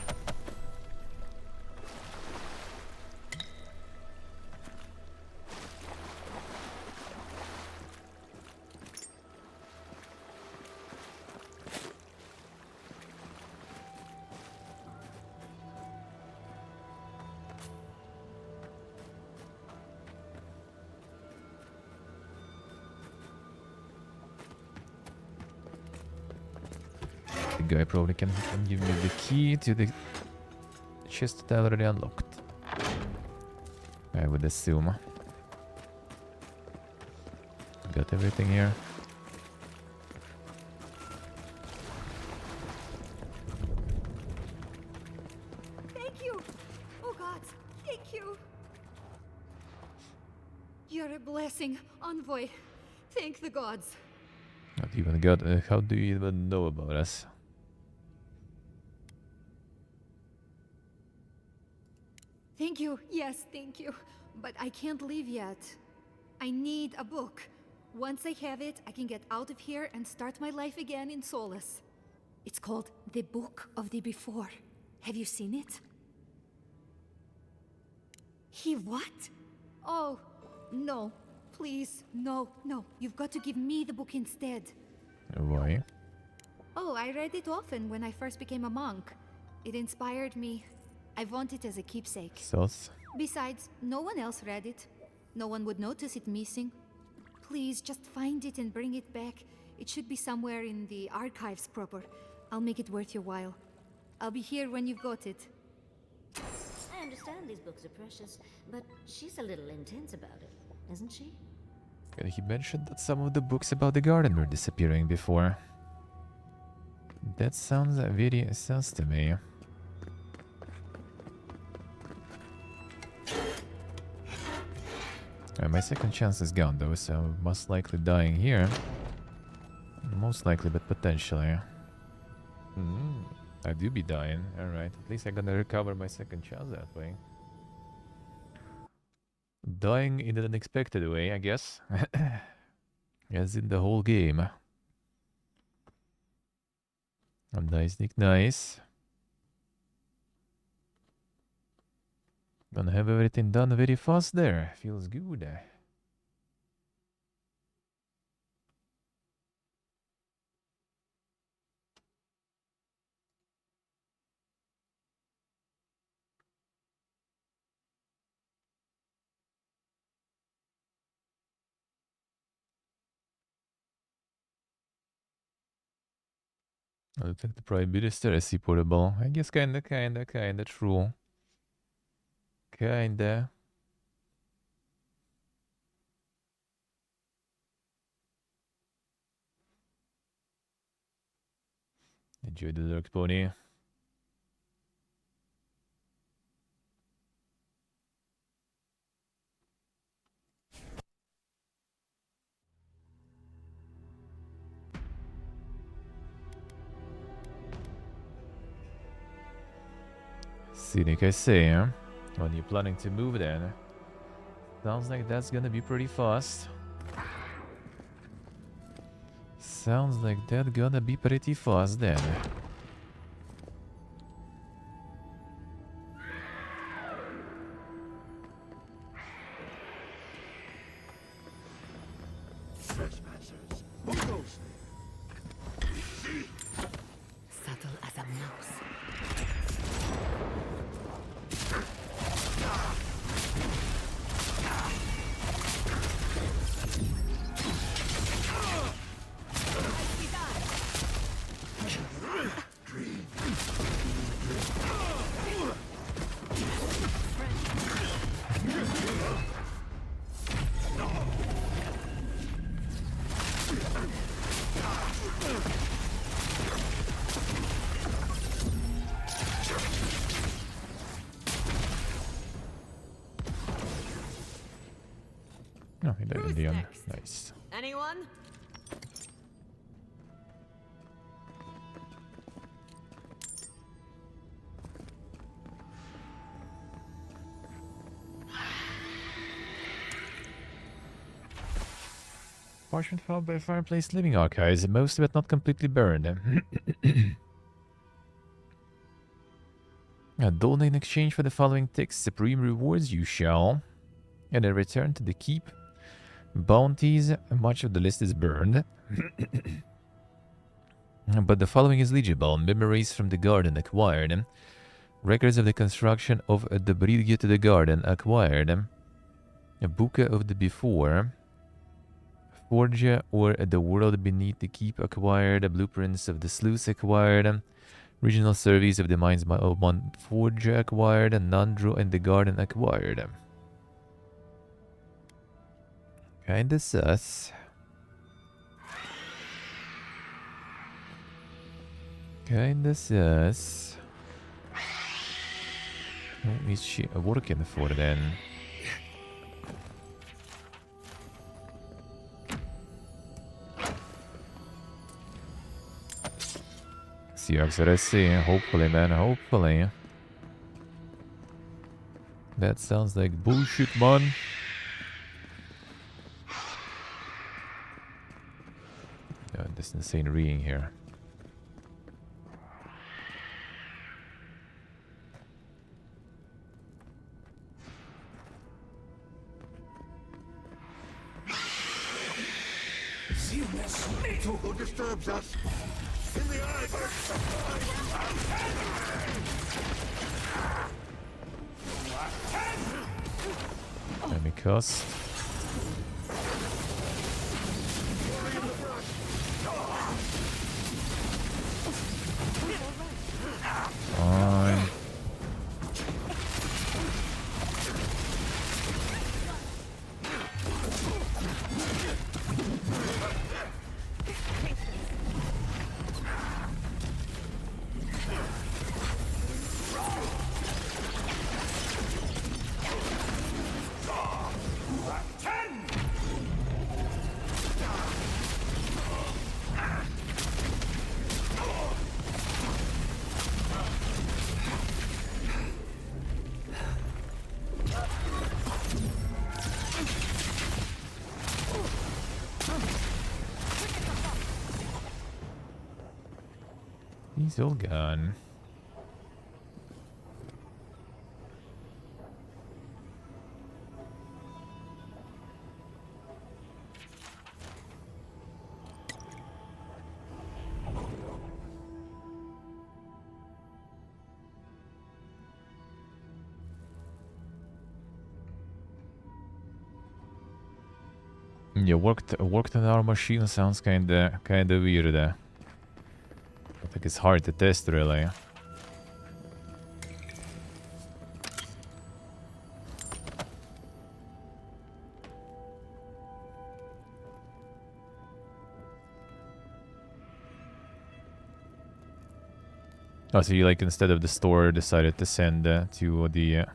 The guy probably can give me the key to the chest that already unlocked. I would assume. Got everything here. Thank you! Oh God, thank you! You're a blessing, Envoy. Thank the gods. Not even got. How do you even know about us? Thank you, yes, thank you. But I can't leave yet. I need a book. Once I have it, I can get out of here and start my life again in Solace. It's called The Book of the Before. Have you seen it? He what? Oh, no. Please, no, no. You've got to give me the book instead. Why? Oh, I read it often when I first became a monk. It inspired me. I want it as a keepsake. Sus. Besides, no one else read it. No one would notice it missing. Please, just find it and bring it back. It should be somewhere in the archives proper. I'll make it worth your while. I'll be here when you've got it. I understand these books are precious, but she's a little intense about it, isn't she? And he mentioned that some of the books about the garden were disappearing before. That sounds very sus to me. My second chance is gone though, so most likely dying here. Most likely, but potentially. I do be dying. Alright, at least I'm gonna recover my second chance that way. Dying in an unexpected way, I guess. As in the whole game. Nice, Nick, nice. Gonna have everything done very fast there. Feels good. I think the Prime Minister is portable. I guess kinda true. Kinda. Enjoy the Dark Pony. Scenic, I say, huh? When you're planning to move then. Sounds like that's gonna be pretty fast. Sounds like that's gonna be pretty fast then. Subtle as a mouse. No, he died in the end. Nice. Anyone? Parchment found by fireplace living archives, most of it not completely burned. Donate in exchange for the following text. Supreme rewards you shall. And in return to the keep. Bounties, much of the list is burned. But the following is legible. Memories from the garden acquired. Records of the construction of the bridge to the garden acquired. A book of the before. Forge or the world beneath the keep acquired. Blueprints of the sluice acquired. Regional surveys of the mines of Mont Forge acquired. Nandro and the garden acquired. Kinda sus. Kinda sus. What is she working for then? Seahawks at SC, hopefully man, hopefully. That sounds like bullshit, man. This insane reading here. Who disturbs us? In the eyes. Let me cuss. Fine. He's all gone. Yeah, worked on our machine sounds kinda weird. I think it's hard to test really. Oh, so you like instead of the store decided to send to the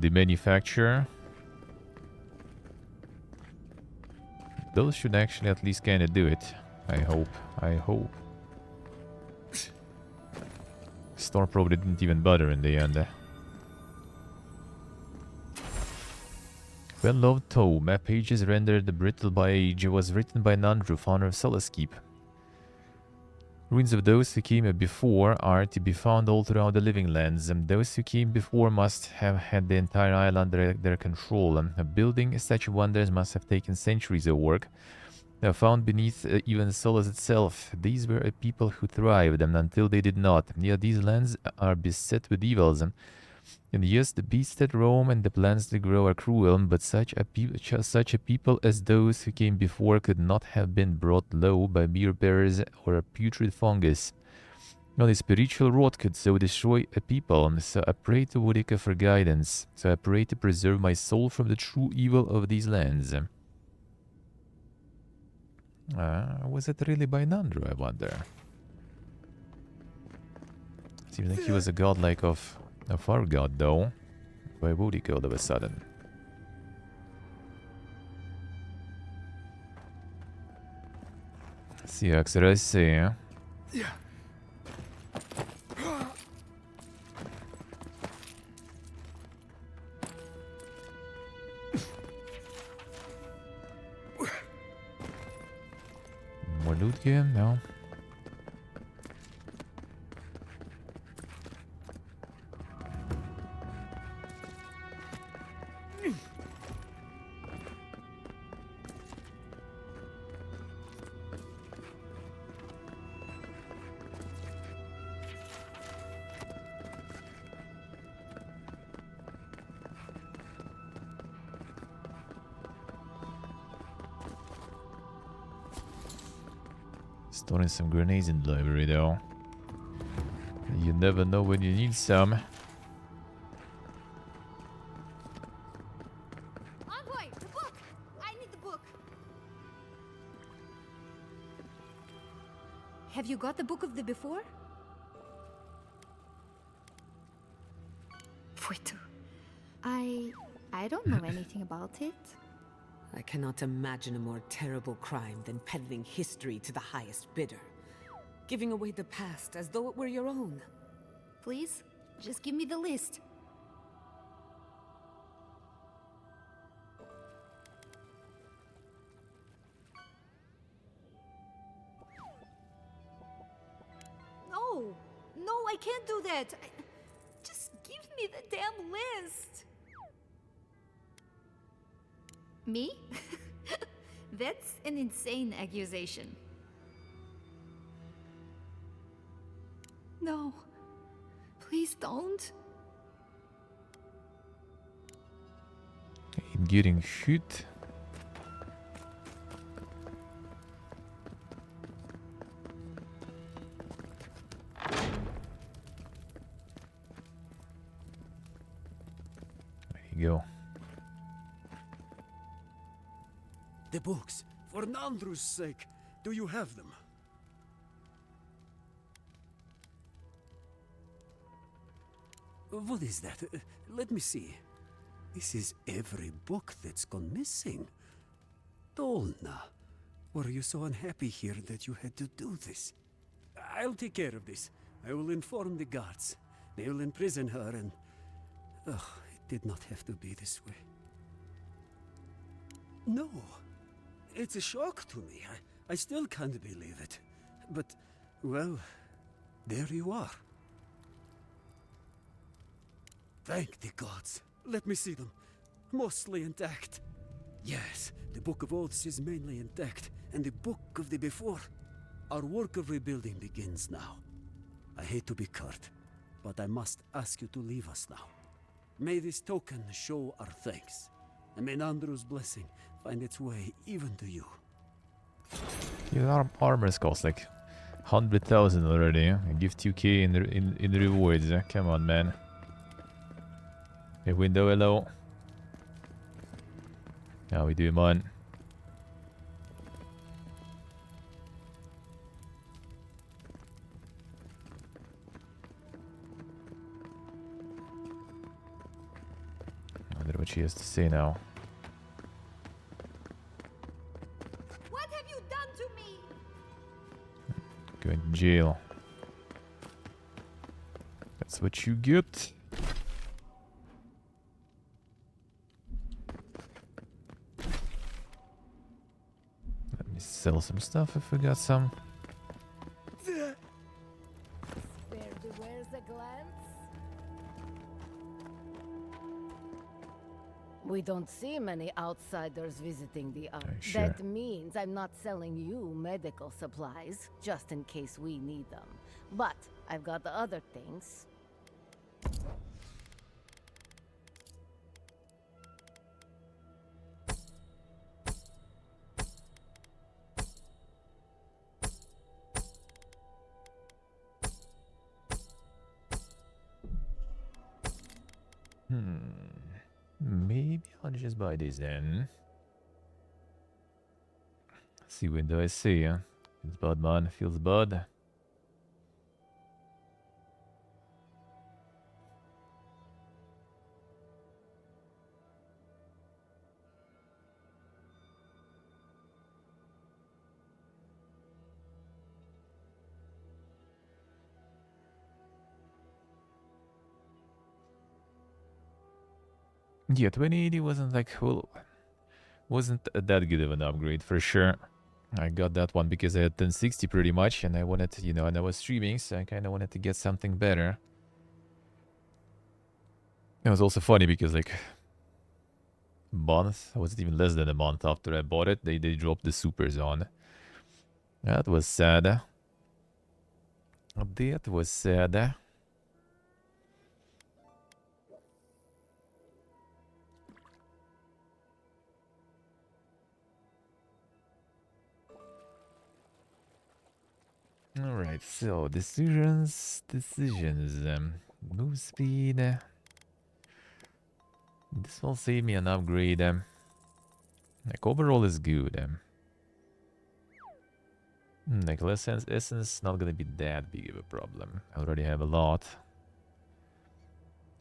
manufacturer. Those should actually at least kind of do it. I hope. I hope. Store probably didn't even bother in the end. Well-loved toe. Map pages rendered brittle by age. Was written by Nandru, founder of Solace Keep. Ruins of those who came before are to be found all throughout the Living Lands. Those who came before must have had the entire island under their control. Building such wonders must have taken centuries of work. Found beneath even Solace itself. These were a people who thrived until they did not. Yet these lands are beset with evils. And yes, the beasts that roam and the plants that grow are cruel, but such a people as those who came before could not have been brought low by mere bears or a putrid fungus. Only spiritual rot could so destroy a people, so I pray to Wodika for guidance, so I pray to preserve my soul from the true evil of these lands. Was it really by Nandru, I wonder? Seems like he was a godlike of our god, though. By Wodika all of a sudden. See, Axel, I see. Huh? Yeah. More loot here? No. Storing some grenades in the library though. You never know when you need some. Envoy, the book! I need the book! Have you got the book of the before? Fuito. I don't know anything about it. I cannot imagine a more terrible crime than peddling history to the highest bidder. Giving away the past as though it were your own. Please, just give me the list. No! No, I can't do that! Just give me the damn list! Me? That's an insane accusation. No. Please don't. Getting shoot. There you go. The books, for Nandru's sake, do you have them? What is that? Let me see. This is every book that's gone missing. Dolna, were you so unhappy here that you had to do this? I'll take care of this. I will inform the guards. They will imprison her and... Oh, it did not have to be this way. No. It's a shock to me. I still can't believe it. But, well, there you are. Thank the gods. Let me see them. Mostly intact. Yes, the Book of Oaths is mainly intact, and the Book of the Before. Our work of rebuilding begins now. I hate to be curt, but I must ask you to leave us now. May this token show our thanks, and may Nandru's blessing find its way even to you. Your armors cost like 100,000 already. And give 2k in rewards. Come on, man. Hey, window, hello. How we doing, man? I wonder what she has to say now. What have you done to me? Going to jail. That's what you get. Let me sell some stuff if we got some. Spare the wears a glance. We don't see many outsiders visiting the Ark. Sure. That means I'm not selling you medical supplies, just in case we need them. But I've got the other things. Maybe I'll just buy this then. See window I see, huh? Feels bad, man. Feels bad. Yeah, 2080 wasn't like, well, wasn't that good of an upgrade for sure. I got that one because I had 1060 pretty much, and I wanted to, you know, and I was streaming, so I kind of wanted to get something better. It was also funny because like month, was it even less than a month after I bought it, they dropped the supers on. That was sad. That was sad. Alright, so decisions. Move speed. This will save me an upgrade. Like overall is good. Like less essence, not gonna be that big of a problem. I already have a lot.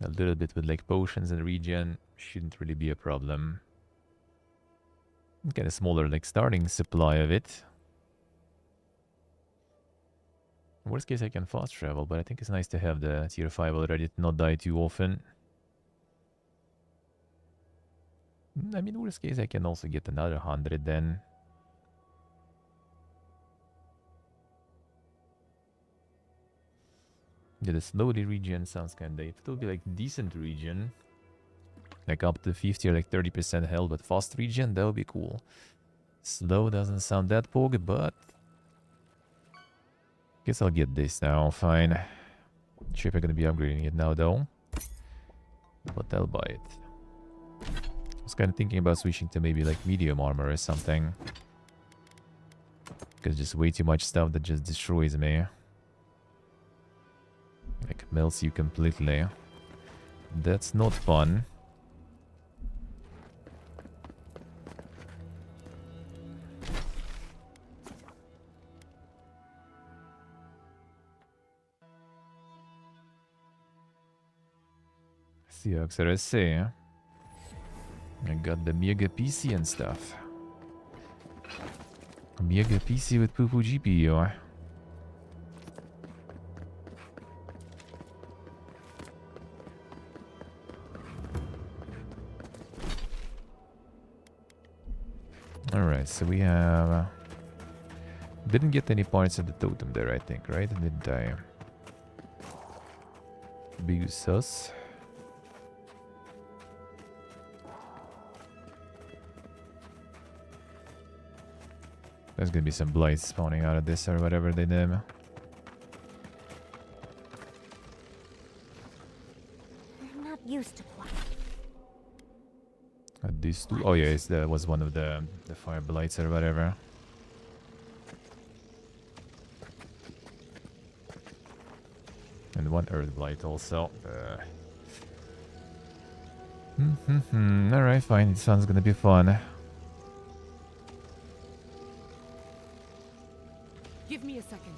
A little bit with like potions and regen shouldn't really be a problem. Get a smaller like starting supply of it. Worst case I can fast travel, but I think it's nice to have the tier 5 already to not die too often. I mean, worst case I can also get another 100 then. Yeah, the slowly regen sounds kinda... If it will be like decent regen, like up to 50 or like 30% health, but fast regen, that would be cool. Slow doesn't sound that pogue, but... Guess I'll get this now, fine. Not sure if I'm gonna be upgrading it now though. But I'll buy it. I was kinda thinking about switching to maybe like medium armor or something. Because just way too much stuff that just destroys me. Like melts you completely. That's not fun. CXRSA. I got the Mega PC and stuff. Mega PC with poo-poo GPU. Alright, so we have... didn't get any points at the totem there, I think, right? Didn't I? Bigus. There's gonna be some blights spawning out of this or whatever they did. I'm not used to quiet. These two. Oh yeah, that was one of the fire blights or whatever. And one earth blight also. Alright, fine. This one's gonna be fun. Give me a second.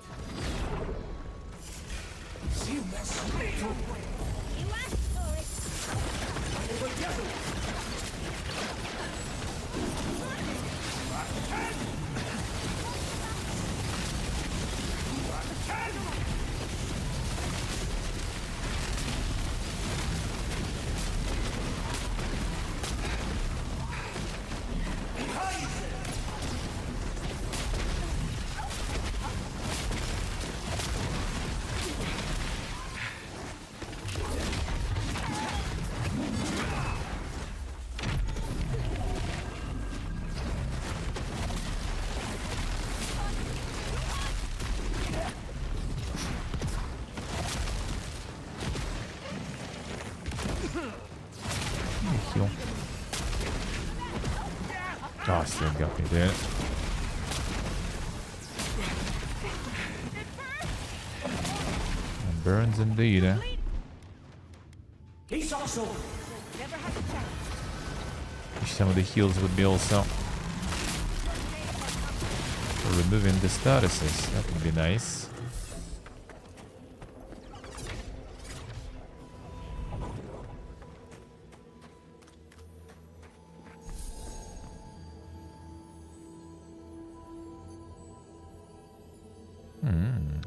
Oh, still got me there. And burns indeed. He's also Wish some of the heals would be also removing the statuses. That would be nice.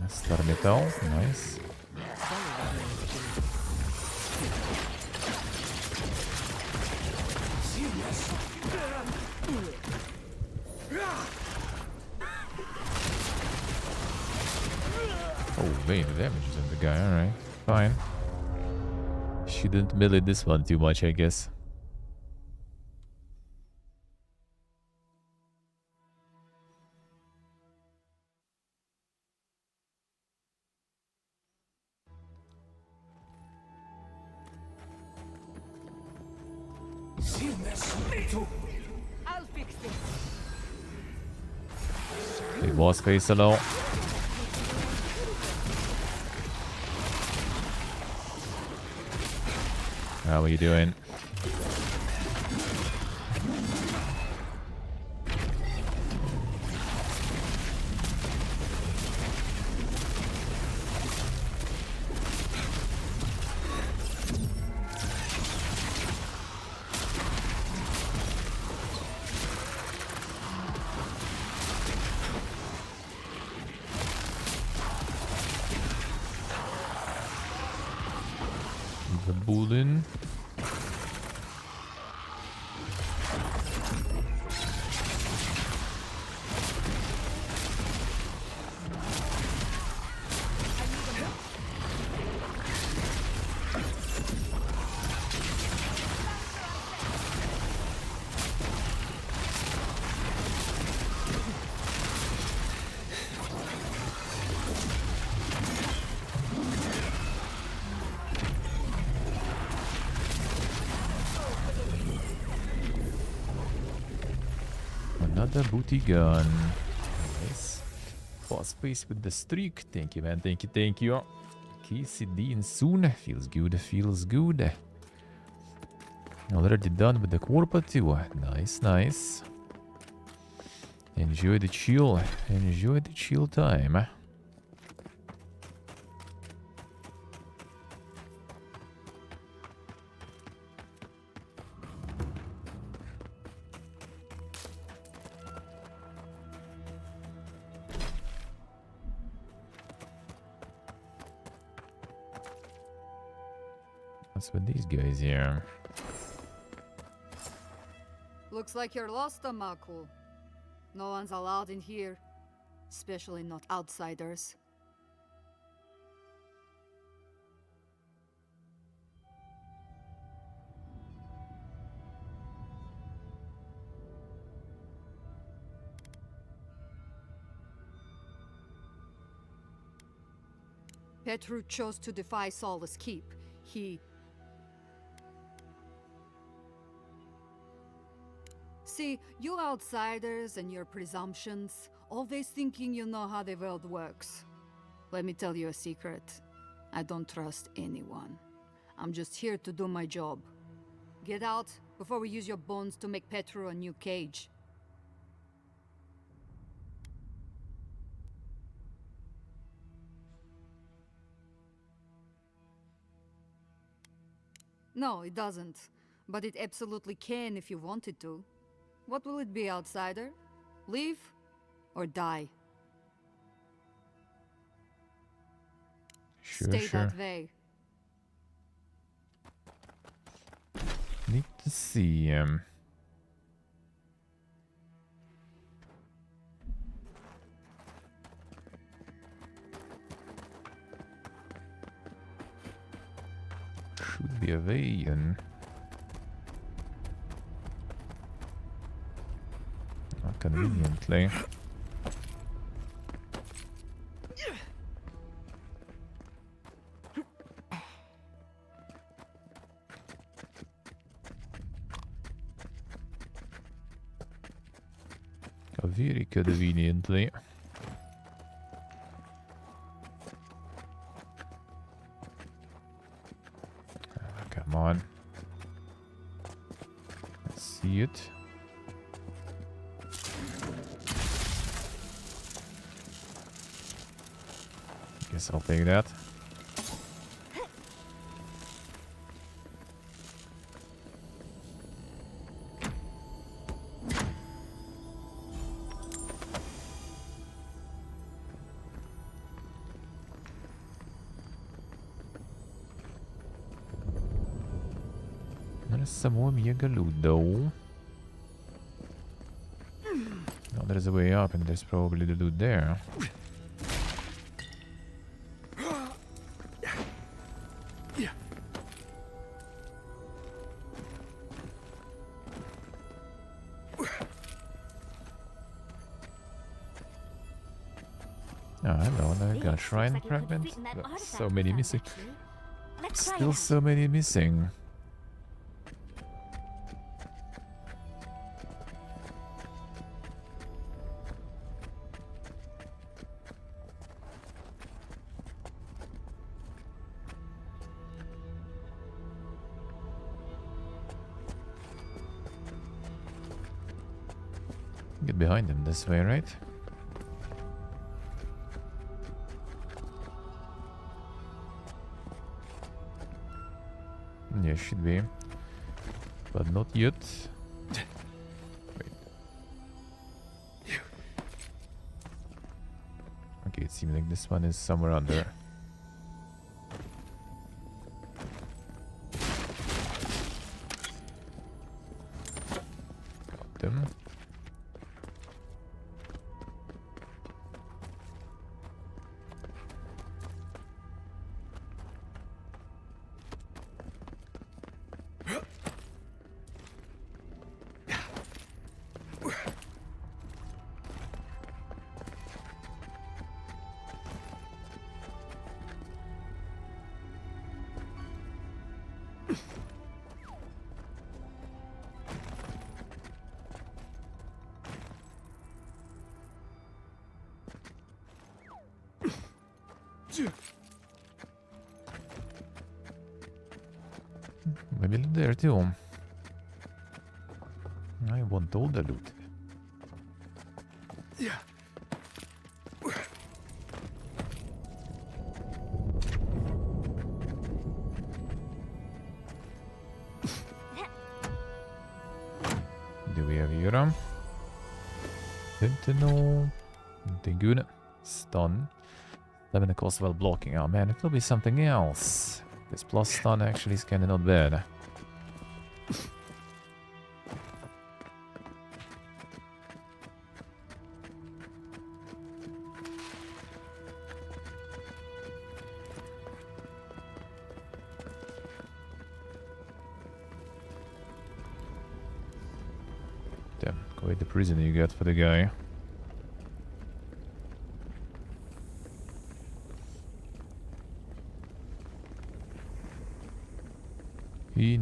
Star metal, nice. Oh, wait, the damage is on the guy. Alright, fine. Shouldn't melee this one too much, I guess. I'll fix this. Big boss face alone. How are you doing? The Bulin. Another booty gun. Nice. Boss face with the streak. Thank you, man. Thank you, thank you. Casey Dean soon. Feels good, feels good. Already done with the Corpa too. Nice, nice. Enjoy the chill. Enjoy the chill time. What's with these guys here? Looks like you're lost, Amaku. No one's allowed in here, especially not outsiders. Petru chose to defy Solace Keep. He... See, you outsiders and your presumptions, always thinking you know how the world works. Let me tell you a secret. I don't trust anyone. I'm just here to do my job. Get out before we use your bones to make Petru a new cage. No, it doesn't. But it absolutely can if you wanted to. What will it be, outsider? Leave or die? Sure, Stay sure. that way. Need to see him. Should be a way in. Not conveniently. Very conveniently. Come on. Let's see it. Guess I'll take that. There's some more mega loot though. Oh, there's a way up and there's probably the loot there. Oh, hello, I got a shrine fragment. So many missing. Still so many missing. Get behind him this way, right? Yeah, should be. But not yet. Wait. Okay, it seems like this one is somewhere under. Got them. Maybe loot there too. I want all the loot. Yeah. Do we have Yura? Sentinel. Nothing good. Stun. 11 cost while blocking. Oh man, it will be something else. This plus stun actually is kinda not bad. Damn, quite the prison you got for the guy.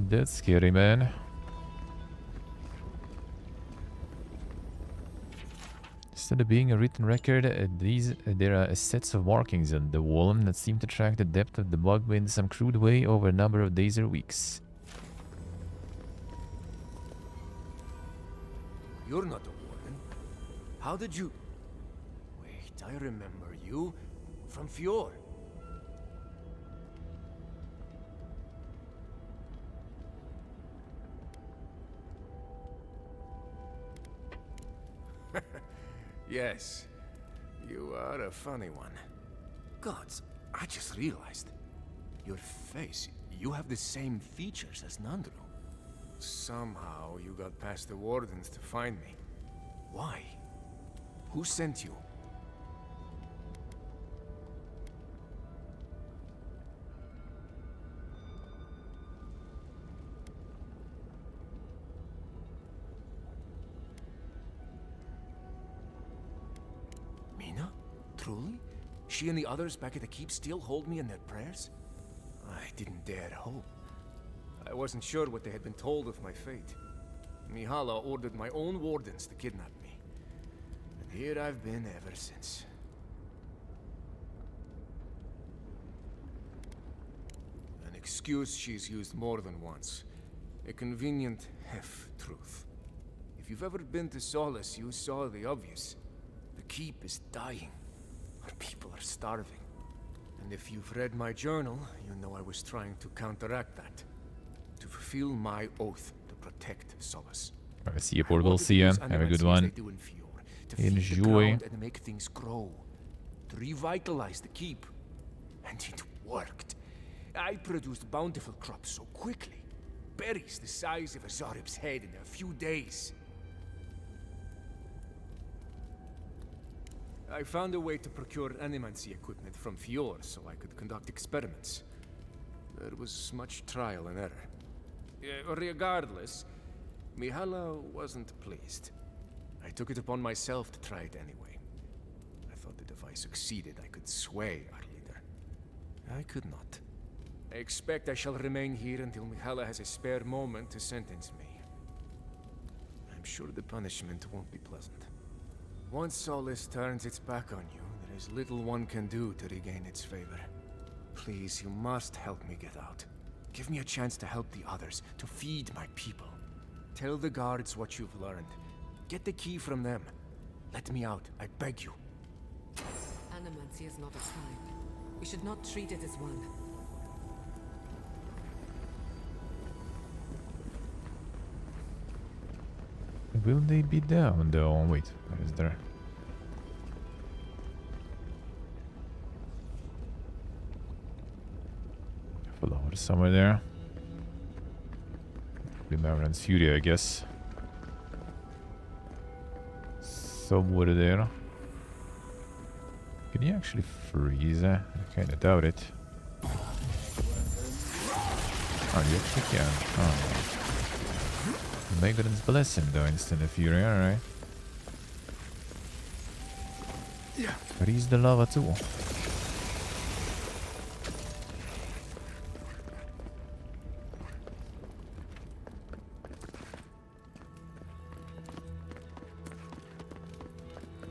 That's scary, man. Instead of being a written record, there are sets of markings on the wall that seem to track the depth of the bug in some crude way over a number of days or weeks. You're not a warden. How did you... Wait, I remember you. From Fjord. Yes, you are a funny one. Gods, I just realized. Your face, you have the same features as Nandru. Somehow you got past the wardens to find me. Why? Who sent you? Mina? Truly? She and the others back at the keep still hold me in their prayers? I didn't dare hope. I wasn't sure what they had been told of my fate. Mihala ordered my own wardens to kidnap me. And here I've been ever since. An excuse she's used more than once. A convenient half-truth. If you've ever been to Solace, you saw the obvious. The keep is dying. Our people are starving. And if you've read my journal, you know I was trying to counteract that. To fulfill my oath to protect Solace. I see you, Portal. See ya. Have a good one. Enjoy. And make things grow. To revitalize the keep. And it worked. I produced bountiful crops so quickly. berries the size of a Zorib's head in a few days. I found a way to procure animancy equipment from Fior so I could conduct experiments. There was much trial and error. Regardless, Mihala wasn't pleased. I took it upon myself to try it anyway. I thought that if I succeeded, I could sway our leader. I could not. I expect I shall remain here until Mihala has a spare moment to sentence me. I'm sure the punishment won't be pleasant. Once Solace turns its back on you, there is little one can do to regain its favor. Please, you must help me get out. Give me a chance to help the others, to feed my people. Tell the guards what you've learned. Get the key from them. Let me out, I beg you. Animancy is not a crime. We should not treat it as one. Will they be down though? Wait, what is there? Flower somewhere there. Probably Marin's Fury, I guess. Somewhere there. Can you actually freeze? I kinda doubt it. Oh, you actually can. Oh. Megalon's blessing though, instant of fury, alright. Freeze the lava too.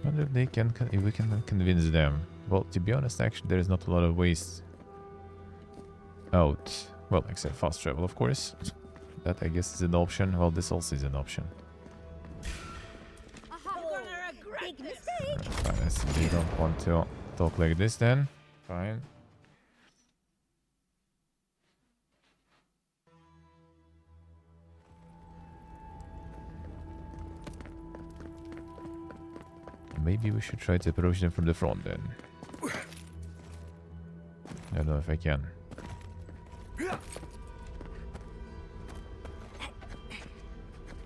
Wonder if they can, if we can convince them. Well, to be honest, actually, there is not a lot of ways out. Well, except fast travel, of course. That, I guess, is an option. Well, this also is an option. Big mistake. I simply don't want to talk like this then. Fine. Maybe we should try to approach them from the front then. I don't know if I can.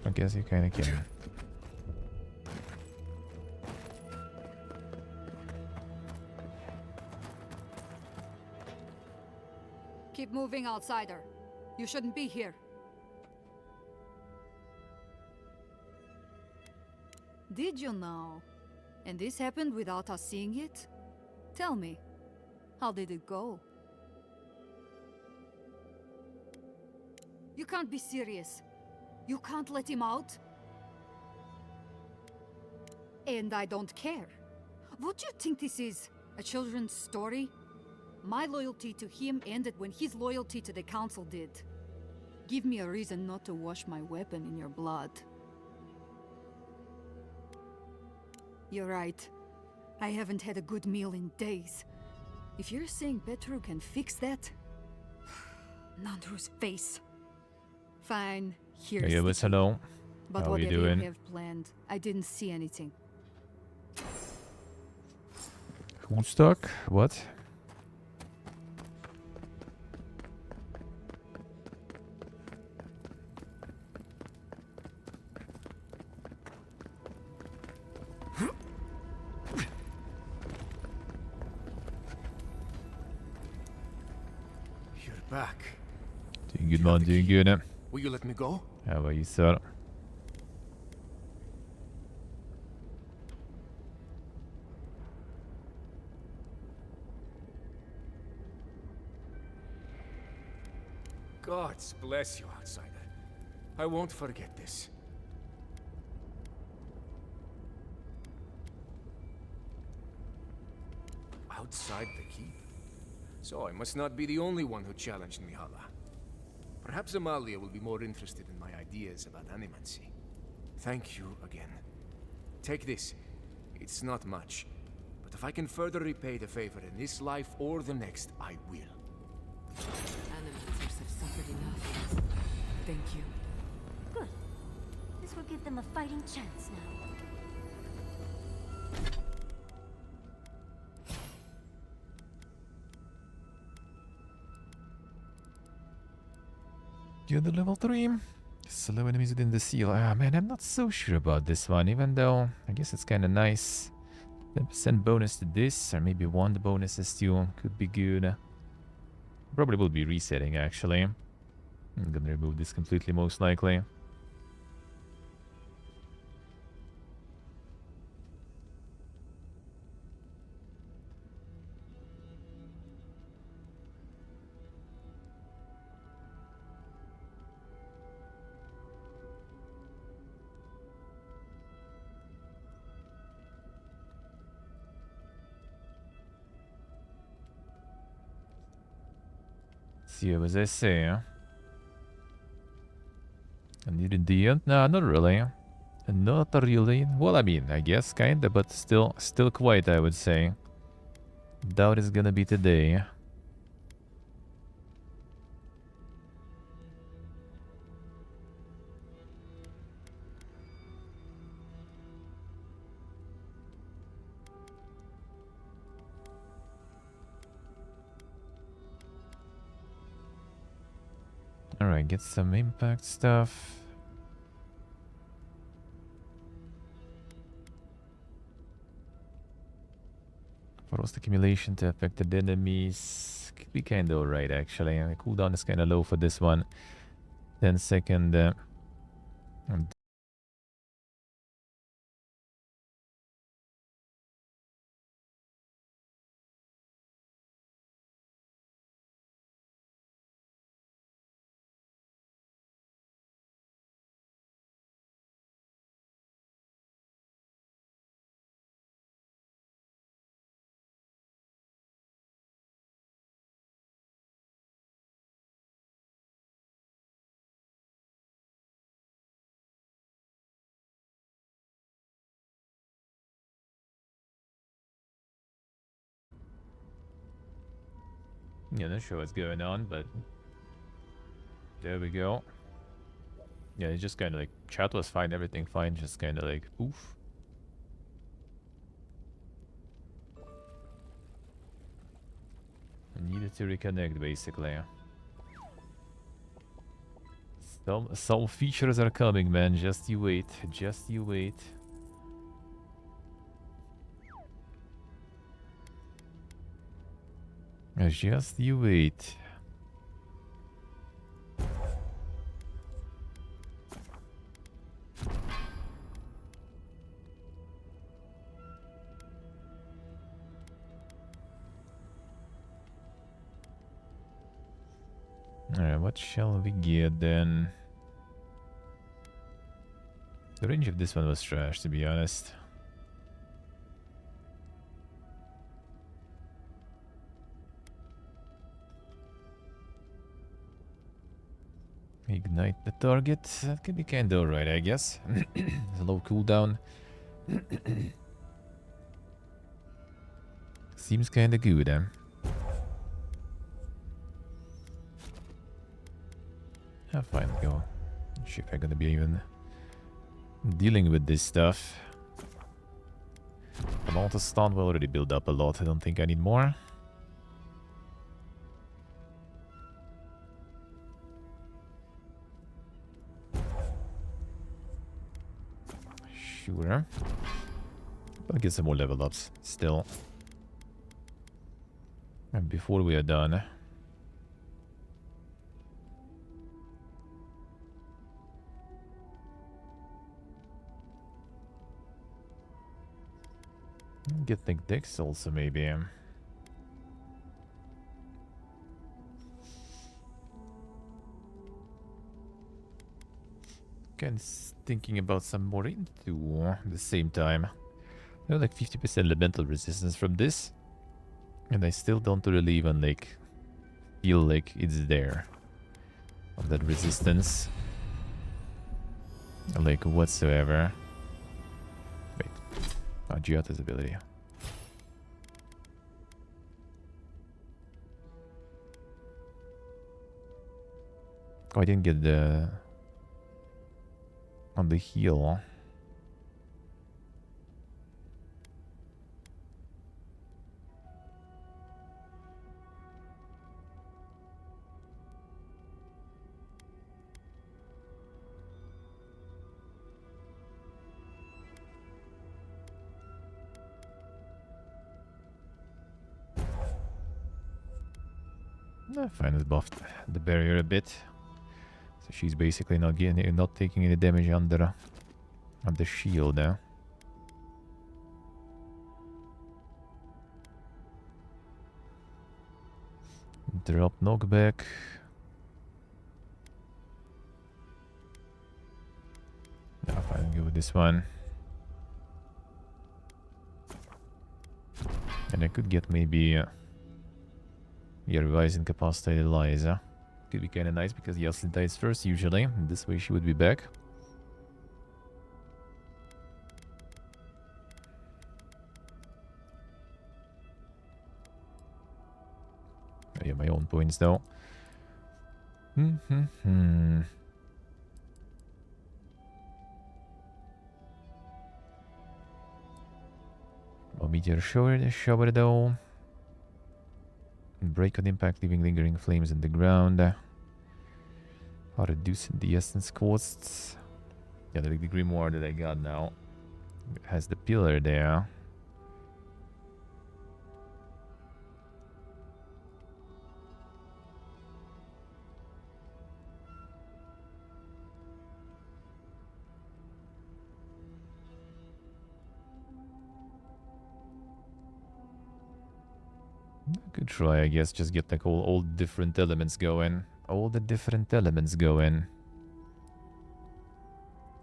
I guess you kinda can. Keep moving, outsider. You shouldn't be here. Did you know? And this happened without us seeing it? Tell me, how did it go? You can't be serious. You can't let him out? And I don't care. What do you think this is? A children's story? My loyalty to him ended when his loyalty to the Council did. Give me a reason not to wash my weapon in your blood. You're right. I haven't had a good meal in days. If you're saying Petru can fix that... Nandru's face. Fine, here's Hey, the key. hello. But How are you whatever doing? you have planned, I didn't see anything. Who's stuck? What? You're back. Doing good, man. Doing good. Will you let me go? How about you, sir? God bless you, outsider. I won't forget this. Outside the keep? So I must not be the only one who challenged Mihala. Perhaps Amalia will be more interested in my ideas about animancy. Thank you again. Take this. It's not much. But if I can further repay the favor in this life or the next, I will. Animancers have suffered enough. Thank you. Good. This will give them a fighting chance now. Get the level 3. Slow enemies within the seal. Ah, man, I'm not so sure about this one, even though I guess it's kind of nice. 10% bonus to this, or maybe 1 bonuses too. Could be good. Probably will be resetting, actually. I'm gonna remove this completely, most likely. See, what was I saying? I needed the end? No, not really. Not really. Well, I mean, I guess kinda, but still quite, I would say. Doubt it's gonna be today. Alright, get some impact stuff. Frost accumulation to affected enemies. Could be kinda alright, actually. The cooldown is kinda low for this one. 10-second. Yeah, not sure what's going on, but there we go. Yeah, it's just kind of like chat was fine, everything fine, just kind of like poof. I needed to reconnect, basically. Some features are coming, man. Just you wait. Just you wait. Just you wait. Alright, what shall we get then? The range of this one was trash, to be honest. Ignite the target. That could be kinda alright, I guess. Low cooldown. Seems kinda good, eh? Ah, fine, go. Not sure if I'm gonna be even dealing with this stuff. Amount of stun will already build up a lot. I don't think I need more. Sure. Gonna get some more level ups still. And before we are done. Get the Dex also, maybe. Kind of thinking about some more into at the same time. I have like 50% elemental resistance from this. And I still don't really even like feel like it's there. Of that resistance. Like whatsoever. Wait. Giotto's ability. Oh, I didn't get the... on the heal. Fine, has buffed the barrier a bit. So she's basically not taking any damage under the shield now. Drop knockback. Now fine, go with this one. And I could get maybe revise incapacitated Eliza. Could be kinda nice because Yasli dies first usually. This way she would be back. I have my own points though. A meteor shower though. Break on impact, leaving lingering flames in the ground. Are reducing the essence costs. Yeah, the grimoire that I got now has the pillar there. Good try, I guess. Just get like all different elements going. All the different elements going.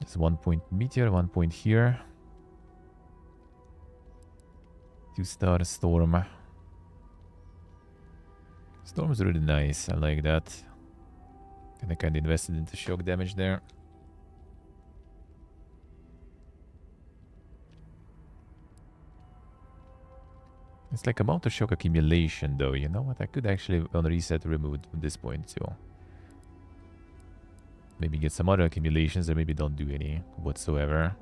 Just 1 point meteor, 1 point here. 2-star storm. Storm's really nice. I like that. And I kind of invested into shock damage there. It's like about to shock accumulation though, you know what? I could actually on reset remove it from this point too. Maybe get some other accumulations or maybe don't do any whatsoever.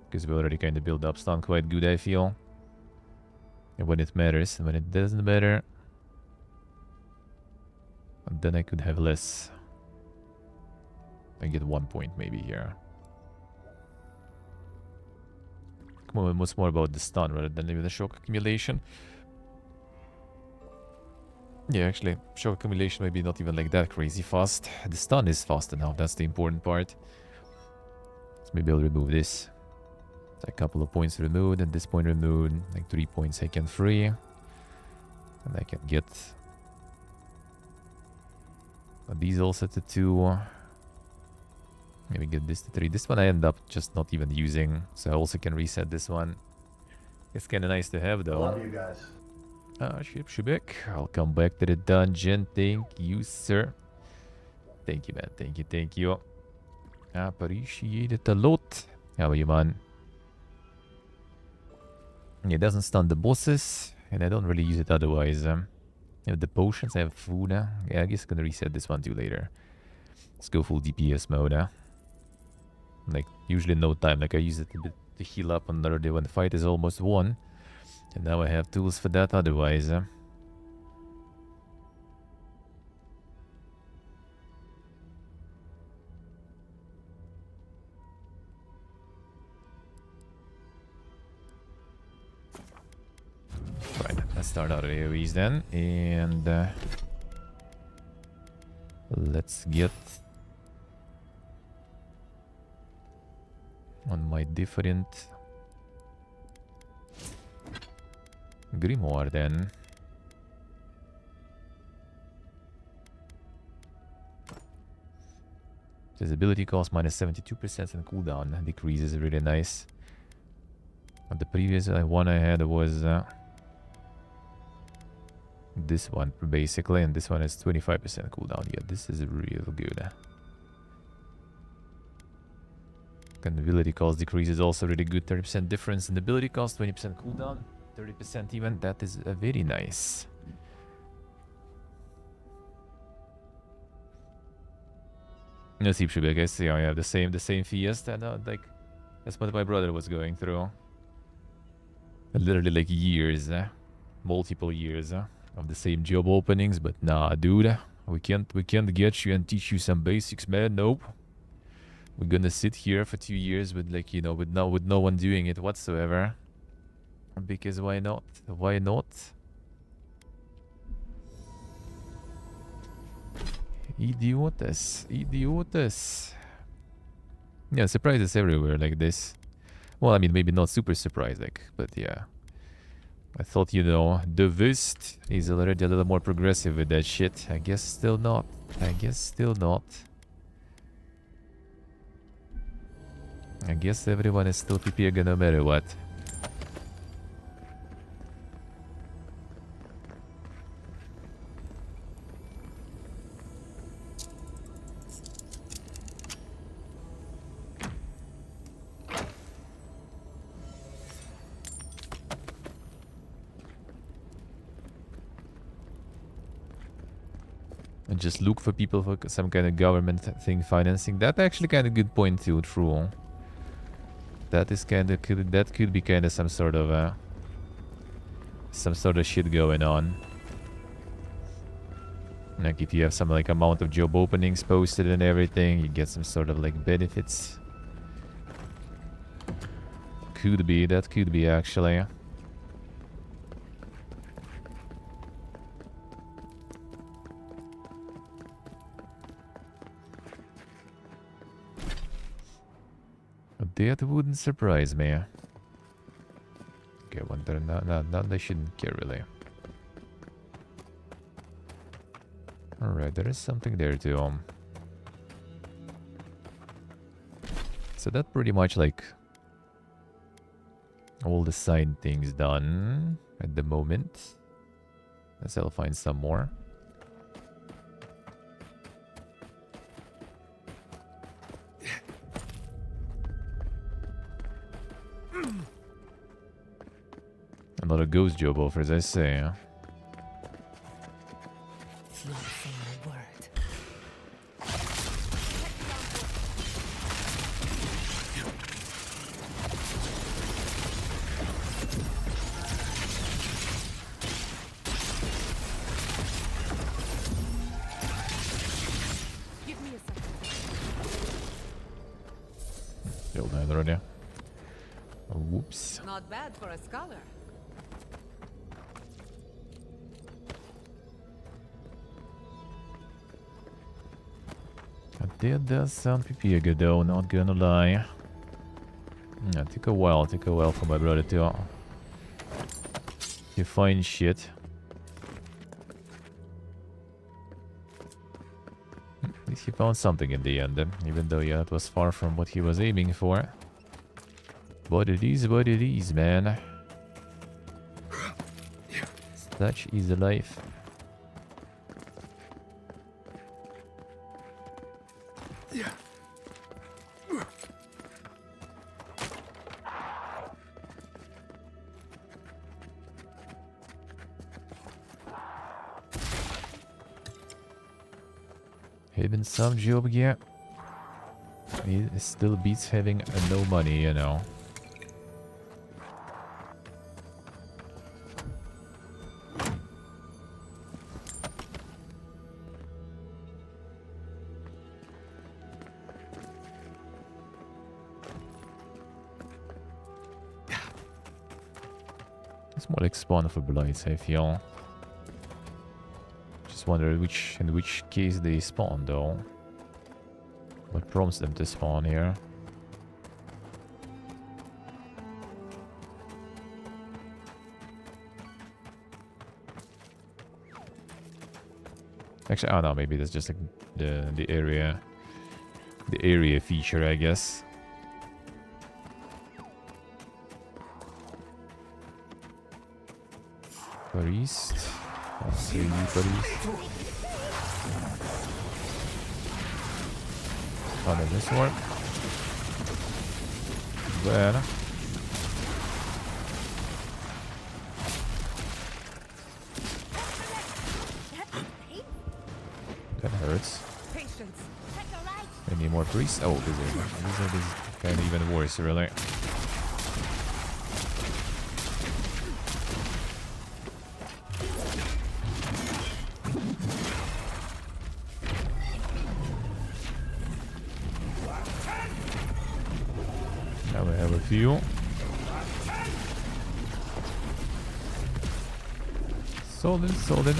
Because we already kind of built up stun quite good, I feel. And when it matters, and when it doesn't matter, then I could have less. I get 1 point maybe here. Come on, what's more about the stun rather than maybe the shock accumulation? Yeah, actually, shock accumulation maybe not even like that crazy fast. The stun is fast enough, that's the important part. So maybe I'll remove this. A couple of points removed, and this point removed. Like 3 points I can free. And I can get these also to 2. Maybe get this to 3. This one I end up just not even using, so I also can reset this one. It's kind of nice to have though. Love you guys. Shibik, I'll come back to the dungeon. Thank you, sir. Thank you, man. Thank you. Appreciate it a lot. How are you, man? It doesn't stun the bosses, and I don't really use it otherwise. I have the potions, I have food. Yeah, I guess I'm gonna reset this one too later. Let's go full DPS mode. Like, usually no time. Like, I use it a bit to heal up on another day when the fight is almost won. And now I have tools for that otherwise. Right, let's start our AoEs then. And let's get on my different grimoire then. This ability cost minus 72% and cooldown decreases, really nice. And the previous one I had was this one basically, and this one is 25% cooldown. Yeah, this is real good. And ability cost decreases also really good. 30% difference in ability cost, 20% cooldown, 30% even. That is very nice. No Seepship, I guess. Yeah, I have the same Fiesta. Like, that's what my brother was going through. Literally like years, multiple years of the same job openings. But nah, dude, we can't get you and teach you some basics, man. Nope. We're gonna sit here for 2 years with, like, you know, with no one doing it whatsoever. Because why not? Why not? Idiotas. Idiotas. Yeah, surprises everywhere like this. Well, I mean, maybe not super surprised, like, but yeah. I thought, you know, the West is already a little more progressive with that shit. I guess still not. I guess still not. I guess everyone is still PP no matter what. And just look for people for some kind of government thing financing. That actually kind of good point too, true. That is kind of that could be kind of some sort of shit going on. Like if you have some like amount of job openings posted and everything, you get some sort of like benefits. Could be, that could be actually. That wouldn't surprise me. Okay, wonder, no, they shouldn't care really. Alright, there is something there too. So that pretty much like all the side things done at the moment. Let's I'll find some more. Another ghost job offers, I say. Not saying a word. Give me a second. Killed that already. Oh, whoops. Not bad for a scholar. That does sound PP though, not gonna lie. Yeah, took a while for my brother to find shit. At least he found something in the end, even though yeah, it was far from what he was aiming for. But it is what it is, man. Such is life. Having some job, yeah. It still beats having no money, you know. It's more like spawn for blights, I feel. Just wonder in which case they spawn though. What prompts them to spawn here? Actually, I don't know, maybe that's just like the area feature, I guess. Priest. I'll see you, priest. How does this work? There. That hurts. Any more priests? Oh, these are kind of even worse, really. Now we have a few. Solid.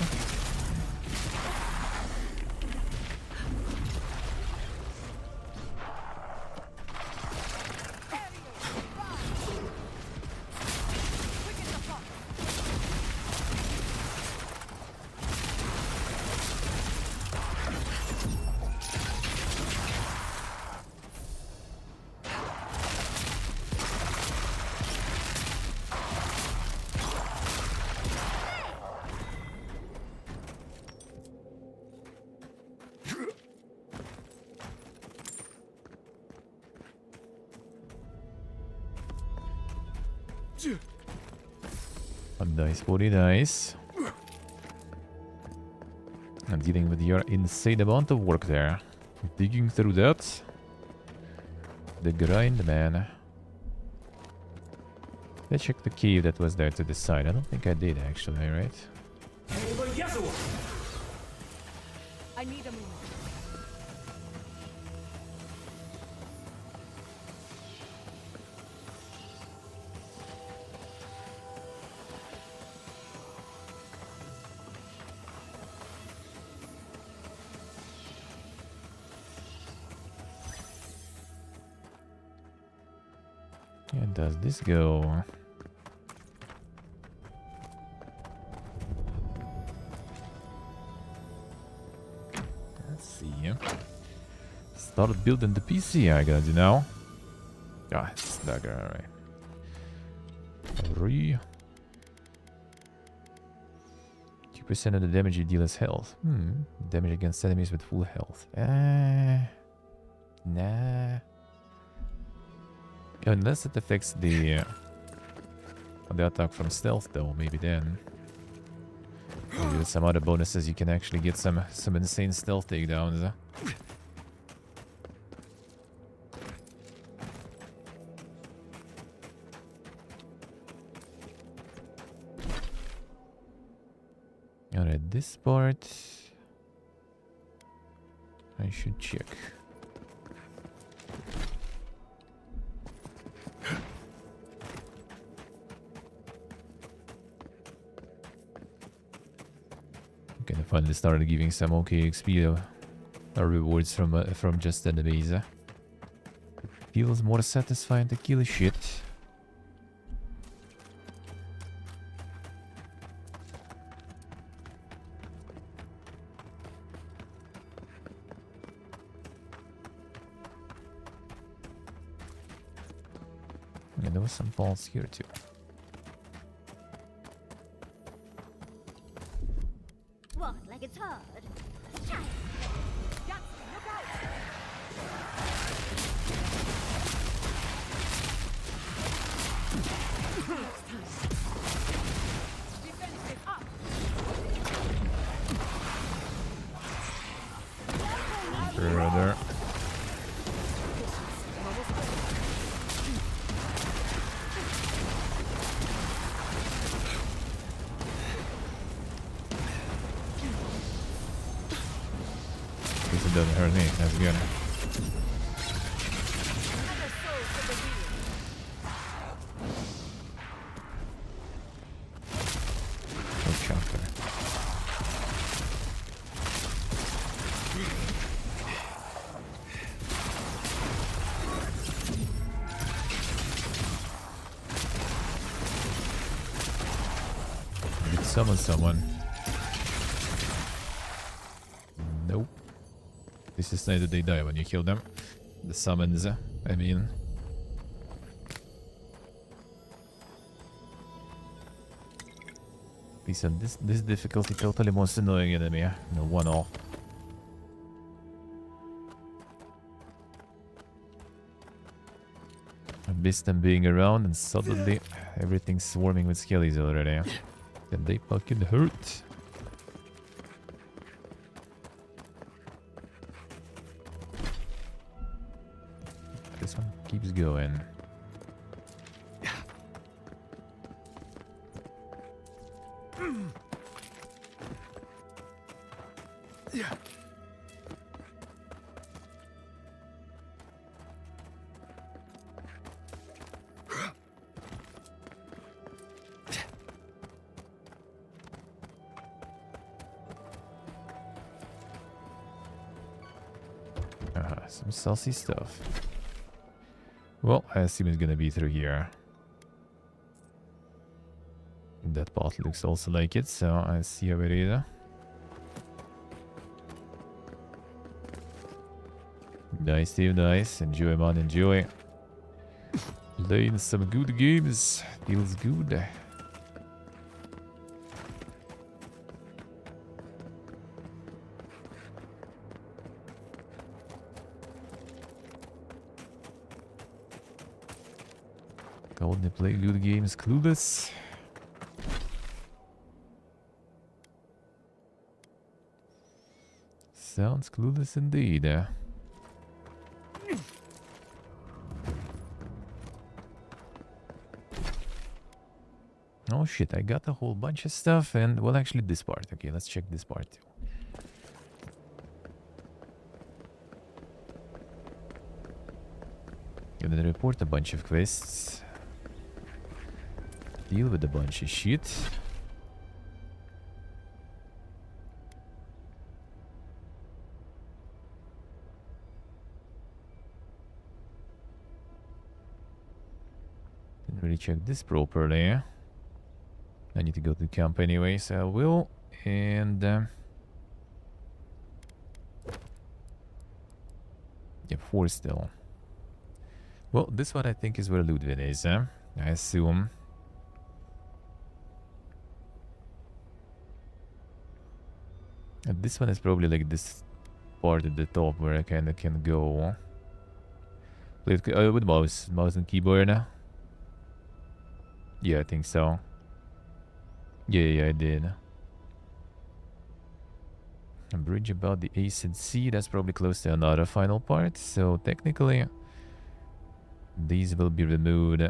Nice body, nice. And dealing with your insane amount of work there. Digging through that. The grind, man. Let's check the cave that was there to the side. I don't think I did actually, right? I need a moment. And does this go? Let's see. Start building the PC I gotta do now. Ah, it's dagger, alright. 2% of the damage you deal is health. Damage against enemies with full health. Nah. Unless it affects the attack from stealth though, maybe then. Maybe with some other bonuses you can actually get some insane stealth takedowns. Alright, this part I should check. Okay, I finally started giving some okay XP rewards from just enemies. Feels more satisfying to kill shit. And there was some balls here too. What, like it's hard? Try it. Look out! Brother. Guess it doesn't hurt me. That's good. No chopper. Did summon someone? Nope. This is not that they die when you kill them. The summons, I mean. Listen, this difficulty totally most annoying enemy. No one all. I miss them being around and suddenly everything's swarming with skellies already. And they fucking hurt. This one keeps going. Some saucy stuff. Well, I assume it's gonna be through here. That part looks also like it, so I see how it is. Nice, Steve, nice. Enjoy, man, enjoy. Playing some good games. Feels good. Only play good games, clueless. Sounds clueless indeed. Oh shit, I got a whole bunch of stuff and, well, actually this part. Okay, let's check this part too. Gonna report a bunch of quests. Deal with a bunch of shit. Didn't really check this properly. I need to go to camp anyway, so I will. And yeah, 4 still. Well, this one I think is where Ludwig is, I assume. And this one is probably like this part at the top where I kinda can go. Play it, with mouse and keyboard. Yeah, I think so. Yeah, I did. A bridge about the acid sea, that's probably close to another final part, so technically these will be removed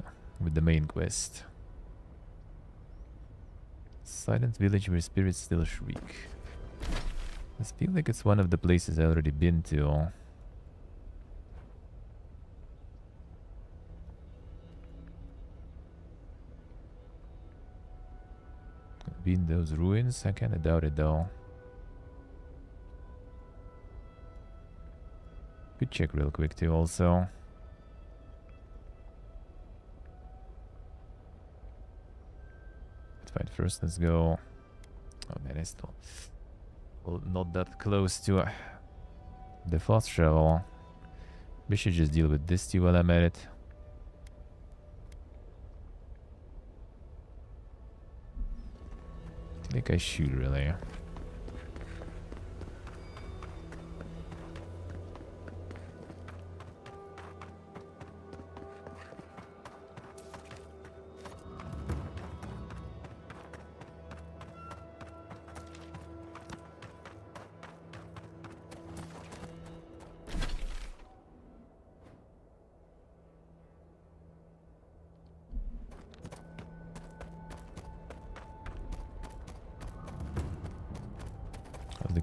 with the main quest. Silent village where spirits still shriek. I feel like it's one of the places I've already been to. Been those ruins? I kinda doubt it though. Could check real quick too also. Fine, first let's go. Oh man, I still... Well, not that close to the fast travel. We should just deal with this too while I'm at it. I think I should really.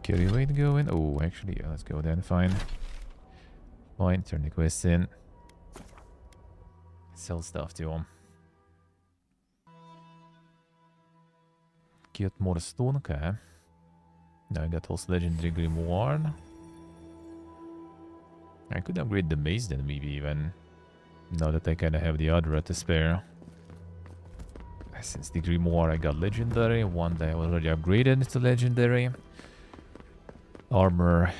Carry weight going. Oh, actually, yeah, let's go then. Fine. Fine, turn the quest in. Sell stuff to him. Get more stone, okay. Now I got also legendary grimoire. I could upgrade the mace then, maybe even. Now that I kind of have the other to spare. Since the grimoire I got legendary, one that I already upgraded to legendary. Armor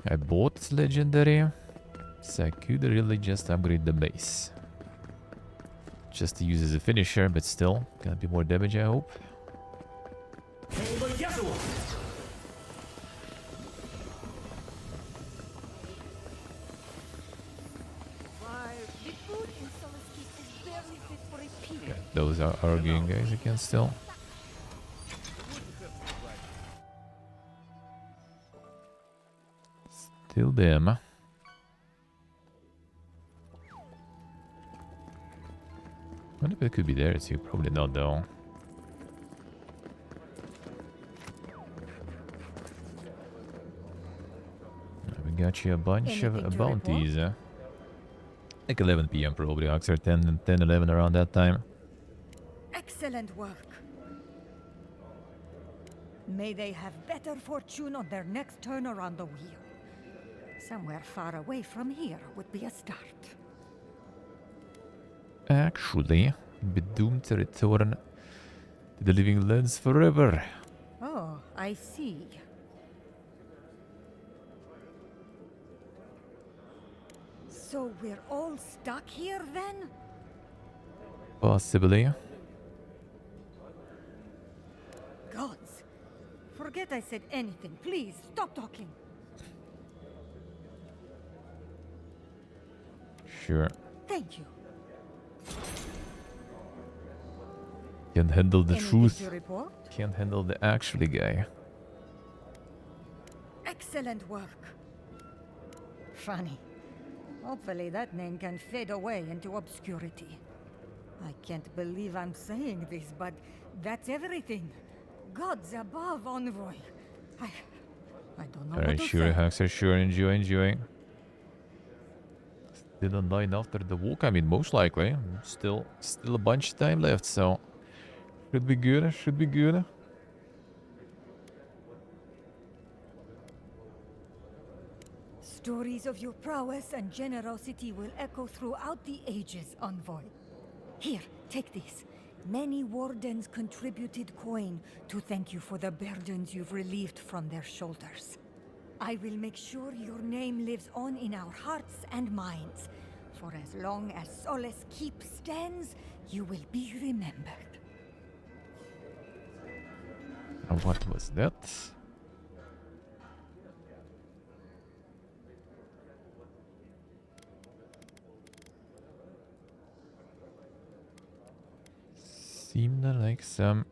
I bought legendary, so I could really just upgrade the base. Just to use as a finisher, but still, gonna be more damage I hope. Yeah, those are arguing guys again still. Still them. Wonder if it could be there too. Probably not though. We got you a bunch of bounties. Like 11 PM probably, Oxford 10, 11 around that time. Excellent work. May they have better fortune on their next turn around the wheel. Somewhere far away from here would be a start. Actually, be doomed to return to the living lands forever. Oh, I see. So we're all stuck here then? Possibly. Gods. Forget I said anything. Please, stop talking. Sure. Thank you. Can't handle the Anything truth. to report? Can't handle the actually guy. Excellent work. Funny. Hopefully that name can fade away into obscurity. I can't believe I'm saying this, but that's everything. Gods above, Envoy. I don't know what Alright, to sure, say. Huxer, sure, enjoy. Still online after the walk, I mean, most likely. Still a bunch of time left, so should be good. Stories of your prowess and generosity will echo throughout the ages, Envoy. Here, take this. Many wardens contributed coin to thank you for the burdens you've relieved from their shoulders. I will make sure your name lives on in our hearts and minds. For as long as Solace Keep stands, you will be remembered. What was that? Seemed like some...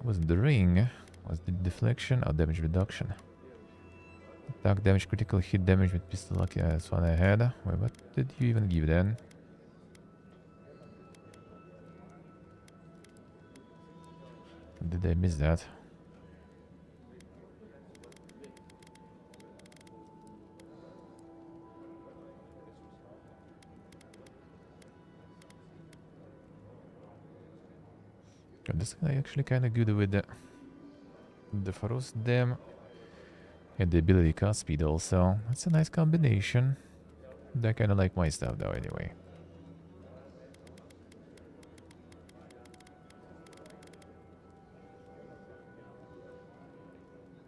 Was the ring? Was the deflection or damage reduction? Attack damage, critical hit damage with pistol lock. Yeah, that's one I had. Wait, what did you even give then? Did I miss that? This guy actually kind of good with the Frost Dam and the ability cast speed also. It's a nice combination. I kind of like my stuff though anyway.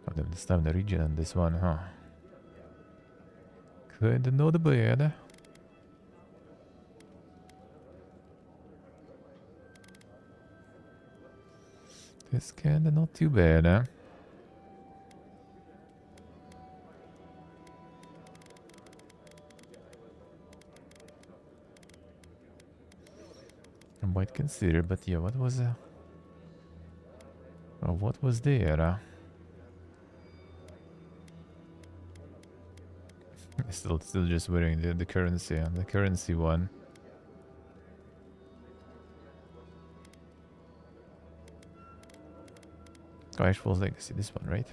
Oh, then this time the region on this one, huh? Kinda not bad. It's kinda not too bad, huh? I might consider, but yeah, what was what was there? Still just wearing the currency one. Ashfall's Legacy, this one, right?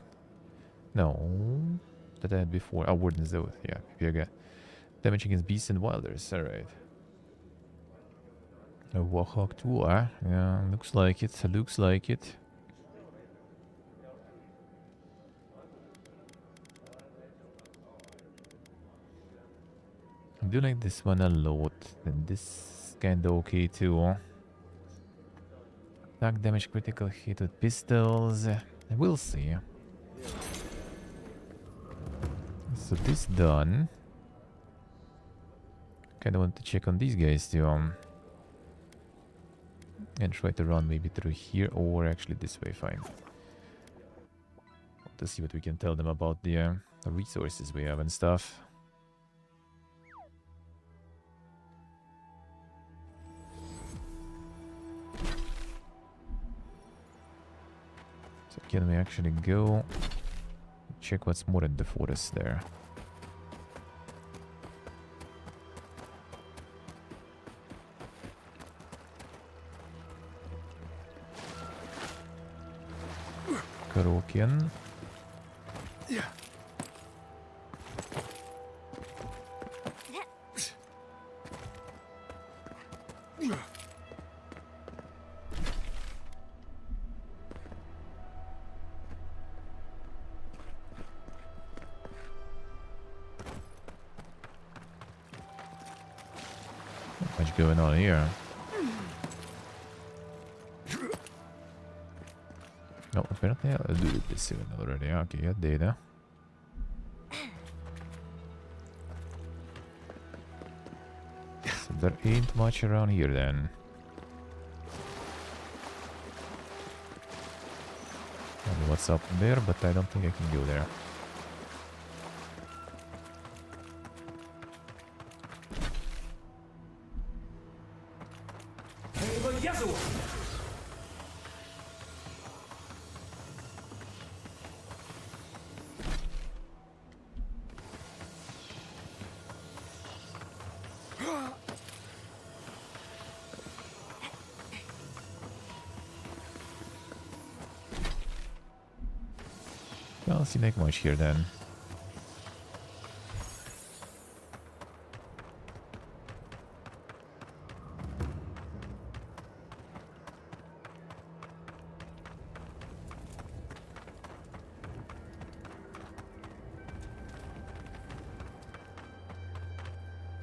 No, that I had before. Warden's Oath, yeah. Piega. Damage against beasts and wilders, alright. A Warhawk 2, yeah, looks like it. I do like this one a lot, and this kinda okay too. Attack damage, critical hit with pistols. We'll see. So this done. Kinda want to check on these guys too. And try to run maybe through here or actually this way, fine. To see what we can tell them about the resources we have and stuff. So can we actually go check what's more in the forest there? Karokian. Yeah. Not much going on here. No, apparently I'll do this soon already. Okay, got data. So there ain't much around here then. I don't know what's up there, but I don't think I can go there. Can't see like much here then.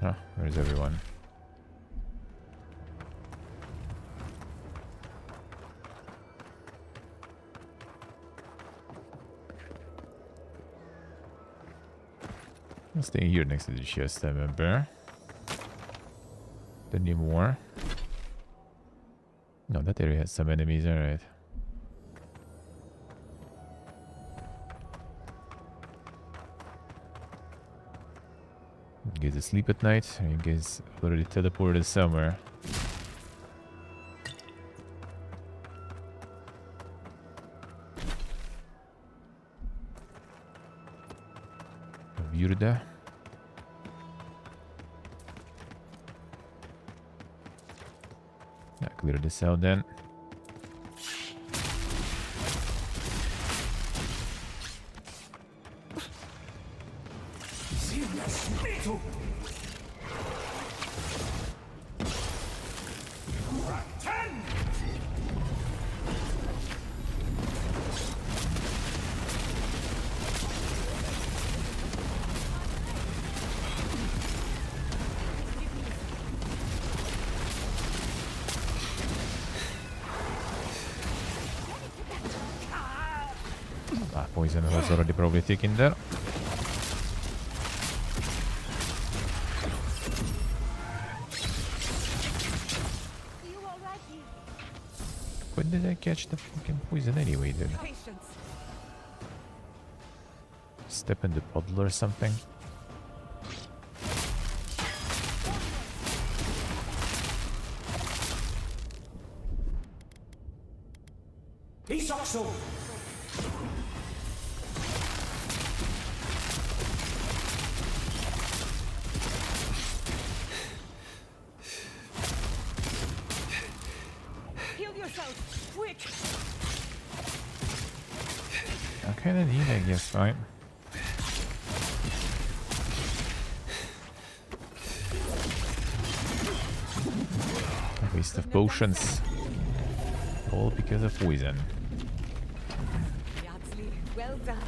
Ah, where's everyone? I'm staying here next to the chest, I remember. Anymore. No, that area has some enemies, alright. You guys asleep at night? Or you guys already teleported somewhere? Virda. Yeah, clear this out then. Poison was already probably taken there. When did I catch the fucking poison anyway, dude? Step in the puddle or something? Okay, then I guess, right? A waste of potions. All because of poison. Well done.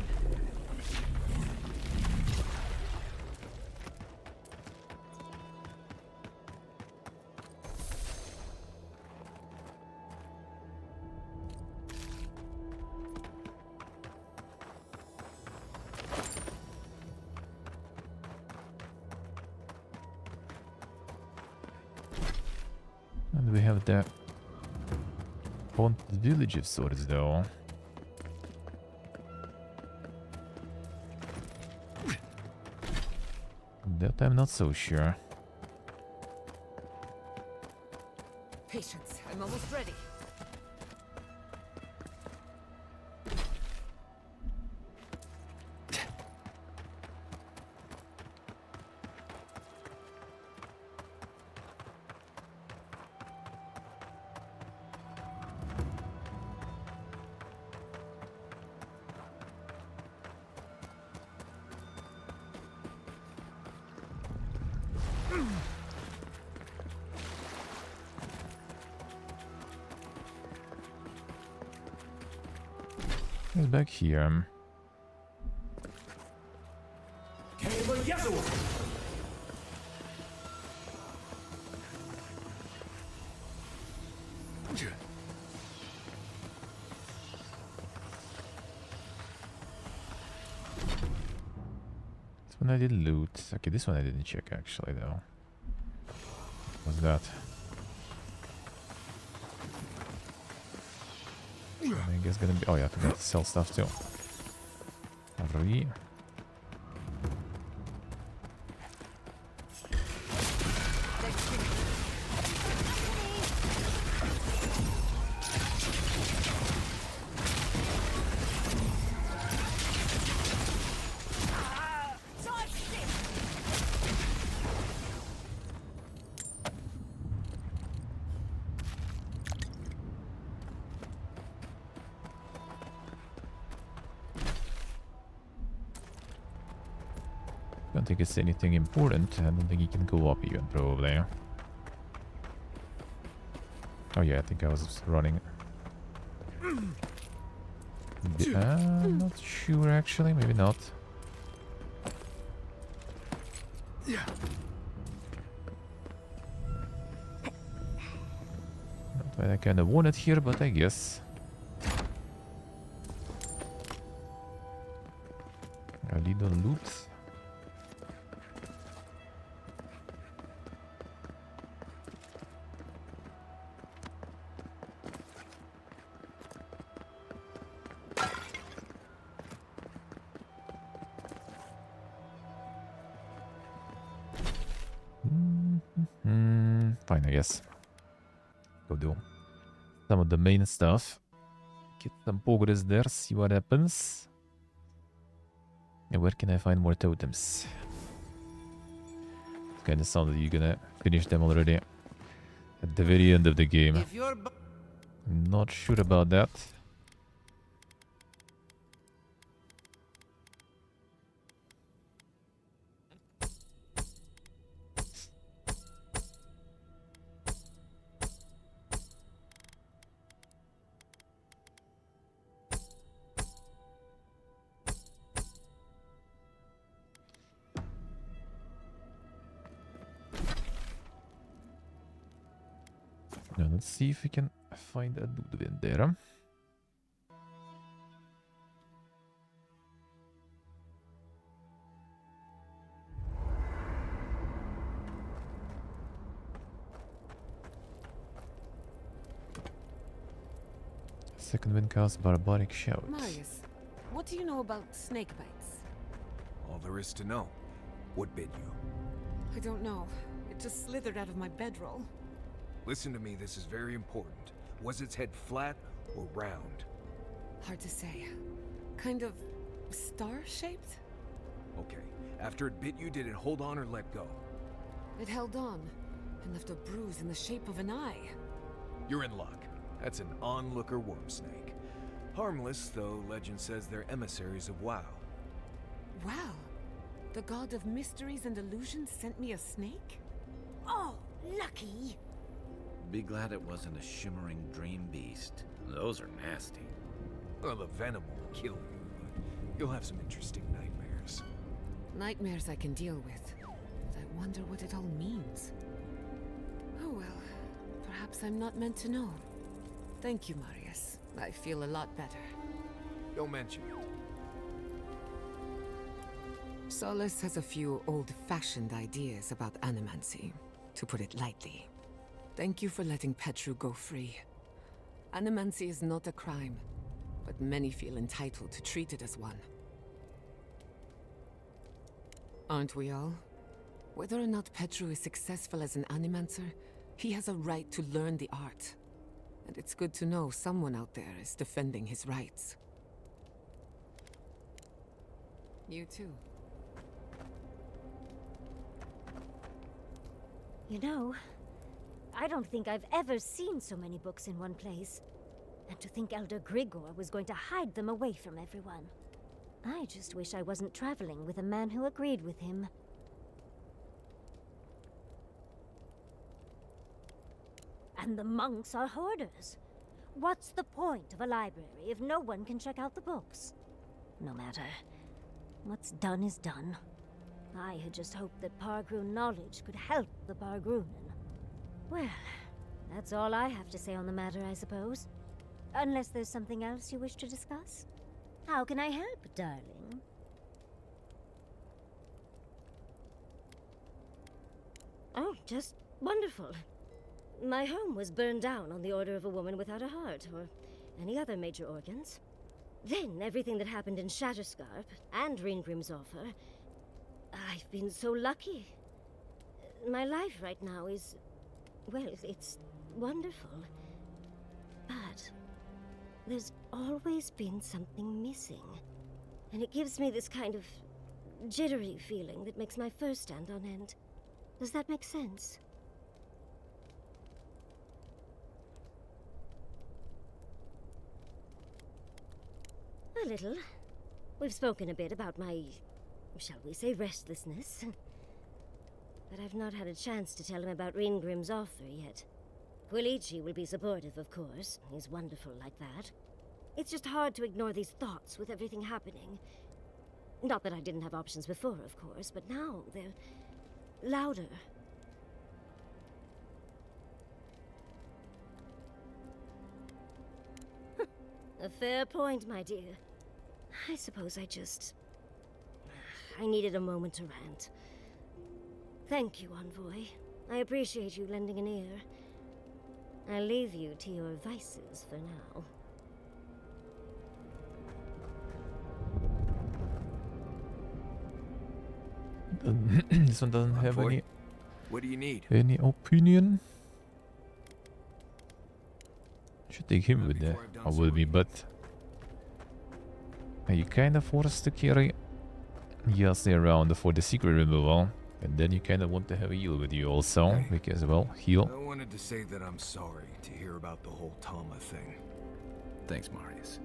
And we have the Haunted Village of sorts, though. That I'm not so sure. Patience, I'm almost ready. Who's back here? This one I did loot. Okay, this one I didn't check actually though. What's that? I guess gonna be. Oh yeah, I forgot to sell stuff too. Hurry. Don't think it's anything important. I don't think he can go up even, probably. Oh yeah, I think I was running. I'm not sure actually, maybe not. Not what I kind of wanted here, but I guess. A little loot. Fine, I guess. Go do some of the main stuff. Get some progress there, see what happens. And where can I find more totems? It kind of sounded you're gonna finish them already at the very end of the game. Not sure about that. Now let's see if we can find a Ludwig there. Second wind cast barbaric shout. Marius, what do you know about snake bites? All there is to know. What bit you? I don't know. It just slithered out of my bedroll. Listen to me, this is very important. Was its head flat or round? Hard to say. Kind of star-shaped? Okay. After it bit you, did it hold on or let go? It held on and left a bruise in the shape of an eye. You're in luck. That's an onlooker worm snake. Harmless, though legend says they're emissaries of WoW. Wow. The god of mysteries and illusions sent me a snake? Oh, lucky! Be glad it wasn't a shimmering dream beast. Those are nasty. Well, the venom will kill you, but you'll have some interesting nightmares. Nightmares I can deal with. But I wonder what it all means. Oh well. Perhaps I'm not meant to know. Thank you, Marius. I feel a lot better. Don't mention it. Solus has a few old-fashioned ideas about animancy, to put it lightly. Thank you for letting Petru go free. Animancy is not a crime, but many feel entitled to treat it as one. Aren't we all? Whether or not Petru is successful as an animancer, he has a right to learn the art. And it's good to know someone out there is defending his rights. You too. You know, I don't think I've ever seen so many books in one place. And to think Elder Grigor was going to hide them away from everyone. I just wish I wasn't traveling with a man who agreed with him. And the monks are hoarders. What's the point of a library if no one can check out the books? No matter. What's done is done. I had just hoped that Pargroon knowledge could help the Pargroonen. Well, that's all I have to say on the matter, I suppose. Unless there's something else you wish to discuss? How can I help, darling? Oh, just wonderful. My home was burned down on the order of a woman without a heart, or any other major organs. Then everything that happened in Shatterscarp and Ringrim's offer. I've been so lucky. My life right now is, well, it's wonderful. But there's always been something missing. And it gives me this kind of jittery feeling that makes my fur stand on end. Does that make sense? A little. We've spoken a bit about my shall we say, restlessness. But I've not had a chance to tell him about Ringrim's offer yet. Quilici will be supportive, of course. He's wonderful like that. It's just hard to ignore these thoughts with everything happening. Not that I didn't have options before, of course, but now they're louder. A fair point, my dear. I suppose I needed a moment to rant. Thank you, Envoy. I appreciate you lending an ear. I'll leave you to your vices for now. This one doesn't have Envoy, any... what do you need? Any opinion? Should take him with the... Or will be, but... Are you kinda forced to carry Yase around for the secret removal? And then you kinda want to have heal with you also, because, well, heal. I wanted to say that I'm sorry to hear about the whole Tama thing. Thanks, Marius.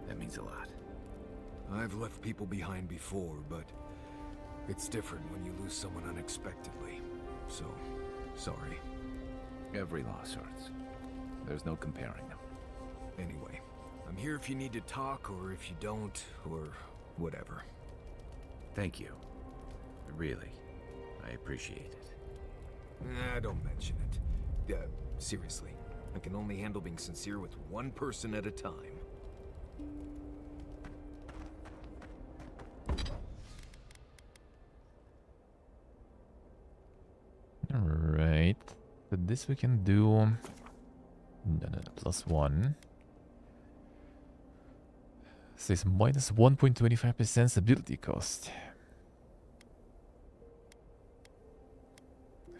That means a lot. I've left people behind before, but it's different when you lose someone unexpectedly. So, sorry. Every loss hurts. There's no comparing them. Anyway, I'm here if you need to talk, or if you don't, or whatever. Thank you. Really. I appreciate it. Nah, don't mention it. Seriously. I can only handle being sincere with one person at a time. Alright. So this we can do... No, +1. Says minus 1.25% stability cost.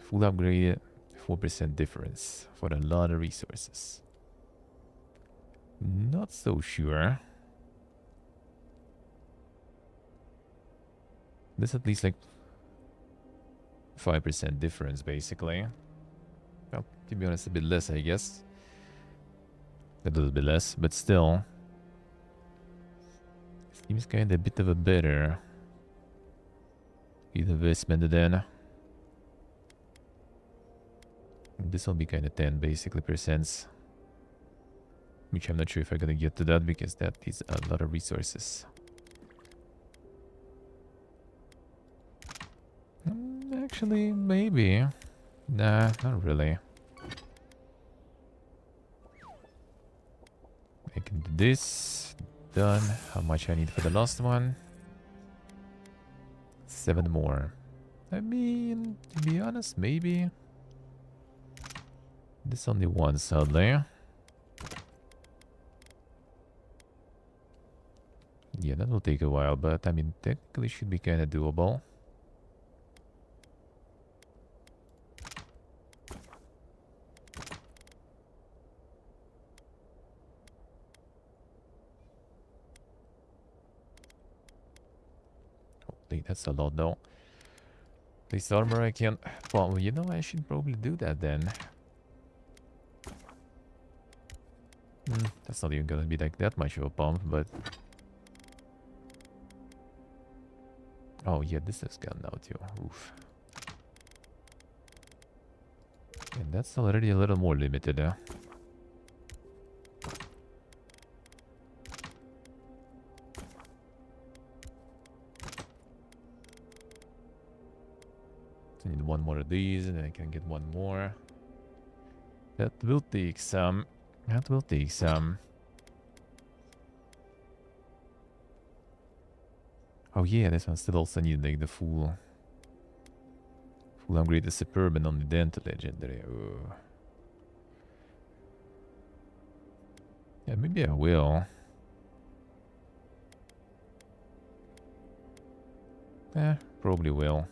Full upgrade, 4% difference for a lot of resources. Not so sure. This at least like 5% difference basically. Well, to be honest, a bit less, I guess. A little bit less, but still. Seems kind of a bit of a better investment then. This will be kind of 10 basically percents. Which I'm not sure if I'm gonna get to that because that is a lot of resources. Actually, maybe. Nah, not really. I can do this. Done. How much I need for the last one? 7 more. I mean, to be honest, maybe. This only one, sadly. Yeah, that will take a while, but I mean, technically should be kind of doable. That's a lot though. This armor I can... Well, you know, I should probably do that then. That's not even gonna be like that much of a pump, but... Oh yeah, this is gone now too. Oof. And that's already a little more limited, huh? I need one more of these and then I can get one more. That will take some. That will take some. Oh yeah, this one still also need like the full upgrade the Superman on the Dental Legendary. Oh. Yeah, maybe I will. Probably will.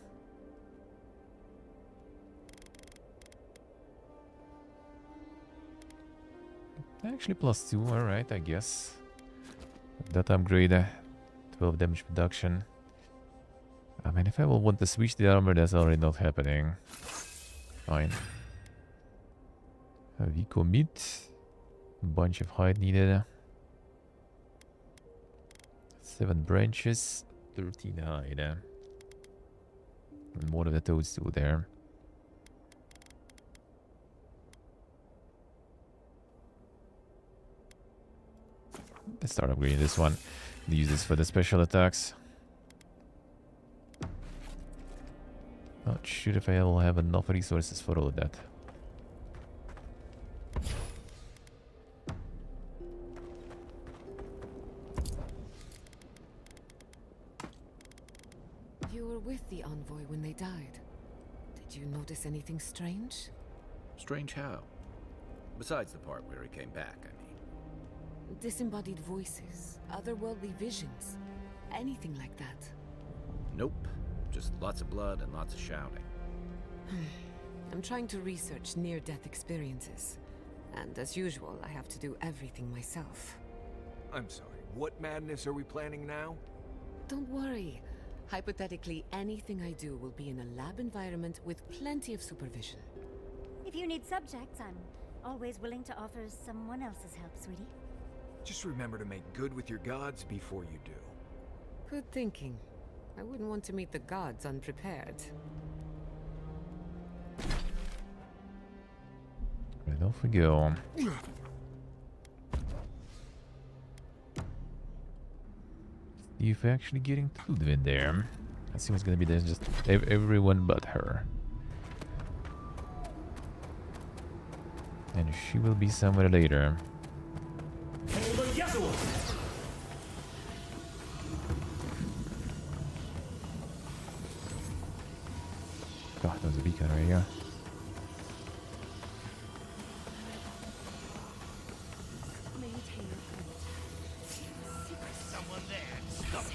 Actually, +2, alright, I guess. That upgrade, 12 damage reduction. I mean, if I will want to switch the armor, that's already not happening. Fine. We commit. Bunch of hide needed. 7 branches. 13 hide. And more of the toadstool there. Let's start upgrading this one. Use this for the special attacks. Not sure if I will have enough resources for all of that. You were with the envoy when they died. Did you notice anything strange? Strange how? Besides the part where he came back, I mean. Disembodied voices, otherworldly visions, anything like that. Nope. Just lots of blood and lots of shouting. I'm trying to research near-death experiences. And as usual, I have to do everything myself. I'm sorry, what madness are we planning now? Don't worry. Hypothetically, anything I do will be in a lab environment with plenty of supervision. If you need subjects, I'm always willing to offer someone else's help, sweetie. Just remember to make good with your gods before you do. Good thinking. I wouldn't want to meet the gods unprepared. Right, off we go. See if we're actually getting Ludwig there. I assume it's gonna be there's just everyone but her. And she will be somewhere later. God, there's a beacon right here. Someone there. Stop.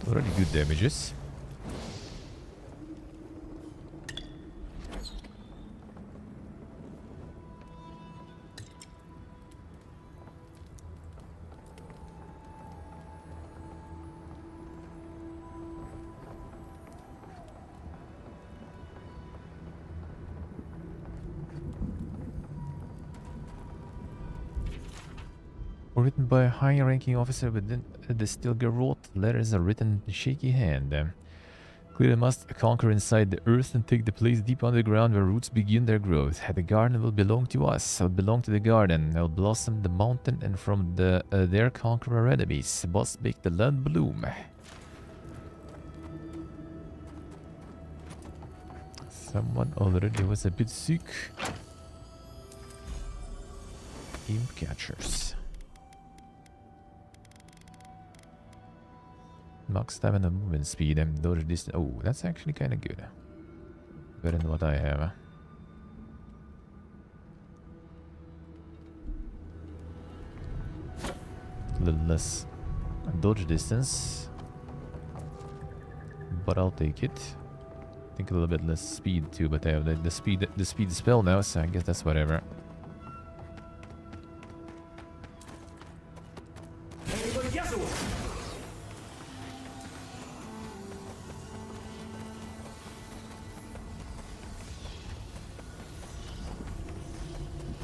Already good damages. Written by a high-ranking officer within the Stilgarroth. Letters are written in shaky hand. Clearly must conquer inside the earth and take the place deep underground where roots begin their growth. The garden will belong to us. I'll belong to the garden. I'll blossom the mountain and from their conquer our enemies. Must make the land bloom. Someone already was a bit sick. Imp catchers. Max stamina and movement speed and dodge distance. Oh, that's actually kind of good. Better than what I have. A little less dodge distance, but I'll take it. I think a little bit less speed too, but I have the speed spell now, so I guess that's whatever.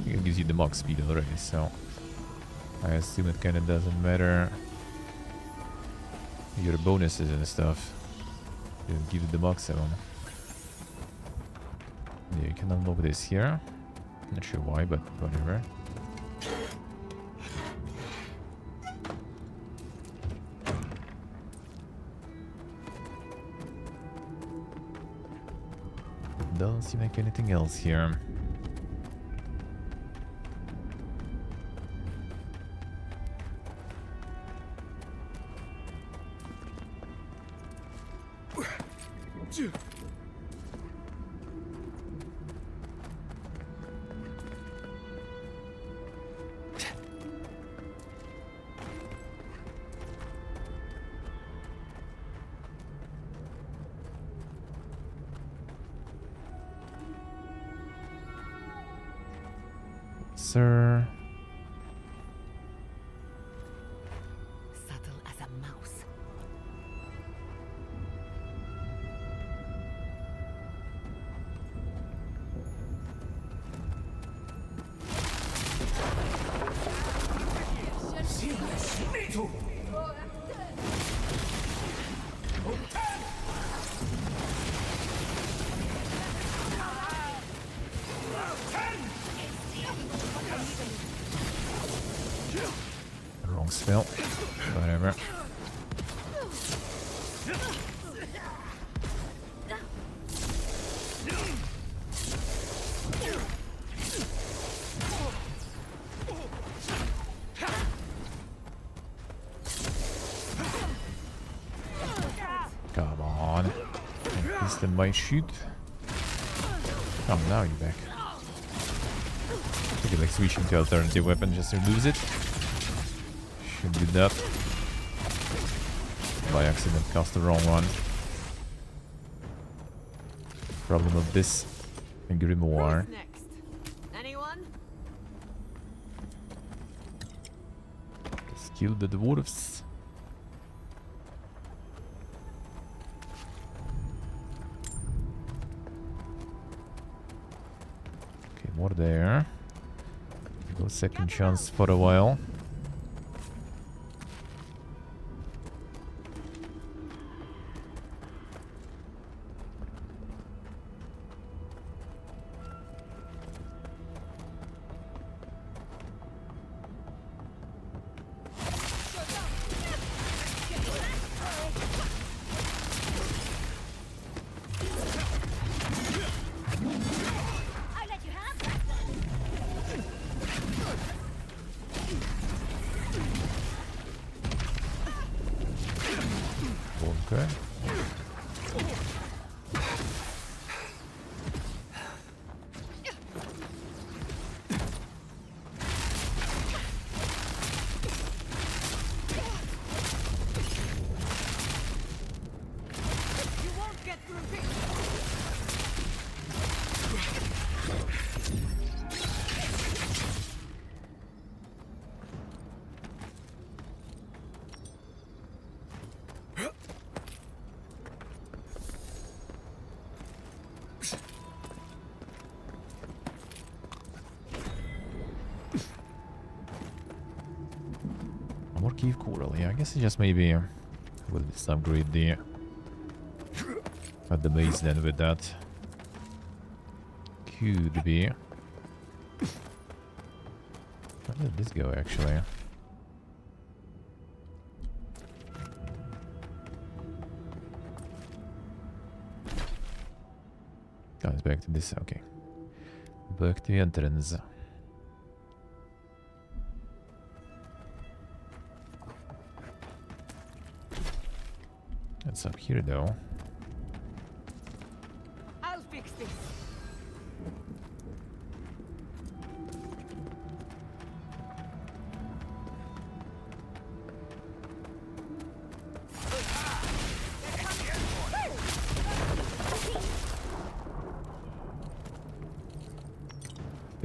It gives you the max speed already, so I assume it kind of doesn't matter your bonuses and stuff. You give it the max on. Yeah, you can unlock this here. Not sure why, but whatever. Doesn't seem like anything else here. Sir. Subtle as a mouse. Wrong spell. Whatever. Come on. Is the might shoot? Oh, now you're back. I could like switching to alternative weapon just to lose it. Should do that. By accident cast the wrong one. Problem of this grimoire. Next. Anyone? Let's kill the dwarves. Okay, more there. Go second chance for a while. Okay. More cave coral. Yeah, I guess it just maybe will just upgrade the at the base then with that. Could be. Where did this go actually? Oh, it's back to this. Okay. Back to the entrance. It's up here though. I'll fix this.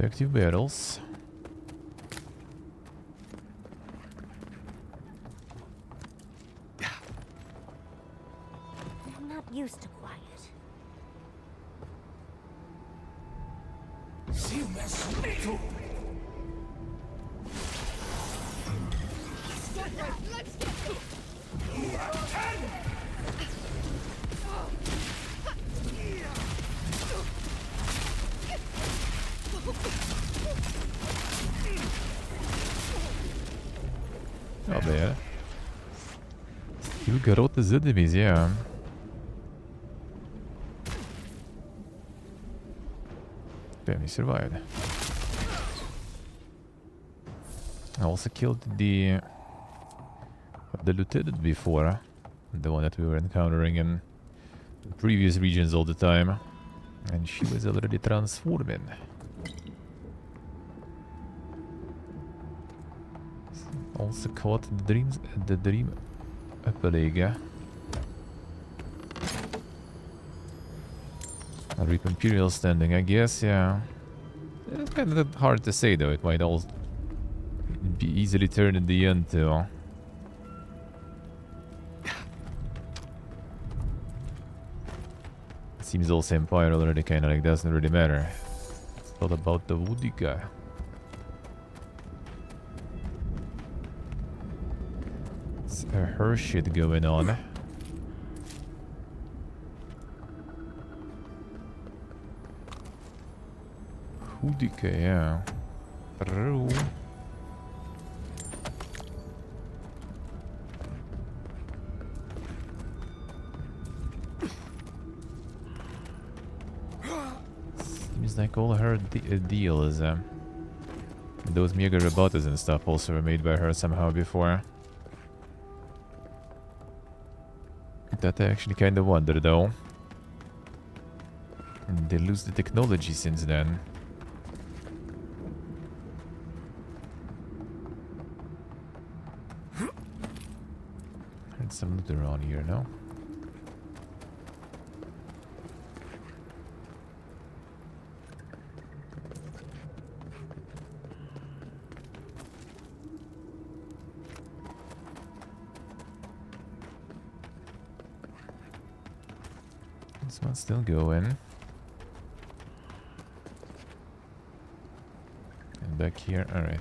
Active barrels. I'm not used to quiet. Oh, there. You got out the enemies, yeah. Damn, he survived. I also killed the lieutenant before, the one that we were encountering in the previous regions all the time, and she was already transforming. Also caught the dream plague. A Reap Imperial standing, I guess, yeah. It's kind of hard to say though. It might all be easily turned in the end too. Seems also Empire already kind of like doesn't really matter. It's all about the woody guy. It's her shit going on. Hoodika, yeah. True. Seems like all her deals, those mega robots and stuff also were made by her somehow before. That I actually kind of wonder though. And they lose the technology since then. Heard some loot around here, no? This one's still going. And back here, alright.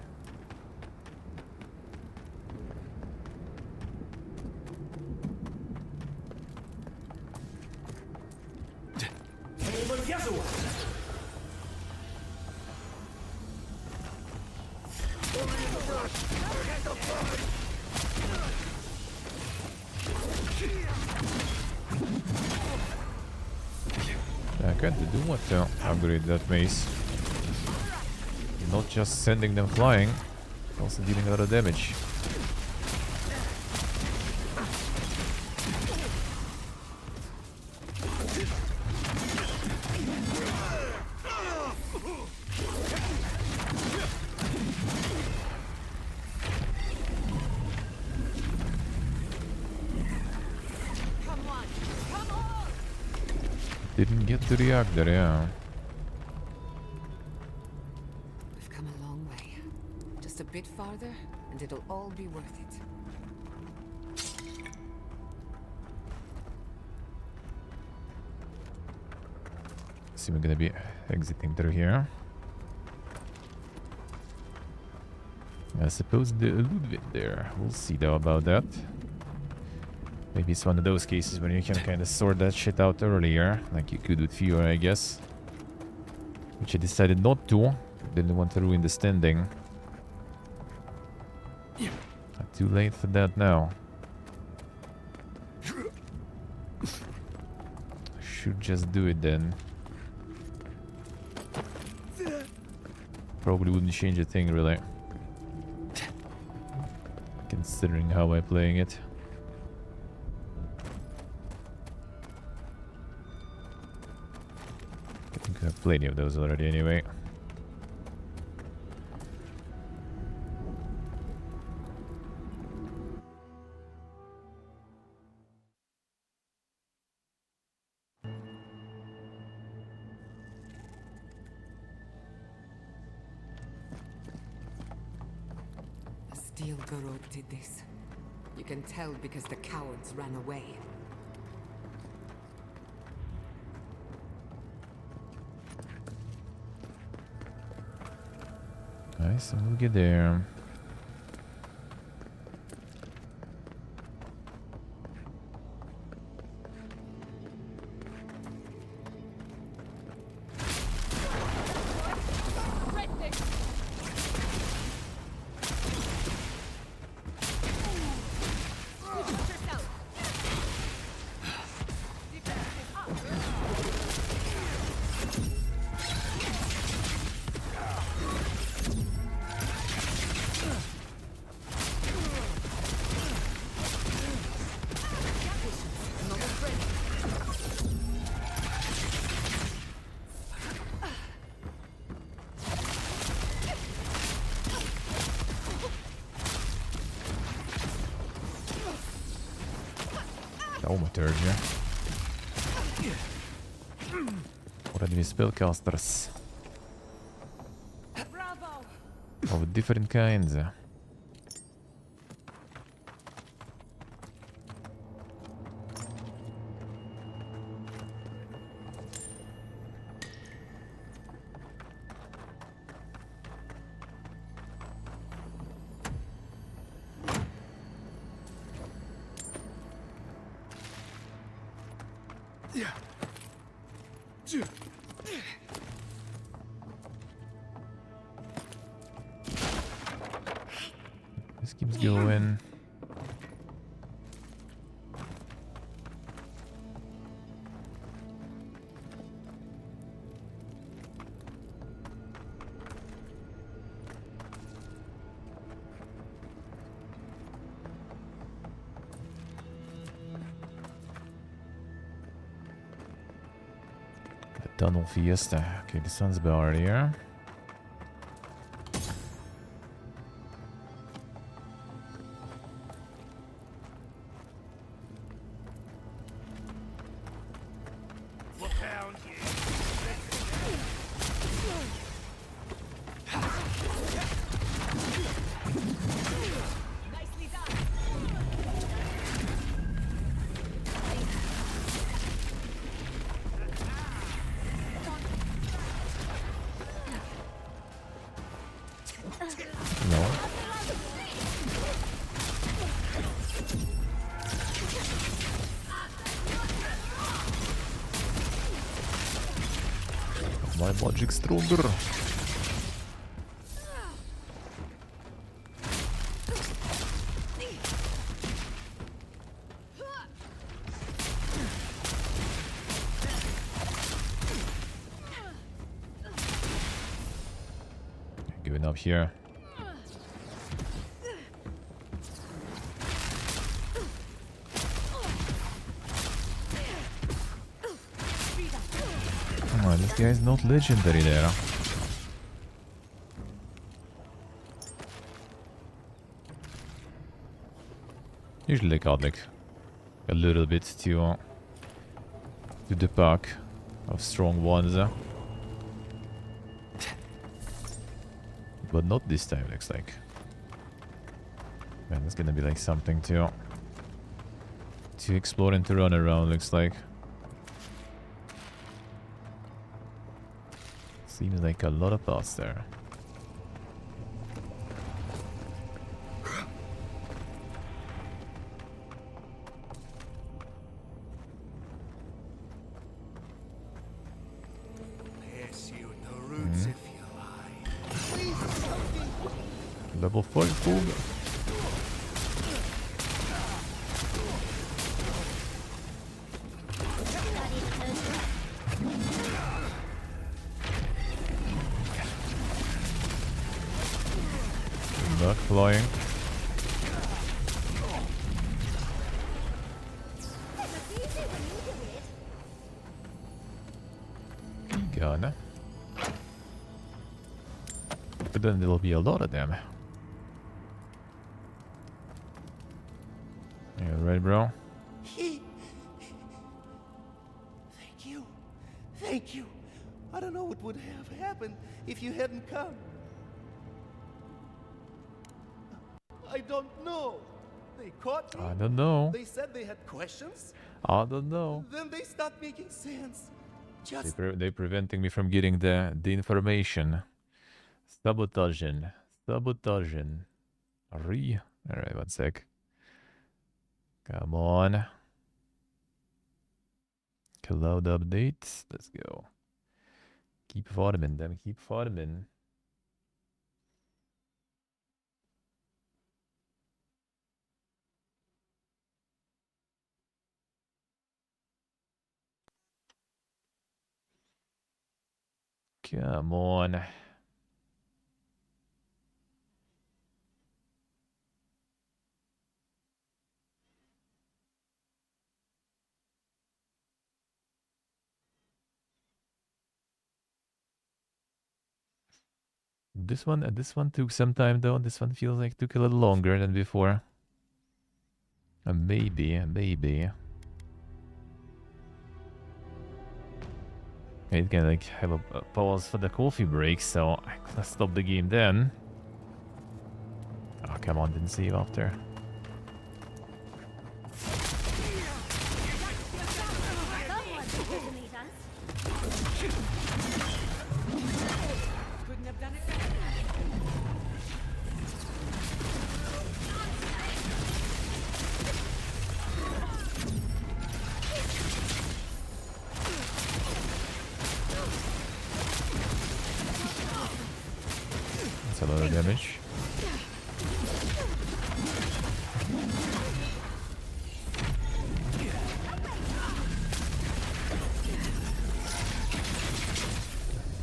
I kind of do want to upgrade that mace. Not just sending them flying, also dealing a lot of damage. Didn't get to the reactor, yeah. We've come a long way. Just a bit farther, and it'll all be worth it. See, we're gonna be exiting through here. I suppose the loot bit there. We'll see though about that. Maybe it's one of those cases when you can kind of sort that shit out earlier, like you could with Fewer, I guess. Which I decided not to. Didn't want to ruin the standing. Not too late for that now. Should just do it then. Probably wouldn't change a thing really. Considering how I'm playing it. I think I have plenty of those already anyway. A steel garrote did this. You can tell because the cowards ran away. Nice, and we'll get there. Thaumaturgia. What are these spellcasters? of different kinds. This keeps going. The tunnel fiesta. Okay, the sun's barred here. No. My logic stronger. Giving up here. Oh, this guy's not legendary there. Usually got like a little bit to the pack of strong ones. But not this time, looks like. Man, there's gonna be like something to explore and to run around, looks like. Seems like a lot of paths there. Level 5 food. Back flying. Gun. But then there'll be a lot of them. Yeah, right, bro? Thank you. Thank you. I don't know what would have happened if you hadn't come. I don't know. They caught me. I don't know. They said they had questions. I don't know. Then they stopped making sense. Just They're preventing me from getting the information. Sabotaging. Sabotaging. Alright, 1 sec. Come on. Cloud updates. Let's go. Keep farming them. Keep farming. Come on. This one took some time though. This one feels like took a little longer than before. Maybe. It can like have a pause for the coffee break, so I can stop the game then. come on, didn't see you up there. Couldn't have done it better. That's a lot of damage.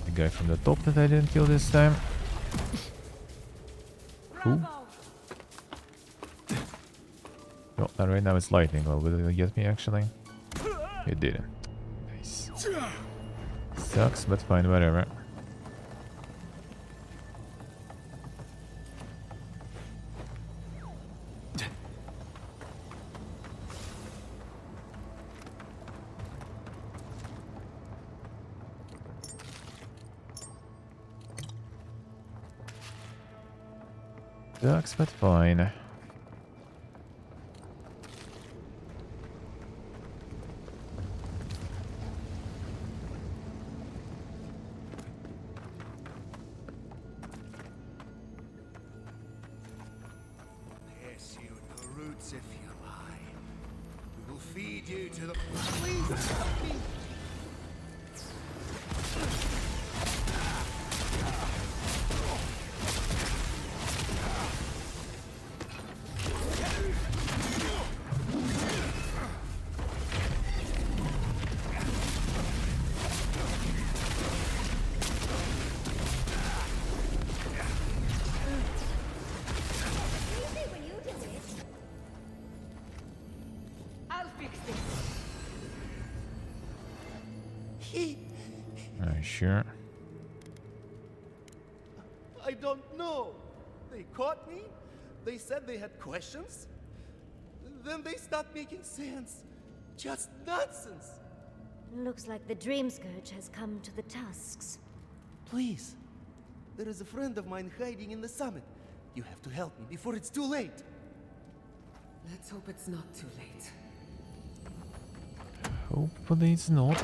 The guy from the top that I didn't kill this time. Who? Oh, and right now it's lightning. Well, will it get me actually? It didn't. Nice. Sucks, but fine, whatever. Sucks, but fine. Pierce you at the roots if you lie. We will feed you to the... Please help me! I'll fix this. Sure. I don't know. They caught me. They said they had questions. Then they stopped making sense. Just nonsense. Looks like the Dream Scourge has come to the Tusks. Please. There is a friend of mine hiding in the summit. You have to help me before it's too late. Let's hope it's not too late. Hopefully it's not.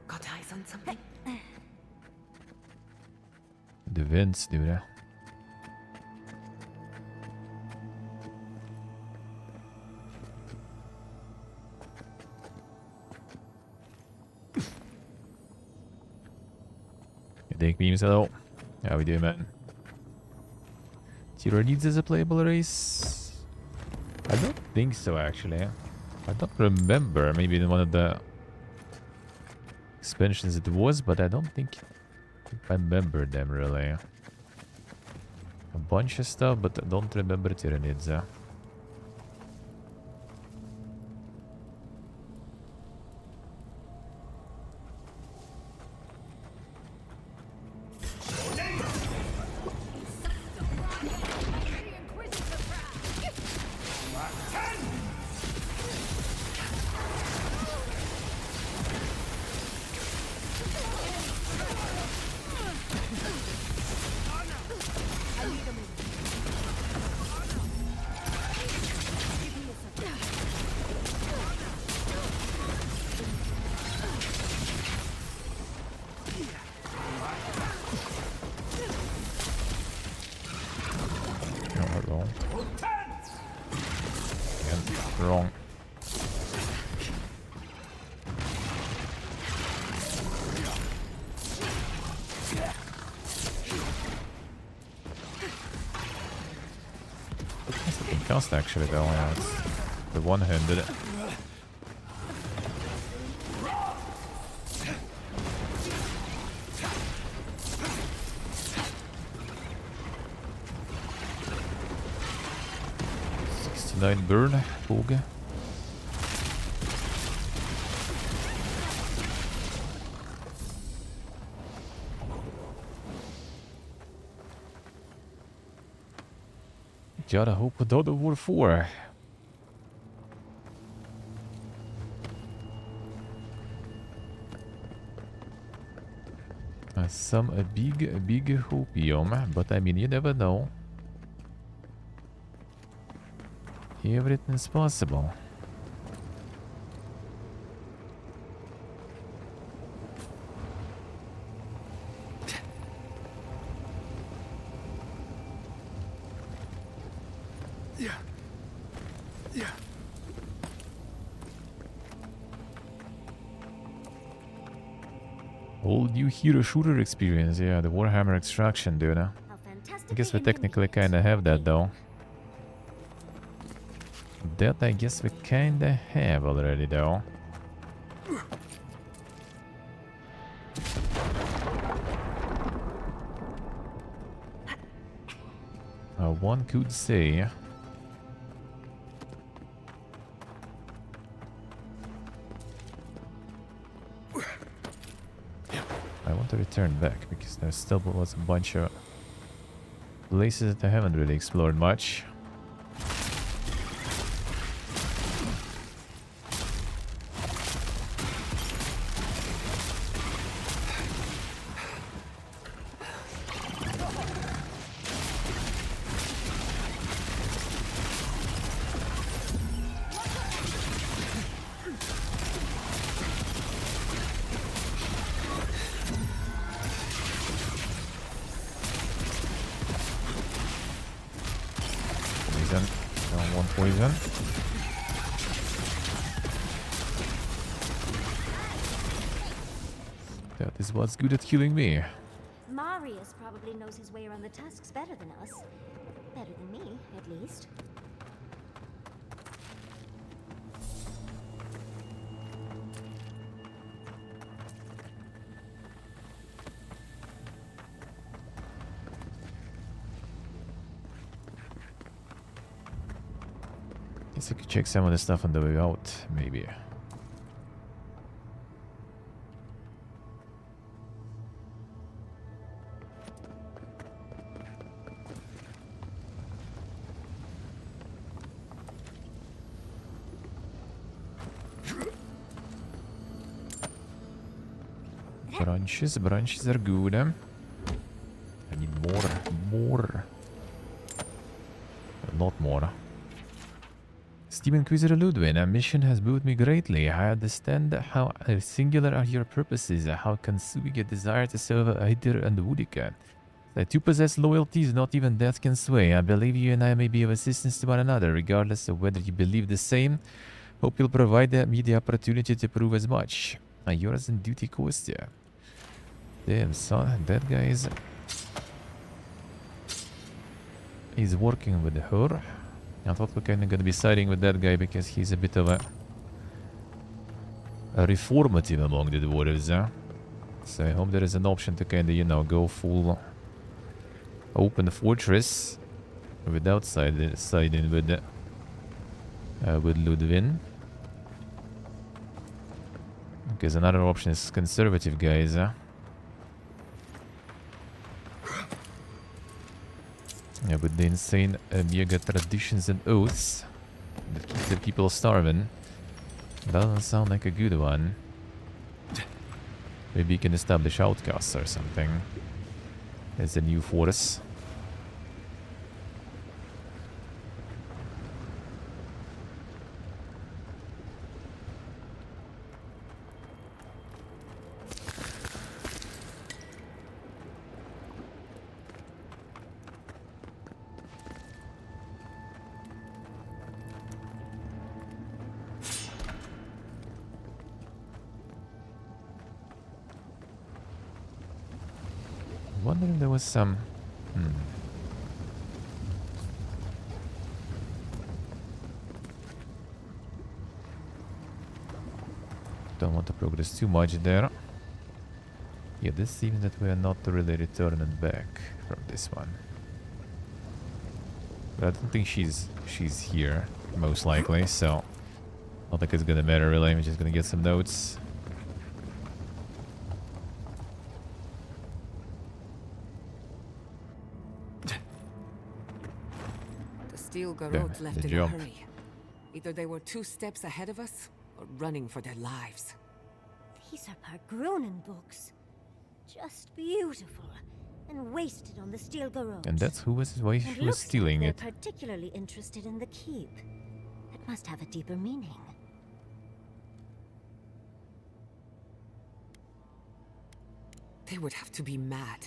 Got eyes on something? The vents do that. You take beams hello. How we doing, man? Tiro needs as a playable race? I don't think so, actually. I don't remember. Maybe in one of the expansions it was, but I don't think I remember them really. A bunch of stuff, but I don't remember Tyranids. Wrong. Cast actually though, yeah, it's the one-handed. Burn, Bog. gotta hope for God of War 4. A big hopium, but I mean, you never know. Everything's possible. Whole new hero shooter experience, yeah, the Warhammer Extraction, dude. I guess we technically kinda have that though. That I guess we kinda have already though. One could say. I want to return back because there still was a bunch of places that I haven't really explored much. Poison. That is what's good at killing me. Marius probably knows his way around the tusks better than us. Better than me, at least. Guess I could check some of the stuff on the way out, maybe. Branches are good. I need more. A lot more. Steam Inquisitor Ludwin, a mission has moved me greatly. I understand how singular are your purposes, how consuming your desire to serve Aidir and Woodica. That you possess loyalties not even death can sway. I believe you and I may be of assistance to one another, regardless of whether you believe the same. Hope you'll provide me the opportunity to prove as much. Yours in duty Kostya. Damn son, that guy is working with her. I thought we're kind of gonna be siding with that guy because he's a bit of a reformative among the dwarves, huh? So I hope there is an option to kind of, you know, go full open fortress without siding with Ludwin. Because another option is conservative guys, huh? Yeah, with the insane mega traditions and oaths that keep the people starving. Doesn't sound like a good one. Maybe you can establish outcasts or something as a new force. Wondering if there was some. Don't want to progress too much there. Yeah, this seems that we are not really returning back from this one. But I don't think she's here, most likely, so I don't think it's gonna matter really. I'm just gonna get some notes. steel garrote left the in a jump. hurry. Either they were 2 steps ahead of us, or running for their lives. These are Pargrunen books. Just beautiful. And wasted on the steel garrote. And that's who was stealing they're it. particularly interested in the keep. It must have a deeper meaning. They would have to be mad.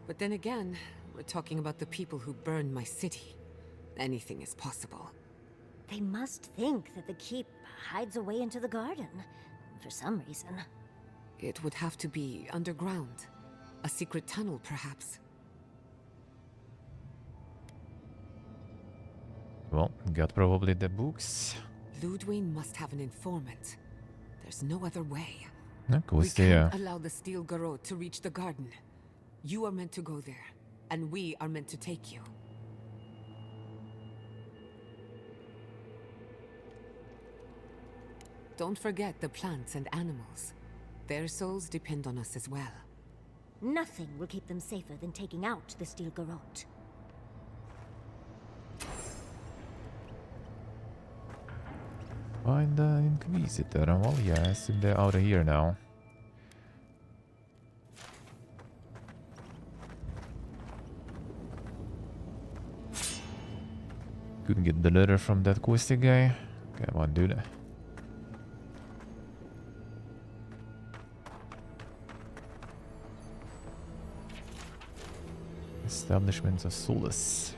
But then again, we're talking about the people who burned my city. Anything is possible. They must think that the keep hides away into the garden. For some reason. It would have to be underground. A secret tunnel, perhaps. Well, got probably the books. Ludwig must have an informant. There's no other way. We can't allow the steel garrote to reach the garden. You are meant to go there, and we are meant to take you. Don't forget the plants and animals. Their souls depend on us as well. Nothing will keep them safer than taking out the steel garrote. Find the Inquisitor. Well, yeah, I assume they're out of here now. Couldn't get the letter from that questy guy. Come on, dude. Establishments of Solace.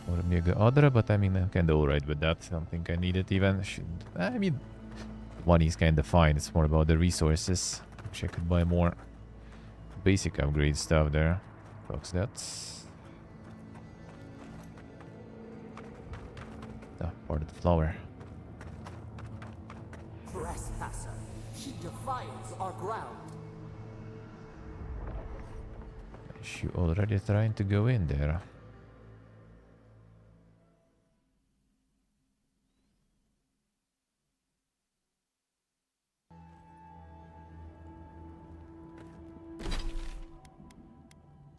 Or Mega Adra, but I mean, I'm kinda alright with that. I don't think I need it even. I mean, money's kinda fine. It's more about the resources, which I could buy more basic upgrade stuff there. Box that. Ah, part of the flower. Trespasser, she defiles our ground. Is she already trying to go in there?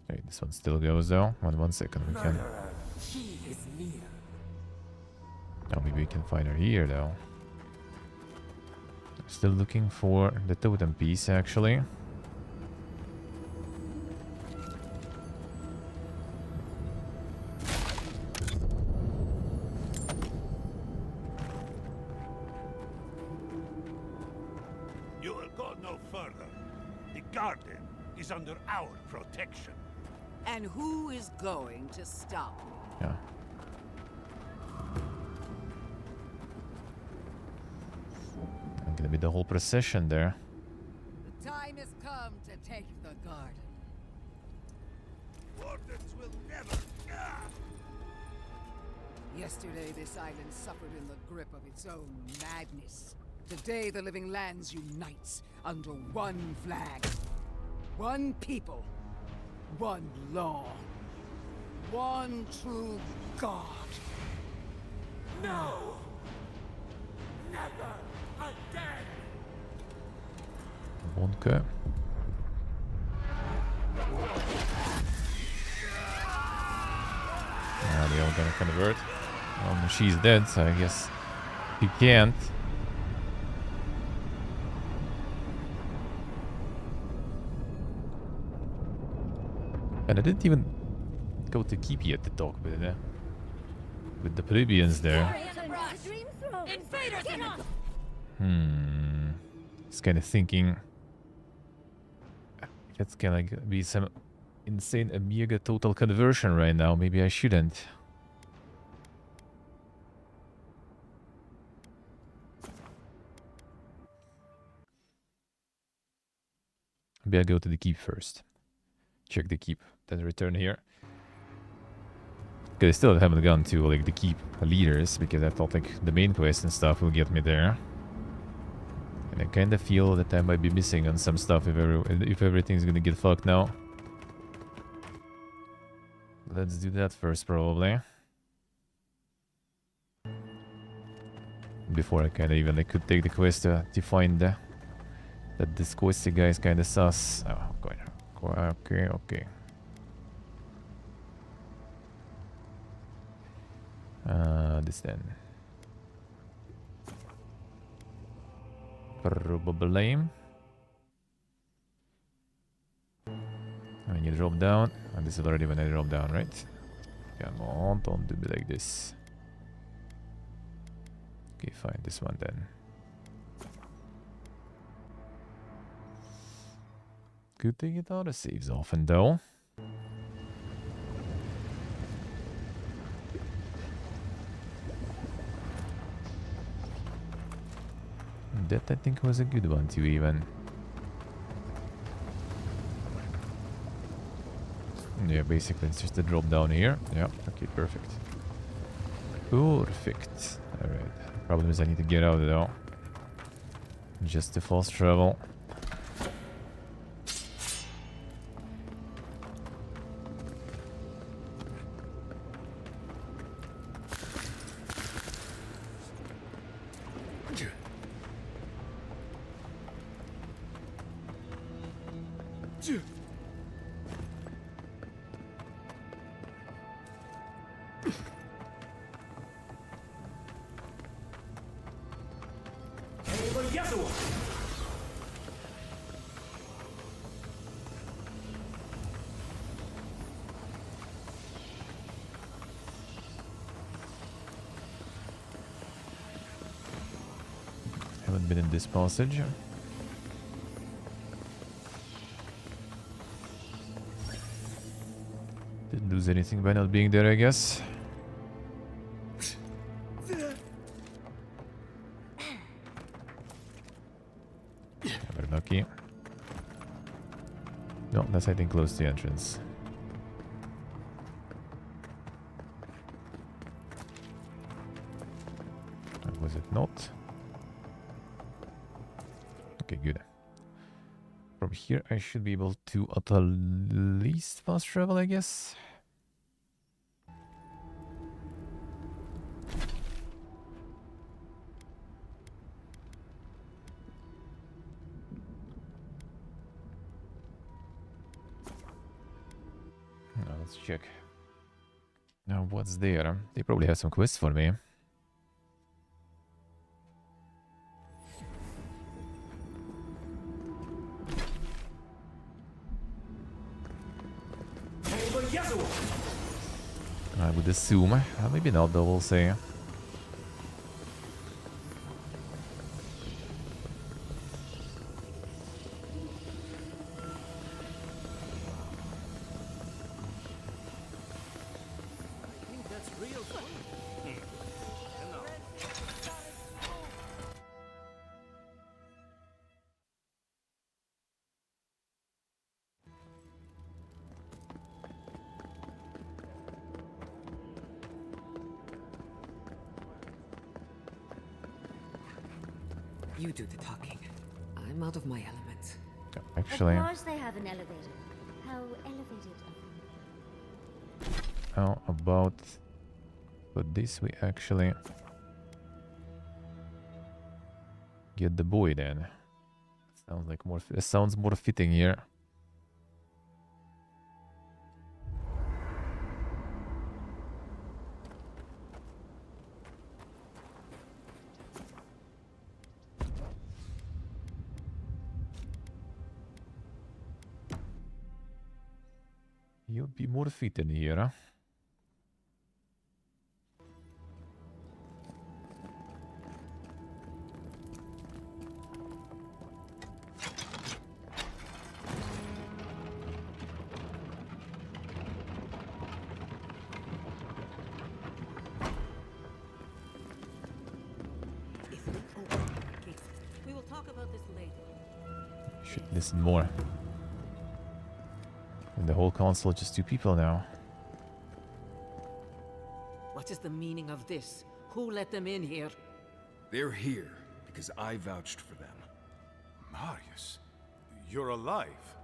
Okay, this one still goes though. One second, we can. She is near. Oh, maybe we can find her here though. Still looking for the totem piece actually. You will go no further. The garden is under our protection. And who is going to stop me? Yeah. Gonna be the whole procession there. The time has come to take the garden. Wardens will never. Yesterday, this island suffered in the grip of its own madness. Today, the living lands unites under one flag. One people. One law. One true God. No! Never again! Okay. Now they all gonna convert. She's dead, so I guess he can't. And I didn't even go to keep yet to talk with the plebeians there. Just kind of thinking that's gonna be some insane Amiga total conversion right now. Maybe I shouldn't. Maybe I'll go to the keep first. Check the keep, then return here. Because I still haven't gone to like the keep leaders because I thought like the main quest and stuff will get me there. And I kind of feel that I might be missing on some stuff if everything's gonna get fucked now. Let's do that first, probably. before I kind of even could take the quest to find that this questy guy is kind of sus. Oh, okay, okay. This then. Probably. When you drop down, and this is already when I drop down, right? Come on, don't do me like this. Okay, fine, this one then. Good thing it auto saves often though. That I think was a good one too even. Yeah, basically it's just a drop down here. Yeah, okay, perfect. Perfect. Alright. Problem is I need to get out though. Just to fast travel. Haven't been in this passage. Didn't lose anything by not being there, I guess. Very lucky. No, that's I think close to the entrance. Or was it not? Okay, good. From here I should be able to at least fast travel, I guess. Now let's check. Now what's there? They probably have some quests for me. I would assume. Maybe not though, we'll see. You do the talking. I'm out of my element. Actually. Of course they have an elevator. How elevated of them. How about... But this we actually... Get the boy then. Sounds like more... It sounds more fitting here. You'll be more fitting here, huh? We will talk about this later. Should listen more. And the whole council just 2 people now. What is the meaning of this? Who let them in here? They're here because I vouched for them. Marius, you're alive.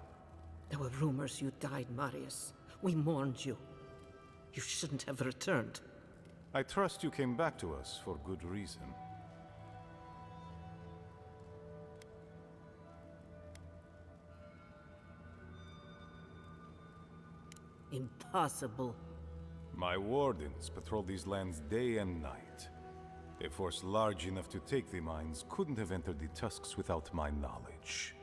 There were rumors you died, Marius. We mourned you. You shouldn't have returned. I trust you came back to us for good reason. Impossible. My wardens patrol these lands day and night. A force large enough to take the mines couldn't have entered the Tusks without my knowledge.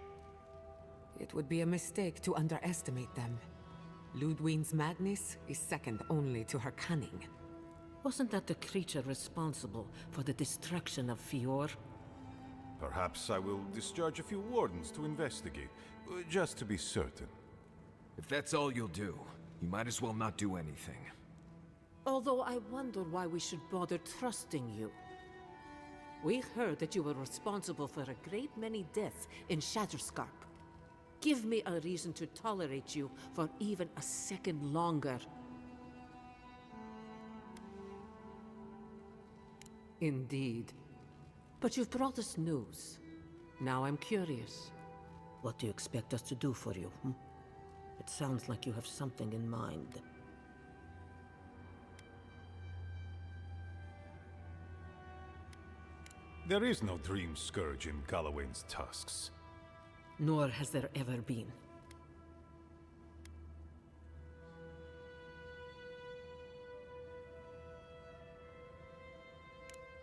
It would be a mistake to underestimate them. Ludwine's madness is second only to her cunning. Wasn't that the creature responsible for the destruction of Fior? Perhaps I will discharge a few wardens to investigate, just to be certain. If that's all you'll do, you might as well not do anything. Although I wonder why we should bother trusting you. We heard that you were responsible for a great many deaths in Shatterscarp. Give me a reason to tolerate you for even a second longer. Indeed. But you've brought us news. Now I'm curious. What do you expect us to do for you? It sounds like you have something in mind. There is no Dream Scourge in Galawain's tusks. Nor has there ever been.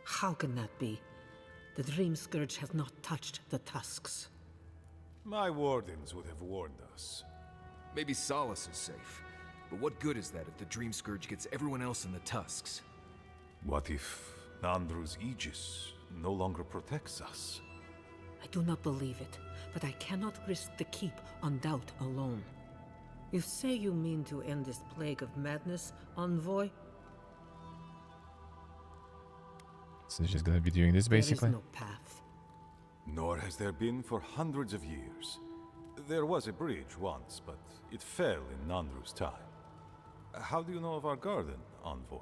How can that be? The Dream Scourge has not touched the tusks. My wardens would have warned us. Maybe Solace is safe, but what good is that if the Dream Scourge gets everyone else in the tusks? What if Nandru's Aegis no longer protects us? I do not believe it, but I cannot risk the keep on doubt alone. You say you mean to end this plague of madness, Envoy? So they're just gonna be doing this basically? There is no path. Nor has there been for hundreds of years. There was a bridge once, but it fell in Nandru's time. How do you know of our garden, Envoy?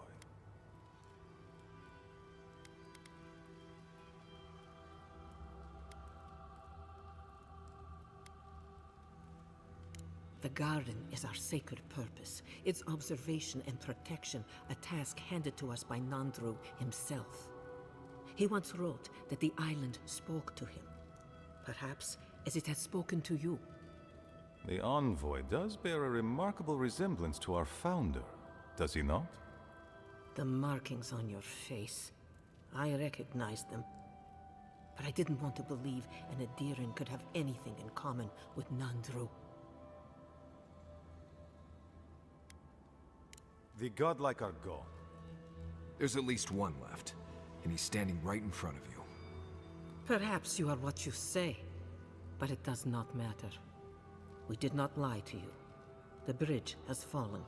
The garden is our sacred purpose, its observation and protection, a task handed to us by Nandru himself. He once wrote that the island spoke to him, perhaps as it has spoken to you. The Envoy does bear a remarkable resemblance to our founder, does he not? The markings on your face, I recognized them. But I didn't want to believe an Adiran could have anything in common with Nandru. The godlike are gone. There's at least one left, and he's standing right in front of you. Perhaps you are what you say, but it does not matter. We did not lie to you. The bridge has fallen.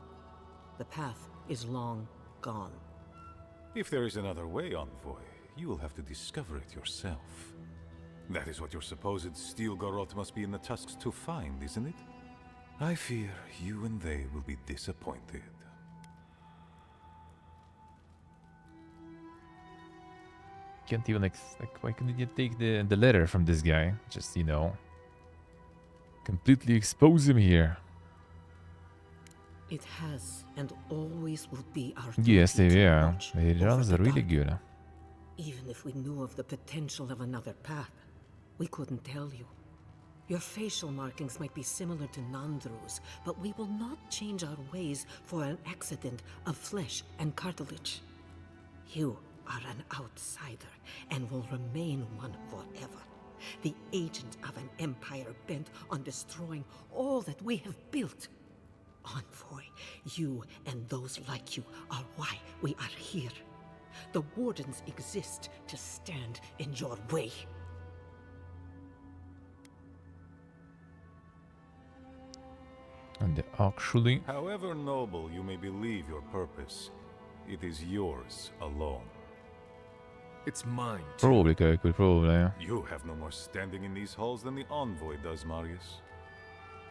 The path is long gone. If there is another way, Envoy, you will have to discover it yourself. That is what your supposed Steel Garrote must be in the Tusks to find, isn't it? I fear you and they will be disappointed. Can't even like, why couldn't you take the letter from this guy? Just, you know, completely expose him here. It has and always will be our duty Yes, to yeah, watch the over runs the are really dark. good. Even if we knew of the potential of another path, we couldn't tell you. Your facial markings might be similar to Nandru's, but we will not change our ways for an accident of flesh and cartilage. You are an outsider and will remain one forever. The agent of an empire bent on destroying all that we have built. Envoy, you and those like you are why we are here. The Wardens exist to stand in your way. And actually, However noble you may believe your purpose, it is yours alone. It's mine. probably could probably. You have no more standing in these halls than the Envoy does, Marius.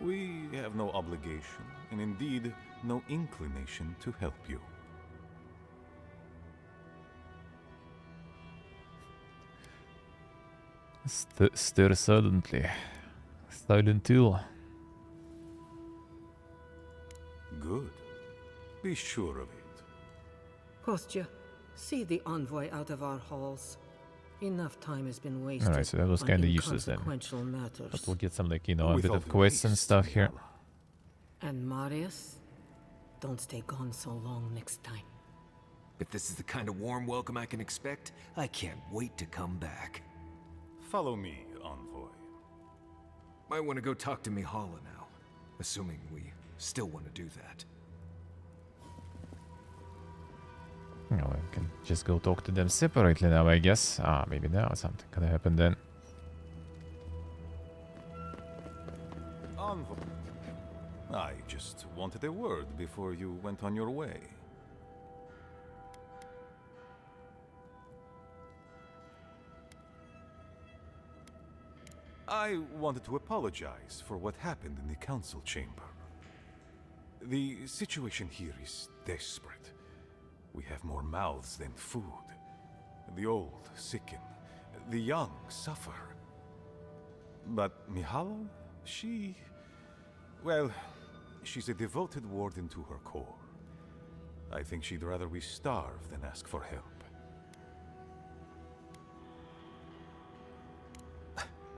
We have no obligation, and indeed, no inclination to help you. Stir silently. Silent till. Good. Be sure of it. Kostya, see the Envoy out of our halls. Enough time has been wasted. Alright, so that was on kind of useless then. inconsequential matters. But we'll get some, like, you know, a With bit all of due quests and haste, stuff here. And Marius? don't stay gone so long next time. If this is the kind of warm welcome I can expect, I can't wait to come back. Follow me, Envoy. Might want to go talk to Mihala now, assuming we still want to do that. No, I can just go talk to them separately now, I guess. Ah, maybe now something could happen then. Envoy. I just wanted a word before you went on your way. I wanted to apologize for what happened in the council chamber. The situation here is desperate. We have more mouths than food. The old sicken. The young suffer. But Mihala, well, she's a devoted warden to her core. I think she'd rather we starve than ask for help.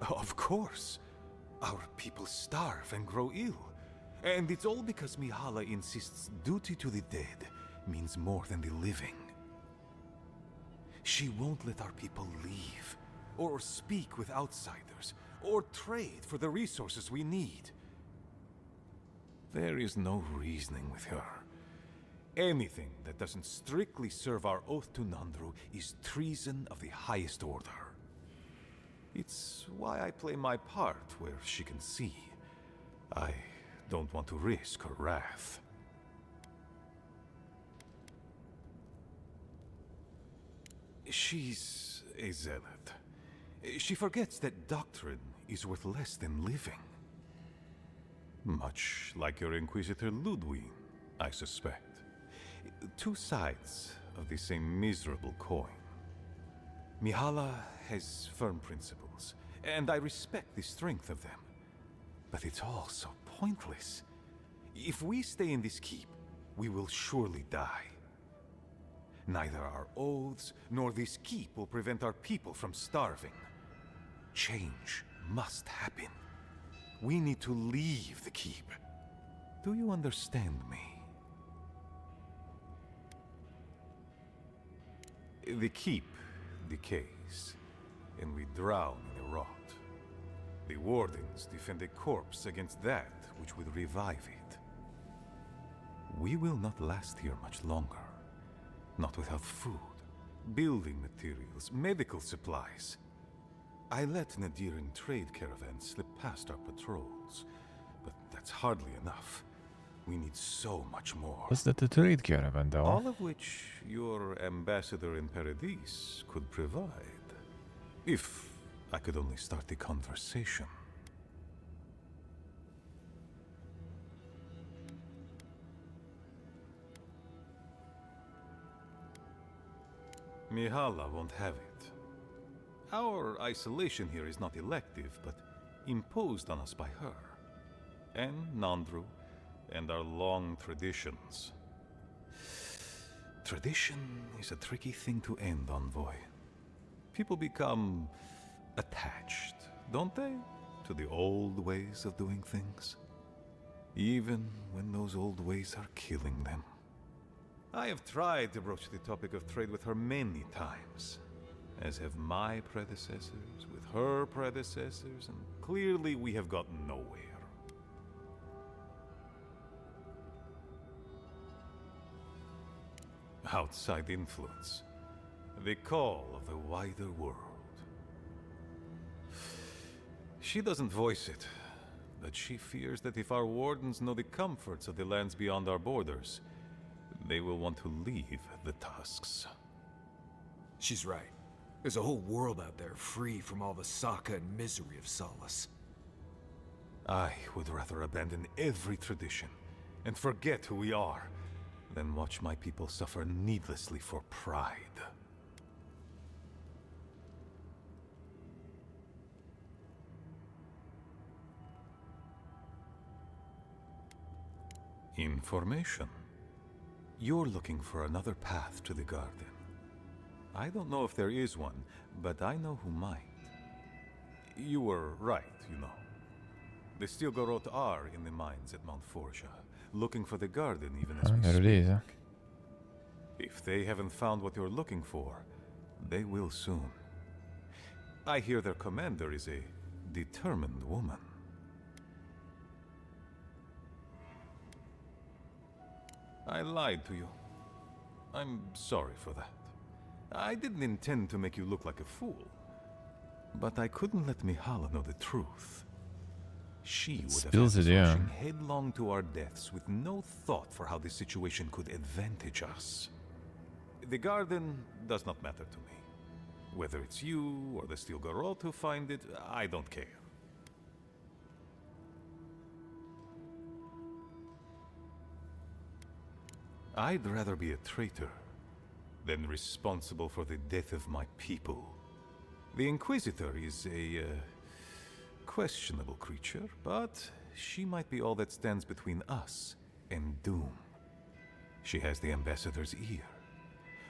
Of course. Our people starve and grow ill. And it's all because Mihala insists duty to the dead means more than the living. She won't let our people leave, or speak with outsiders, or trade for the resources we need. There is no reasoning with her. Anything that doesn't strictly serve our oath to Nandru is treason of the highest order. It's why I play my part where she can see. I don't want to risk her wrath. She's a zealot. She forgets that doctrine is worth less than living. Much like your Inquisitor Ludwig, I suspect. Two sides of the same miserable coin. Mihala has firm principles, and I respect the strength of them. But it's all so pointless. If we stay in this keep, we will surely die. Neither our oaths nor this keep will prevent our people from starving. Change must happen. We need to leave the keep. Do you understand me? The keep decays, and we drown in the rot. The wardens defend a corpse against that which would revive it. We will not last here much longer. Not without food, building materials, medical supplies. I let Nadiran trade caravans slip past our patrols, but that's hardly enough. We need so much more. What's that the trade caravan though? All of which your ambassador in Paradise could provide. If I could only start the conversation. Mihala won't have it. Our isolation here is not elective, but imposed on us by her. And Nandru, and our long traditions. Tradition is a tricky thing to end, Envoy. People become attached, don't they, to the old ways of doing things? Even when those old ways are killing them. I have tried to broach the topic of trade with her many times, as have my predecessors with her predecessors, and clearly we have gotten nowhere. Outside influence. The call of the wider world. She doesn't voice it, but she fears that if our wardens know the comforts of the lands beyond our borders, they will want to leave the Tusks. She's right. There's a whole world out there free from all the Saka and misery of Solace. I would rather abandon every tradition and forget who we are than watch my people suffer needlessly for pride. Information. You're looking for another path to the garden. I don't know if there is one, but I know who might. You were right, you know. The Stilgarot are in the mines at Mount Forja, looking for the garden even as Oh, we there it speak. is. Huh? If they haven't found what you're looking for, they will soon. I hear their commander is a determined woman. I lied to you. I'm sorry for that. I didn't intend to make you look like a fool. But I couldn't let Mihala know the truth. She would have Spills had us it, yeah. rushing headlong to our deaths with no thought for how this situation could advantage us. The garden does not matter to me. Whether it's you or the Steel Garrote who find it, I don't care. I'd rather be a traitor than responsible for the death of my people. The Inquisitor is a questionable creature, but she might be all that stands between us and doom. She has the Ambassador's ear.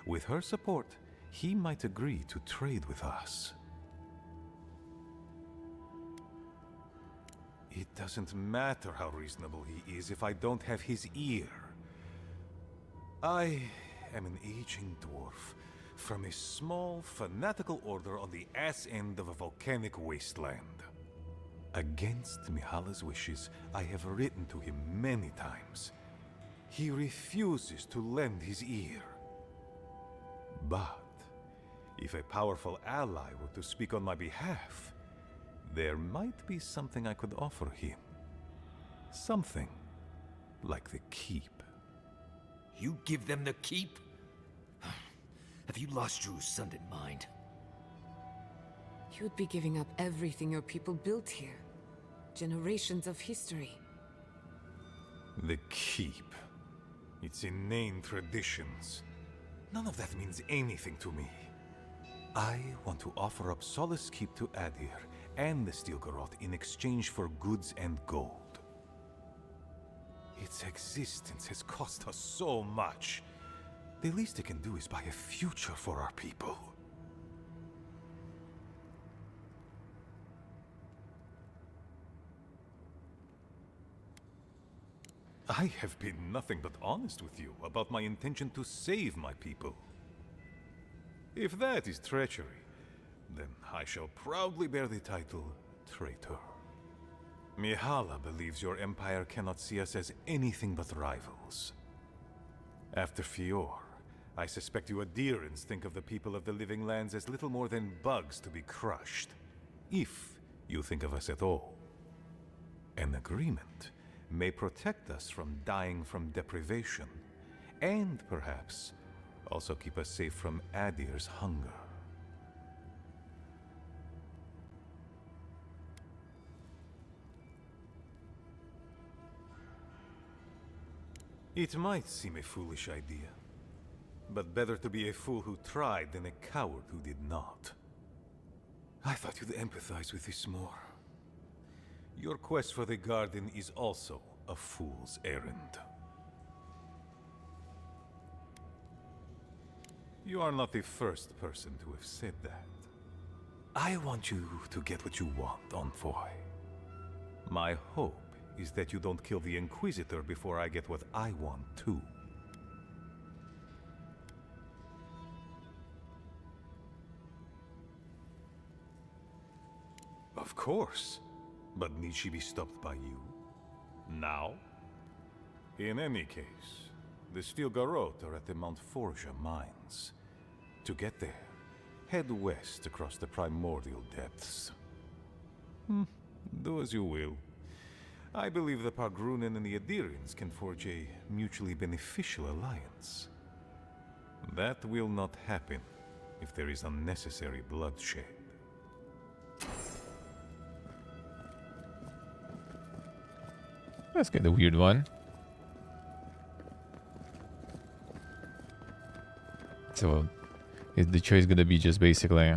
With her support, he might agree to trade with us. It doesn't matter how reasonable he is if I don't have his ear. I am an aging dwarf from a small, fanatical order on the ass end of a volcanic wasteland. Against Mihala's wishes, I have written to him many times. He refuses to lend his ear. But if a powerful ally were to speak on my behalf, there might be something I could offer him. Something like the keep. You give them the keep? Have you lost your Sunday mind? You'd be giving up everything your people built here. Generations of history. The keep. Its inane traditions. None of that means anything to me. I want to offer up Solace Keep to Adir and the Steel Garrote in exchange for goods and gold. Its existence has cost us so much. The least it can do is buy a future for our people. I have been nothing but honest with you about my intention to save my people. If that is treachery, then I shall proudly bear the title traitor. Mihala believes your empire cannot see us as anything but rivals. After Fior, I suspect you Adirans think of the people of the Living Lands as little more than bugs to be crushed. If you think of us at all. An agreement may protect us from dying from deprivation, and perhaps also keep us safe from Adir's hunger. It might seem a foolish idea, but better to be a fool who tried than a coward who did not. I thought you'd empathize with this more. Your quest for the garden is also a fool's errand. You are not the first person to have said that. I want you to get what you want, Envoy. My hope is that you don't kill the Inquisitor before I get what I want too. Of course. But need she be stopped by you? Now? In any case, the Steel Garrote are at the Mount Forja mines. To get there, head west across the primordial depths. Do as you will. I believe the Pargrunen and the Adirians can forge a mutually beneficial alliance. That will not happen if there is unnecessary bloodshed. Let's get the weird one. So, is the choice gonna be just basically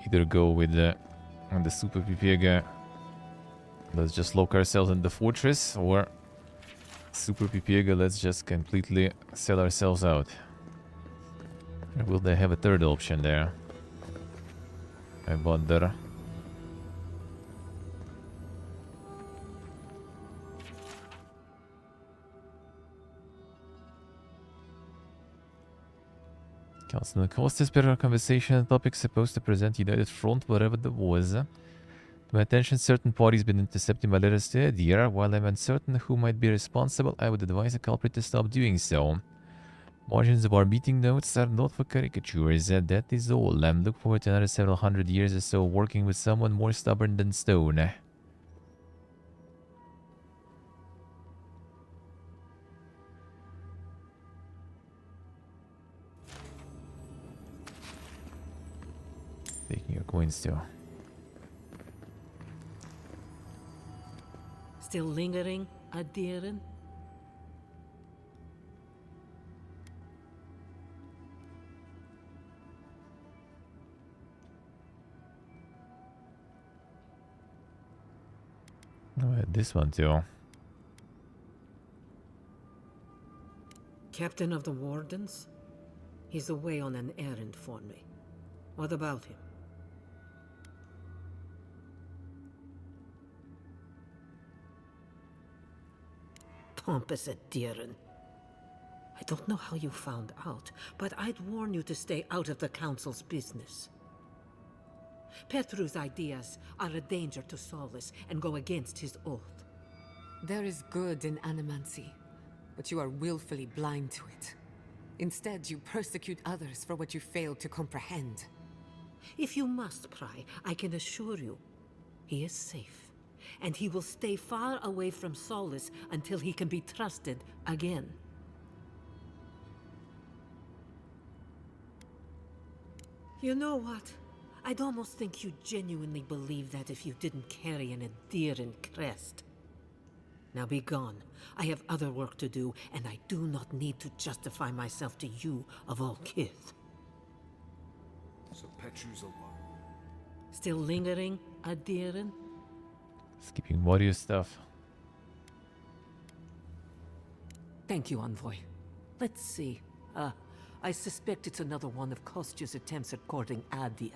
either go with the Super Pipiega, let's just lock ourselves in the fortress, or Super Pipiega, let's just completely sell ourselves out? Or will they have a third option there? I wonder. Councilman Costas, per our conversation, topic supposed to present United Front wherever there was. To my attention, certain parties been intercepting my letters to Adir. While I'm uncertain who might be responsible, I would advise the culprit to stop doing so. Margins of our meeting notes are not for caricatures, that is all. Look forward to another several hundred years or so working with someone more stubborn than stone. Taking your coins too. Still lingering, Adiran? Oh, this one too. Captain of the Wardens? He's away on an errand for me. What about him? Pompous Adiran. I don't know how you found out, but I'd warn you to stay out of the Council's business. Petru's ideas are a danger to Solus and go against his oath. There is good in animancy, but you are willfully blind to it. Instead, you persecute others for what you fail to comprehend. If you must pry, I can assure you, he is safe, and he will stay far away from Solus until he can be trusted again. You know what? I'd almost think you genuinely believe that if you didn't carry an Adiran crest. Now be gone. I have other work to do, and I do not need to justify myself to you of all kith. So Petru's alone. Still lingering, Adiran? Skipping warrior stuff. Thank you, Envoy. Let's see. I suspect it's another one of Kostya's attempts at courting Adir.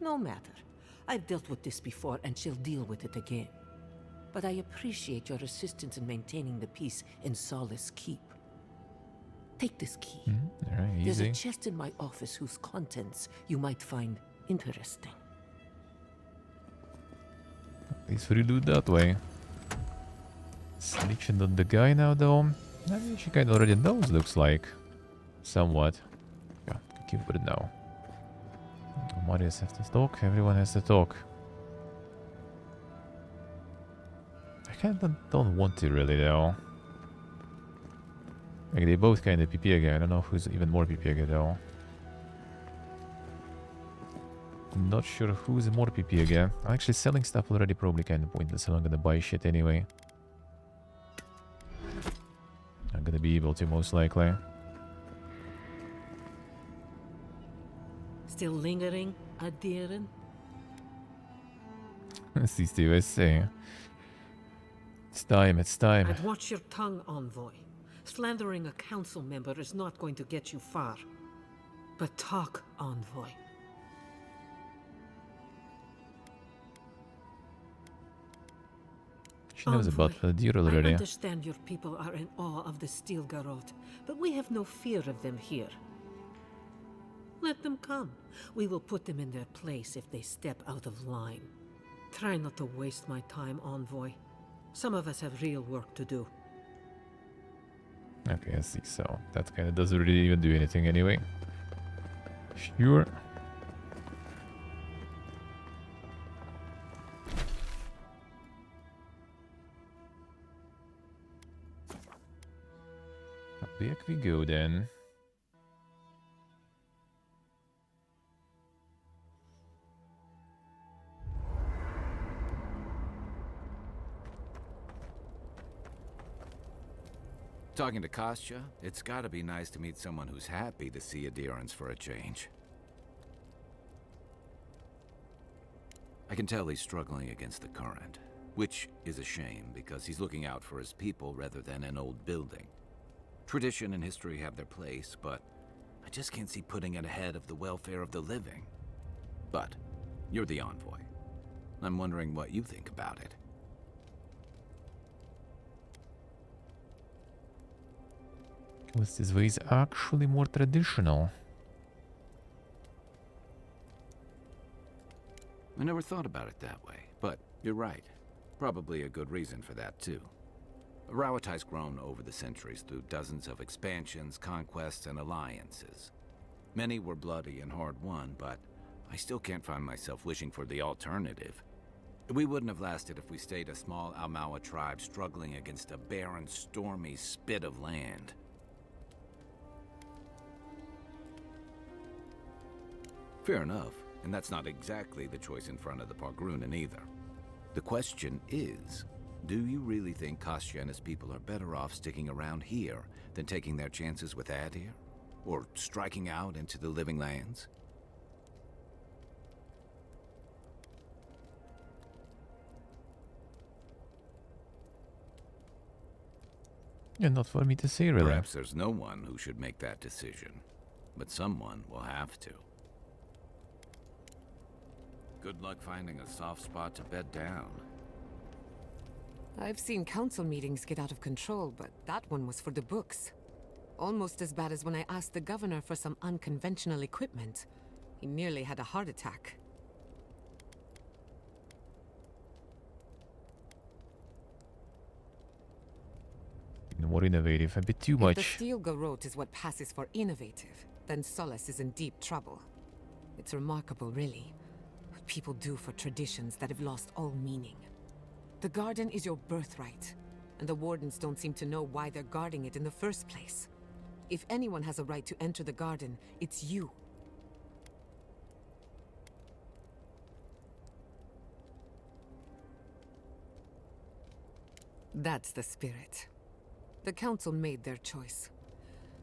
No matter. I've dealt with this before, and she'll deal with it again. But I appreciate your assistance in maintaining the peace in Solace Keep. Take this key. All right, There's easy. a chest in my office whose contents you might find interesting. At least we do it that way. Snitching on the guy now, though. I mean, she kind of already knows, looks like. Somewhat. Yeah, keep with it now. Marius has to talk, everyone has to talk. I kind of don't want to really, though. Like, they both kind of PP again. I don't know who's even more PP again, though. Not sure who's more PP again. Actually, selling stuff already probably kind of pointless, so I'm gonna buy shit anyway. I'm gonna be able to, most likely. Still lingering, Adiran? As these two guys say. It's time, it's time. I'd watch your tongue, Envoy. Slandering a council member is not going to get you far. But talk, Envoy. She knows about the deer already. I understand your people are in awe of the Steel Garrote, but we have no fear of them here. Let them come. We will put them in their place if they step out of line. Try not to waste my time, Envoy. Some of us have real work to do. Okay, I see. So that kind of doesn't really even do anything anyway. Sure. Back we go then. Talking to Kostya, it's gotta be nice to meet someone who's happy to see adherence for a change. I can tell he's struggling against the current, which is a shame because he's looking out for his people rather than an old building. Tradition and history have their place, but I just can't see putting it ahead of the welfare of the living. But you're the envoy. I'm wondering what you think about it. Was this vase actually more traditional? I never thought about it that way, but you're right. Probably a good reason for that, too. Rauatai's grown over the centuries through dozens of expansions, conquests, and alliances. Many were bloody and hard-won, but I still can't find myself wishing for the alternative. We wouldn't have lasted if we stayed a small Almaua tribe struggling against a barren, stormy spit of land. Fair enough, and that's not exactly the choice in front of the Pargrunen either. The question is, do you really think Kostya and his people are better off sticking around here than taking their chances with Adir? Or striking out into the living lands? Yeah, not for me to say, really. Perhaps there's no one who should make that decision, but someone will have to. Good luck finding a soft spot to bed down. I've seen council meetings get out of control, but that one was for the books. Almost as bad as when I asked the governor for some unconventional equipment. He nearly had a heart attack. More innovative, a bit too If much. the steel garrote is what passes for innovative, then Solace is in deep trouble. It's remarkable, really, what people do for traditions that have lost all meaning. The garden is your birthright, and the wardens don't seem to know why they're guarding it in the first place. If anyone has a right to enter the garden, it's you. That's the spirit. The council made their choice.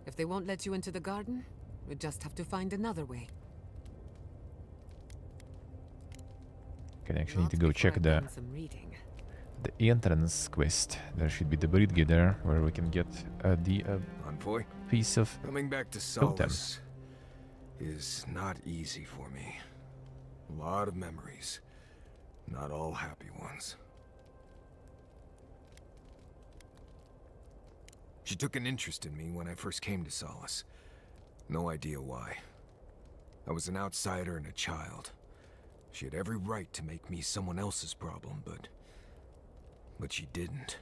If they won't let you into the garden, we just have to find another way. Can actually need to go check the entrance quest. There should be the Bridge there, where we can get the Envoy? piece of Coming back to totem. Solace is not easy for me. A lot of memories, not all happy ones. She took an interest in me when I first came to Solace. No idea why. I was an outsider and a child. She had every right to make me someone else's problem, but she didn't.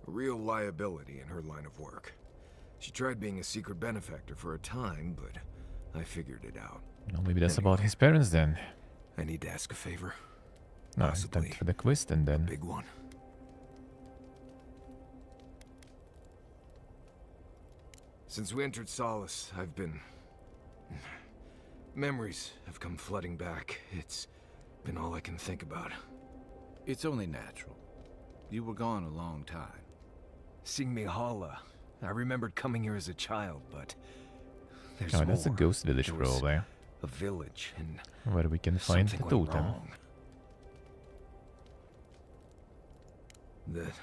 A real liability in her line of work. She tried being a secret benefactor for a time, but I figured it out. No, maybe that's about his parents then. I need to ask a favor. No, Possibly time for the quest and then. Big one. Since we entered Solace, I've been... Memories have come flooding back. It's been all I can think about. It's only natural. You were gone a long time. Seeing Mihala, I remembered coming here as a child, but... There's Oh, that's a more. ghost village, There was probably. A village, and Where we can find the something went totem. wrong. That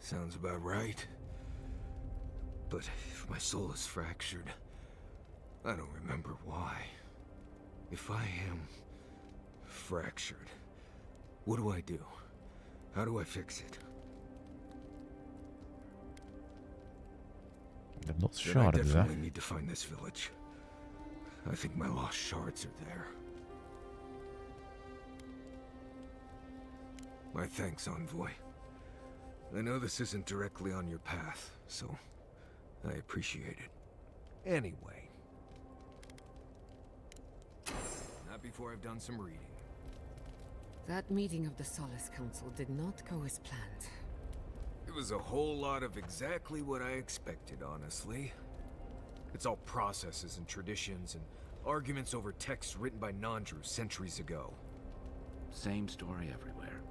sounds about right. But if my soul is fractured, I don't remember why. If I am fractured, what do I do? How do I fix it? They're not Then I shards, definitely need to find this village. I think my lost shards are there. My thanks, Envoy. I know this isn't directly on your path, so I appreciate it. Anyway. Not before I've done some reading. That meeting of the Solace Council did not go as planned. It was a whole lot of exactly what I expected, honestly. It's all processes and traditions and arguments over texts written by Nandru centuries ago. Same story everywhere.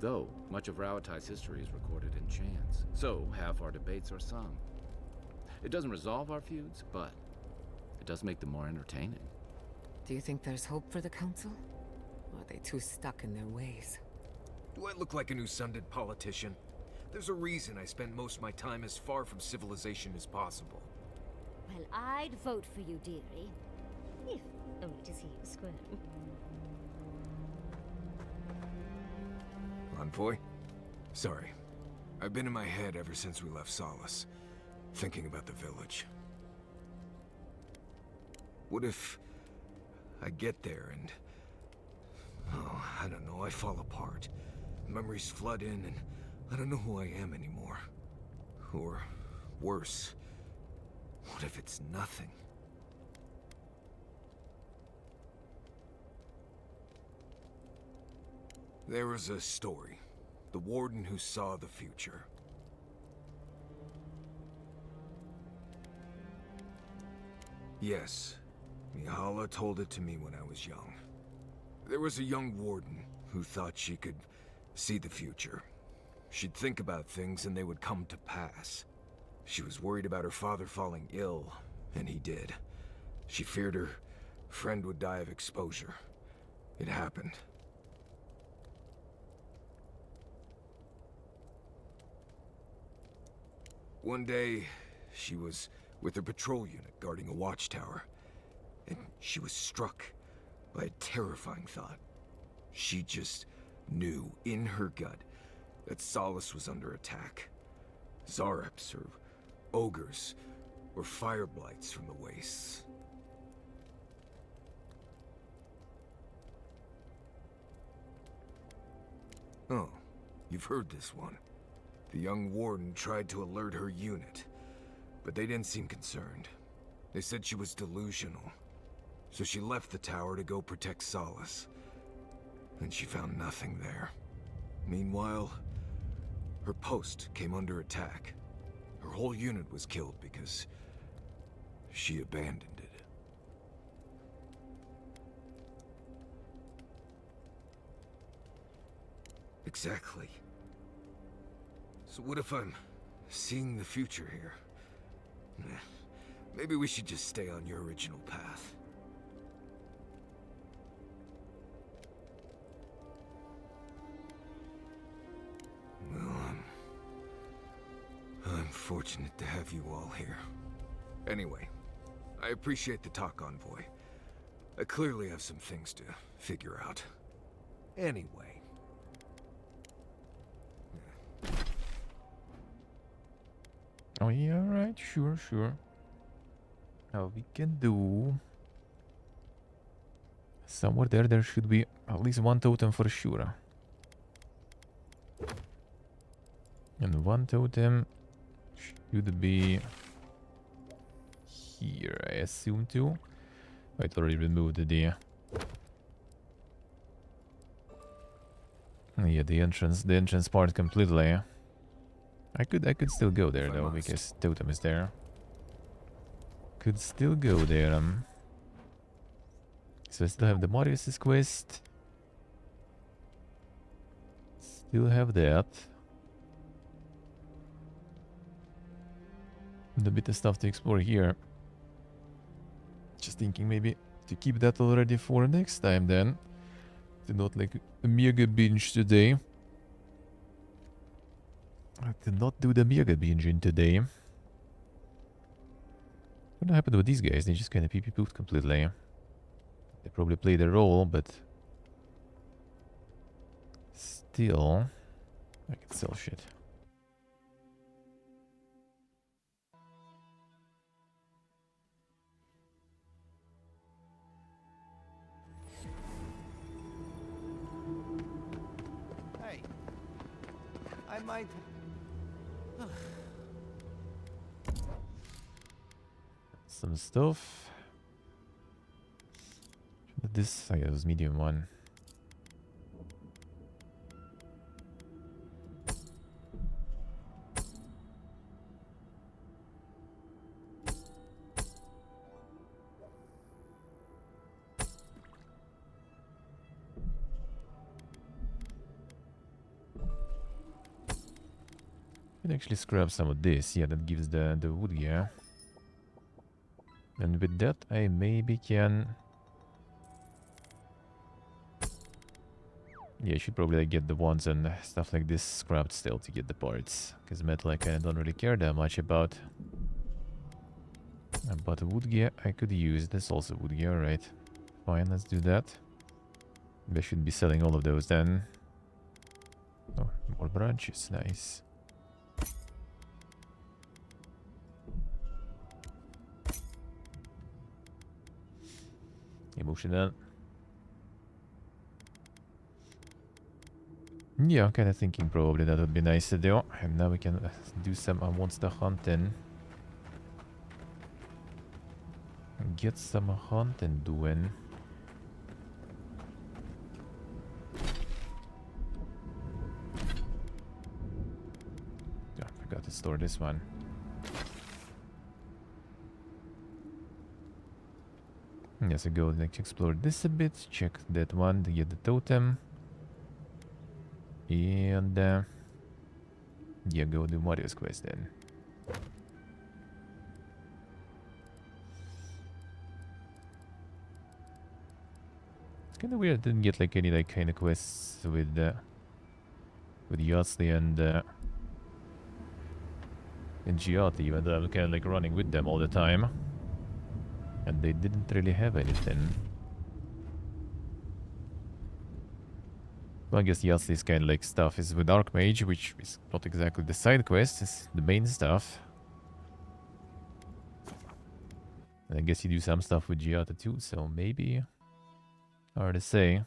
Though, much of Rauatai's history is recorded in chants, so half our debates are sung. It doesn't resolve our feuds, but it does make them more entertaining. Do you think there's hope for the council? Or are they too stuck in their ways? Do I look like an Usundid politician? There's a reason I spend most of my time as far from civilization as possible. Well, I'd vote for you, dearie. If only to see you squirm. Envoy? Sorry. I've been in my head ever since we left Solace, thinking about the village. What if I get there and... oh, I don't know, I fall apart. Memories flood in and I don't know who I am anymore. Or worse, what if it's nothing? There was a story. The warden who saw the future. Yes, Mihala told it to me when I was young. There was a young warden who thought she could see the future. She'd think about things and they would come to pass. She was worried about her father falling ill, and he did. She feared her friend would die of exposure. It happened. One day, she was with her patrol unit guarding a watchtower, and she was struck by a terrifying thought. She just knew in her gut that Solace was under attack. Zareps, or ogres, or fire blights from the wastes. Oh, you've heard this one. The young warden tried to alert her unit, but they didn't seem concerned. They said she was delusional. So she left the tower to go protect Solace. And she found nothing there. Meanwhile, her post came under attack. Her whole unit was killed because she abandoned it. Exactly. So what if I'm seeing the future here? Maybe we should just stay on your original path. Well, I'm fortunate to have you all here. Anyway, I appreciate the talk, Envoy. I clearly have some things to figure out. Anyway. Oh yeah, right, sure. We can do... somewhere there should be at least one totem for sure. And one totem should be here, I assume too. I already removed the... yeah, the entrance part completely. I could still go there though, because totem is there. Could still go there. So I still have the Marius' quest. Still have that. And a bit of stuff to explore here. Just thinking maybe to keep that already for next time then. To not like a mega binge today. I did not do the mega binge in today. What happened with these guys? They just kind of PP-pooped completely. They probably played a role, but... still... I can sell shit. Hey, I might... Some stuff. This, I guess, medium one. Can actually scrap some of this. Yeah, that gives the wood gear. And with that, I maybe can... yeah, I should probably like, get the wands and stuff like this scrapped still to get the parts. Because metal I kinda don't really care that much about. But wood gear I could use. That's also wood gear, right? Fine, let's do that. Maybe I should be selling all of those then. Oh, more More branches, nice. Emotional. Yeah, I'm kind of thinking probably that would be nice to do. And now we can do some monster hunting. Get some hunting doing. Oh, I forgot to store this one. Yes, I go like explore this a bit, check that one to get the totem. And yeah, go do Mario's quest then. It's kind of weird. I didn't get like any like kind of quests with Yossi and Giatti, even though I'm kind of like running with them all the time, and they didn't really have anything. Well, I guess Yossi's kind of like stuff is with Archmage, which is not exactly the side quest, it's the main stuff. And I guess you do some stuff with Giata too, so maybe. Hard to say.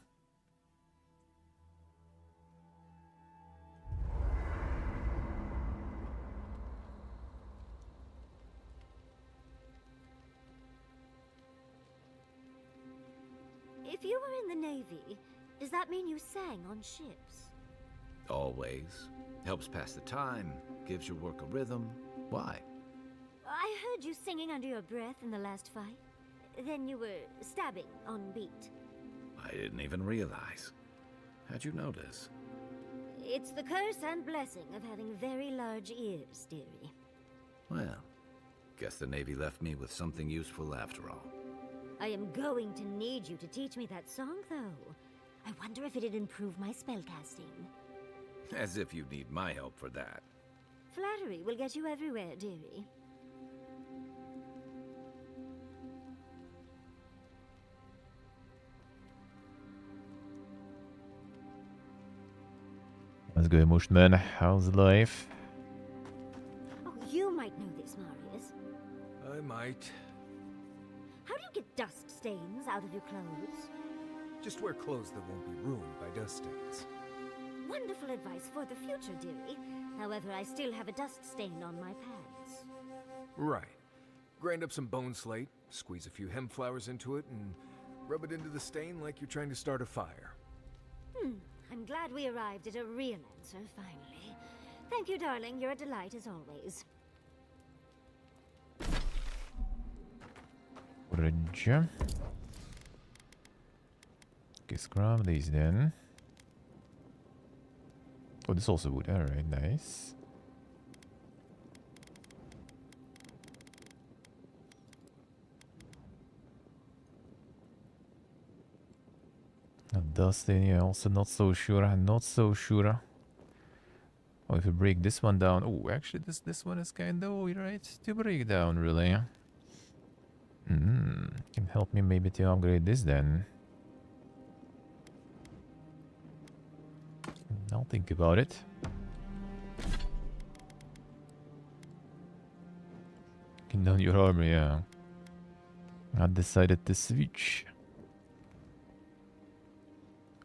If you were in the Navy, does that mean you sang on ships? Always. Helps pass the time, gives your work a rhythm. Why? I heard you singing under your breath in the last fight. Then you were stabbing on beat. I didn't even realize. How'd you notice? It's the curse and blessing of having very large ears, dearie. Well, guess the Navy left me with something useful after all. I am going to need you to teach me that song, though. I wonder if it'd improve my spellcasting. As if you'd need my help for that. Flattery will get you everywhere, dearie. Let's go, Mushman. How's life? Oh, you might know this, Marius. I might. How do you get dust stains out of your clothes? Just wear clothes that won't be ruined by dust stains. Wonderful advice for the future, dearie. However, I still have a dust stain on my pants. Right. Grind up some bone slate, squeeze a few hemp flowers into it, and rub it into the stain like you're trying to start a fire. I'm glad we arrived at a real answer, finally. Thank you, darling. You're a delight as always. Bridge. Okay, grab these then. Oh, this also wood. Alright, nice. Dustin, yeah, also not so sure. Not so sure. Oh, if we break this one down. Oh, actually, this one is kind of alright to break down, really. Can help me maybe to upgrade this then. I'll think about it. Can down your armor, yeah. I decided to switch.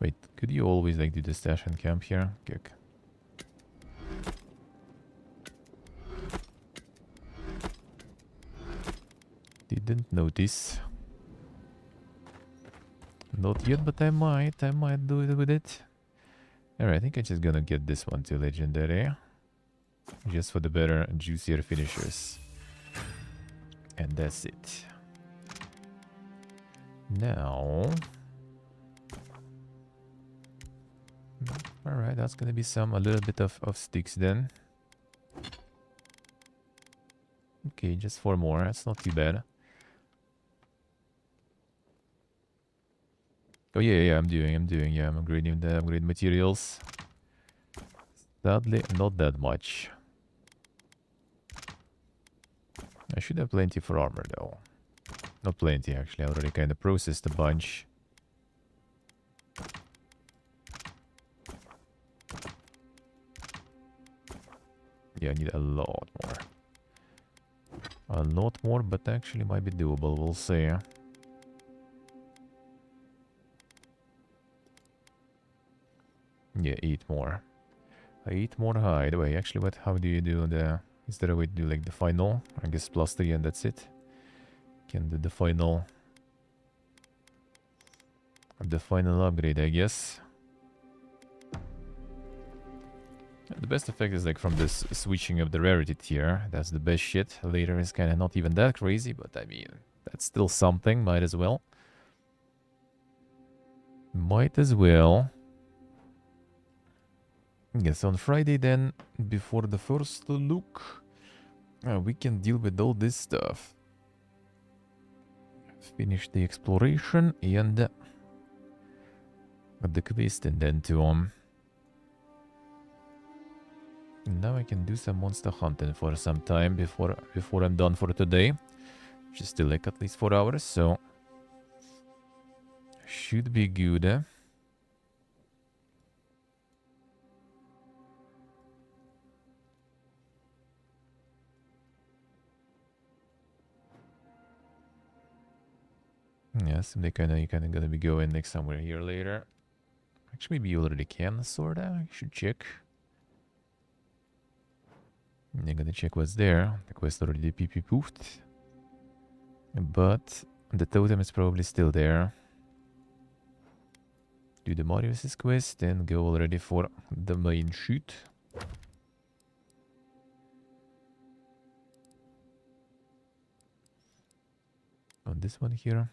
Wait, could you always like do the stash and camp here? Kick. Didn't notice. Not yet, but I might do it with it. Alright, I think I'm just gonna get this one to legendary. Just for the better, juicier finishers. And that's it. Now... Alright, that's gonna be a little bit of sticks then. Okay, just 4 more, that's not too bad. Oh yeah, I'm upgrading the upgrade materials. Sadly, not that much. I should have plenty for armor though. Not plenty actually, I already kind of processed a bunch. Okay, I need a lot more. A lot more, but actually might be doable. We'll see. Yeah, 8 more. 8 more hide. Wait, actually, what? How do you do the... Is there a way to do like the final? I guess +3 and that's it. Can do the final... The final upgrade, I guess. The best effect is like from this switching of the rarity tier. That's the best shit. Later is kind of not even that crazy, but I mean, that's still something. Might as well. Might as well. Yes, on Friday then, before the first look, we can deal with all this stuff. Finish the exploration and the quest, and then to now I can do some monster hunting for some time before I'm done for today, which is still like at least 4 hours, so should be good. Yes, they you kinda gonna be going like somewhere here later. Actually, maybe you already can, sorta. I should check. I'm gonna check what's there. The quest already poofed. But the totem is probably still there. Do the Marius' quest and go already for the main shoot. On this one here.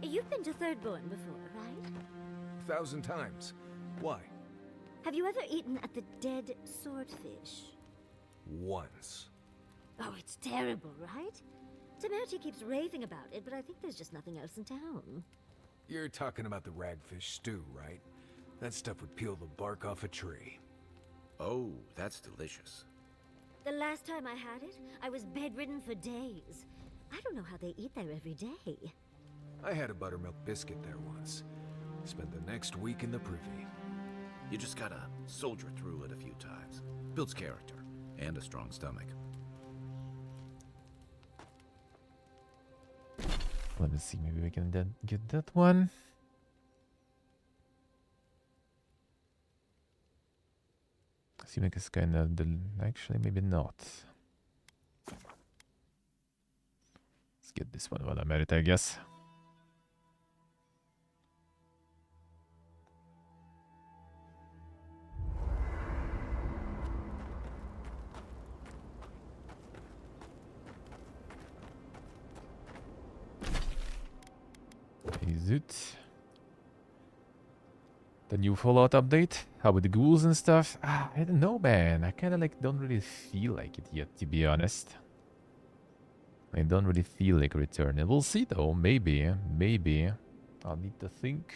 You've been to Thirdborn before, right? 1,000 times. Why? Have you ever eaten at the Dead Swordfish? Once. Oh, it's terrible, right? Temerity keeps raving about it, but I think there's just nothing else in town. You're talking about the ragfish stew, right? That stuff would peel the bark off a tree. Oh, that's delicious. The last time I had it, I was bedridden for days. I don't know how they eat there every day. I had a buttermilk biscuit there once. Spent the next week in the privy. You just gotta soldier through it a few times. Builds character and a strong stomach. Let me see, maybe we can then get that one. Seems like it's kind of actually maybe not. Let's get this one while I'm at it, I guess. Is it the new Fallout update? How with the ghouls and stuff? I don't know, man. I kind of like don't really feel like it yet, to be honest. I don't really feel like returning. We'll see though. Maybe. I'll need to think.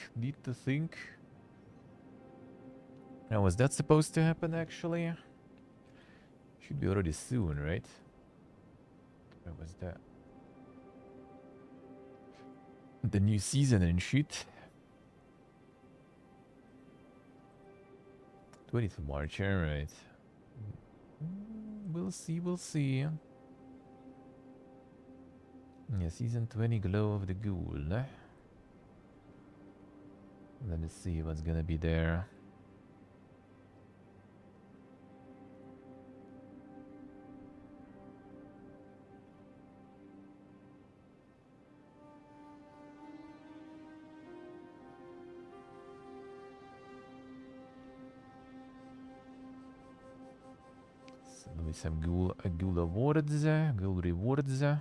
Now, was that supposed to happen actually? Should be already soon, right? Where was that? The new season and shit. 20th of March, alright. We'll see. Yeah, season 20, Glow of the Ghoul. Let me see what's gonna be there. Maybe some ghoul awards, ghoul rewards. Yeah,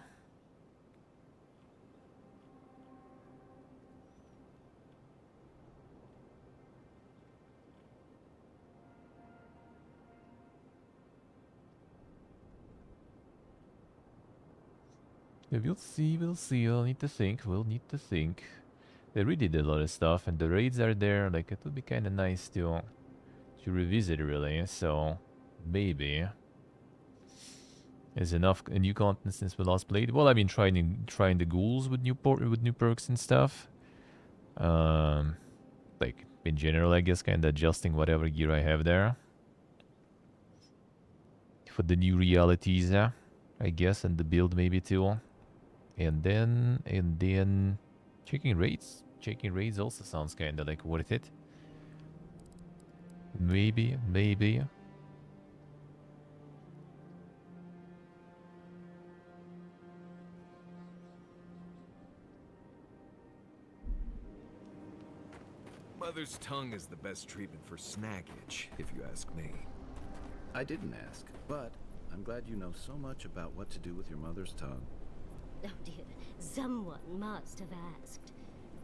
we'll see. We'll need to think. They really did a lot of stuff, and the raids are there. Like, it would be kind of nice to revisit, really. So maybe is enough a new content since we last played. Well, I mean, trying the ghouls with new perks and stuff. Like in general, I guess, kind of adjusting whatever gear I have there for the new realities, I guess, and the build maybe too. And then checking raids. Checking raids also sounds kind of like worth it. Maybe. Mother's tongue is the best treatment for snaggage, if you ask me. I didn't ask, but I'm glad you know so much about what to do with your mother's tongue. Oh dear, someone must have asked.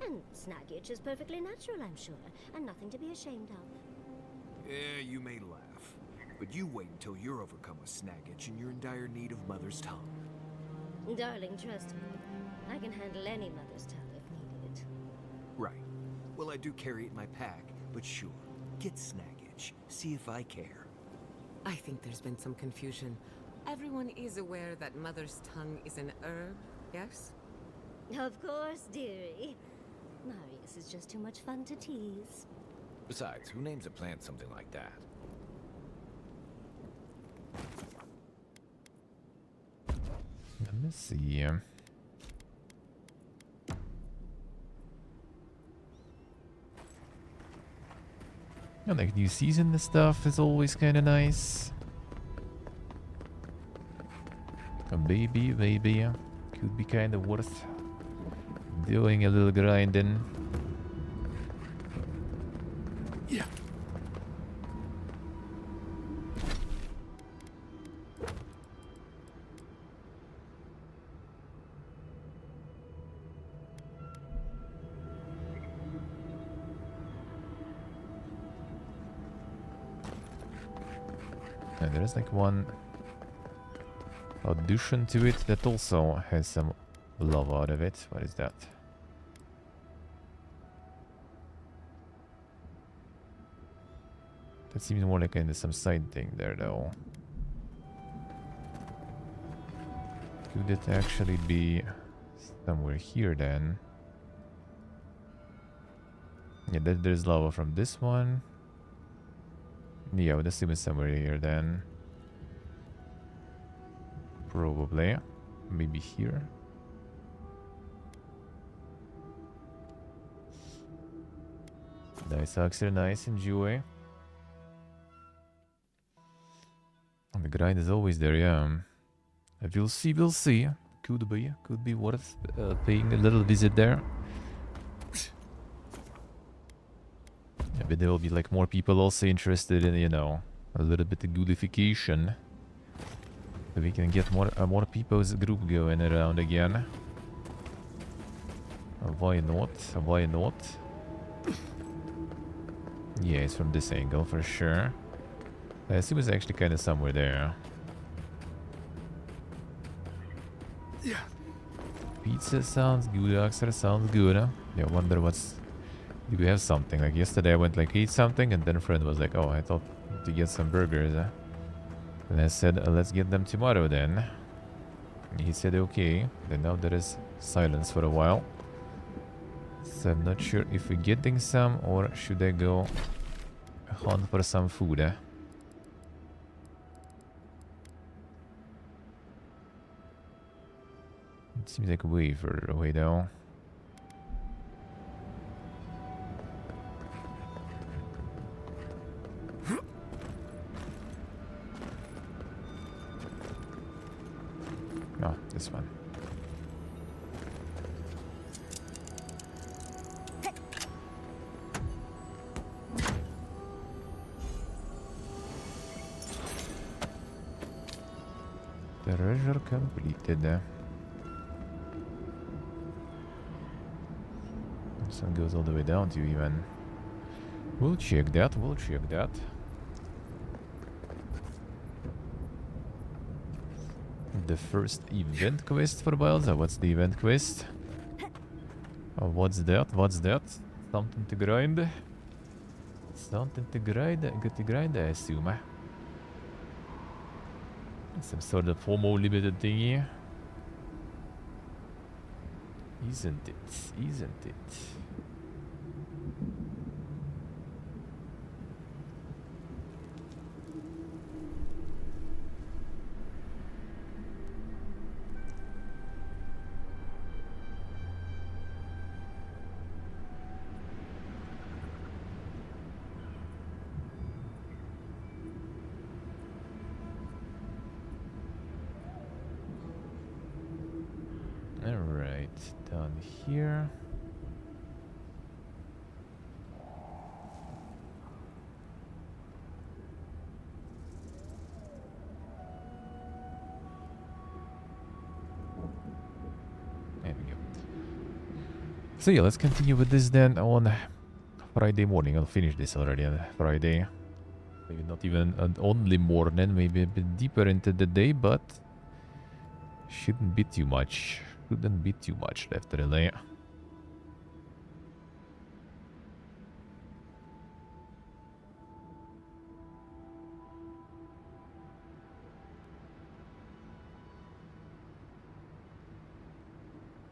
And snaggage is perfectly natural, I'm sure, and nothing to be ashamed of. Yeah, you may laugh, but you wait until you're overcome with snaggage and you're in dire need of mother's tongue. Darling, trust me. I can handle any mother's tongue if needed. Right. Well, I do carry it in my pack, but sure, get snaggage. See if I care. I think there's been some confusion. Everyone is aware that mother's tongue is an herb, yes? Of course, dearie. Marius is just too much fun to tease. Besides, who names a plant something like that? Let me see. Yeah, like new season and stuff is always kind of nice. Maybe could be kind of worth doing a little grinding. Yeah. And there is like one addition to it that also has some love out of it. What is that? That seems more like kind of some side thing there though. Could it actually be somewhere here then? Yeah, there's lava from this one. Yeah, I would assume it's somewhere here then. Probably. Maybe here. Nice Axer, nice, enjoy. And the grind is always there, yeah. We'll see. Could be worth paying a little visit there. Yeah, but there will be like more people also interested in, you know, a little bit of goodification. So we can get more people's group going around again. Why not? Why not? Yeah, it's from this angle for sure. I assume it's actually kind of somewhere there. Yeah. Pizza sounds good, Axer sounds good. Huh? Yeah, I wonder what's... Do we have something? Like yesterday I went like eat something and then a friend was like, oh, I thought to get some burgers. And I said, let's get them tomorrow then. And he said, okay. Then now there is silence for a while. So I'm not sure if we're getting some or should I go hunt for some food. It seems like way further away though. No, this one. Treasure completed. Sun goes all the way down to you even. We'll check that, The first event quest for Balza. What's the event quest? Oh, what's that? Something to grind? Something to grind? Good to grind, I assume. Some sort of FOMO limited thingy. Isn't it? Isn't it? Alright, down here. There we go. So yeah, let's continue with this then on Friday morning. I'll finish this already on Friday. Maybe not even an only morning, maybe a bit deeper into the day, but shouldn't be too much. Shouldn't be too much left really.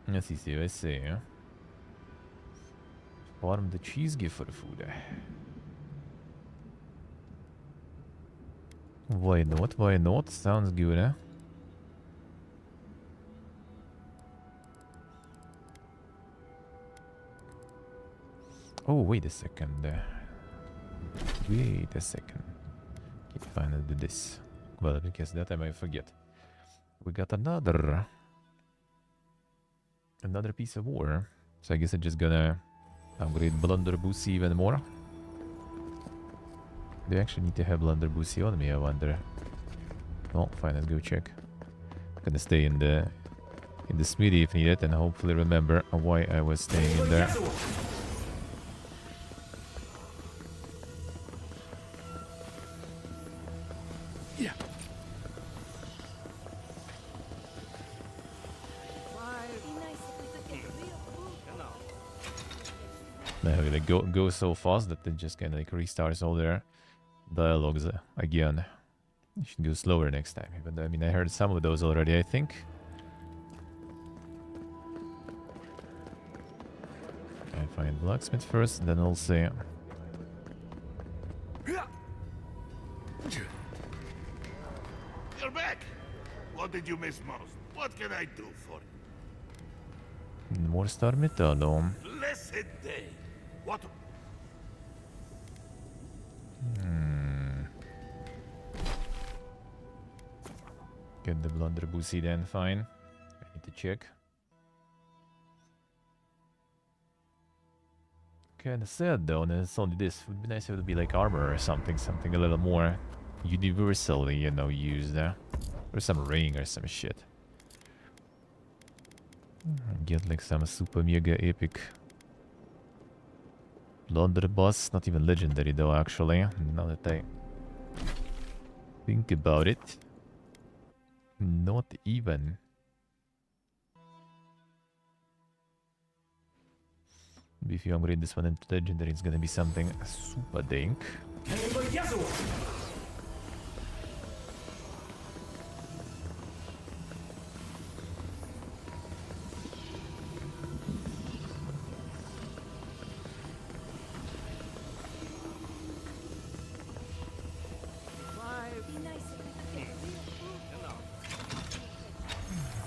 Let's see, let's see. Farm the cheese gift for the food. Why not? Why not? Sounds good, eh? Oh, wait a second. Wait a second. Can't finally do this. Well, because that I might forget. We got another piece of war. So I guess I'm just gonna upgrade Blunderbussy even more. Do I actually need to have Blunderbussy on me, I wonder? Well, fine, let's go check. Gonna stay in the smithy if needed, and hopefully remember why I was staying in there. They go so fast that it just kind of like restarts all their dialogues again. You should go slower next time. But I mean, I heard some of those already, I think. I find blacksmith first, then I'll see. You're back! What did you miss most? What can I do for you? More star metal. Blessed day! What? Get the Blunderbussy then, fine. I need to check. Kinda sad though, and it's only this. Would be nice if it would be like armor or something. Something a little more universally, you know, used. Or some ring or some shit. Get like some super mega epic Blunderbuss. Not even legendary though, actually. Now that I think about it. Not even. If you upgrade this one into legendary, it's gonna be something super dank.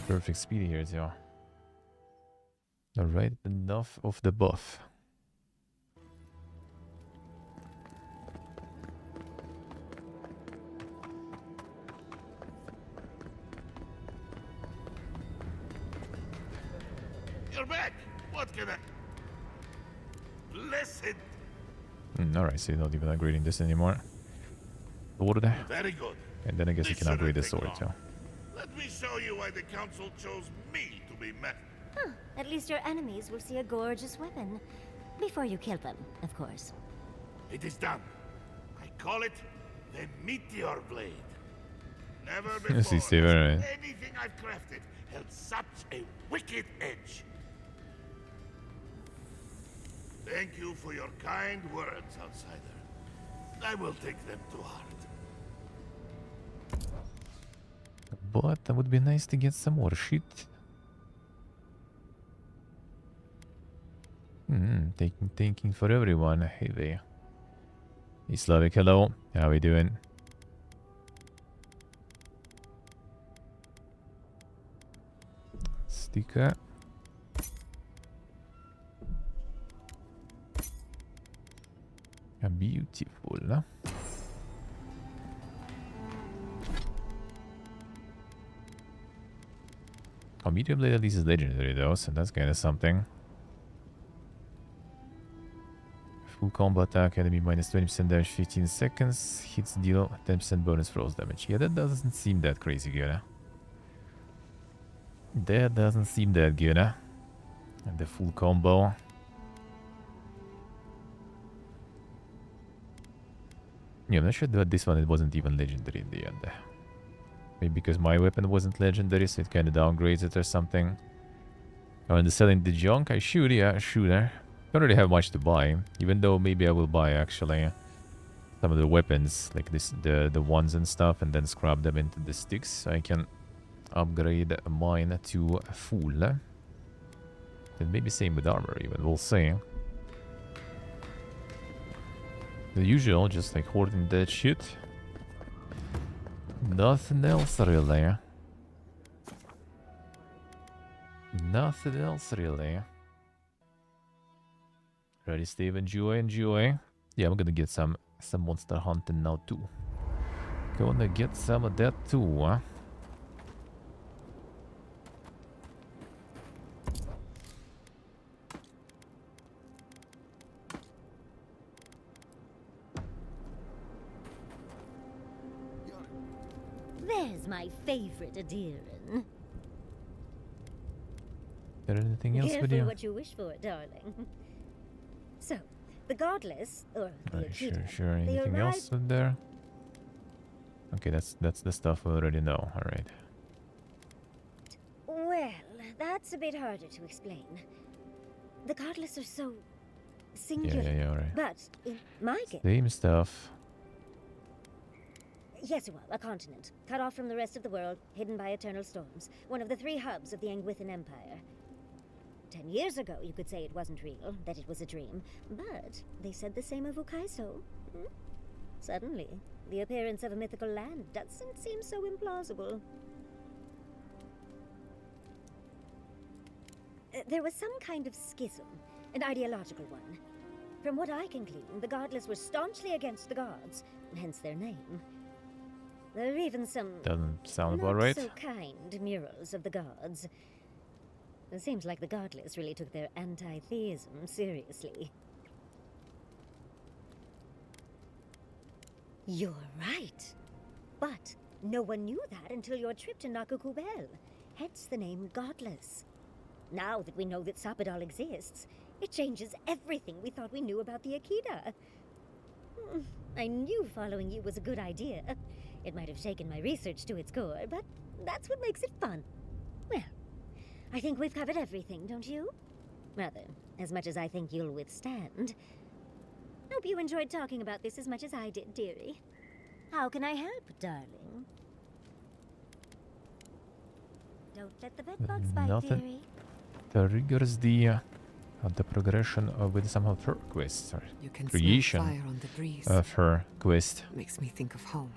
Perfect speed here, yeah. Alright, enough of the buff. You're back! What can I... Blessed... Alright, so you're not even upgrading this anymore. Sword. Very good. And then I guess you can upgrade the sword too. Let me show you why the council chose me to be met. Huh. At least your enemies will see a gorgeous weapon. Before you kill them, of course. It is done. I call it the Meteor Blade. Never before Yes, has Steve, alright. anything I've crafted held such a wicked edge. Thank you for your kind words, outsider. I will take them to heart. But that would be nice to get some more shit. Thinking for everyone. Hey there. Hey Slavic, hello. How we doing? Sticker. Beautiful. Oh, medium blade at least is legendary though, so that's kind of something. Full combo attack, enemy minus 20% damage, 15 seconds. Hits deal 10% bonus frost damage. Yeah, that doesn't seem that crazy good. That doesn't seem that good. And the full combo. Yeah, I'm not sure that this one it wasn't even legendary in the end. Maybe because my weapon wasn't legendary, so it kind of downgrades it or something. Oh, and selling the junk? I should, yeah, I should. Don't really have much to buy, even though maybe I will buy actually some of the weapons, like this, the ones and stuff, and then scrap them into the sticks, so I can upgrade mine to full. Then maybe same with armor even, we'll see. The usual, just like hoarding that shit. Nothing else really. Nothing else really. Ready, Steve? Enjoy, enjoy. Yeah, I'm gonna get some monster hunting now too. Gonna get some of that too, huh? There's my favorite Adiran. Is there anything else with Careful you? what you wish for, darling. So, the Godless, or the Akita, Sure. they Anything arrived... else in there? Okay, that's the stuff we already know. All right. Well, that's a bit harder to explain. The Godless are so singular. Yeah, all right. But in my case... Same stuff. Yes, well, a continent, cut off from the rest of the world, hidden by eternal storms. One of the 3 hubs of the Angwithan Empire. 10 years ago, you could say it wasn't real, that it was a dream. But they said the same of Ukaiso. Suddenly, the appearance of a mythical land doesn't seem so implausible. There was some kind of schism, an ideological one. From what I can glean, the Godless were staunchly against the gods, hence their name. There are even some Doesn't sound about not right. so kind murals of the gods. It seems like the Godless really took their anti-theism seriously. You're right. But no one knew that until your trip to Nakukubel. Hence the name Godless. Now that we know that Sapadal exists, it changes everything we thought we knew about the Akita. I knew following you was a good idea. It might have shaken my research to its core, but that's what makes it fun. Well, I think we've covered everything, don't you? Rather, as much as I think you'll withstand. Hope you enjoyed talking about this as much as I did, dearie. How can I help, darling? Don't let the bedbugs bite, Nothing. dearie. Triggers the progression with some of her quests or You can creation smell fire on the breeze. of her quest. Makes me think of home.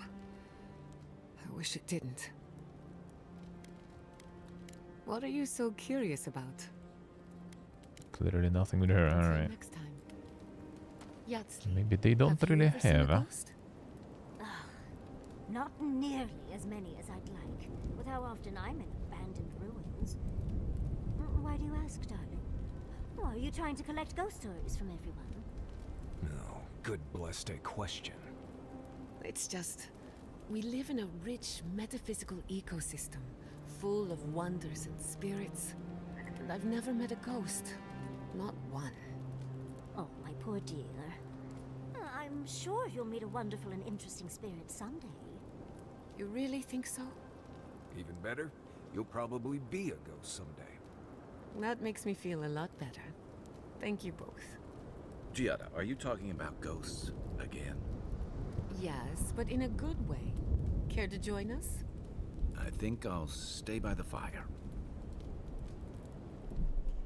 I wish it didn't. What are you so curious about? Clearly nothing with her. All right. Next time. Yatsley, Maybe they don't have you really ever seen a have. ghost? Not nearly as many as I'd like, with how often I'm in abandoned ruins. Why do you ask, darling? Oh, are you trying to collect ghost stories from everyone? No, good blessed a question. It's just, we live in a rich metaphysical ecosystem, full of wonders and spirits. And I've never met a ghost. Not one. Oh, my poor dear. I'm sure you'll meet a wonderful and interesting spirit someday. You really think so? Even better, you'll probably be a ghost someday. That makes me feel a lot better. Thank you both. Giada, are you talking about ghosts again? Yes, but in a good way. Care to join us? I think I'll stay by the fire.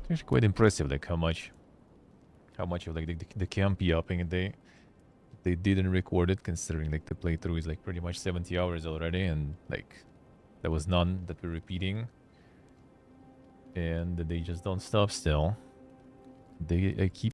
It's actually quite impressive, like how much of like the camp yapping they didn't record it, considering like the playthrough is like pretty much 70 hours already, and like there was none that we're repeating, and they just don't stop still. They keep